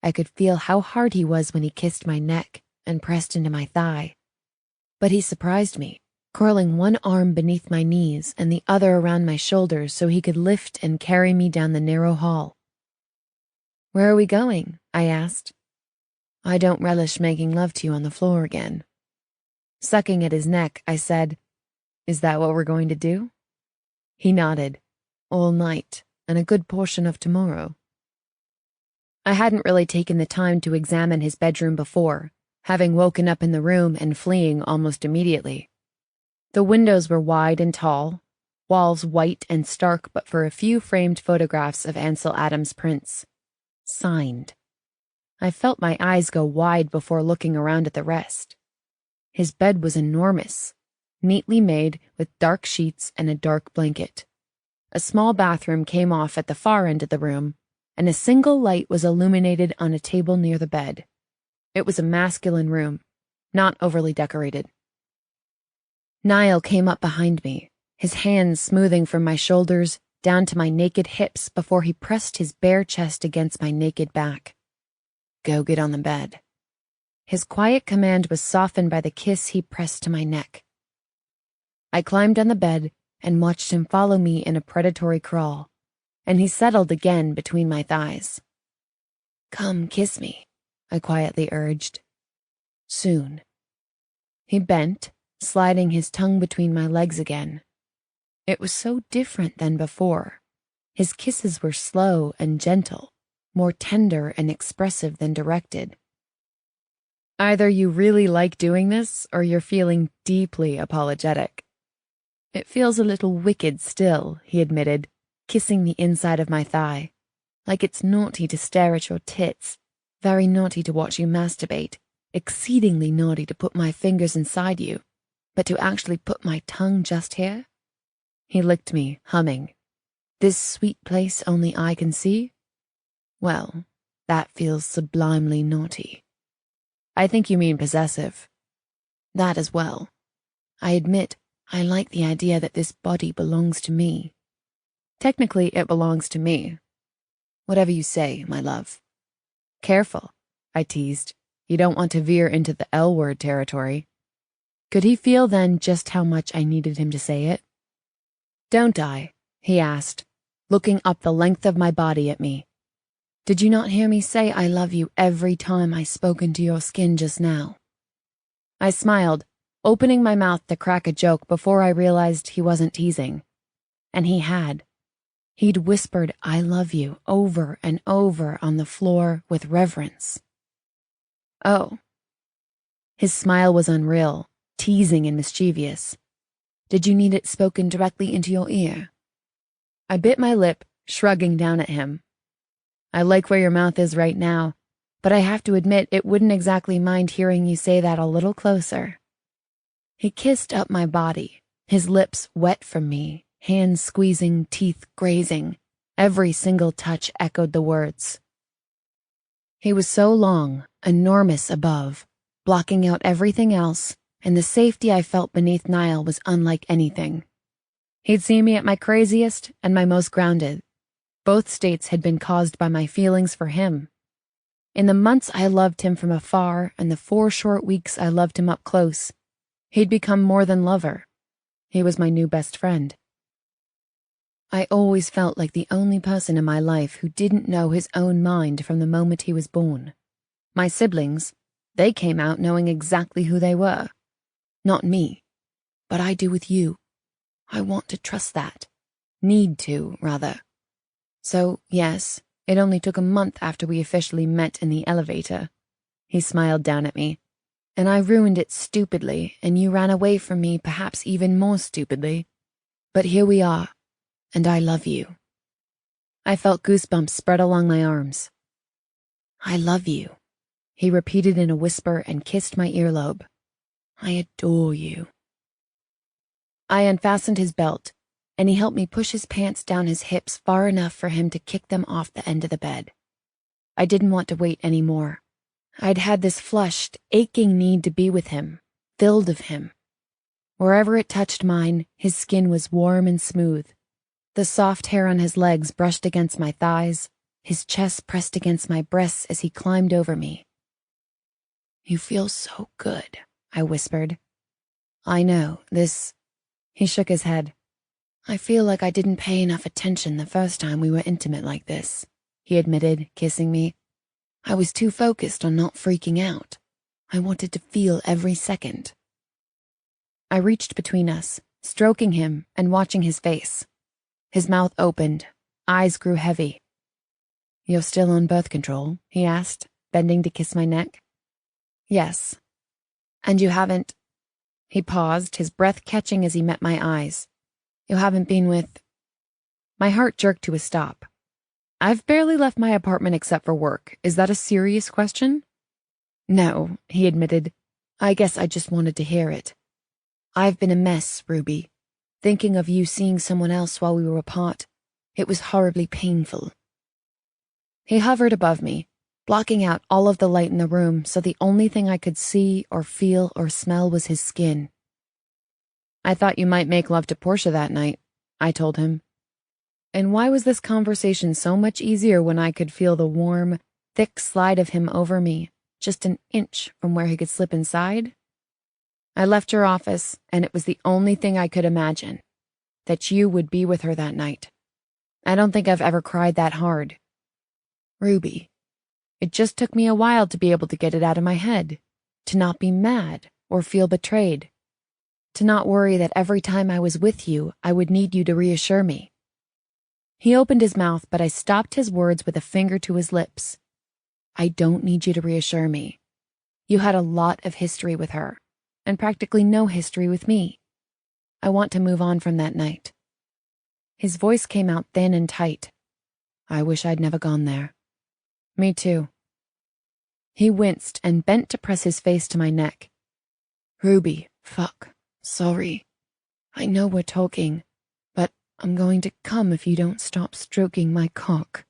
I could feel how hard he was when he kissed my neck and pressed into my thigh. But he surprised me, curling one arm beneath my knees and the other around my shoulders so he could lift and carry me down the narrow hall. Where are we going? I asked. I don't relish making love to you on the floor again. Sucking at his neck, I said, Is that what we're going to do? He nodded. All night, and a good portion of tomorrow. I hadn't really taken the time to examine his bedroom before, having woken up in the room and fleeing almost immediately. The windows were wide and tall, walls white and stark but for a few framed photographs of Ansel Adams' prints. Signed. I felt my eyes go wide before looking around at the rest. His bed was enormous, neatly made with dark sheets and a dark blanket. A small bathroom came off at the far end of the room, and a single light was illuminated on a table near the bed. It was a masculine room, not overly decorated. Niall came up behind me, his hands smoothing from my shoulders down to my naked hips before he pressed his bare chest against my naked back. Go get on the bed. His quiet command was softened by the kiss he pressed to my neck. I climbed on the bed and watched him follow me in a predatory crawl, and he settled again between my thighs. Come kiss me, I quietly urged. Soon. He bent, sliding his tongue between my legs again. It was so different than before. His kisses were slow and gentle, more tender and expressive than directed. Either you really like doing this, or you're feeling deeply apologetic. It feels a little wicked still, he admitted, kissing the inside of my thigh. Like it's naughty to stare at your tits, very naughty to watch you masturbate, exceedingly naughty to put my fingers inside you, but to actually put my tongue just here? He licked me, humming. This sweet place only I can see? Well, that feels sublimely naughty. I think you mean possessive. That as well. I admit, I like the idea that this body belongs to me. Technically, it belongs to me. Whatever you say, my love. Careful, I teased. You don't want to veer into the L-word territory. Could he feel then just how much I needed him to say it? Don't I? He asked, looking up the length of my body at me. Did you not hear me say I love you every time I spoke into your skin just now? I smiled, opening my mouth to crack a joke before I realized he wasn't teasing. And he had. He'd whispered, "I love you," over and over on the floor with reverence. Oh. His smile was unreal, teasing and mischievous. Did you need it spoken directly into your ear? I bit my lip, shrugging down at him. I like where your mouth is right now, but I have to admit it wouldn't exactly mind hearing you say that a little closer. He kissed up my body, his lips wet from me, hands squeezing, teeth grazing. Every single touch echoed the words. He was so long, enormous above, blocking out everything else, and the safety I felt beneath Niall was unlike anything. He'd seen me at my craziest and my most grounded. Both states had been caused by my feelings for him. In the months I loved him from afar and the 4 short weeks I loved him up close, he'd become more than lover. He was my new best friend. I always felt like the only person in my life who didn't know his own mind from the moment he was born. My siblings, they came out knowing exactly who they were. Not me, but I do with you. I want to trust that. Need to, rather. So, yes, it only took a month after we officially met in the elevator. He smiled down at me. And I ruined it stupidly, and you ran away from me perhaps even more stupidly. But here we are, and I love you. I felt goosebumps spread along my arms. I love you, he repeated in a whisper and kissed my earlobe. I adore you. I unfastened his belt, and he helped me push his pants down his hips far enough for him to kick them off the end of the bed. I didn't want to wait any more. I'd had this flushed, aching need to be with him, filled of him. Wherever it touched mine, his skin was warm and smooth. The soft hair on his legs brushed against my thighs, his chest pressed against my breasts as he climbed over me. You feel so good, I whispered. I know, this... He shook his head. I feel like I didn't pay enough attention the first time we were intimate like this, he admitted, kissing me. I was too focused on not freaking out. I wanted to feel every second. I reached between us, stroking him and watching his face. His mouth opened, eyes grew heavy. You're still on birth control? He asked, bending to kiss my neck. Yes. And you haven't... He paused, his breath catching as he met my eyes. You haven't been with... My heart jerked to a stop. I've barely left my apartment except for work. Is that a serious question? No, he admitted. I guess I just wanted to hear it. I've been a mess, Ruby. Thinking of you seeing someone else while we were apart, it was horribly painful. He hovered above me, blocking out all of the light in the room so the only thing I could see or feel or smell was his skin. I thought you might make love to Portia that night, I told him. And why was this conversation so much easier when I could feel the warm, thick slide of him over me, just an inch from where he could slip inside? I left your office, and it was the only thing I could imagine, that you would be with her that night. I don't think I've ever cried that hard. Ruby, it just took me a while to be able to get it out of my head, to not be mad or feel betrayed, to not worry that every time I was with you, I would need you to reassure me. He opened his mouth, but I stopped his words with a finger to his lips. I don't need you to reassure me. You had a lot of history with her, and practically no history with me. I want to move on from that night. His voice came out thin and tight. I wish I'd never gone there. Me too. He winced and bent to press his face to my neck. Ruby, fuck, sorry. I know we're talking, but I'm going to come if you don't stop stroking my cock.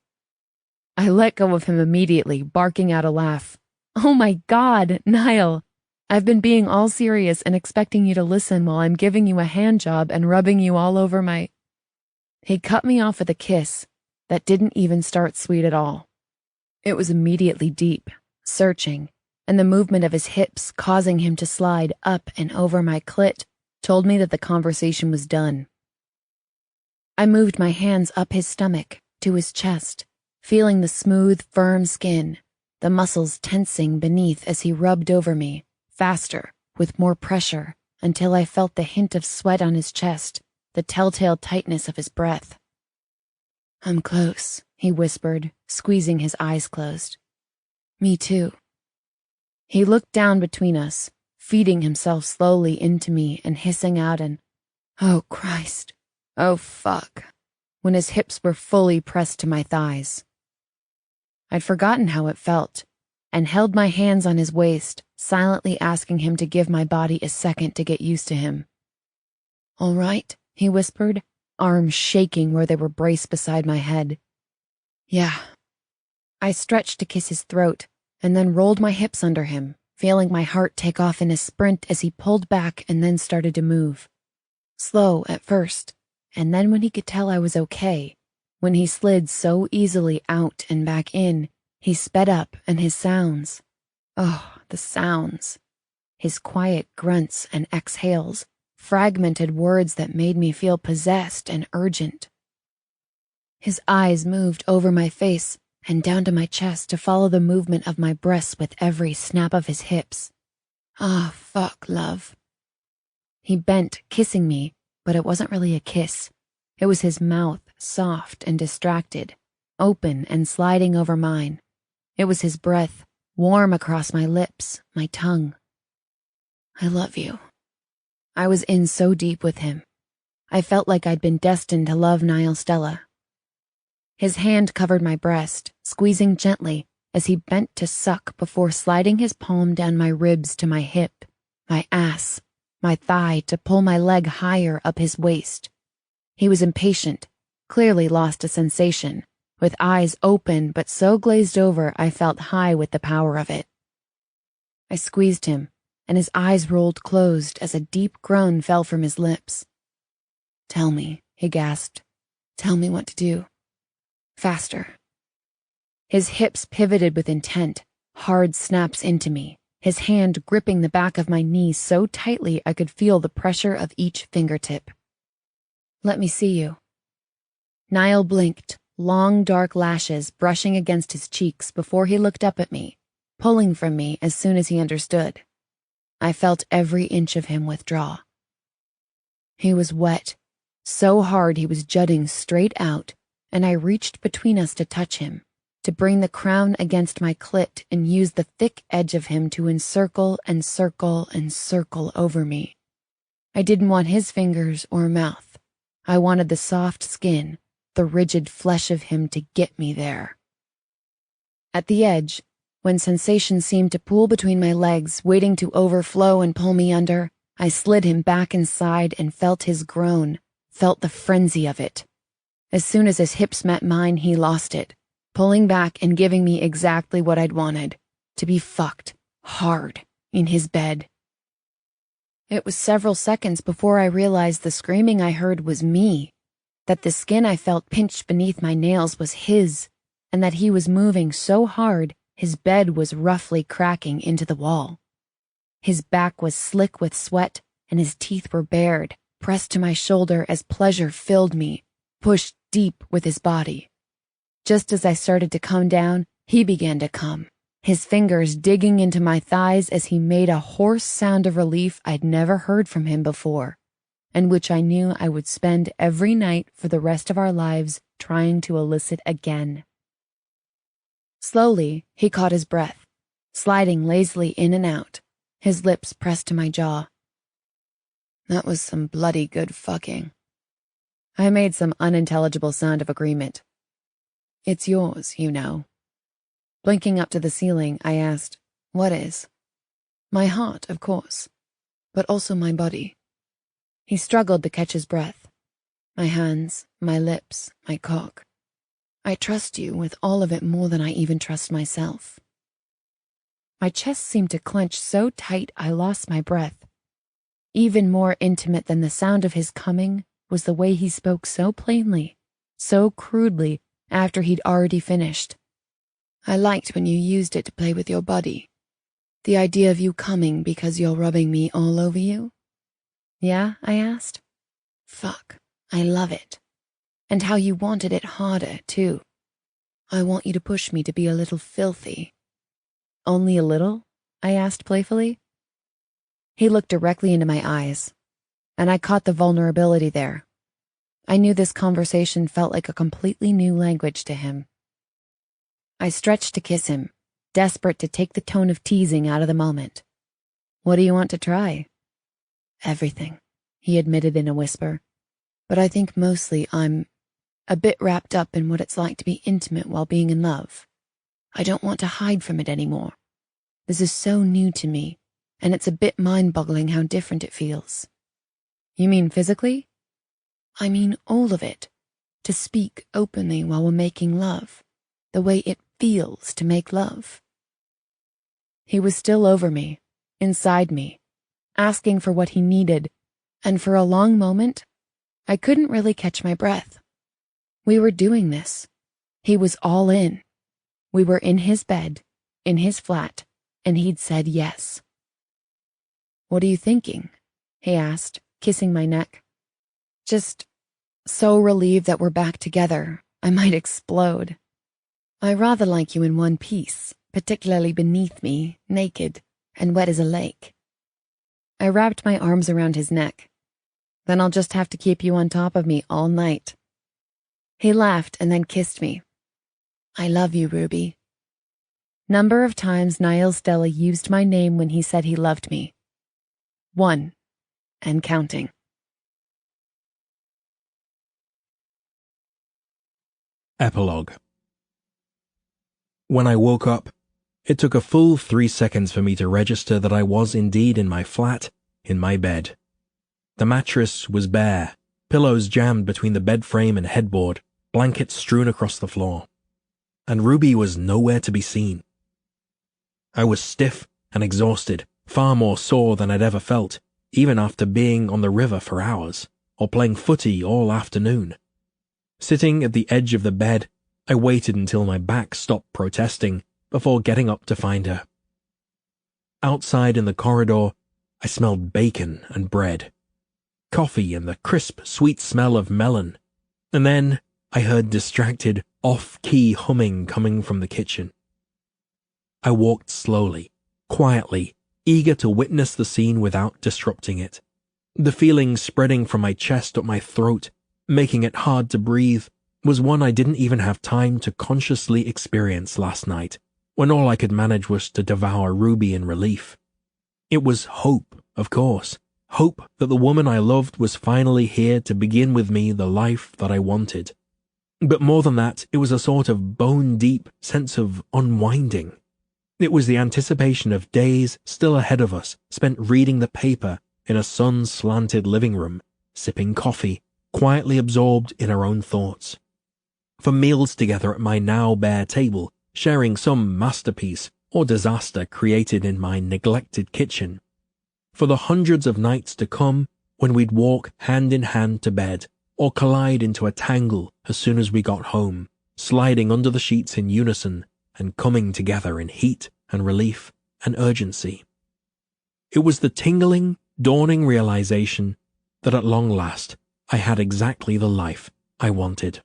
I let go of him immediately, barking out a laugh. Oh my God, Niall! I've been being all serious and expecting you to listen while I'm giving you a hand job and rubbing you all over my... He cut me off with a kiss that didn't even start sweet at all. It was immediately deep, searching, and the movement of his hips causing him to slide up and over my clit told me that the conversation was done. I moved my hands up his stomach, to his chest, feeling the smooth, firm skin, the muscles tensing beneath as he rubbed over me, faster, with more pressure, until I felt the hint of sweat on his chest, the telltale tightness of his breath. I'm close, he whispered, squeezing his eyes closed. Me too. He looked down between us, feeding himself slowly into me and hissing out an, "Oh, Christ. Oh, fuck," when his hips were fully pressed to my thighs. I'd forgotten how it felt, and held my hands on his waist, silently asking him to give my body a second to get used to him. "All right," he whispered, arms shaking where they were braced beside my head. "Yeah." I stretched to kiss his throat, and then rolled my hips under him, feeling my heart take off in a sprint as he pulled back and then started to move. Slow at first, and then when he could tell I was okay, when he slid so easily out and back in, he sped up, and his sounds. Oh, the sounds. His quiet grunts and exhales, fragmented words that made me feel possessed and urgent. His eyes moved over my face and down to my chest to follow the movement of my breasts with every snap of his hips. Ah, fuck, love. He bent, kissing me, but it wasn't really a kiss. It was his mouth, soft and distracted, open and sliding over mine. It was his breath, warm across my lips, my tongue. I love you. I was in so deep with him. I felt like I'd been destined to love Niall Stella. His hand covered my breast, squeezing gently as he bent to suck before sliding his palm down my ribs to my hip, my ass, my thigh to pull my leg higher up his waist. He was impatient, clearly lost a sensation, with eyes open but so glazed over I felt high with the power of it. I squeezed him, and his eyes rolled closed as a deep groan fell from his lips. "Tell me," he gasped. "Tell me what to do. Faster." His hips pivoted with intent, hard snaps into me, his hand gripping the back of my knee so tightly I could feel the pressure of each fingertip. "Let me see you." Niall blinked, long dark lashes brushing against his cheeks before he looked up at me, pulling from me as soon as he understood. I felt every inch of him withdraw. He was wet, so hard he was jutting straight out, and I reached between us to touch him, to bring the crown against my clit and use the thick edge of him to encircle and circle and circle over me. I didn't want his fingers or mouth. I wanted the soft skin, the rigid flesh of him to get me there. At the edge, when sensation seemed to pool between my legs, waiting to overflow and pull me under, I slid him back inside and felt his groan, felt the frenzy of it. As soon as his hips met mine, he lost it, pulling back and giving me exactly what I'd wanted, to be fucked, hard, in his bed. It was several seconds before I realized the screaming I heard was me, that the skin I felt pinched beneath my nails was his, and that he was moving so hard his bed was roughly cracking into the wall. His back was slick with sweat, and his teeth were bared, pressed to my shoulder as pleasure filled me, pushed deep with his body. Just as I started to come down, he began to come, his fingers digging into my thighs as he made a hoarse sound of relief I'd never heard from him before, and which I knew I would spend every night for the rest of our lives trying to elicit again. Slowly, he caught his breath, sliding lazily in and out, his lips pressed to my jaw. That was some bloody good fucking. I made some unintelligible sound of agreement. It's yours, you know. Blinking up to the ceiling, I asked, "What is?" "My heart, of course, but also my body." He struggled to catch his breath. "My hands, my lips, my cock. I trust you with all of it more than I even trust myself." My chest seemed to clench so tight I lost my breath. Even more intimate than the sound of his coming was the way he spoke so plainly, so crudely, after he'd already finished. "I liked when you used it to play with your body. The idea of you coming because you're rubbing me all over you." "Yeah?" I asked. "Fuck, I love it. And how you wanted it harder, too. I want you to push me to be a little filthy." "Only a little?" I asked playfully. He looked directly into my eyes, and I caught the vulnerability there. I knew this conversation felt like a completely new language to him. I stretched to kiss him, desperate to take the tone of teasing out of the moment. "What do you want to try?" "Everything," he admitted in a whisper. "But I think mostly I'm a bit wrapped up in what it's like to be intimate while being in love. I don't want to hide from it anymore. This is so new to me, and it's a bit mind-boggling how different it feels." "You mean physically?" "I mean all of it. To speak openly while we're making love. The way it feels to make love." He was still over me, inside me, asking for what he needed, and for a long moment, I couldn't really catch my breath. We were doing this. He was all in. We were in his bed, in his flat, and he'd said yes. "What are you thinking?" he asked, kissing my neck. "Just so relieved that we're back together, I might explode. I rather like you in one piece, particularly beneath me, naked, and wet as a lake." I wrapped my arms around his neck. "Then I'll just have to keep you on top of me all night." He laughed and then kissed me. "I love you, Ruby." Number of times Niall Stella used my name when he said he loved me. 1, and counting. Epilogue. When I woke up, it took a full 3 seconds for me to register that I was indeed in my flat, in my bed. The mattress was bare, pillows jammed between the bed frame and headboard, blankets strewn across the floor. And Ruby was nowhere to be seen. I was stiff and exhausted, far more sore than I'd ever felt, even after being on the river for hours, or playing footy all afternoon. Sitting at the edge of the bed, I waited until my back stopped protesting before getting up to find her. Outside in the corridor, I smelled bacon and bread, coffee and the crisp, sweet smell of melon, and then I heard distracted, off-key humming coming from the kitchen. I walked slowly, quietly, eager to witness the scene without disrupting it. The feeling spreading from my chest up my throat, making it hard to breathe, was one I didn't even have time to consciously experience last night, when all I could manage was to devour Ruby in relief. It was hope, of course, hope that the woman I loved was finally here to begin with me the life that I wanted. But more than that, it was a sort of bone-deep sense of unwinding. It was the anticipation of days still ahead of us, spent reading the paper in a sun-slanted living room, sipping coffee, quietly absorbed in our own thoughts. For meals together at my now bare table, sharing some masterpiece or disaster created in my neglected kitchen. For the hundreds of nights to come when we'd walk hand in hand to bed, or collide into a tangle as soon as we got home, sliding under the sheets in unison and coming together in heat and relief and urgency. It was the tingling, dawning realization that at long last I had exactly the life I wanted.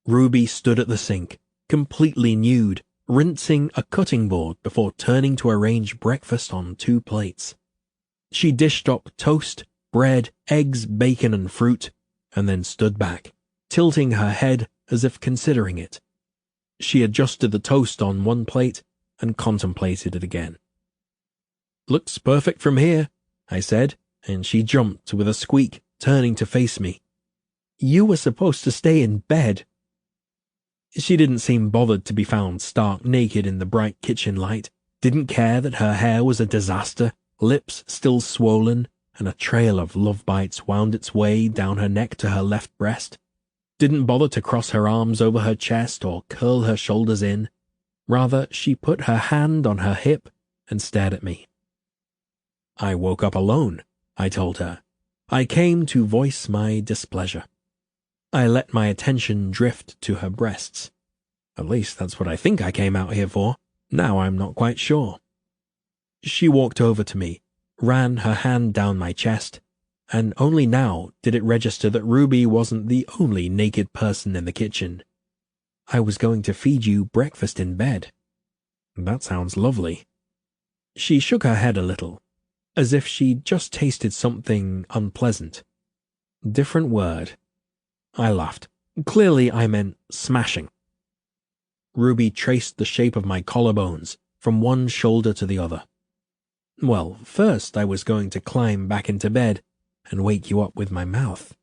Ruby stood at the sink, completely nude, rinsing a cutting board before turning to arrange breakfast on 2 plates. She dished up toast, bread, eggs, bacon, and fruit, and then stood back, tilting her head as if considering it. She adjusted the toast on one plate and contemplated it again. "Looks perfect from here," I said, and she jumped with a squeak, turning to face me. "You were supposed to stay in bed." She didn't seem bothered to be found stark naked in the bright kitchen light, didn't care that her hair was a disaster, lips still swollen, and a trail of love bites wound its way down her neck to her left breast, didn't bother to cross her arms over her chest or curl her shoulders in. Rather, she put her hand on her hip and stared at me. "I woke up alone," I told her. "I came to voice my displeasure." I let my attention drift to her breasts. At least that's what I think I came out here for. Now I'm not quite sure. She walked over to me, ran her hand down my chest, and only now did it register that Ruby wasn't the only naked person in the kitchen. "I was going to feed you breakfast in bed." "That sounds lovely." She shook her head a little, as if she'd just tasted something unpleasant. Different word. I laughed. Clearly I meant smashing. Ruby traced the shape of my collarbones from one shoulder to the other. Well, first I was going to climb back into bed and wake you up with my mouth.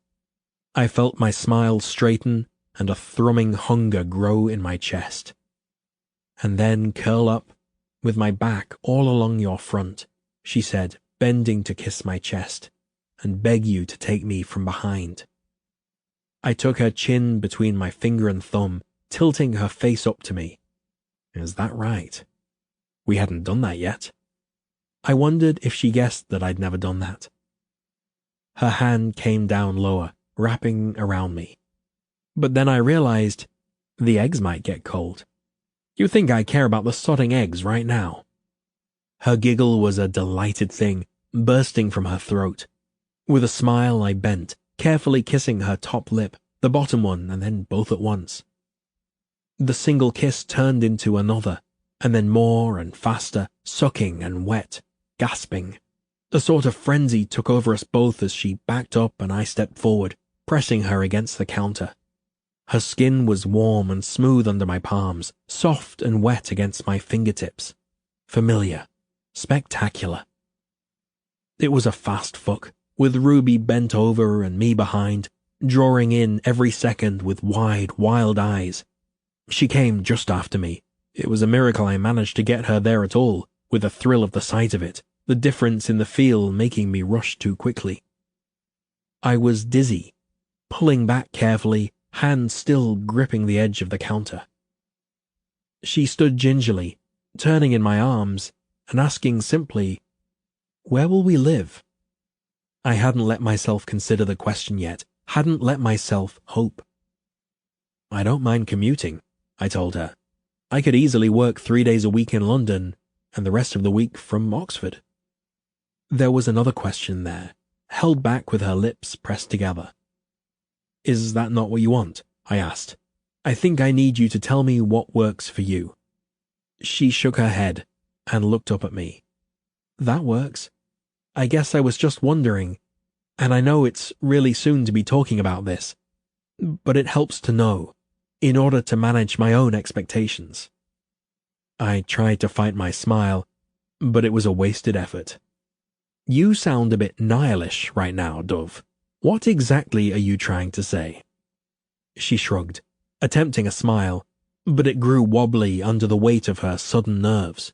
I felt my smile straighten and a thrumming hunger grow in my chest. And then curl up, with my back all along your front, she said, bending to kiss my chest, and beg you to take me from behind. I took her chin between my finger and thumb, tilting her face up to me. Is that right? We hadn't done that yet. I wondered if she guessed that I'd never done that. Her hand came down lower, wrapping around me. But then I realized the eggs might get cold. You think I care about the sodding eggs right now? Her giggle was a delighted thing, bursting from her throat. With a smile, I bent, carefully kissing her top lip, the bottom one, and then both at once. The single kiss turned into another, and then more and faster, sucking and wet, gasping. A sort of frenzy took over us both as she backed up and I stepped forward, pressing her against the counter. Her skin was warm and smooth under my palms, soft and wet against my fingertips. Familiar. Spectacular. It was a fast fuck, with Ruby bent over and me behind, drawing in every second with wide, wild eyes. She came just after me. It was a miracle I managed to get her there at all, with the thrill of the sight of it, the difference in the feel making me rush too quickly. I was dizzy, pulling back carefully, hand still gripping the edge of the counter. She stood gingerly, turning in my arms, and asking simply, "Where will we live?" I hadn't let myself consider the question yet, hadn't let myself hope. "I don't mind commuting," I told her. "I could easily work 3 days a week in London, and the rest of the week from Oxford." There was another question there, held back with her lips pressed together. "Is that not what you want?" I asked. "I think I need you to tell me what works for you." She shook her head and looked up at me. "That works. I guess I was just wondering, and I know it's really soon to be talking about this, but it helps to know, in order to manage my own expectations." I tried to fight my smile, but it was a wasted effort. "You sound a bit nihilish right now, Dove. What exactly are you trying to say?" She shrugged, attempting a smile, but it grew wobbly under the weight of her sudden nerves.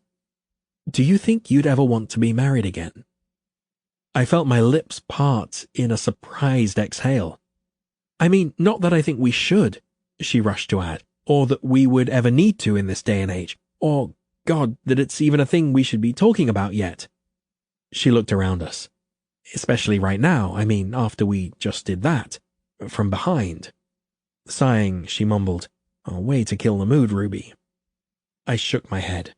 "Do you think you'd ever want to be married again?" I felt my lips part in a surprised exhale. "I mean, not that I think we should," she rushed to add, "or that we would ever need to in this day and age, or, God, that it's even a thing we should be talking about yet." She looked around us. "Especially right now, I mean, after we just did that. From behind." Sighing, she mumbled, "A way to kill the mood, Ruby." I shook my head.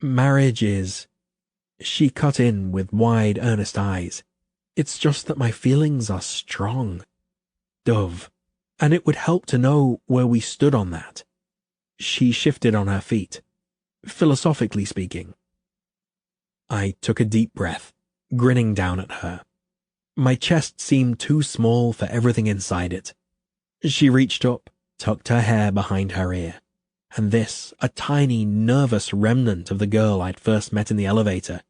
"Marriage is..." She cut in with wide, earnest eyes. "It's just that my feelings are strong, Dove, and it would help to know where we stood on that." She shifted on her feet. "Philosophically speaking." I took a deep breath, grinning down at her. My chest seemed too small for everything inside it. She reached up, tucked her hair behind her ear, and this, a tiny, nervous remnant of the girl I'd first met in the elevator,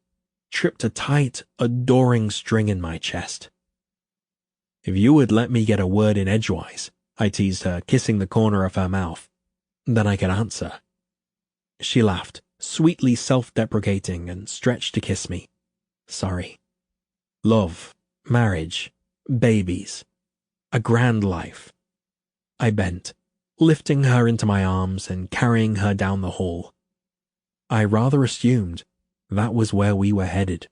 tripped a tight, adoring string in my chest. "If you would let me get a word in edgewise," I teased her, kissing the corner of her mouth, "then I could answer." She laughed, sweetly self-deprecating, and stretched to kiss me. "Sorry. Love, marriage, babies, a grand life." I bent, lifting her into my arms and carrying her down the hall. I rather assumed that was where we were headed.